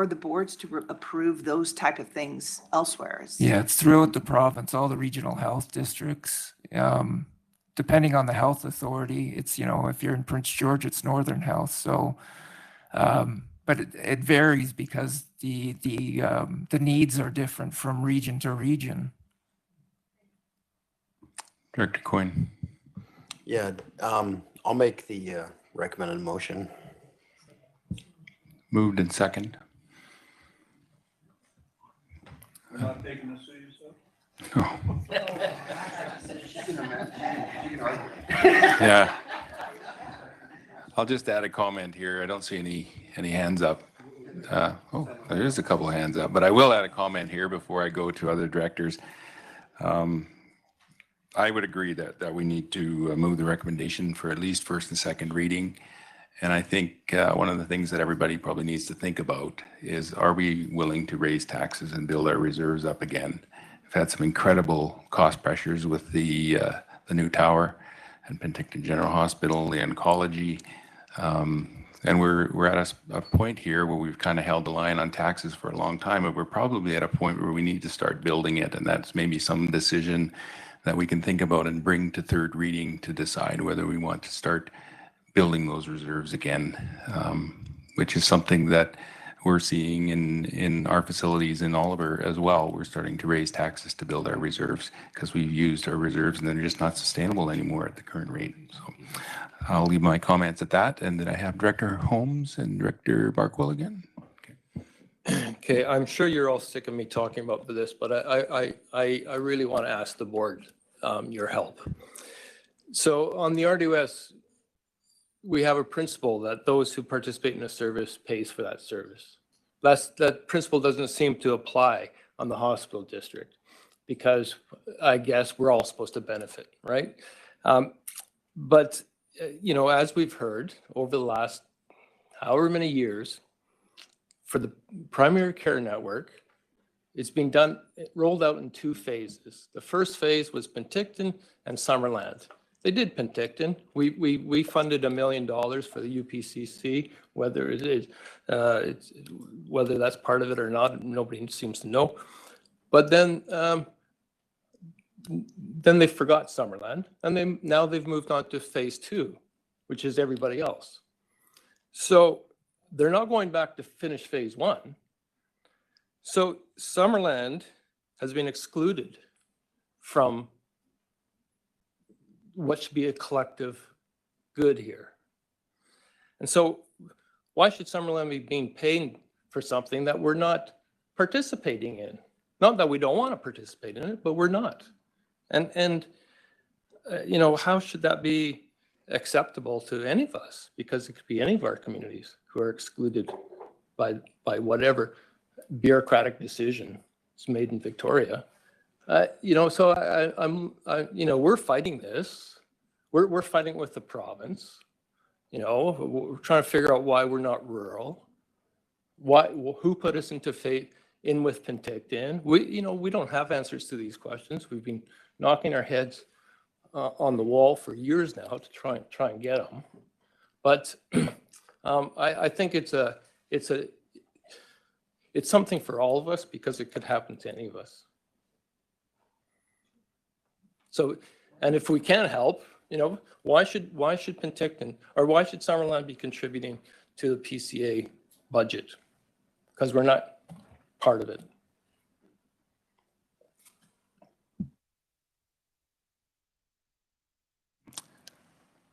the boards to approve those type of things elsewhere? Yeah, it's throughout the province, all the regional health districts. Depending on the health authority, it's, you know, if you're in Prince George, it's Northern Health. So, but it varies because the needs are different from region to region. Director Coyne. Yeah, I'll make the recommended motion. Moved and second. We're not taking this serious, Oh. Yeah. I'll just add a comment here. I don't see any hands up. Oh, there is a couple of hands up, but I will add a comment here before I go to other directors. I would agree that we need to move the recommendation for at least first and second reading. And I think one of the things that everybody probably needs to think about is, are we willing to raise taxes and build our reserves up again? We've had some incredible cost pressures with the new tower and Penticton General Hospital, the oncology. And we're at a point here where we've kind of held the line on taxes for a long time, but we're probably at a point where we need to start building it. And that's maybe some decision that we can think about and bring to third reading to decide whether we want to start building those reserves again, which is something that we're seeing in our facilities in Oliver as well. We're starting to raise taxes to build our reserves because we've used our reserves and they're just not sustainable anymore at the current rate. So I'll leave my comments at that. And then I have Director Holmes and Director Barkwell again. Okay, I'm sure you're all sick of me talking about this, but I really want to ask the board your help. So on the RDOS, we have a principle that those who participate in a service pays for that service. That principle doesn't seem to apply on the hospital district because I guess we're all supposed to benefit, right? But, you know, as we've heard over the last however many years, for the primary care network, it's being rolled out in two phases. The first phase was Penticton and Summerland. They did Penticton. We funded $1 million for the UPCC. Whether it is, whether that's part of it or not, nobody seems to know. But then they forgot Summerland, and now they've moved on to phase 2, which is everybody else. So they're not going back to finish phase 1. So Summerland has been excluded from what should be a collective good here. And so why should Summerland be being paid for something that we're not participating in? Not that we don't want to participate in it, but we're not. And you know, how should that be acceptable to any of us? Because it could be any of our communities who are excluded by whatever bureaucratic decision is made in Victoria. You know, so you know, we're fighting this. We're fighting with the province. You know, we're trying to figure out why we're not rural. Who put us into in with Penticton? You know, we don't have answers to these questions. We've been knocking our heads on the wall for years now to try and get them. But I think it's something for all of us because it could happen to any of us. So, and if we can help, you know, why should Penticton or why should Summerland be contributing to the PCA budget? Because we're not part of it.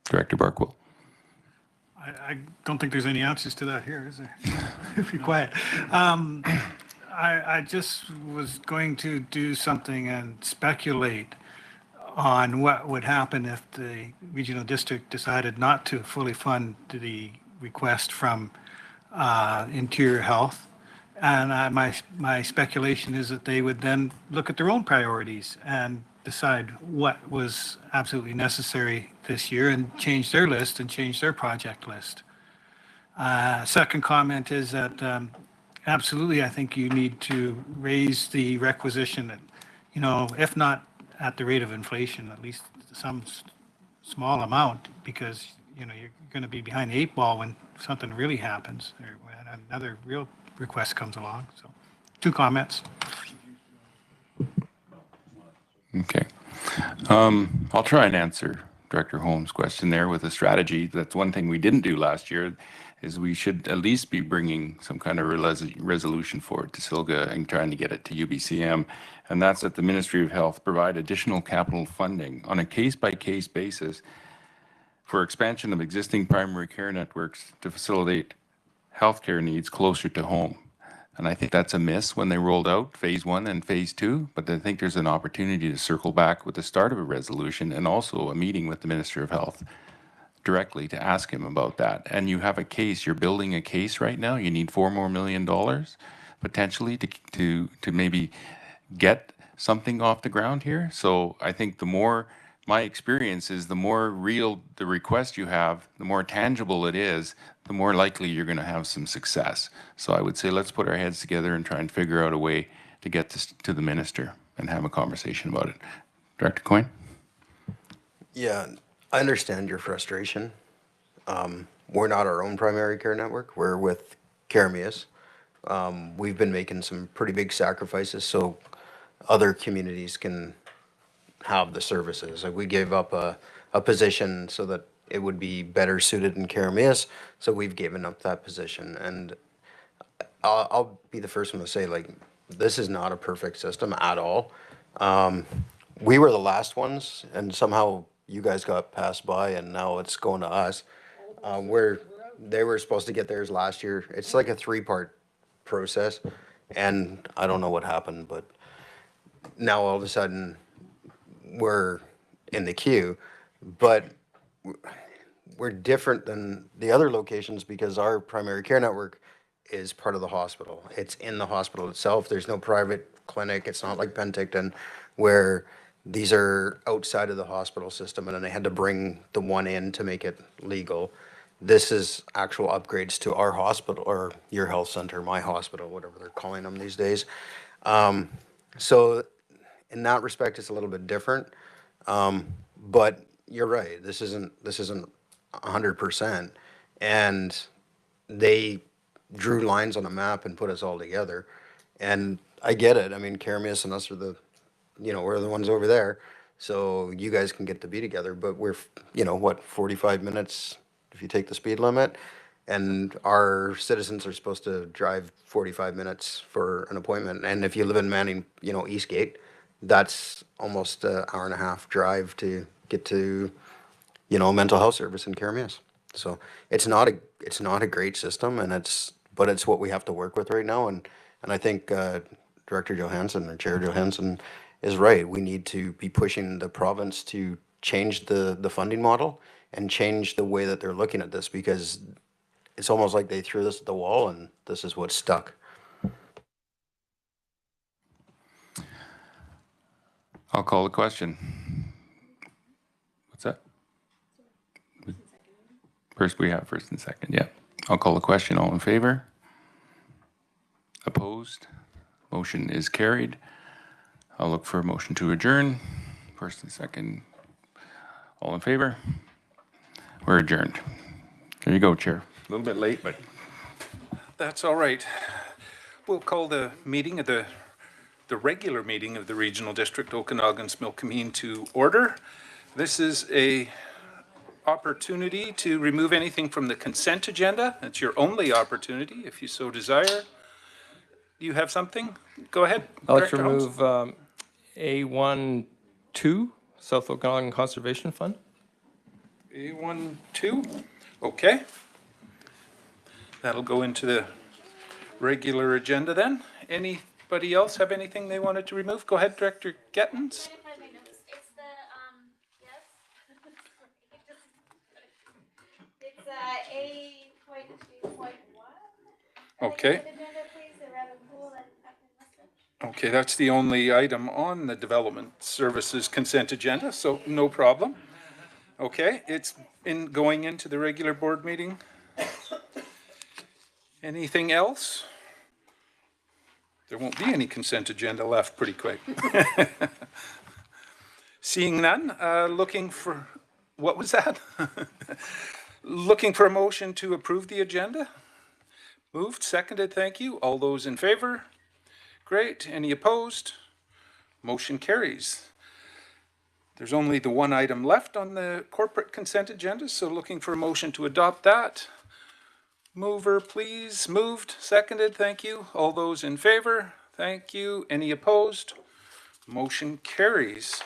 Director Barkwell. I don't think there's any answers to that here, is there? Be quiet. I just was going to do something and speculate on what would happen if the regional district decided not to fully fund the request from Interior Health And my speculation is that they would then look at their own priorities and decide what was absolutely necessary this year and change their list and change their project list. Second comment is that absolutely, I think you need to raise the requisition that, if not at the rate of inflation, at least some small amount, because, you're going to be behind the 8 ball when something really happens or when another real request comes along. So 2 comments. Okay. I'll try and answer Director Holmes' question there with a strategy. That's one thing we didn't do last year, is we should at least be bringing some kind of resolution forward to SILGA and trying to get it to UBCM. And that's that the Ministry of Health provide additional capital funding on a case-by-case basis for expansion of existing primary care networks to facilitate healthcare needs closer to home. And I think that's a miss when they rolled out phase 1 and phase 2, but I think there's an opportunity to circle back with the start of a resolution and also a meeting with the Minister of Health directly to ask him about that. And you have a case, you're building a case right now, you need $4 million more potentially to maybe get something off the ground here. So I think the more, my experience is the more real the request you have, the more tangible it is, the more likely you're going to have some success. So I would say let's put our heads together and try and figure out a way to get this to the minister and have a conversation about it. Director Coyne? Yeah, I understand your frustration. We're not our own primary care network. We're with Carameus. We've been making some pretty big sacrifices so other communities can have the services. Like we gave up a position so that it would be better suited in Carameus, so we've given up that position. And I'll be the first one to say, like, this is not a perfect system at all. We were the last ones, and somehow you guys got passed by, and now it's going to us. They were supposed to get theirs last year. It's like a 3-part process, and I don't know what happened, but now all of a sudden we're in the queue. But we're different than the other locations because our primary care network is part of the hospital. It's in the hospital itself. There's no private clinic. It's not like Penticton where these are outside of the hospital system and then they had to bring the one in to make it legal. This is actual upgrades to our hospital or your health center, my hospital, whatever they're calling them these days. So in that respect, it's a little bit different. But you're right. This isn't 100%. And they drew lines on a map and put us all together. And I get it. I mean, Carameus and us are we're the ones over there. So you guys can get to be together. But we're, 45 minutes if you take the speed limit. And our citizens are supposed to drive 45 minutes for an appointment. And if you live in Manning, Eastgate, that's almost an hour and a half drive to get to, a mental health service in Carameus. So it's not a great system, but it's what we have to work with right now. And I think Director Johansson or Chair Johansson is right. We need to be pushing the province to change the funding model and change the way that they're looking at this, because it's almost like they threw this at the wall and this is what's stuck. I'll call the question. What's that? First and second, yeah. I'll call the question. All in favor? Opposed? Motion is carried. I'll look for a motion to adjourn. First and second. All in favor? We're adjourned. There you go, Chair. A little bit late, but That's all right. We'll call the meeting of the regular meeting of the Regional District Okanagan-Smilkameen to order. This is a opportunity to remove anything from the consent agenda. It's your only opportunity if you so desire. You have something? Go ahead. I'd like to Director Holmes. remove A1-2, South Okanagan Conservation Fund. A1-2, okay. That'll go into the regular agenda then. Anybody else have anything they wanted to remove? Go ahead, Director Gettens. It's A.2.1. Okay. Okay, that's the only item on the Development Services consent agenda, so no problem. Okay, it's going into the regular board meeting. Anything else? There won't be any consent agenda left pretty quick. Seeing none, looking for, what was that? Looking for a motion to approve the agenda? Moved, seconded, thank you. All those in favor? Great. Any opposed? Motion carries. There's only the one item left on the corporate consent agenda, so looking for a motion to adopt that. Mover, please. Moved, seconded, thank you. All those in favor? Thank you. Any opposed? Motion carries.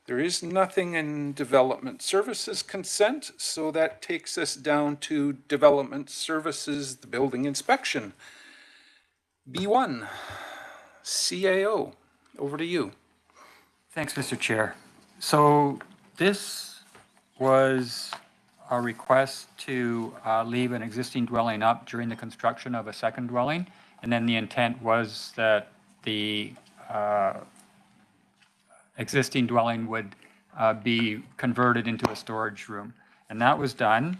There is nothing in Development Services consent, so that takes us down to Development Services, the building inspection. B1, CAO, over to you. Thanks, Mr. Chair. So this was a request to leave an existing dwelling up during the construction of a second dwelling. And then the intent was that the existing dwelling would be converted into a storage room. And that was done.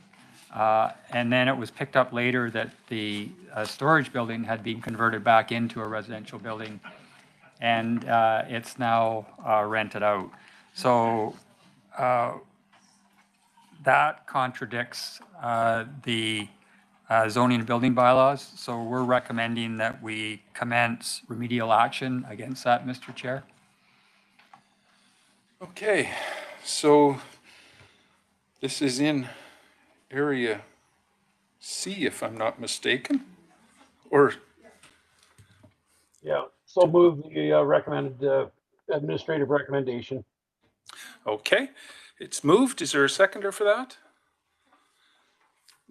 And then it was picked up later that the storage building had been converted back into a residential building. And it's now rented out. So that contradicts the zoning and building bylaws. So we're recommending that we commence remedial action against that, Mr. Chair. Okay, so this is in Area C, if I'm not mistaken, or? Yeah, so move the recommended administrative recommendation. Okay, it's moved. Is there a seconder for that?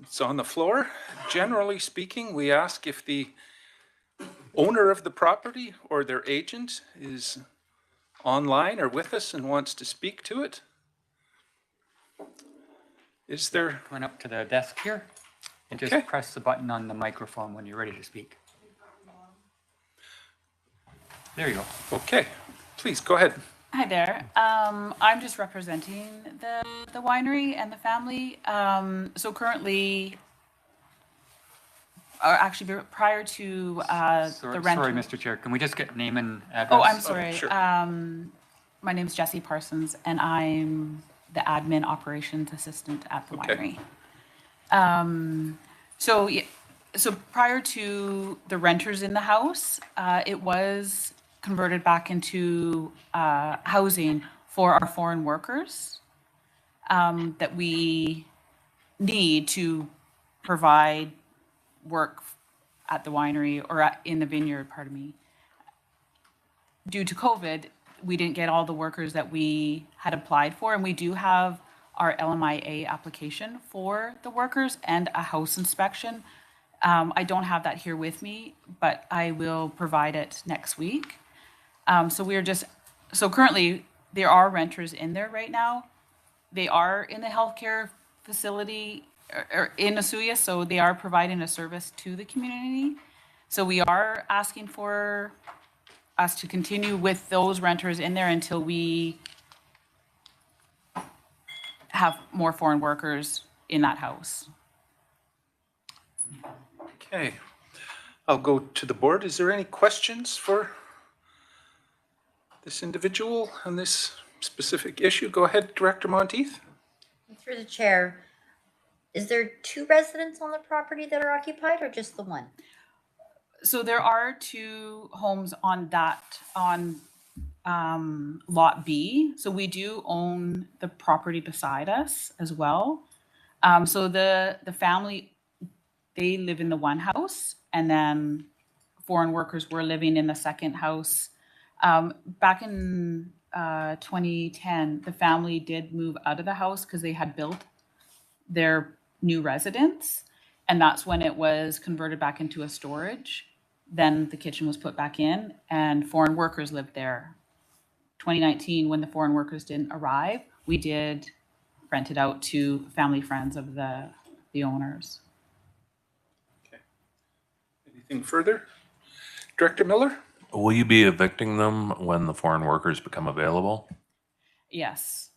It's on the floor. Generally speaking, we ask if the owner of the property or their agent is online or with us and wants to speak to it. Is there? Going up to the desk here and Okay. just press the button on the microphone when you're ready to speak. There you go. Okay, please go ahead. Hi there. I'm just representing the winery and the family. So currently, or actually prior to the rent. Sorry, Mr. Chair, can we just get name and address? Oh, I'm sorry. Sure. My name's Jessie Parsons, and I'm the admin operations assistant at the Okay. winery. So prior to the renters in the house, it was converted back into housing for our foreign workers that we need to provide work at the winery or in the vineyard, pardon me. Due to COVID, we didn't get all the workers that we had applied for, and we do have our LMIA application for the workers and a house inspection. I don't have that here with me, but I will provide it next week. So currently there are renters in there right now. They are in the healthcare facility or in Asuya, so they are providing a service to the community. So we are asking for us to continue with those renters in there until we have more foreign workers in that house. Okay, I'll go to the board. Is there any questions for this individual on this specific issue? Go ahead, Director Monteith. Through the chair, is there 2 residents on the property that are occupied or just the one? So there are 2 homes on Lot B. So we do own the property beside us as well. So the family, they live in the one house, and then foreign workers were living in the second house. Back in 2010, the family did move out of the house because they had built their new residence, and that's when it was converted back into a storage. Then the kitchen was put back in, and foreign workers lived there. 2019, when the foreign workers didn't arrive, we did rent it out to family friends of the owners. Okay. Anything further? Director Miller? Will you be evicting them when the foreign workers become available? Yes.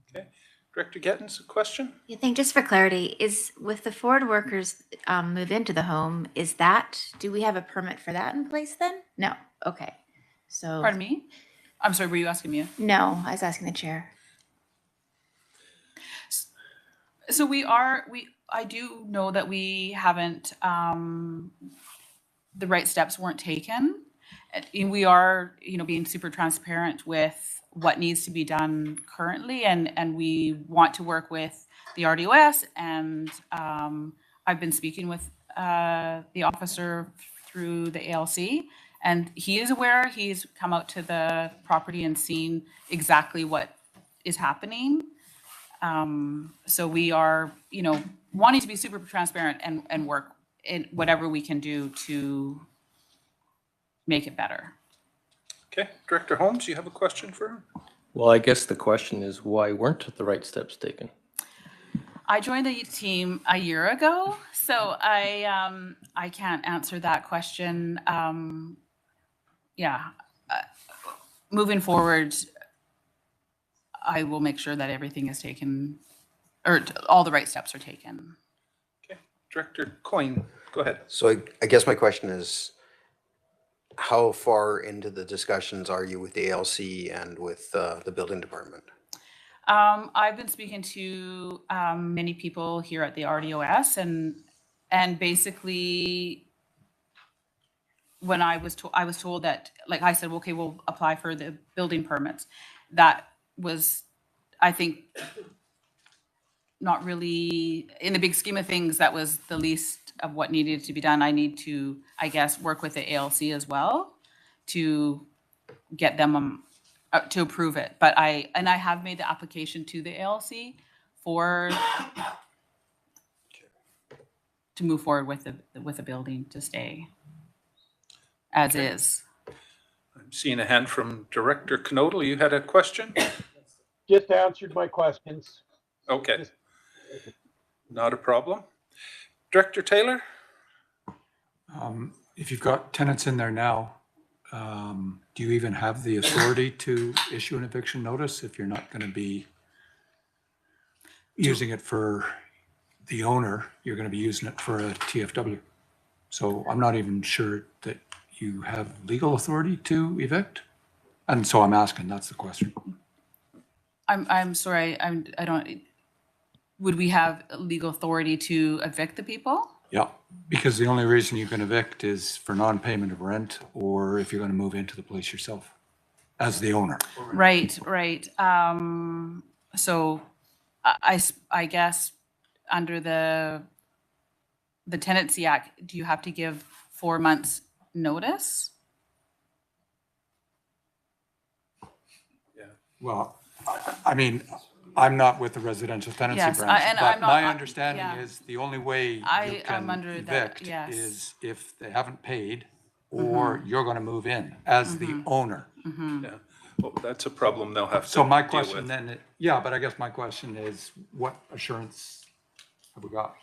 Okay. Director Gettens, a question? You think, just for clarity, is with the foreign workers move into the home, do we have a permit for that in place then? No. Okay. So. Pardon me? I'm sorry, were you asking me? No, I was asking the chair. So I do know that we haven't, the right steps weren't taken. And we are, being super transparent with what needs to be done currently, and we want to work with the RDOS, and I've been speaking with the officer through the ALC, and he is aware. He's come out to the property and seen exactly what is happening. So we are, wanting to be super transparent and work in whatever we can do to make it better. Okay. Director Holmes, you have a question for him? Well, I guess the question is, why weren't the right steps taken? I joined the team a year ago, so I can't answer that question. Moving forward, I will make sure that everything is taken, or all the right steps are taken. Okay. Director Coyne, go ahead. So I guess my question is, how far into the discussions are you with the ALC and with the building department? I've been speaking to many people here at the RDOS, and basically, when I was told that, like I said, okay, we'll apply for the building permits. That was, I think, not really, in the big scheme of things, that was the least of what needed to be done. I need to, I guess, work with the ALC as well to get them to approve it. But I have made the application to the ALC to move forward with the building to stay as is. I'm seeing a hand from Director Knodel. You had a question? Just answered my questions. Okay. Not a problem. Director Taylor? If you've got tenants in there now, do you even have the authority to issue an eviction notice if you're not going to be using it for the owner? You're going to be using it for a TFW. So I'm not even sure that you have legal authority to evict. And so I'm asking, that's the question. I'm sorry, I don't, would we have legal authority to evict the people? Yeah, because the only reason you can evict is for non-payment of rent, or if you're going to move into the place yourself as the owner. Right. So I guess under the Tenancy Act, do you have to give 4 months notice? Yeah. Well, I mean, I'm not with the residential tenancy Yes, branch, and but I'm not- my understanding yeah. is the only way you I'm can under that, evict yes. is if they haven't paid or you're going to move in as the owner. Yeah. Well, that's a problem they'll have to So my deal question with. then, yeah, but I guess my question is, what assurance have we got?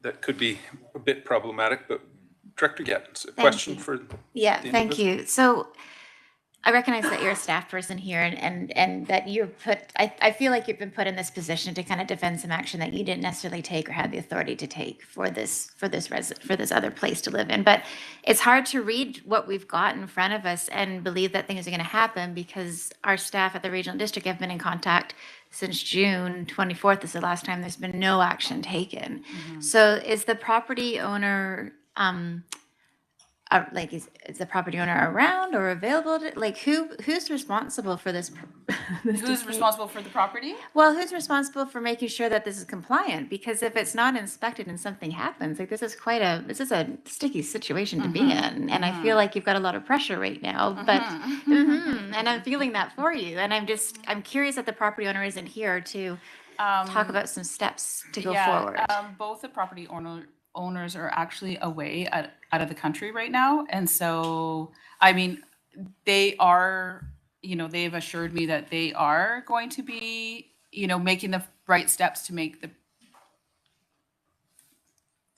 That could be a bit problematic, but Director Gettens, a question for Yeah, the thank individual? you. So I recognize that you're a staff person here and that you're I feel like you've been put in this position to kind of defend some action that you didn't necessarily take or had the authority to take for this other place to live in. But it's hard to read what we've got in front of us and believe that things are going to happen because our staff at the regional district have been in contact since June 24th is the last time there's been no action taken. So is the property owner is the property owner around or available to, who's responsible for this? Who's responsible for the property? Well, who's responsible for making sure that this is compliant? Because if it's not inspected and something happens, this is a sticky situation to be in. And I feel like you've got a lot of pressure right now, but, and I'm feeling that for you. And I'm curious that the property owner isn't here to talk about some steps to go forward. Both the property owners are actually away out of the country right now. And so, I mean, they are, they've assured me that they are going to be, making the right steps to make the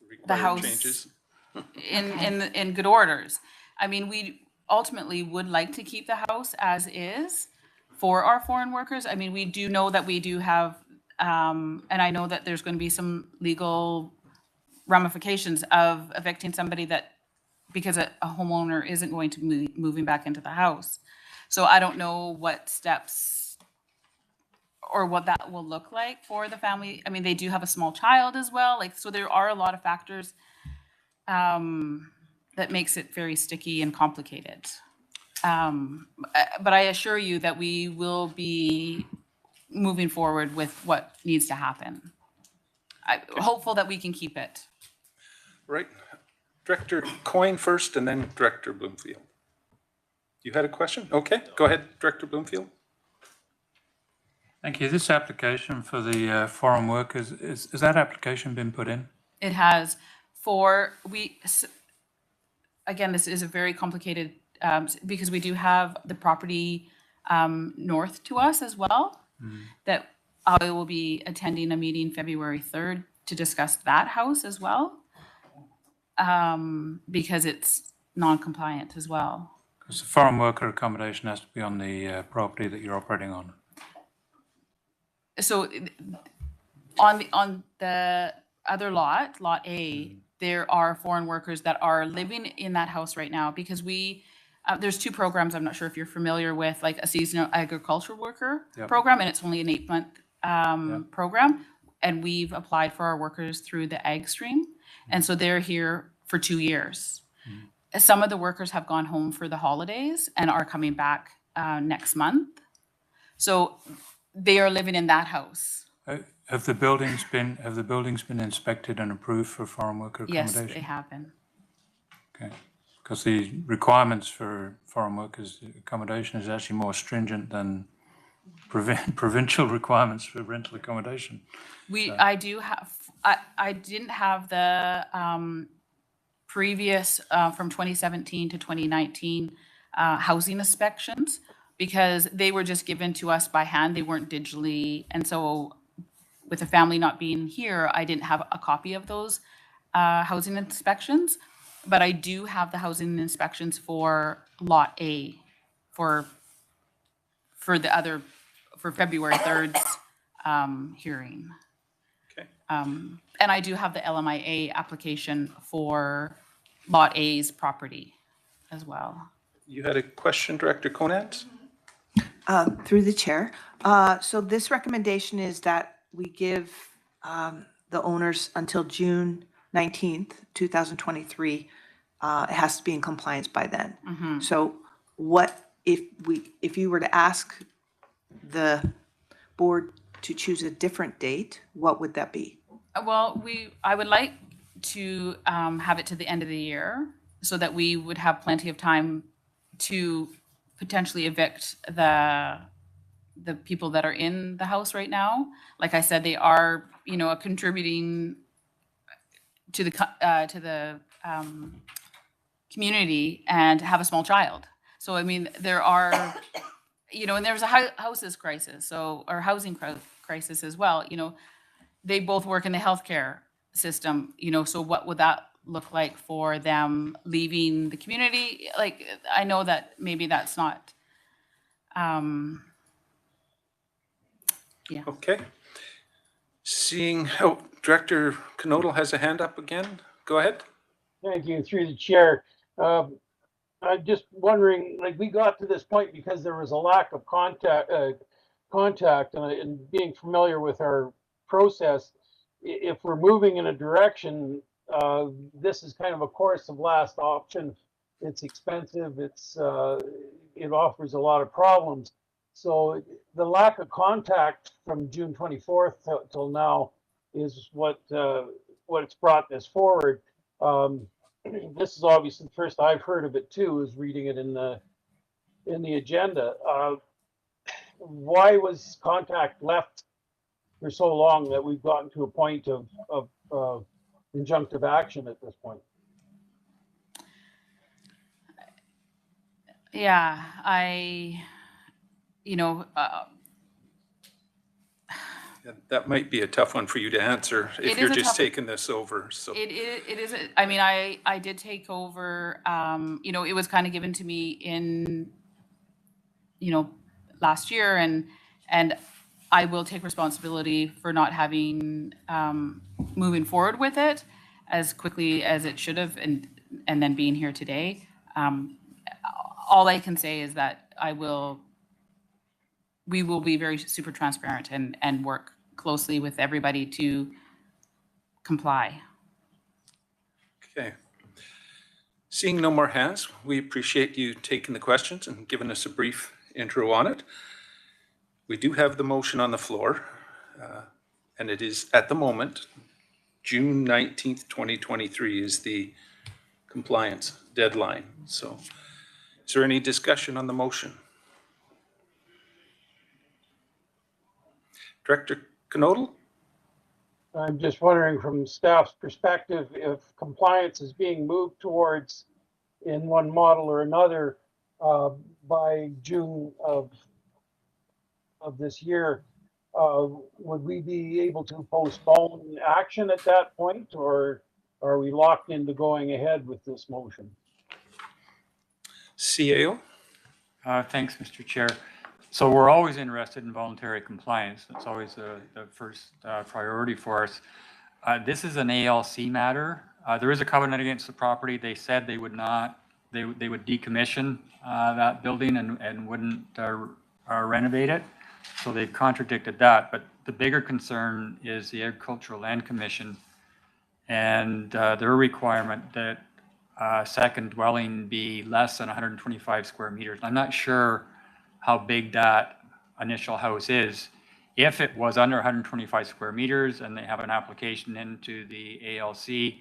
Required house changes. in good orders. I mean, we ultimately would like to keep the house as is for our foreign workers. I mean, we do know that we do have, and I know that there's going to be some legal ramifications of evicting somebody that, because a homeowner isn't going to be moving back into the house. So I don't know what steps or what that will look like for the family. I mean, they do have a small child as well. Like, so there are a lot of factors that makes it very sticky and complicated. But I assure you that we will be moving forward with what needs to happen. I'm hopeful that we can keep it. Right. Director Coyne first and then Director Bloomfield. You had a question? Okay, go ahead, Director Bloomfield. Thank you. This application for the foreign workers, has that application been put in? It has again, this is a very complicated, because we do have the property north to us as well, that I will be attending a meeting February 3rd to discuss that house as well, because it's non-compliant as well. Because the foreign worker accommodation has to be on the property that you're operating on. So on the other lot, Lot A, there are foreign workers that are living in that house right now, because there's two programs I'm not sure if you're familiar with, like a seasonal agricultural worker program, and it's only an 8-month program. And we've applied for our workers through the ag stream. And so they're here for 2 years. Some of the workers have gone home for the holidays and are coming back next month. So they are living in that house. Have the buildings been inspected and approved for foreign worker accommodation? Yes, they have been. Okay. Because the requirements for foreign workers accommodation is actually more stringent than provincial requirements for rental accommodation. I didn't have the previous from 2017 to 2019 housing inspections, because they were just given to us by hand. They weren't digitally. And so with the family not being here, I didn't have a copy of those housing inspections, but I do have the housing inspections for Lot A for February 3rd's hearing. Okay. And I do have the LMIA application for Lot A's property as well. You had a question, Director Conant? Through the chair. So this recommendation is that we give the owners until June 19th, 2023. It has to be in compliance by then. So what if you were to ask the board to choose a different date, what would that be? Well, I would like to have it to the end of the year so that we would have plenty of time to potentially evict the people that are in the house right now. Like I said, they are, contributing to the community and have a small child. So, I mean, there are, and there's a housing crisis as well. They both work in the healthcare system, so what would that look like for them leaving the community? Like, I know that maybe that's not, Okay. Director Knodel has a hand up again. Go ahead. Thank you, through the chair. I'm just wondering, like, we got to this point because there was a lack of contact and being familiar with our process. If we're moving in a direction, this is kind of a course of last option. It's expensive. It offers a lot of problems. So the lack of contact from June 24th till now is what's brought this forward. This is obviously the first I've heard of it too, is reading it in the agenda. Why was contact left for so long that we've gotten to a point of injunctive action at this point? Yeah, That might be a tough one for you to answer if It you're is a just tough- taking this over, so. It is, I mean, I did take over, you know, it was kind of given to me in, you know, last year, and I will take responsibility for not having, moving forward with it as quickly as it should have, and then being here today. All I can say is that we will be very super transparent and work closely with everybody to comply. Okay. Seeing no more hands, we appreciate you taking the questions and giving us a brief intro on it. We do have the motion on the floor, and it is at the moment, June 19th, 2023 is the compliance deadline. So is there any discussion on the motion? Director Knodel? I'm just wondering from staff's perspective, if compliance is being moved towards in one model or another by June of this year, would we be able to postpone action at that point, or are we locked into going ahead with this motion? CAO? Thanks, Mr. Chair. So we're always interested in voluntary compliance. That's always the first priority for us. This is an ALC matter. There is a covenant against the property. They said they would not, they would decommission that building and wouldn't renovate it. So they've contradicted that. But the bigger concern is the Agricultural Land Commission and their requirement that second dwelling be less than 125 square meters. I'm not sure how big that initial house is. If it was under 125 square meters and they have an application into the ALC,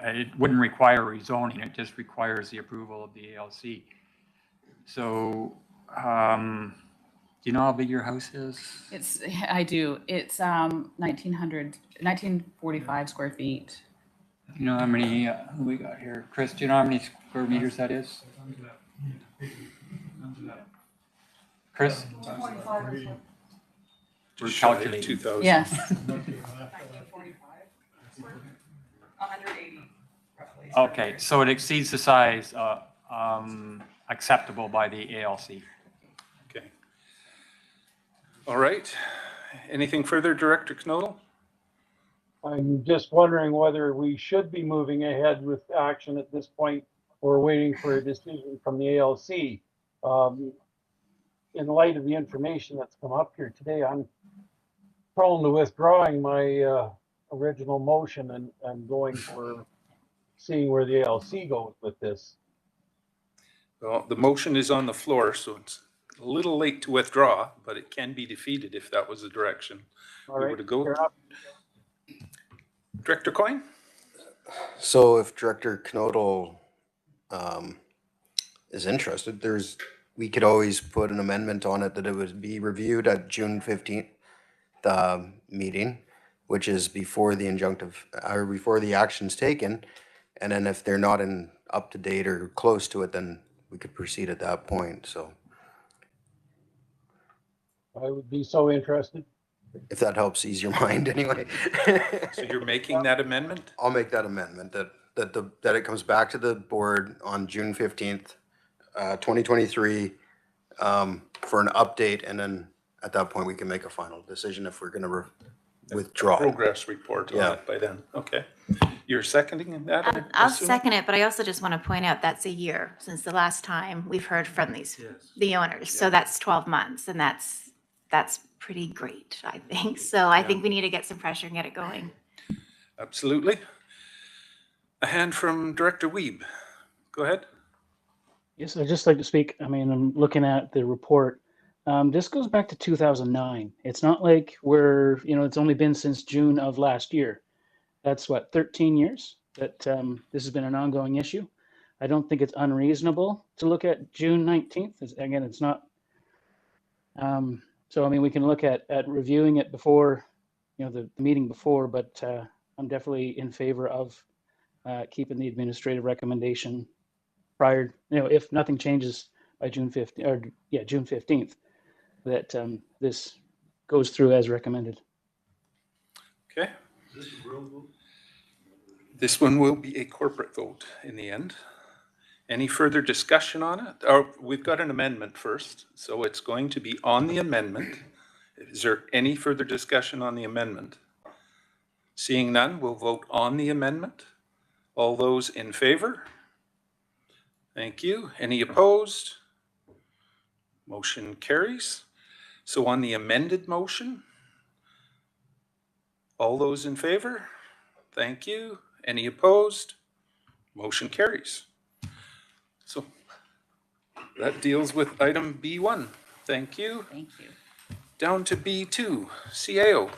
it wouldn't require rezoning, it just requires the approval of the ALC. So, do you know how big your house is? I do. It's 1945 square feet. You know how many we got here? Chris, do you know how many square meters that is? Chris? We're calculating. 2,000. Yes. 180, roughly. Okay, so it exceeds the size acceptable by the ALC. Okay. All right. Anything further, Director Knodel? I'm just wondering whether we should be moving ahead with action at this point or waiting for a decision from the ALC. In light of the information that's come up here today, I'm prone to withdrawing my original motion and going for seeing where the ALC goes with this. Well, the motion is on the floor, so it's a little late to withdraw, but it can be defeated if that was the direction All we right, were to go. fair enough. Director Coyne? So if Director Knodel is interested, we could always put an amendment on it that it would be reviewed at June 15th meeting, which is before the injunctive, or before the action's taken. And then if they're not up to date or close to it, then we could proceed at that point. So I would be so interested. if that helps ease your mind anyway. So you're making that amendment? I'll make that amendment that it comes back to the board on June 15th, 2023, for an update, and then at that point we can make a final decision if we're going to withdraw. Progress report on it by then. Okay. You're seconding that? I'm I'll assuming? second it, but I also just want to point out that's a year since the last time we've heard from the owners. So that's 12 months, and that's pretty great, I think. So I think we need to get some pressure and get it going. Absolutely. A hand from Director Wiebe. Go ahead. Yes, I'd just like to speak. I mean, I'm looking at the report. This goes back to 2009. It's not like it's only been since June of last year. That's 13 years that this has been an ongoing issue. I don't think it's unreasonable to look at June 19th. Again, it's not. So, I mean, we can look at reviewing it before, the meeting before, but I'm definitely in favor of keeping the administrative recommendation prior, if nothing changes by June 15th, that this goes through as recommended. Okay. This one will be a corporate vote in the end. Any further discussion on it? Or we've got an amendment first, so it's going to be on the amendment. Is there any further discussion on the amendment? Seeing none, we'll vote on the amendment. All those in favor? Thank you. Any opposed? Motion carries. So on the amended motion, all those in favor? Thank you. Any opposed? Motion carries. So that deals with item B1. Thank you. Thank you. Down to B2, CAO.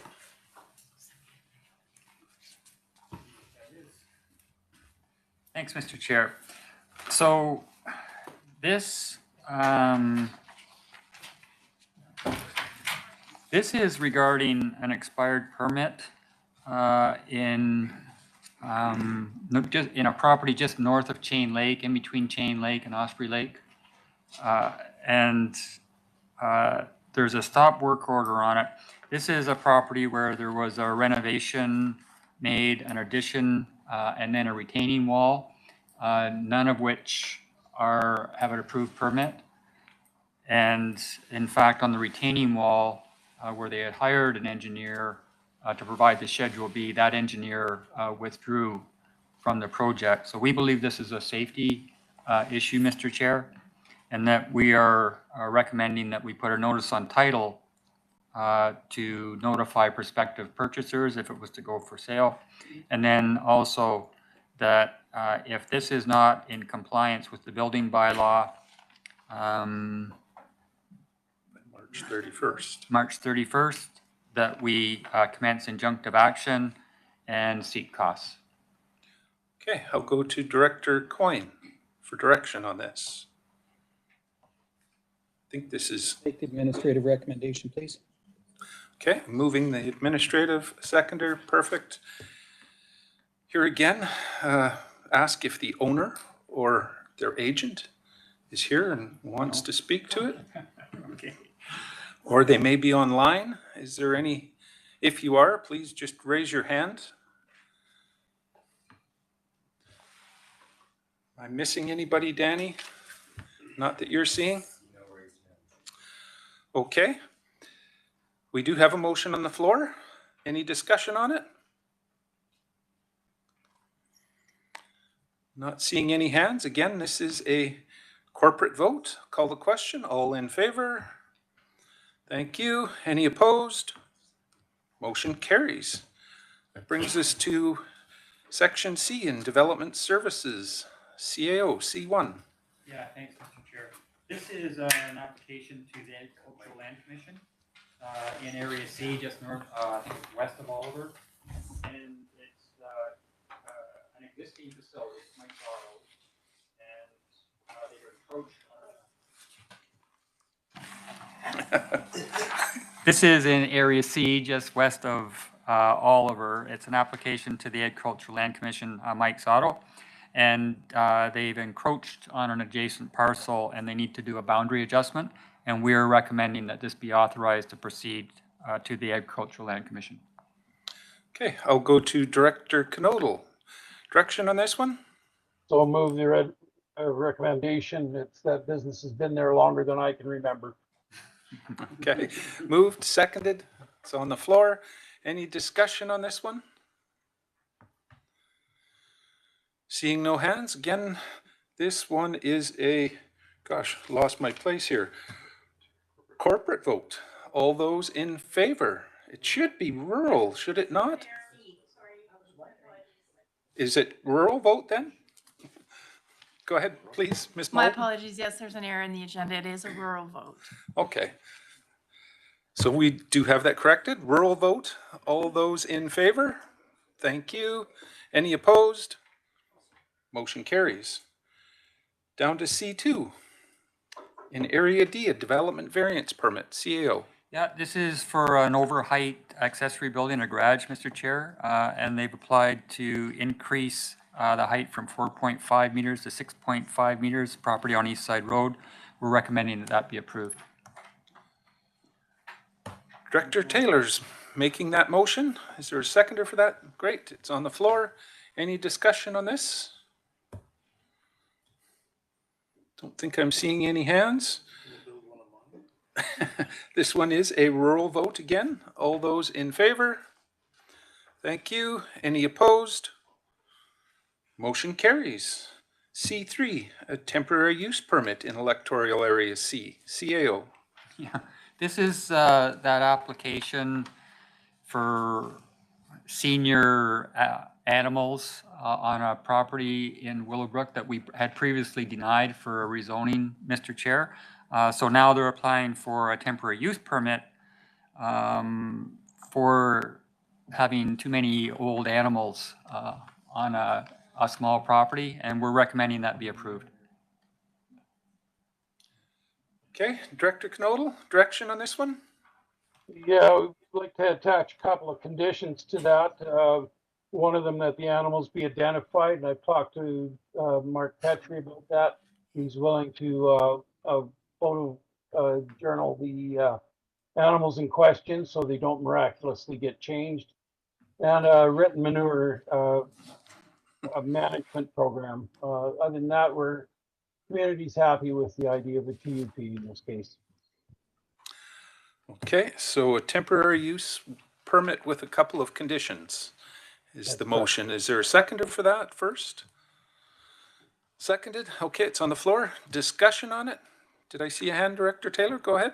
Thanks, Mr. Chair. So this this is regarding an expired permit in a property just north of Chain Lake, in between Chain Lake and Osprey Lake. There's a stop work order on it. This is a property where there was a renovation made, an addition, and then a retaining wall, none of which have an approved permit. And in fact, on the retaining wall, where they had hired an engineer to provide the Schedule B, that engineer withdrew from the project. So we believe this is a safety issue, Mr. Chair, and that we are recommending that we put a notice on title to notify prospective purchasers if it was to go for sale. And then also that if this is not in compliance with the building bylaw, March 31st, that we commence injunctive action and seek costs. Okay, I'll go to Director Coyne for direction on this. I think this is... Take the administrative recommendation, please. Okay, moving the administrative seconder, perfect. Here again, ask if the owner or their agent is here and wants to speak to it. Okay. Or they may be online. Is there any, if you are, please just raise your hand. Am I missing anybody, Danny? Not that you're seeing? Okay. We do have a motion on the floor. Any discussion on it? Not seeing any hands. Again, this is a corporate vote. Call the question. All in favor? Thank you. Any opposed? Motion carries. That brings us to Section C in Development Services, CAO, C1. Yeah, thanks, Mr. Chair. This is an application to the Agricultural Land Commission in Area C, just north, west of Oliver. And it's an existing facility, Mike's Auto, and they were approached. This is in Area C, just west of Oliver. It's an application to the Agricultural Land Commission, Mike's Auto. And they've encroached on an adjacent parcel and they need to do a boundary adjustment. And we're recommending that this be authorized to proceed to the Agricultural Land Commission. Okay, I'll go to Director Knodel. Direction on this one? So move the recommendation. It's that business has been there longer than I can remember. Okay, moved, seconded. It's on the floor. Any discussion on this one? Seeing no hands, again, this one is a, gosh, lost my place here. Corporate vote. All those in favor? It should be rural, should it not? Is it rural vote then? Go ahead, please, Ms. My Moulton. apologies. Yes, there's an error in the agenda. It is a rural vote. Okay. So we do have that corrected. Rural vote. All those in favor? Thank you. Any opposed? Motion carries. Down to C2. In Area D, a development variance permit, CAO. Yeah, this is for an overheight accessory building, a garage, Mr. Chair, and they've applied to increase the height from 4.5 meters to 6.5 meters, property on East Side Road. We're recommending that that be approved. Director Taylor's making that motion. Is there a seconder for that? Great, it's on the floor. Any discussion on this? Don't think I'm seeing any hands. This one is a rural vote again. All those in favor? Thank you. Any opposed? Motion carries. C3, a temporary use permit in electoral area C, CAO. Yeah, this is that application for senior animals on a property in Willowbrook that we had previously denied for a rezoning, Mr. Chair. So now they're applying for a temporary use permit for having too many old animals on a small property, and we're recommending that be approved. Okay, Director Knodel, direction on this one? Yeah, we'd like to attach a couple of conditions to that. One of them that the animals be identified, and I've talked to Mark Petrie about that. He's willing to photo journal the animals in question so they don't miraculously get changed. And a written manure management program. Other than that, community's happy with the idea of a TUP in this case. Okay, so a temporary use permit with a couple of conditions is the motion. Is there a seconder for that first? Seconded? Okay, it's on the floor. Discussion on it? Did I see a hand, Director Taylor? Go ahead.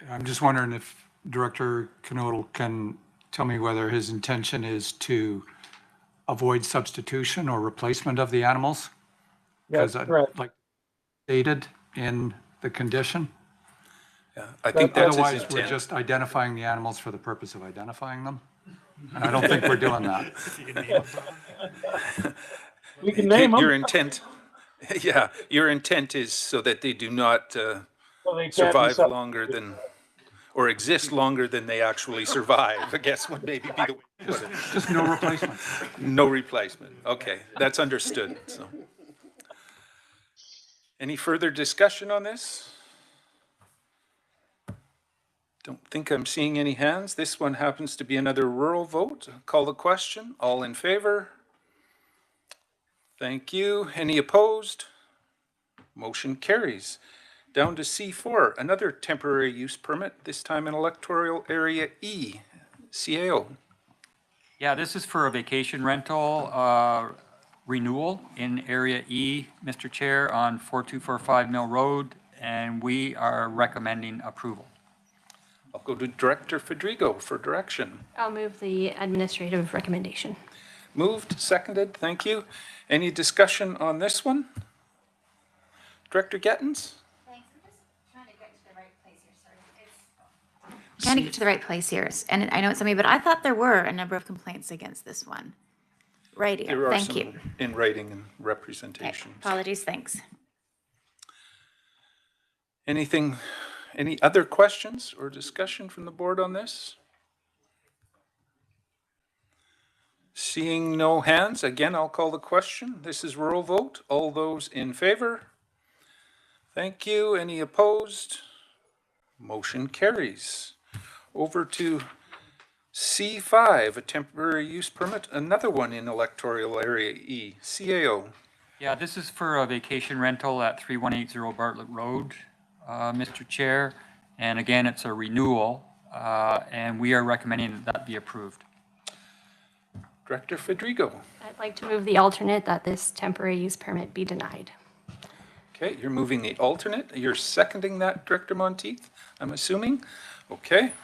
I'm just wondering if Director Knodel can tell me whether his intention is to avoid substitution or replacement of the animals? That's correct. Like stated in the condition. Yeah, I think that's his Otherwise, we're intent. just identifying the animals for the purpose of identifying them. And I don't think we're doing that. We can name them. Your intent, yeah, your intent is so that they do not they can't be survive longer than, or exist longer than they actually survive, I guess would maybe be the way to put it. Just no replacement. No replacement. Okay, that's understood. So, any further discussion on this? Don't think I'm seeing any hands. This one happens to be another rural vote. Call the question. All in favor? Thank you. Any opposed? Motion carries. Down to C4, another temporary use permit, this time in electoral area E, CAO. Yeah, this is for a vacation rental renewal in Area E, Mr. Chair, on 4245 Mill Road, and we are recommending approval. I'll go to Director Fedrigo for direction. I'll move the administrative recommendation. Moved, seconded, thank you. Any discussion on this one? Director Gettins? Thanks. I'm just trying to get to the right place here, sorry. Trying to get to the right place here, and I know it's something, but I thought there were a number of complaints against this one. Right There here, are thank some you. in writing and Okay, representation. apologies, thanks. Anything, any other questions or discussion from the board on this? Seeing no hands, again, I'll call the question. This is rural vote. All those in favor? Thank you. Any opposed? Motion carries. Over to C5, a temporary use permit, another one in electoral area E, CAO. Yeah, this is for a vacation rental at 3180 Bartlett Road, Mr. Chair. And again, it's a renewal, and we are recommending that that be approved. Director Fedrigo. I'd like to move the alternate that this temporary use permit be denied. Okay, you're moving the alternate. You're seconding that, Director Monteith, I'm assuming? Okay.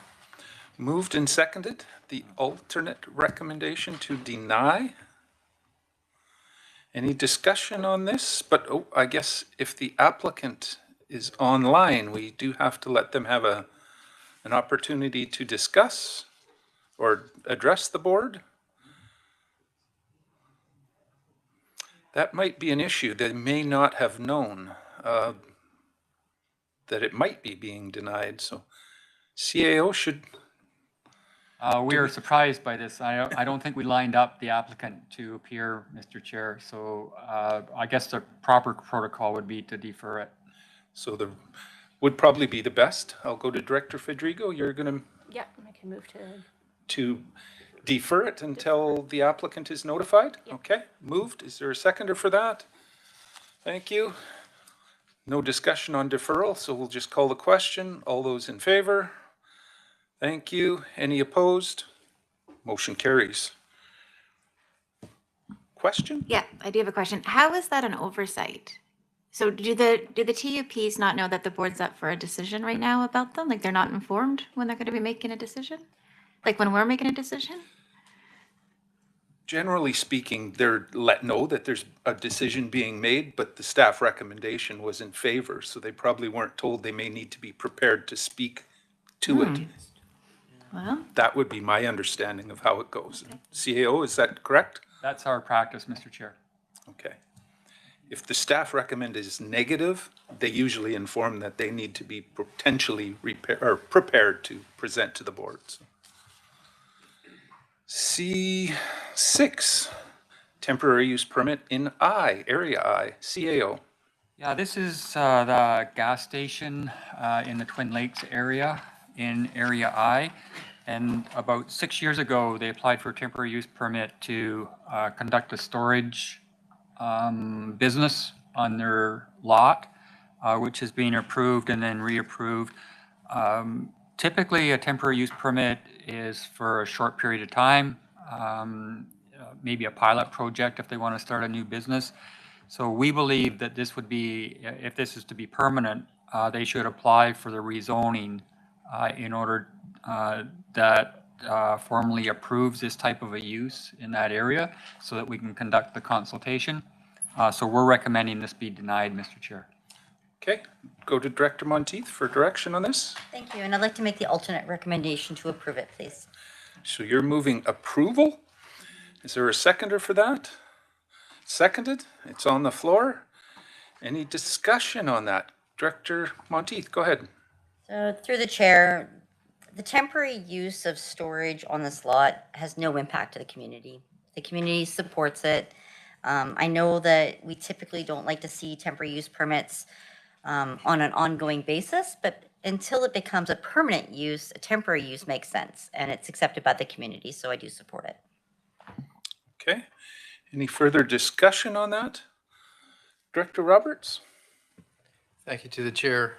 Moved and seconded. The alternate recommendation to deny. Any discussion on this? But I guess if the applicant is online, we do have to let them have an opportunity to discuss or address the board. That might be an issue. They may not have known that it might be being denied. So CAO should... We are surprised by this. I don't think we lined up the applicant to appear, Mr. Chair. So I guess the proper protocol would be to defer it. So would probably be the best. I'll go to Director Fedrigo. You're going to Yeah, I can move to. To defer it until the applicant is notified? Okay, moved. Is there a seconder for that? Thank you. No discussion on deferral, so we'll just call the question. All those in favor? Thank you. Any opposed? Motion carries. Question? Yeah, I do have a question. How is that an oversight? So do the TUPs not know that the board's up for a decision right now about them? Like they're not informed when they're going to be making a decision? Like when we're making a decision? Generally speaking, they're let know that there's a decision being made, but the staff recommendation was in favor, so they probably weren't told they may need to be prepared to speak to it. Well, That would be my understanding of how it goes. CAO, is that correct? That's our practice, Mr. Chair. Okay. If the staff recommend is negative, they usually inform that they need to be potentially prepared to present to the boards. C6, temporary use permit in Area I, CAO. Yeah, this is the gas station in the Twin Lakes area in Area I. And about 6 years ago, they applied for a temporary use permit to conduct a storage business on their lot, which has been approved and then reapproved. Typically, a temporary use permit is for a short period of time, maybe a pilot project if they want to start a new business. So we believe that this would be, if this is to be permanent, they should apply for the rezoning in order that formally approves this type of a use in that area so that we can conduct the consultation. So we're recommending this be denied, Mr. Chair. Okay, go to Director Monteith for direction on this. Thank you, and I'd like to make the alternate recommendation to approve it, please. So you're moving approval? Is there a seconder for that? Seconded? It's on the floor. Any discussion on that? Director Monteith, go ahead. So through the chair, the temporary use of storage on this lot has no impact to the community. The community supports it. I know that we typically don't like to see temporary use permits on an ongoing basis, but until it becomes a permanent use, a temporary use makes sense, and it's accepted by the community, so I do support it. Okay. Any further discussion on that? Director Roberts? Thank you to the chair.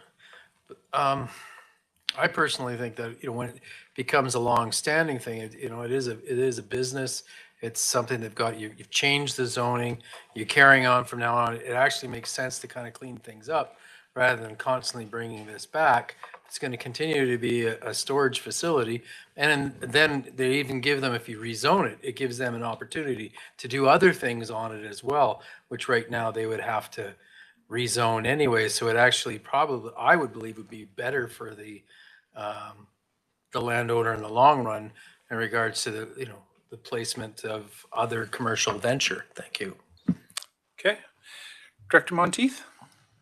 I personally think that, when it becomes a long-standing thing, it is a business. It's something they've got, you've changed the zoning, you're carrying on from now on. It actually makes sense to kind of clean things up rather than constantly bringing this back. It's going to continue to be a storage facility. And then they even give them, if you rezone it, it gives them an opportunity to do other things on it as well, which right now they would have to rezone anyway. So it actually probably, I would believe, would be better for the landowner in the long run in regards to the placement of other commercial venture. Thank you. Okay. Director Monteith?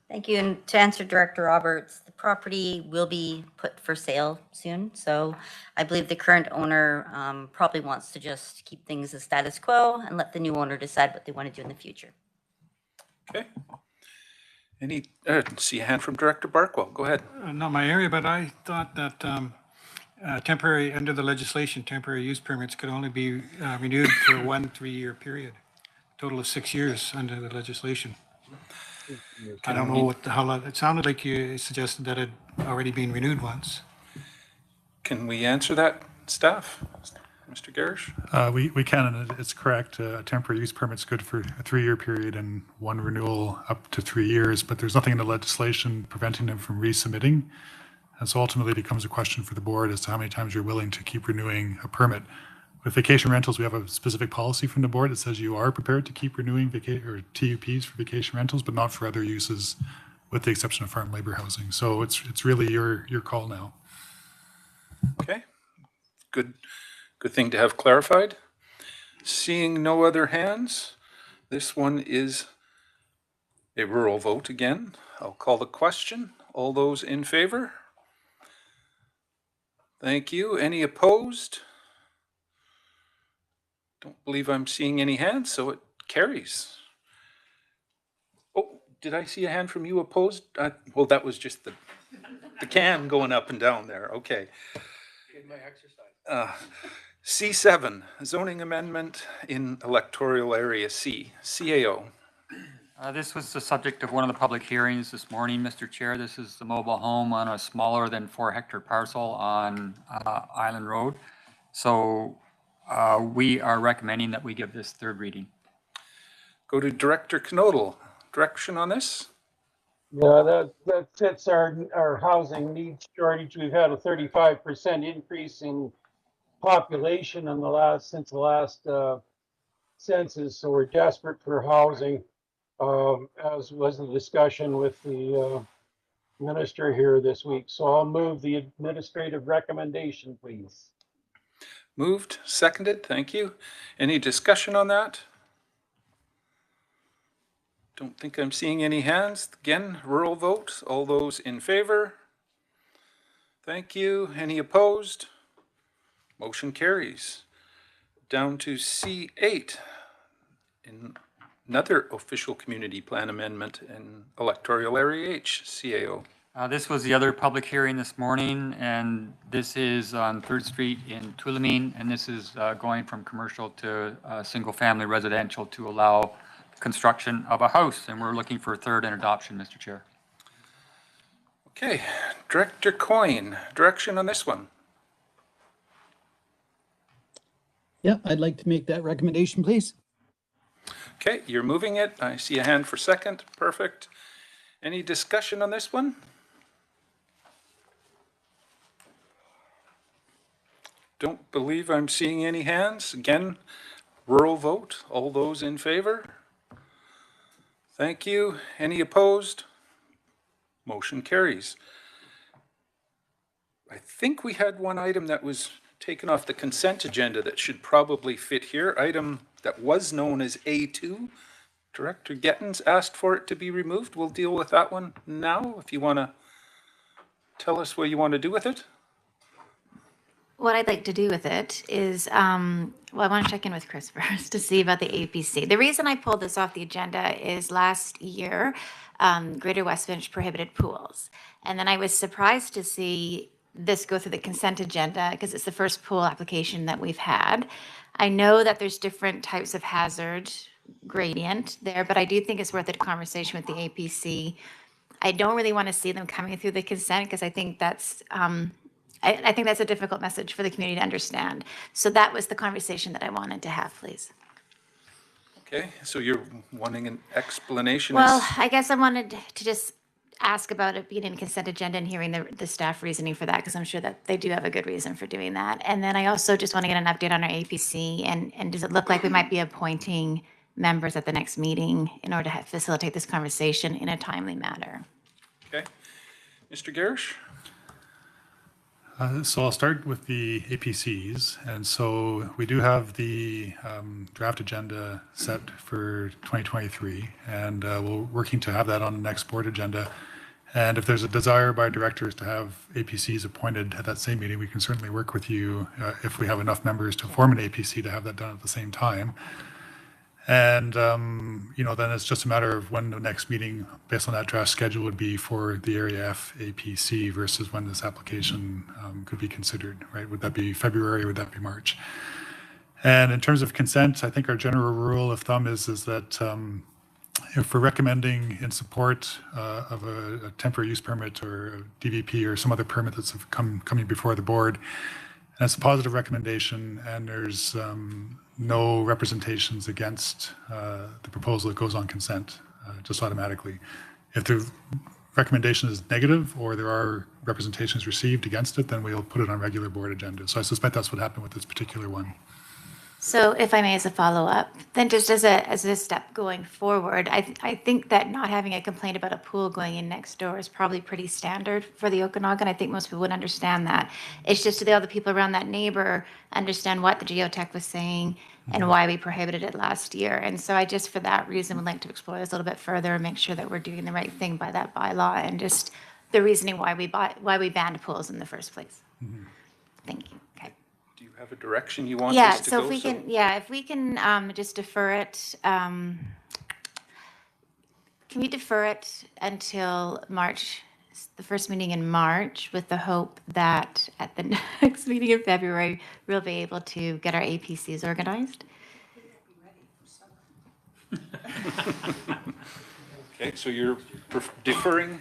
Thank you. And to answer Director Roberts, the property will be put for sale soon. So I believe the current owner probably wants to just keep things as status quo and let the new owner decide what they want to do in the future. Okay. See a hand from Director Barkwell. Go ahead. Not my area, but I thought that temporary, under the legislation, temporary use permits could only be renewed for 1 3-year period. Total of 6 years under the legislation. I don't know how long, it sounded like you suggested that it had already been renewed once. Can we answer that, staff? Mr. Garish? We can, and it's correct. A temporary use permit's good for a 3-year period and one renewal up to 3 years, but there's nothing in the legislation preventing them from resubmitting. And so ultimately it becomes a question for the board as to how many times you're willing to keep renewing a permit. With vacation rentals, we have a specific policy from the board that says you are prepared to keep renewing TUPs for vacation rentals, but not for other uses, with the exception of farm labor housing. So it's really your call now. Okay. Good thing to have clarified. Seeing no other hands, this one is a rural vote again. I'll call the question. All those in favor? Thank you. Any opposed? Don't believe I'm seeing any hands, so it carries. Oh, did I see a hand from you opposed? Well, that was just the can going up and down there. Okay. Get my exercise. C7, zoning amendment in electoral area C, CAO. This was the subject of one of the public hearings this morning, Mr. Chair. This is the mobile home on a smaller than 4-hectare parcel on Island Road. So we are recommending that we give this third reading. Go to Director Knodel. Direction on this? Yeah, that fits our housing needs shortage. We've had a 35% increase in population since the last census, so we're desperate for housing. As was the discussion with the minister here this week. So I'll move the administrative recommendation, please. Moved, seconded, thank you. Any discussion on that? Don't think I'm seeing any hands. Again, rural vote. All those in favor? Thank you. Any opposed? Motion carries. Down to C8. Another official community plan amendment in electoral area H, CAO. This was the other public hearing this morning, and this is on 3rd Street in Tulameen, and this is going from commercial to single-family residential to allow construction of a house, and we're looking for a third and adoption, Mr. Chair. Okay, Director Coyne, direction on this one. Yeah, I'd like to make that recommendation, please. Okay, you're moving it. I see a hand for second. Perfect. Any discussion on this one? Don't believe I'm seeing any hands. Again, rural vote. All those in favor? Thank you. Any opposed? Motion carries. I think we had one item that was taken off the consent agenda that should probably fit here. Item that was known as A2. Director Gettins asked for it to be removed. We'll deal with that one now. If you want to tell us what you want to do with it. What I'd like to do with it is, well, I want to check in with Chris first to see about the APC. The reason I pulled this off the agenda is last year, Greater Westfinch prohibited pools. And then I was surprised to see this go through the consent agenda because it's the first pool application that we've had. I know that there's different types of hazard gradient there, but I do think it's worth a conversation with the APC. I don't really want to see them coming through the consent because I think that's I think that's a difficult message for the community to understand. So that was the conversation that I wanted to have, please. Okay, so you're wanting an explanation? Well, I guess I wanted to just ask about it being in consent agenda and hearing the staff reasoning for that, because I'm sure that they do have a good reason for doing that. And then I also just want to get an update on our APC, and does it look like we might be appointing members at the next meeting in order to facilitate this conversation in a timely manner? Okay. Mr. Garish? So I'll start with the APCs. And so we do have the draft agenda set for 2023, and we're working to have that on the next board agenda. And if there's a desire by directors to have APCs appointed at that same meeting, we can certainly work with you if we have enough members to form an APC to have that done at the same time. And, then it's just a matter of when the next meeting, based on that draft schedule, would be for the Area F APC versus when this application could be considered, right? Would that be February? Would that be March? And in terms of consent, I think our general rule of thumb is that if we're recommending in support of a temporary use permit or a DVP or some other permit that's coming before the board, and it's a positive recommendation, and there's no representations against the proposal that goes on consent, just automatically. If the recommendation is negative or there are representations received against it, then we'll put it on regular board agenda. So I suspect that's what happened with this particular one. So if I may, as a follow-up, then just as a step going forward, I think that not having a complaint about a pool going in next door is probably pretty standard for the Okanagan. I think most people would understand that. It's just to the other people around that neighbor understand what the geotech was saying and why we prohibited it last year. And so I just, for that reason, would like to explore this a little bit further and make sure that we're doing the right thing by that bylaw and just the reasoning why we banned pools in the first place. Mm-hmm. Thank you. Okay. Do you have a direction you want Yeah, this to go? so if we can just defer it, can we defer it until March the first meeting in March with the hope that at the next meeting in February, we'll be able to get our APCs organized. Okay, so you're deferring.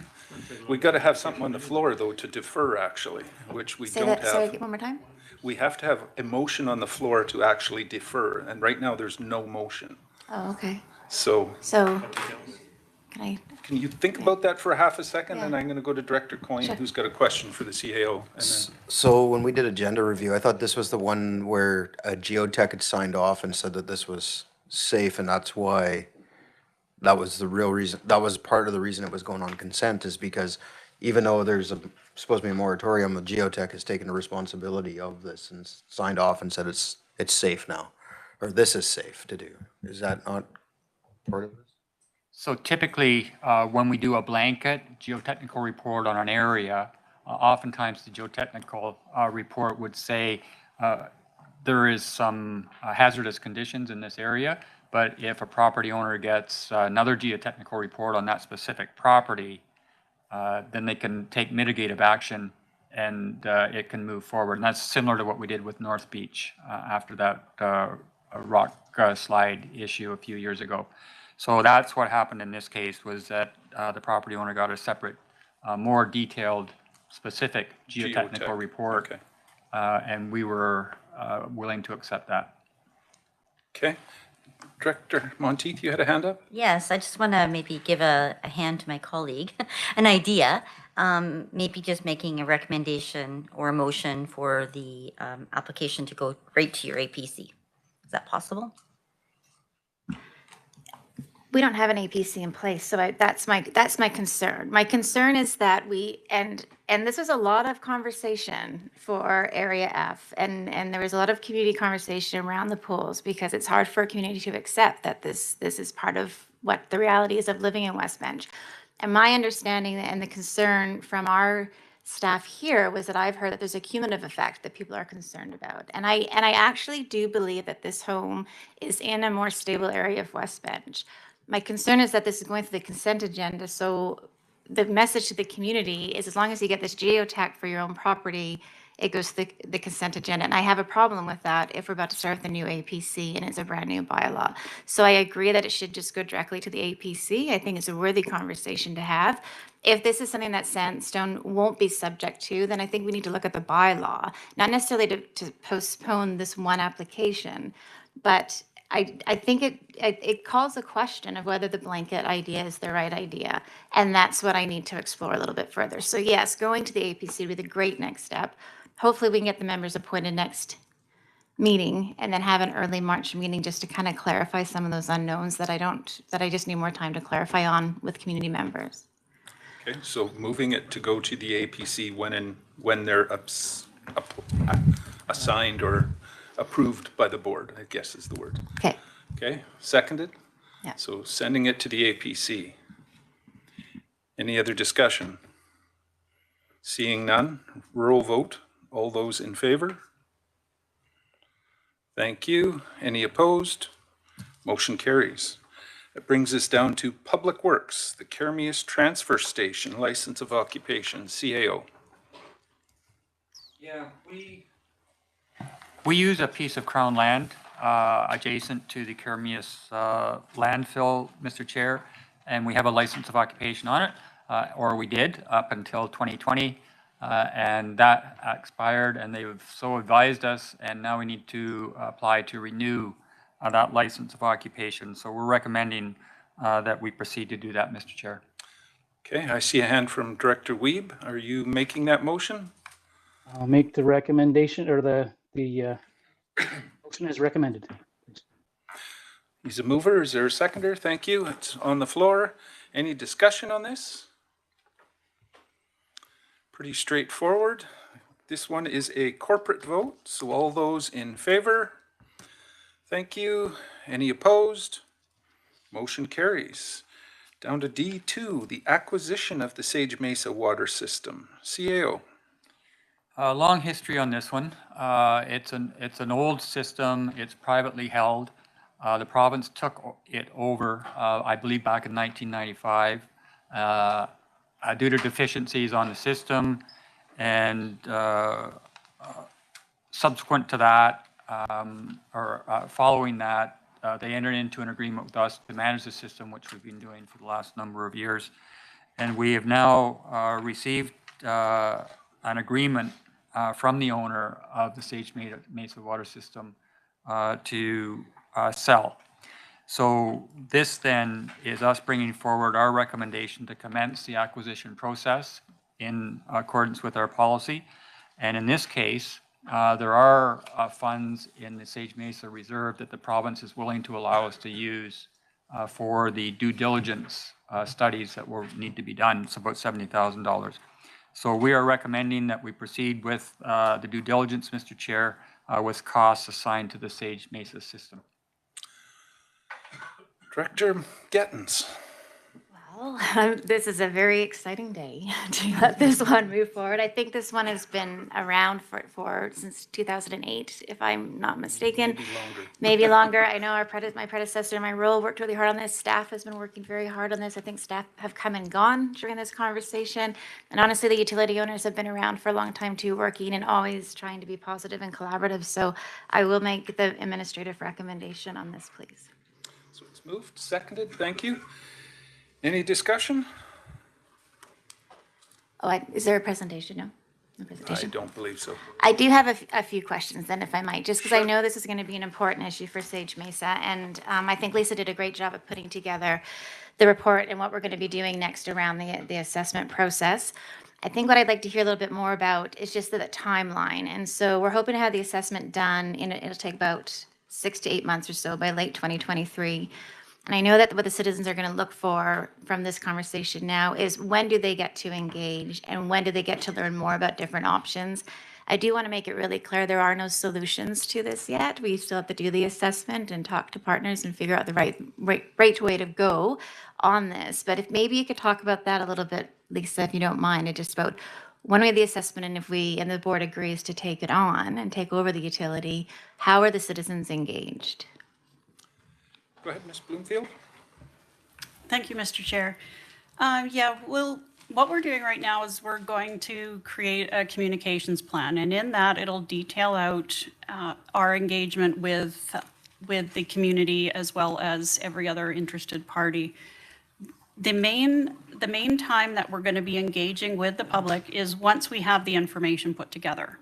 We got to have something on the floor, though, to defer, actually, which we Say don't that, say have. it one more time? We have to have a motion on the floor to actually defer, and right now, there's no motion. Oh, okay. So So, can you think about that for a half a second, Yeah. and I'm going to go to Director Coyne, Sure. who's got a question for the CAO. And then, So when we did agenda review, I thought this was the one where a geotech had signed off and said that this was safe, and that's why that was the real reason, that was part of the reason it was going on consent, is because even though there's supposed to be a moratorium, the geotech has taken the responsibility of this and signed off and said it's safe now, or this is safe to do. Is that not part of this? So typically, when we do a blanket geotechnical report on an area, oftentimes the geotechnical report would say there is some hazardous conditions in this area, but if a property owner gets another geotechnical report on that specific property, then they can take mitigative action and it can move forward. And that's similar to what we did with North Beach after that rock slide issue a few years ago. So that's what happened in this case, was that the property owner got a separate, more detailed, specific geotechnical report. Okay. And we were willing to accept that. Okay. Director Monteith, you had a hand up? Yes, I just want to maybe give a hand to my colleague, an idea, maybe just making a recommendation or a motion for the application to go right to your APC. Is that possible? we don't have an APC in place, so that's my concern. My concern is that and this was a lot of conversation for Area F, and there was a lot of community conversation around the pools, because it's hard for a community to accept that this is part of what the reality is of living in West Bench. And my understanding and the concern from our staff here was that I've heard that there's a cumulative effect that people are concerned about. And I actually do believe that this home is in a more stable area of West Bench. My concern is that this is going through the consent agenda, so the message to the community is, as long as you get this geotech for your own property, it goes to the consent agenda. And I have a problem with that if we're about to start with the new APC and it's a brand new bylaw. So I agree that it should just go directly to the APC. I think it's a worthy conversation to have. If this is something that Sandstone won't be subject to, then I think we need to look at the bylaw, not necessarily to postpone this one application, but I think it calls a question of whether the blanket idea is the right idea. And that's what I need to explore a little bit further. So yes, going to the APC would be the great next step. Hopefully we can get the members appointed next meeting and then have an early March meeting just to kind of clarify some of those unknowns that I just need more time to clarify on with community members. Okay, so moving it to go to the APC when they're assigned or approved by the board, I guess is the word. Okay. Okay, seconded? Yeah. So sending it to the APC. Any other discussion? Seeing none, roll vote. All those in favor? Thank you. Any opposed? Motion carries. It brings us down to Public Works, the Kermias Transfer Station, License of Occupation, CAO. Yeah, we use a piece of Crown land adjacent to the Kermias landfill, Mr. Chair, and we have a license of occupation on it, or we did up until 2020, and that expired, and they've so advised us, and now we need to apply to renew that license of occupation. So we're recommending that we proceed to do that, Mr. Chair. Okay, I see a hand from Director Wiebe. Are you making that motion? I'll make the recommendation, or the motion is recommended. He's a mover. Is there a seconder? Thank you. It's on the floor. Any discussion on this? Pretty straightforward. This one is a corporate vote, so all those in favor? Thank you. Any opposed? Motion carries. Down to D2, the acquisition of the Sage Mesa water system. CAO. A long history on this one. It's an old system. It's privately held. The province took it over, I believe, back in 1995, due to deficiencies on the system. And subsequent to that, following that, they entered into an agreement with us to manage the system, which we've been doing for the last number of years. And we have now received an agreement from the owner of the Sage Mesa water system to sell. So this then is us bringing forward our recommendation to commence the acquisition process in accordance with our policy. And in this case, there are funds in the Sage Mesa Reserve that the province is willing to allow us to use for the due diligence studies that will need to be done. It's about $70,000. So we are recommending that we proceed with the due diligence, Mr. Chair, with costs assigned to the Sage Mesa system. Director Gettins. Well, this is a very exciting day to let this one move forward. I think this one has been around for since 2008, if I'm not mistaken. Maybe longer. Maybe longer. I know my predecessor in my role worked really hard on this. Staff has been working very hard on this. I think staff have come and gone during this conversation. And honestly, the utility owners have been around for a long time too, working and always trying to be positive and collaborative. So I will make the administrative recommendation on this, please. So it's moved, seconded. Thank you. Any discussion? Oh, is there a presentation? No? No I presentation? don't believe so. I do have a few questions then, if I might, just because I know this is going to be an important issue for Sage Mesa. And I think Lisa did a great job of putting together the report and what we're going to be doing next around the assessment process. I think what I'd like to hear a little bit more about is just the timeline. And so we're hoping to have the assessment done, it'll take about 6 to 8 months or so by late 2023. And I know that what the citizens are going to look for from this conversation now is when do they get to engage and when do they get to learn more about different options. I do want to make it really clear there are no solutions to this yet. We still have to do the assessment and talk to partners and figure out the right way to go on this. But if maybe you could talk about that a little bit, Lisa, if you don't mind, and just about when we have the assessment and if we and the board agrees to take it on and take over the utility, how are the citizens engaged? Go ahead, Ms. Bloomfield. Thank you, Mr. Chair. What we're doing right now is we're going to create a communications plan, and in that it'll detail out our engagement with the community as well as every other interested party. The main time that we're going to be engaging with the public is once we have the information put together.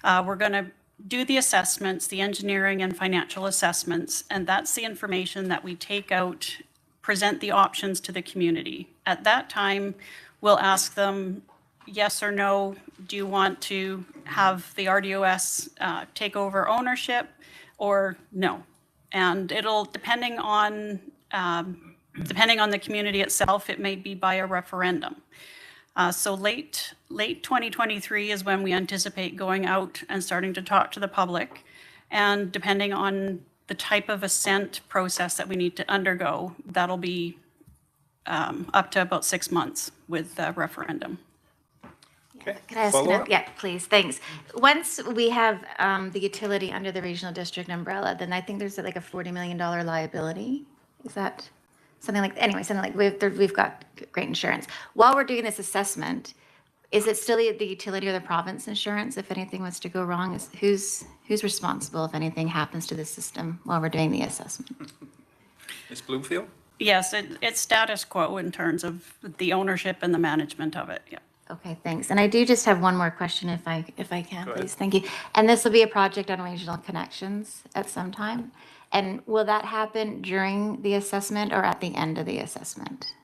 We're going to do the assessments, the engineering and financial assessments, and that's the information that we take out, present the options to the community. At that time, we'll ask them yes or no, do you want to have the RDOS take over ownership or no? And it'll, depending on the community itself, it may be by a referendum. So late 2023 is when we anticipate going out and starting to talk to the public. And depending on the type of assent process that we need to undergo, that'll be up to about 6 months with the referendum. Okay. Could I ask yeah, please, thanks. Once we have the utility under the regional district umbrella, then I think there's like a $40 million liability. Is that something like, anyway, something like we've got great insurance. While we're doing this assessment, is it still the utility or the province insurance if anything was to go wrong? Who's responsible if anything happens to the system while we're doing the assessment? Ms. Bloomfield? Yes, it's status quo in terms of the ownership and the management of it, yeah. Okay, thanks. And I do just have one more question if I can, Go please. ahead. Thank you. And this will be a project on regional connections at some time. And will that happen during the assessment or at the end of the assessment?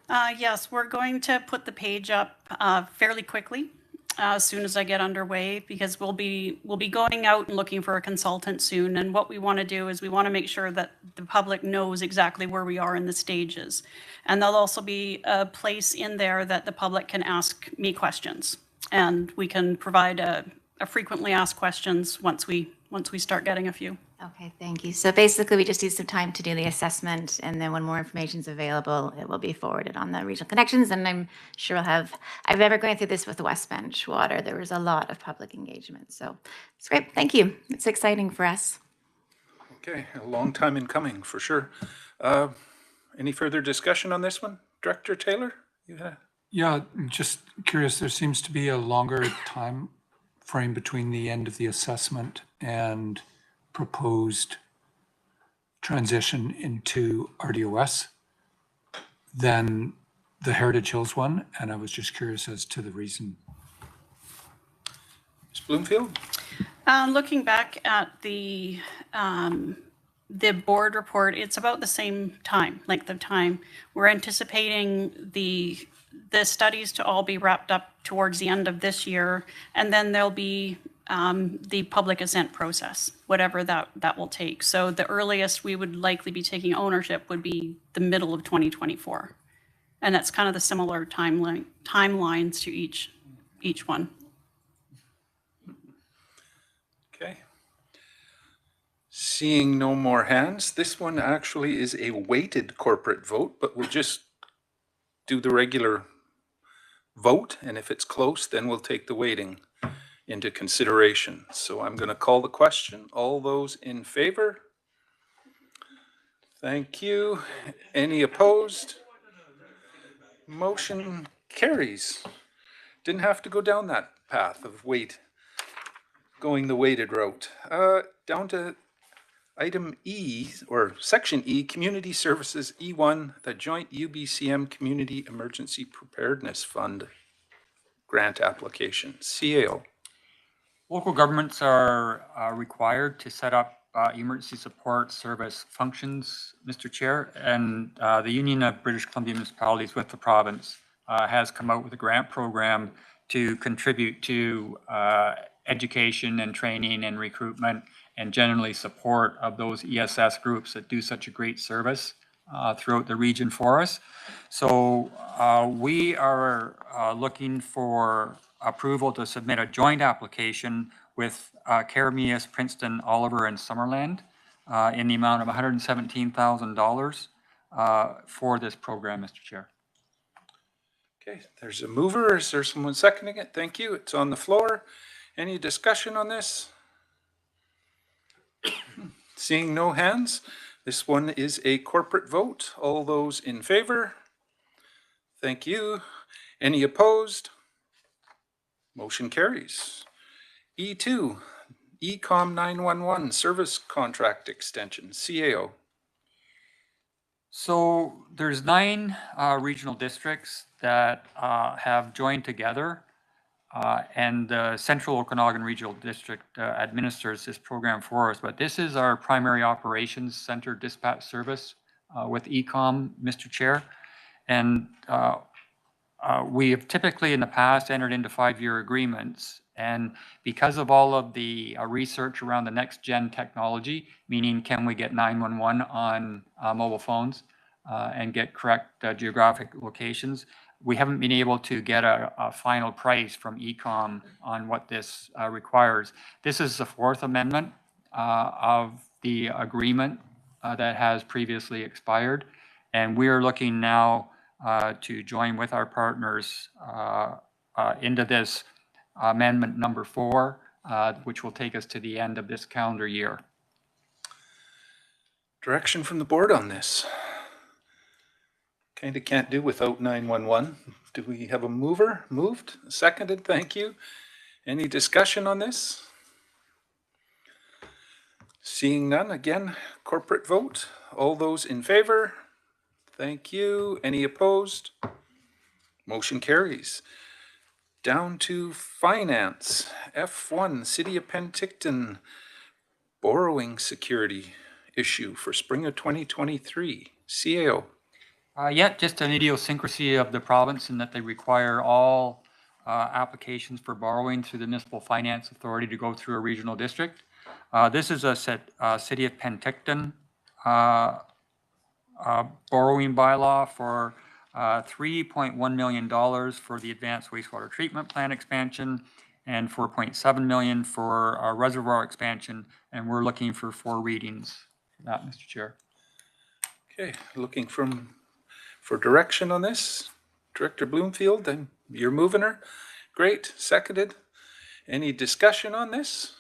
Yes, we're going to put the page up fairly quickly as soon as I get underway, because we'll be going out and looking for a consultant soon. And what we want to do is we want to make sure that the public knows exactly where we are in the stages. And there'll also be a place in there that the public can ask me questions, and we can provide a frequently asked questions once we start getting a few. Okay, thank you. So basically, we just need some time to do the assessment, and then when more information is available, it will be forwarded on the regional connections, and I'm sure I remember going through this with the West Bench Water. There was a lot of public engagement, so it's great. Thank you. It's exciting for us. Okay, a long time in coming, for sure. Any further discussion on this one? Director Taylor, Yeah, just curious, there seems to be a longer time frame between the end of the assessment and proposed transition into RDOS than the Heritage Hills one, and I was just curious as to the reason. Ms. Bloomfield? Looking back at the board report, it's about the same length of time. We're anticipating the studies to all be wrapped up towards the end of this year, and then there'll be the public assent process, whatever that will take. So the earliest we would likely be taking ownership would be the middle of 2024. And that's kind of the similar timelines to each one. Okay. Seeing no more hands, this one actually is a weighted corporate vote, but we'll just do the regular vote, and if it's close, then we'll take the weighting into consideration. So I'm going to call the question. All those in favor? Thank you. Any opposed? Motion carries. Didn't have to go down that path of going the weighted route. Down to item E, or section E, Community Services E1, the Joint UBCM Community Emergency Preparedness Fund grant application, CAO. Local governments are required to set up emergency support service functions, Mr. Chair, and the Union of British Columbia Municipalities with the province has come out with a grant program to contribute to education and training and recruitment and generally support of those ESS groups that do such a great service throughout the region for us. So we are looking for approval to submit a joint application with Carameus, Princeton, Oliver, and Summerland in the amount of $117,000 for this program, Mr. Chair. Okay, there's a mover. Is there someone seconding it? Thank you. It's on the floor. Any discussion on this? Seeing no hands, this one is a corporate vote. All those in favor? Thank you. Any opposed? Motion carries. E2, Ecom 911 Service Contract Extension, CAO. So there's 9 regional districts that have joined together, and the Central Okanagan Regional District administers this program for us. But this is our primary operations center dispatch service with Ecom, Mr. Chair. And we have typically in the past entered into 5-year agreements. And because of all of the research around the next gen technology, meaning can we get 911 on mobile phones and get correct geographic locations, we haven't been able to get a final price from Ecom on what this requires. This is the 4th amendment of the agreement that has previously expired. And we are looking now to join with our partners into this amendment number 4, which will take us to the end of this calendar year. Direction from the board on this? Kind of can't do without 911. Do we have a mover? Moved? Seconded? Thank you. Any discussion on this? Seeing none, again, corporate vote. All those in favor? Thank you. Any opposed? Motion carries. Down to finance. F1, City of Penticton borrowing security issue for spring of 2023. CAO. Yeah, just an idiosyncrasy of the province in that they require all applications for borrowing through the Municipal Finance Authority to go through a regional district. This is a City of Penticton borrowing bylaw for $3.1 million for the advanced wastewater treatment plant expansion and $4.7 million for our reservoir expansion. And we're looking for 4 readings for that, Mr. Chair. Okay, looking for direction on this. Director Bloomfield, and you're moving her. Great, seconded. Any discussion on this?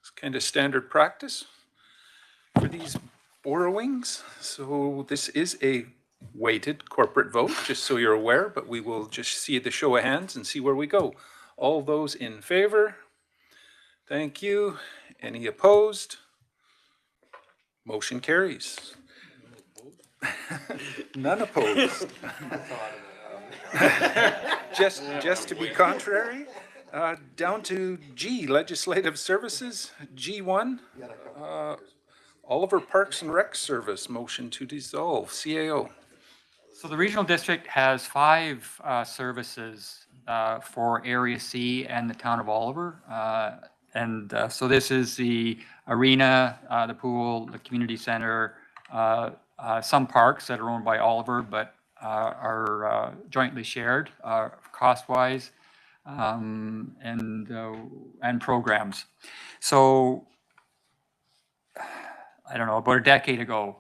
It's kind of standard practice for these borrowings. So this is a unweighted corporate vote, just so you're aware, but we will just see the show of hands and see where we go. All those in favor? Thank you. Any opposed? Motion carries. None opposed. Just to be contrary, down to G, Legislative Services, G1, Oliver Parks and Rec Service, motion to dissolve, CAO. So the regional district has 5 services for Area C and the town of Oliver. So this is the arena, the pool, the community center, some parks that are owned by Oliver but are jointly shared cost-wise, and programs. So I don't know, about a decade ago,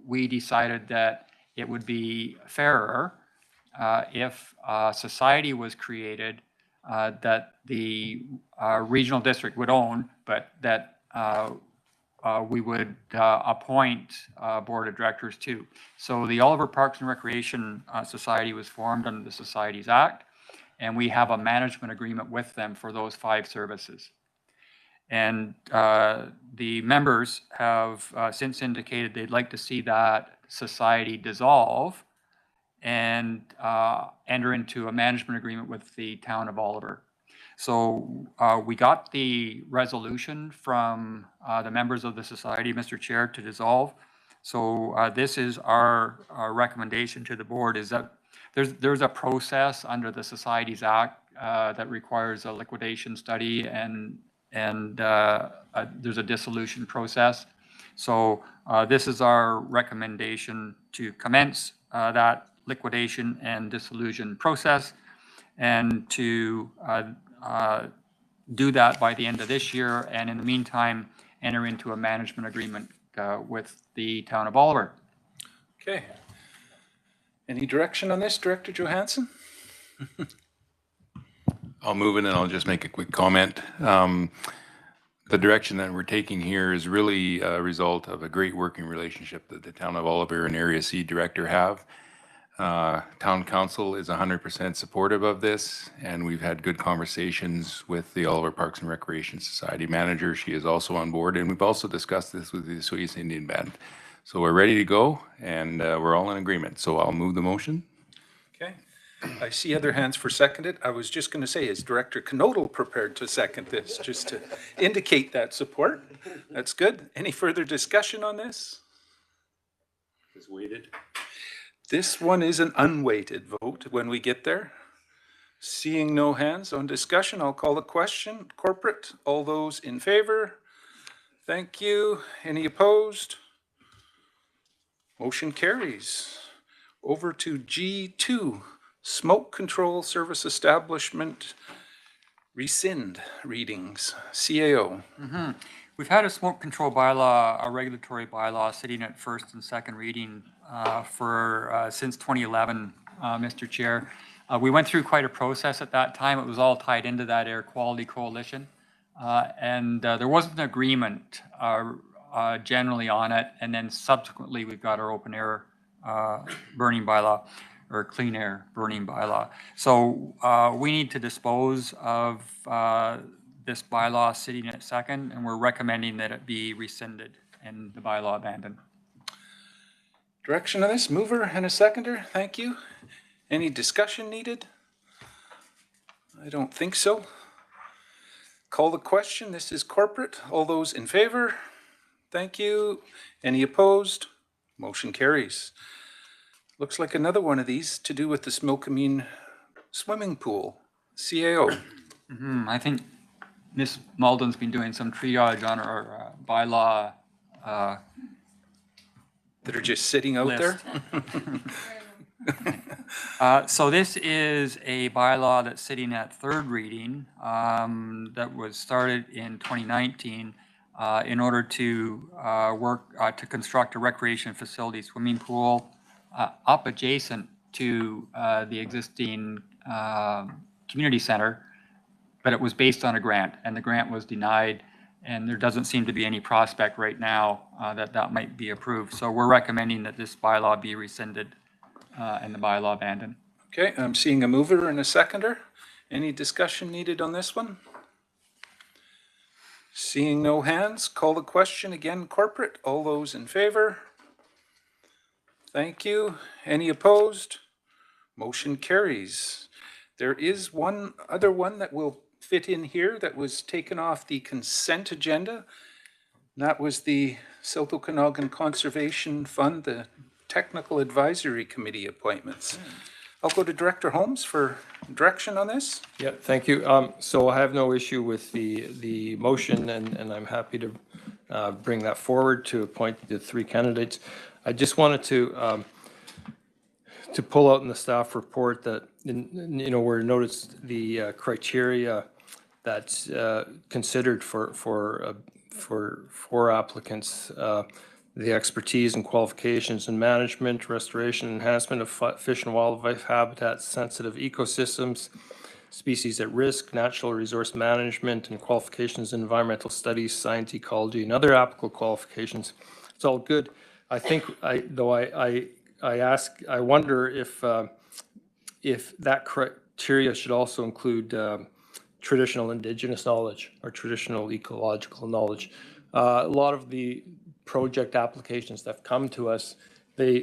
we decided that it would be fairer if a society was created that the regional district would own, but that we would appoint board of directors to. So the Oliver Parks and Recreation Society was formed under the Societies Act, and we have a management agreement with them for those 5 services. And the members have since indicated they'd like to see that society dissolve and enter into a management agreement with the town of Oliver. So we got the resolution from the members of the society, Mr. Chair, to dissolve. So this is our recommendation to the board, is that there's a process under the Societies Act that requires a liquidation study, and there's a dissolution process. So this is our recommendation to commence that liquidation and dissolution process, and to do that by the end of this year, and in the meantime, enter into a management agreement with the town of Oliver. Okay. Any direction on this, Director Johansson? I'll move in and I'll just make a quick comment. The direction that we're taking here is really a result of a great working relationship that the town of Oliver and Area C director have. Town council is 100% supportive of this, and we've had good conversations with the Oliver Parks and Recreation Society manager. She is also on board, and we've also discussed this with the Swiss Indian Band. So we're ready to go, and we're all in agreement. So I'll move the motion. Okay. I see other hands for seconded. I was just going to say, is Director Knodel prepared to second this, just to indicate that support? That's good. Any further discussion on this? Is weighted. This one is an unweighted vote when we get there. Seeing no hands on discussion, I'll call the question. Corporate, all those in favor? Thank you. Any opposed? Motion carries. Over to G2, Smoke Control Service Establishment rescind readings, CAO. We've had a smoke control bylaw, a regulatory bylaw, sitting at first and second reading for since 2011, Mr. Chair. We went through quite a process at that time. It was all tied into that Air Quality Coalition, and there wasn't an agreement generally on it. And then subsequently, we've got our open air burning bylaw, or clean air burning bylaw. So we need to dispose of this bylaw sitting at second, and we're recommending that it be rescinded and the bylaw abandoned. Direction on this, mover and a seconder, thank you. Any discussion needed? I don't think so. Call the question, this is corporate. All those in favor? Thank you. Any opposed? Motion carries. Looks like another one of these to do with the Smilkameen swimming pool, CAO. I think Ms. Malden's been doing some triage on our bylaw that are just sitting out there. So this is a bylaw that's sitting at third reading that was started in 2019 in order to work to construct a recreation facility swimming pool up adjacent to the existing community center, but it was based on a grant, and the grant was denied. And there doesn't seem to be any prospect right now that might be approved. So we're recommending that this bylaw be rescinded and the bylaw abandoned. Okay, I'm seeing a mover and a seconder. Any discussion needed on this one? Seeing no hands, call the question again, corporate. All those in favor? Thank you. Any opposed? Motion carries. There is one other one that will fit in here that was taken off the consent agenda. That was the South Okanagan Conservation Fund, the Technical Advisory Committee appointments. I'll go to Director Holmes for direction on this. Yeah, thank you. So I have no issue with the motion, and I'm happy to bring that forward to appoint the 3 candidates. I just wanted to pull out in the staff report that, where it noticed the criteria that's considered for applicants, the expertise and qualifications in management, restoration, enhancement of fish and wildlife habitats, sensitive ecosystems, species at risk, natural resource management, and qualifications in environmental studies, science, ecology, and other applicable qualifications. It's all good. I think, I wonder if that criteria should also include traditional Indigenous knowledge or traditional ecological knowledge. A lot of the project applications that have come to us, they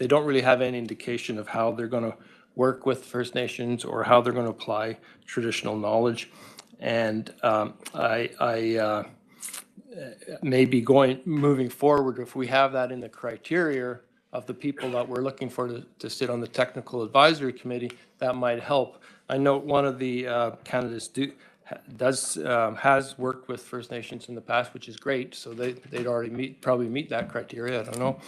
don't really have any indication of how they're going to work with First Nations or how they're going to apply traditional knowledge. And I maybe moving forward, if we have that in the criteria of the people that we're looking for to sit on the technical advisory committee, that might help. I know one of the candidates has worked with First Nations in the past, which is great. So they'd already probably meet that criteria. I don't know,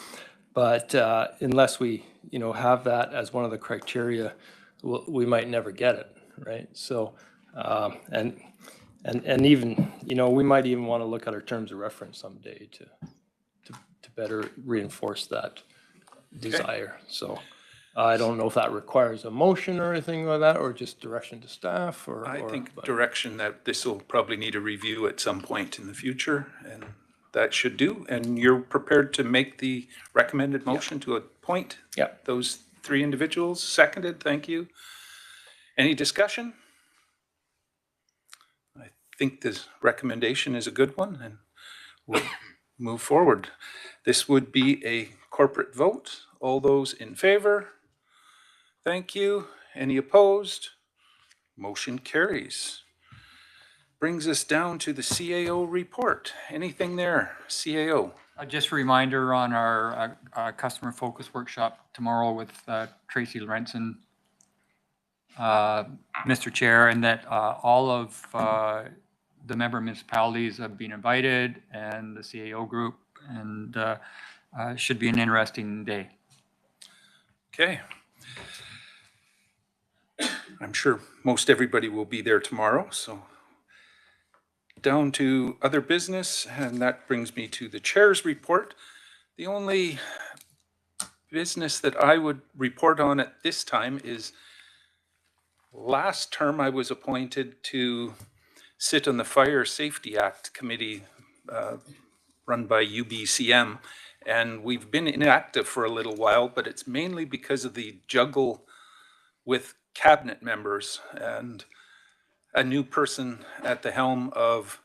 but unless we have that as one of the criteria, we might never get it, right? So and even we might even want to look at our terms of reference someday to better reinforce that desire. So I don't know if that requires a motion or anything like that, or just direction to staff, or I think direction that this will probably need a review at some point in the future, and that should do. And you're prepared to make the recommended motion to appoint those 3 individuals? Seconded, thank you. Any discussion? I think this recommendation is a good one, and we'll move forward. This would be a corporate vote. All those in favor? Thank you. Any opposed? Motion carries. Brings us down to the CAO report. Anything there, CAO? Just a reminder on our customer focus workshop tomorrow with Tracy Lorenzen, Mr. Chair, and that all of the member municipalities have been invited, and the CAO group, and should be an interesting day. Okay. I'm sure most everybody will be there tomorrow, so down to other business, and that brings me to the chair's report. The only business that I would report on at this time is last term I was appointed to sit on the Fire Safety Act Committee run by UBCM, and we've been inactive for a little while, but it's mainly because of the juggle with cabinet members and a new person at the helm of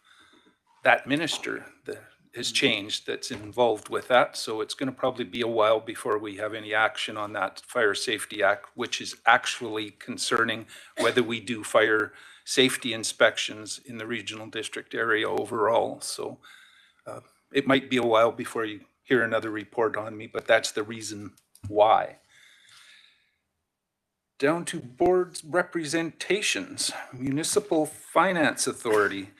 that minister that has changed that's involved with that. So it's going to probably be a while before we have any action on that Fire Safety Act, which is actually concerning whether we do fire safety inspections in the regional district area overall. So it might be a while before you hear another report on me, but that's the reason why. Down to board's representations, Municipal Finance Authority.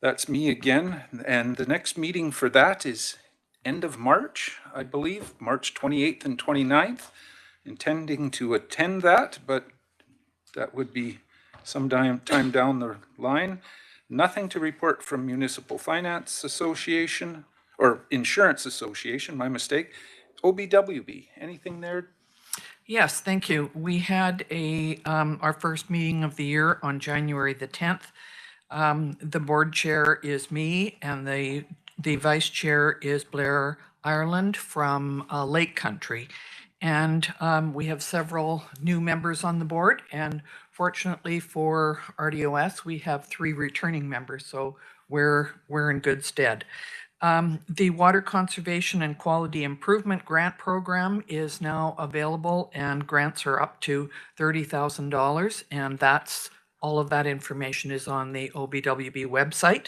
That's me again, and the next meeting for that is end of March, I believe, March 28th and 29th. Intending to attend that, but that would be some time down the line. Nothing to report from Municipal Finance Association, or Insurance Association, my mistake. OBWB, anything there? Yes, thank you. We had our first meeting of the year on January the 10th. The board chair is me, and the vice chair is Blair Ireland from Lake Country. And we have several new members on the board, and fortunately for RDOS, we have 3 returning members, so we're in good stead. The Water Conservation and Quality Improvement Grant Program is now available, and grants are up to $30,000, and all of that information is on the OBWB website.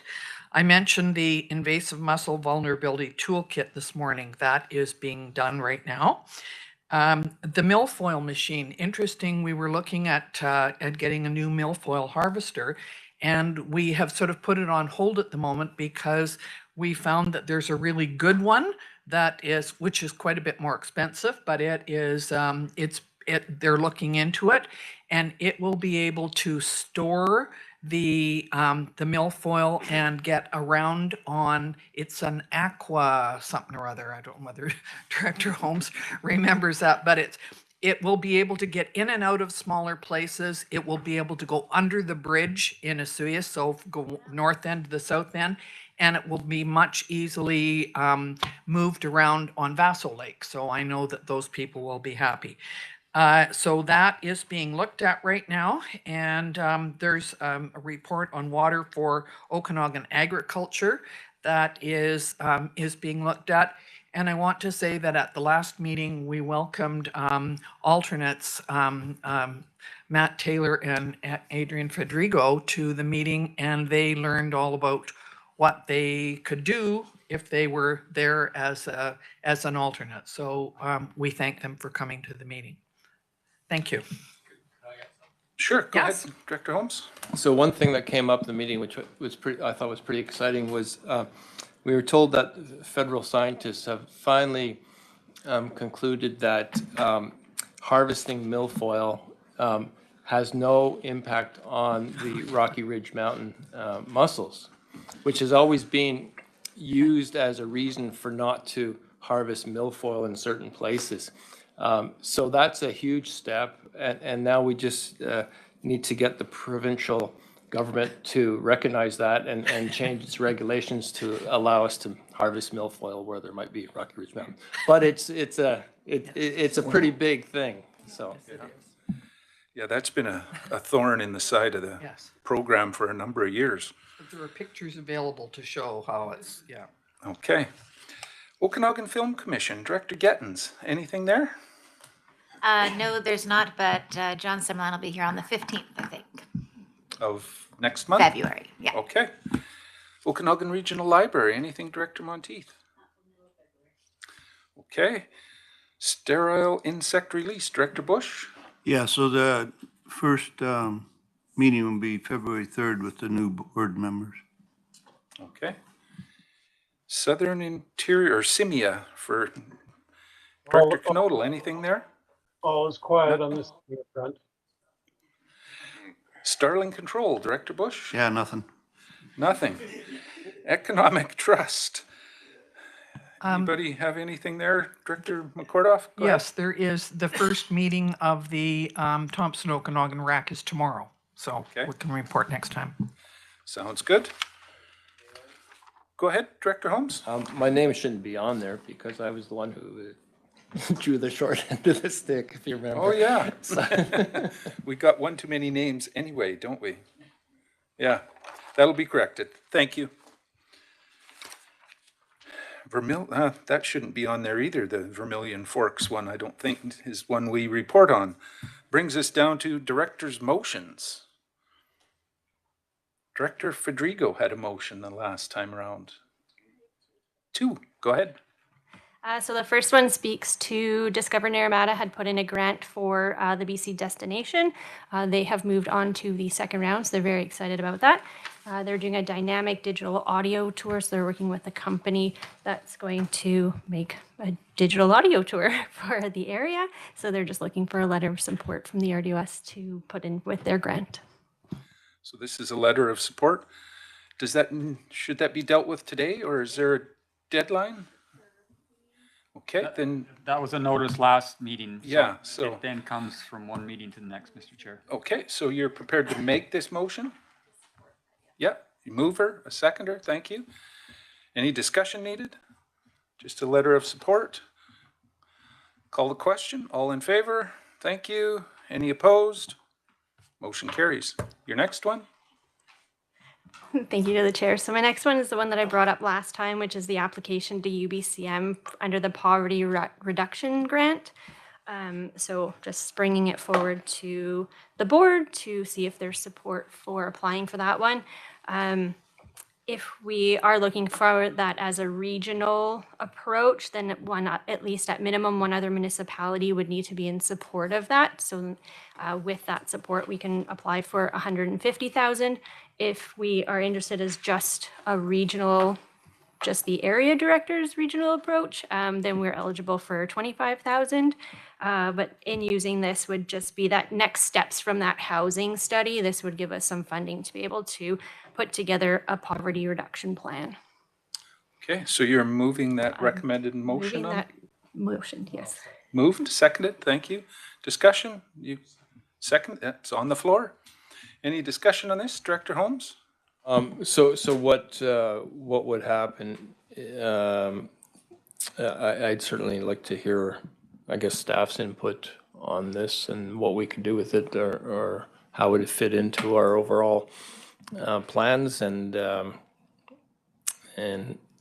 I mentioned the Invasive Mussel Vulnerability Toolkit this morning. That is being done right now. The milfoil machine, interesting, we were looking at getting a new milfoil harvester, and we have sort of put it on hold at the moment because we found that there's a really good one which is quite a bit more expensive, but it is, they're looking into it, and it will be able to store the milfoil and get around on, it's an aqua something or other. I don't know whether Director Holmes remembers that, but it will be able to get in and out of smaller places. It will be able to go under the bridge in Esuya, so go north end to the south end, and it will be much easily moved around on Vassal Lake. So I know that those people will be happy. So that is being looked at right now, and there's a report on water for Okanagan agriculture that is being looked at. And I want to say that at the last meeting, we welcomed alternates, Matt Taylor and Adrian Federigo, to the meeting, and they learned all about what they could do if they were there as an alternate. So we thank them for coming to the meeting. Thank you. Sure, go Yes. ahead, Director Holmes. So one thing that came up in the meeting, which I thought was pretty exciting, was we were told that federal scientists have finally concluded that harvesting milfoil has no impact on the Rocky Ridge Mountain mussels, which has always been used as a reason for not to harvest milfoil in certain places. So that's a huge step, and now we just need to get the provincial government to recognize that and change its regulations to allow us to harvest milfoil where there might be Rocky Ridge Mountain. But it's a pretty big thing. So Yeah, that's been a thorn in the side of the program for a number of years. But there are pictures available to show how it's, yeah. Okay. Okanagan Film Commission, Director Gettins, anything there? No, there's not, but John Summerlin will be here on the 15th, I think. Of next month? February, yeah. Okay. Okanagan Regional Library, anything, Director Monteith? Okay. Sterile insect release, Director Bush? Yeah, so the first meeting will be February 3rd with the new board members. Okay. Southern Interior, or SIMIA for Director Knodel, anything there? All is quiet on this front. Starling Control, Director Bush? Yeah, nothing. Nothing. Economic Trust. Anybody have anything there, Director McCordoff? Go Yes, there is. The first meeting of the Thompson Okanagan RAC is tomorrow, so we can report next time. Sounds good. Go ahead, Director Holmes. my name shouldn't be on there because I was the one who drew the short end of the stick, if you remember. Oh, yeah. We got one too many names anyway, don't we? Yeah, that'll be corrected. Thank you. That shouldn't be on there either. The Vermilion Forks one, I don't think, is one we report on. Brings us down to director's motions. Director Federigo had a motion the last time around. 2, go ahead. So the first one speaks to Discover Naramata had put in a grant for the BC destination. They have moved on to the second round, so they're very excited about that. They're doing a dynamic digital audio tour, so they're working with a company that's going to make a digital audio tour for the area. So they're just looking for a letter of support from the RDOS to put in with their grant. So this is a letter of support. Should that be dealt with today, or is there a deadline? Okay, then. That was a notice last meeting. Yeah, so. It then comes from one meeting to the next, Mr. Chair. Okay, so you're prepared to make this motion? Yep, you mover, a seconder, thank you. Any discussion needed? Just a letter of support. Call the question, all in favor? Thank you. Any opposed? Motion carries. Your next one? Thank you to the chair. So my next one is the one that I brought up last time, which is the application to UBCM under the Poverty Reduction Grant. So just bringing it forward to the board to see if there's support for applying for that one. If we are looking for that as a regional approach, then at least at minimum, one other municipality would need to be in support of that. So with that support, we can apply for 150,000. If we are interested as just a regional, just the area director's regional approach, then we're eligible for 25,000. But in using this would just be that next steps from that housing study. This would give us some funding to be able to put together a poverty reduction plan. Okay, so you're moving that recommended motion Moving on? that motion, yes. Moved, seconded, thank you. Discussion, you second, it's on the floor. Any discussion on this, Director Holmes? So what would happen? I'd certainly like to hear, I guess, staff's input on this and what we could do with it, or how would it fit into our overall plans and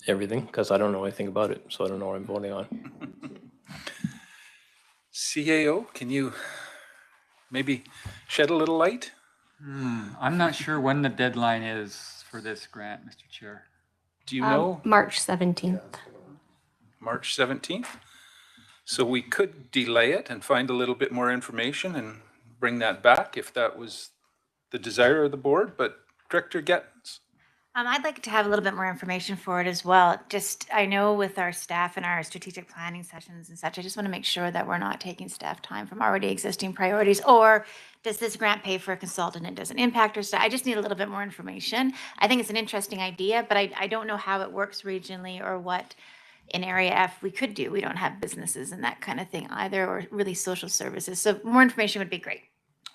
everything, because I don't know anything about it, so I don't know what I'm voting on. CAO, can you maybe shed a little light? I'm not sure when the deadline is for this grant, Mr. Chair. Do you know? March 17th. March 17th? So we could delay it and find a little bit more information and bring that back if that was the desire of the board, but Director Gettens? I'd like to have a little bit more information for it as well. Just, I know with our staff and our strategic planning sessions and such, I just want to make sure that we're not taking staff time from already existing priorities. Or does this grant pay for a consultant and doesn't impact our staff? I just need a little bit more information. I think it's an interesting idea, but I don't know how it works regionally or what in Area F we could do. We don't have businesses and that kind of thing either, or really social services. So more information would be great.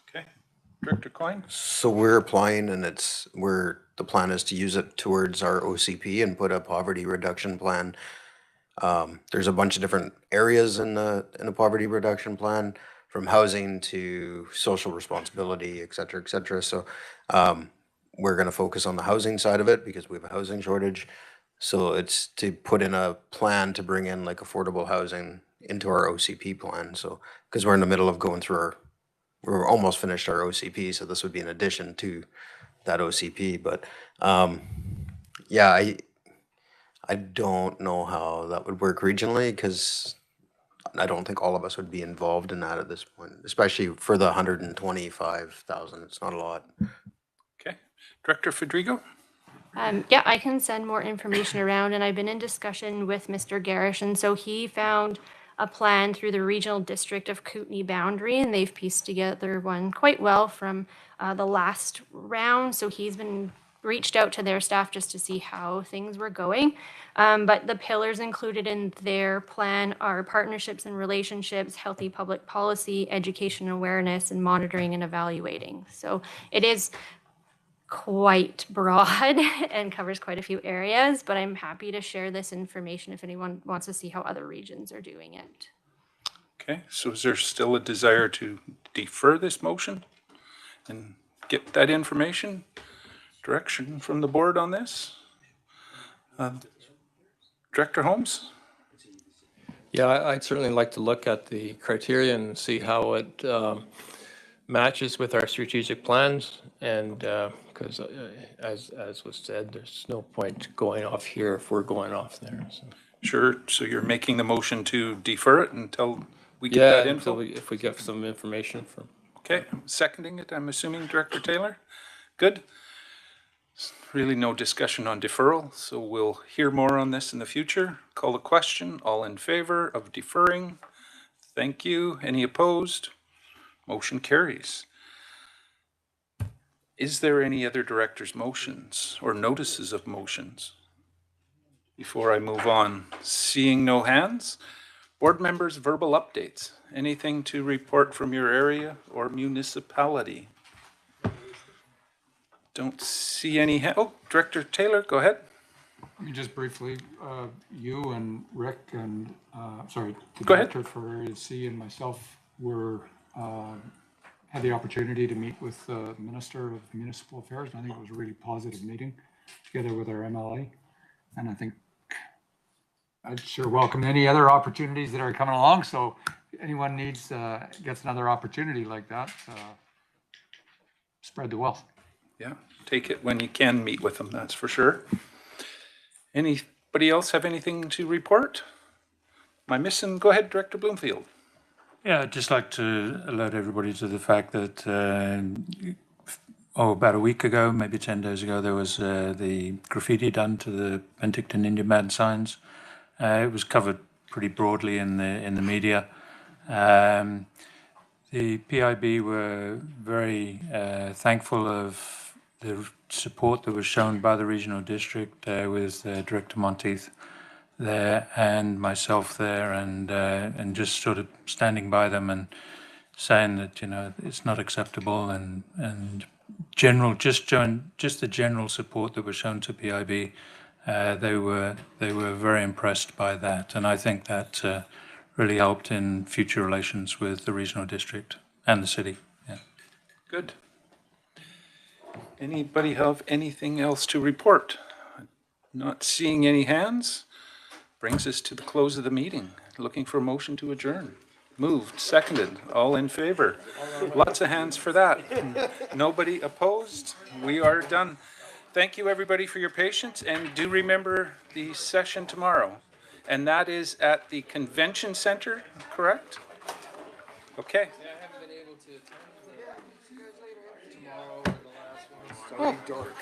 Okay. Director Coyne? So we're applying, and the plan is to use it towards our OCP and put a poverty reduction plan. There's a bunch of different areas in the poverty reduction plan, from housing to social responsibility, et cetera, et cetera. So we're going to focus on the housing side of it because we have a housing shortage. So it's to put in a plan to bring in like affordable housing into our OCP plan. So because we're in the middle of going through we're almost finished our OCP, so this would be in addition to that OCP. But yeah, I don't know how that would work regionally, because I don't think all of us would be involved in that at this point, especially for the 125,000. It's not a lot. Okay. Director Fedrigo? Yeah, I can send more information around, and I've been in discussion with Mr. Garish, and so he found a plan through the regional district of Kootenay boundary, and they've pieced together one quite well from the last round. So he's been reached out to their staff just to see how things were going. But the pillars included in their plan are partnerships and relationships, healthy public policy, education awareness, and monitoring and evaluating. So it is quite broad and covers quite a few areas, but I'm happy to share this information if anyone wants to see how other regions are doing it. Okay, so is there still a desire to defer this motion and get that information? Direction from the board on this? Director Holmes? Yeah, I'd certainly like to look at the criteria and see how it matches with our strategic plans, and because as was said, there's no point going off here if we're going off there. So. Sure, so you're making the motion to defer it until we get that info? If we get some information from. Okay, seconding it, I'm assuming, Director Taylor? Good. Really no discussion on deferral, so we'll hear more on this in the future. Call the question. All in favor of deferring? Thank you. Any opposed? Motion carries. Is there any other director's motions or notices of motions? Before I move on, seeing no hands, board members' verbal updates. Anything to report from your area or municipality? Don't see any, oh, Director Taylor, go ahead. Let me just briefly, you and Rick and, sorry, the Go ahead. director for RDOS and myself were, had the opportunity to meet with the Minister of Municipal Affairs. And I think it was a really positive meeting together with our MLA. And I think I'd sure welcome any other opportunities that are coming along. So if anyone needs, gets another opportunity like that, spread the wealth. Yeah, take it when you can meet with them, that's for sure. Anybody else have anything to report? Am I missing? Go ahead, Director Bloomfield. Yeah, I'd just like to alert everybody to the fact that, about a week ago, maybe 10 days ago, there was the graffiti done to the Penticton Indian Band signs. It was covered pretty broadly in the media. The PIB were very thankful of the support that was shown by the regional district with Director Monteith there and myself there, and just sort of standing by them and saying that, you know, it's not acceptable, and just the general support that was shown to PIB. They were very impressed by that, and I think that really helped in future relations with the regional district and the city. Yeah. Good. Anybody have anything else to report? Not seeing any hands. Brings us to the close of the meeting. Looking for a motion to adjourn. Moved, seconded, all in favor. Lots of hands for that. Nobody opposed. We are done. Thank you, everybody, for your patience, and do remember the session tomorrow. And that is at the Convention Center, correct? Okay. Dark.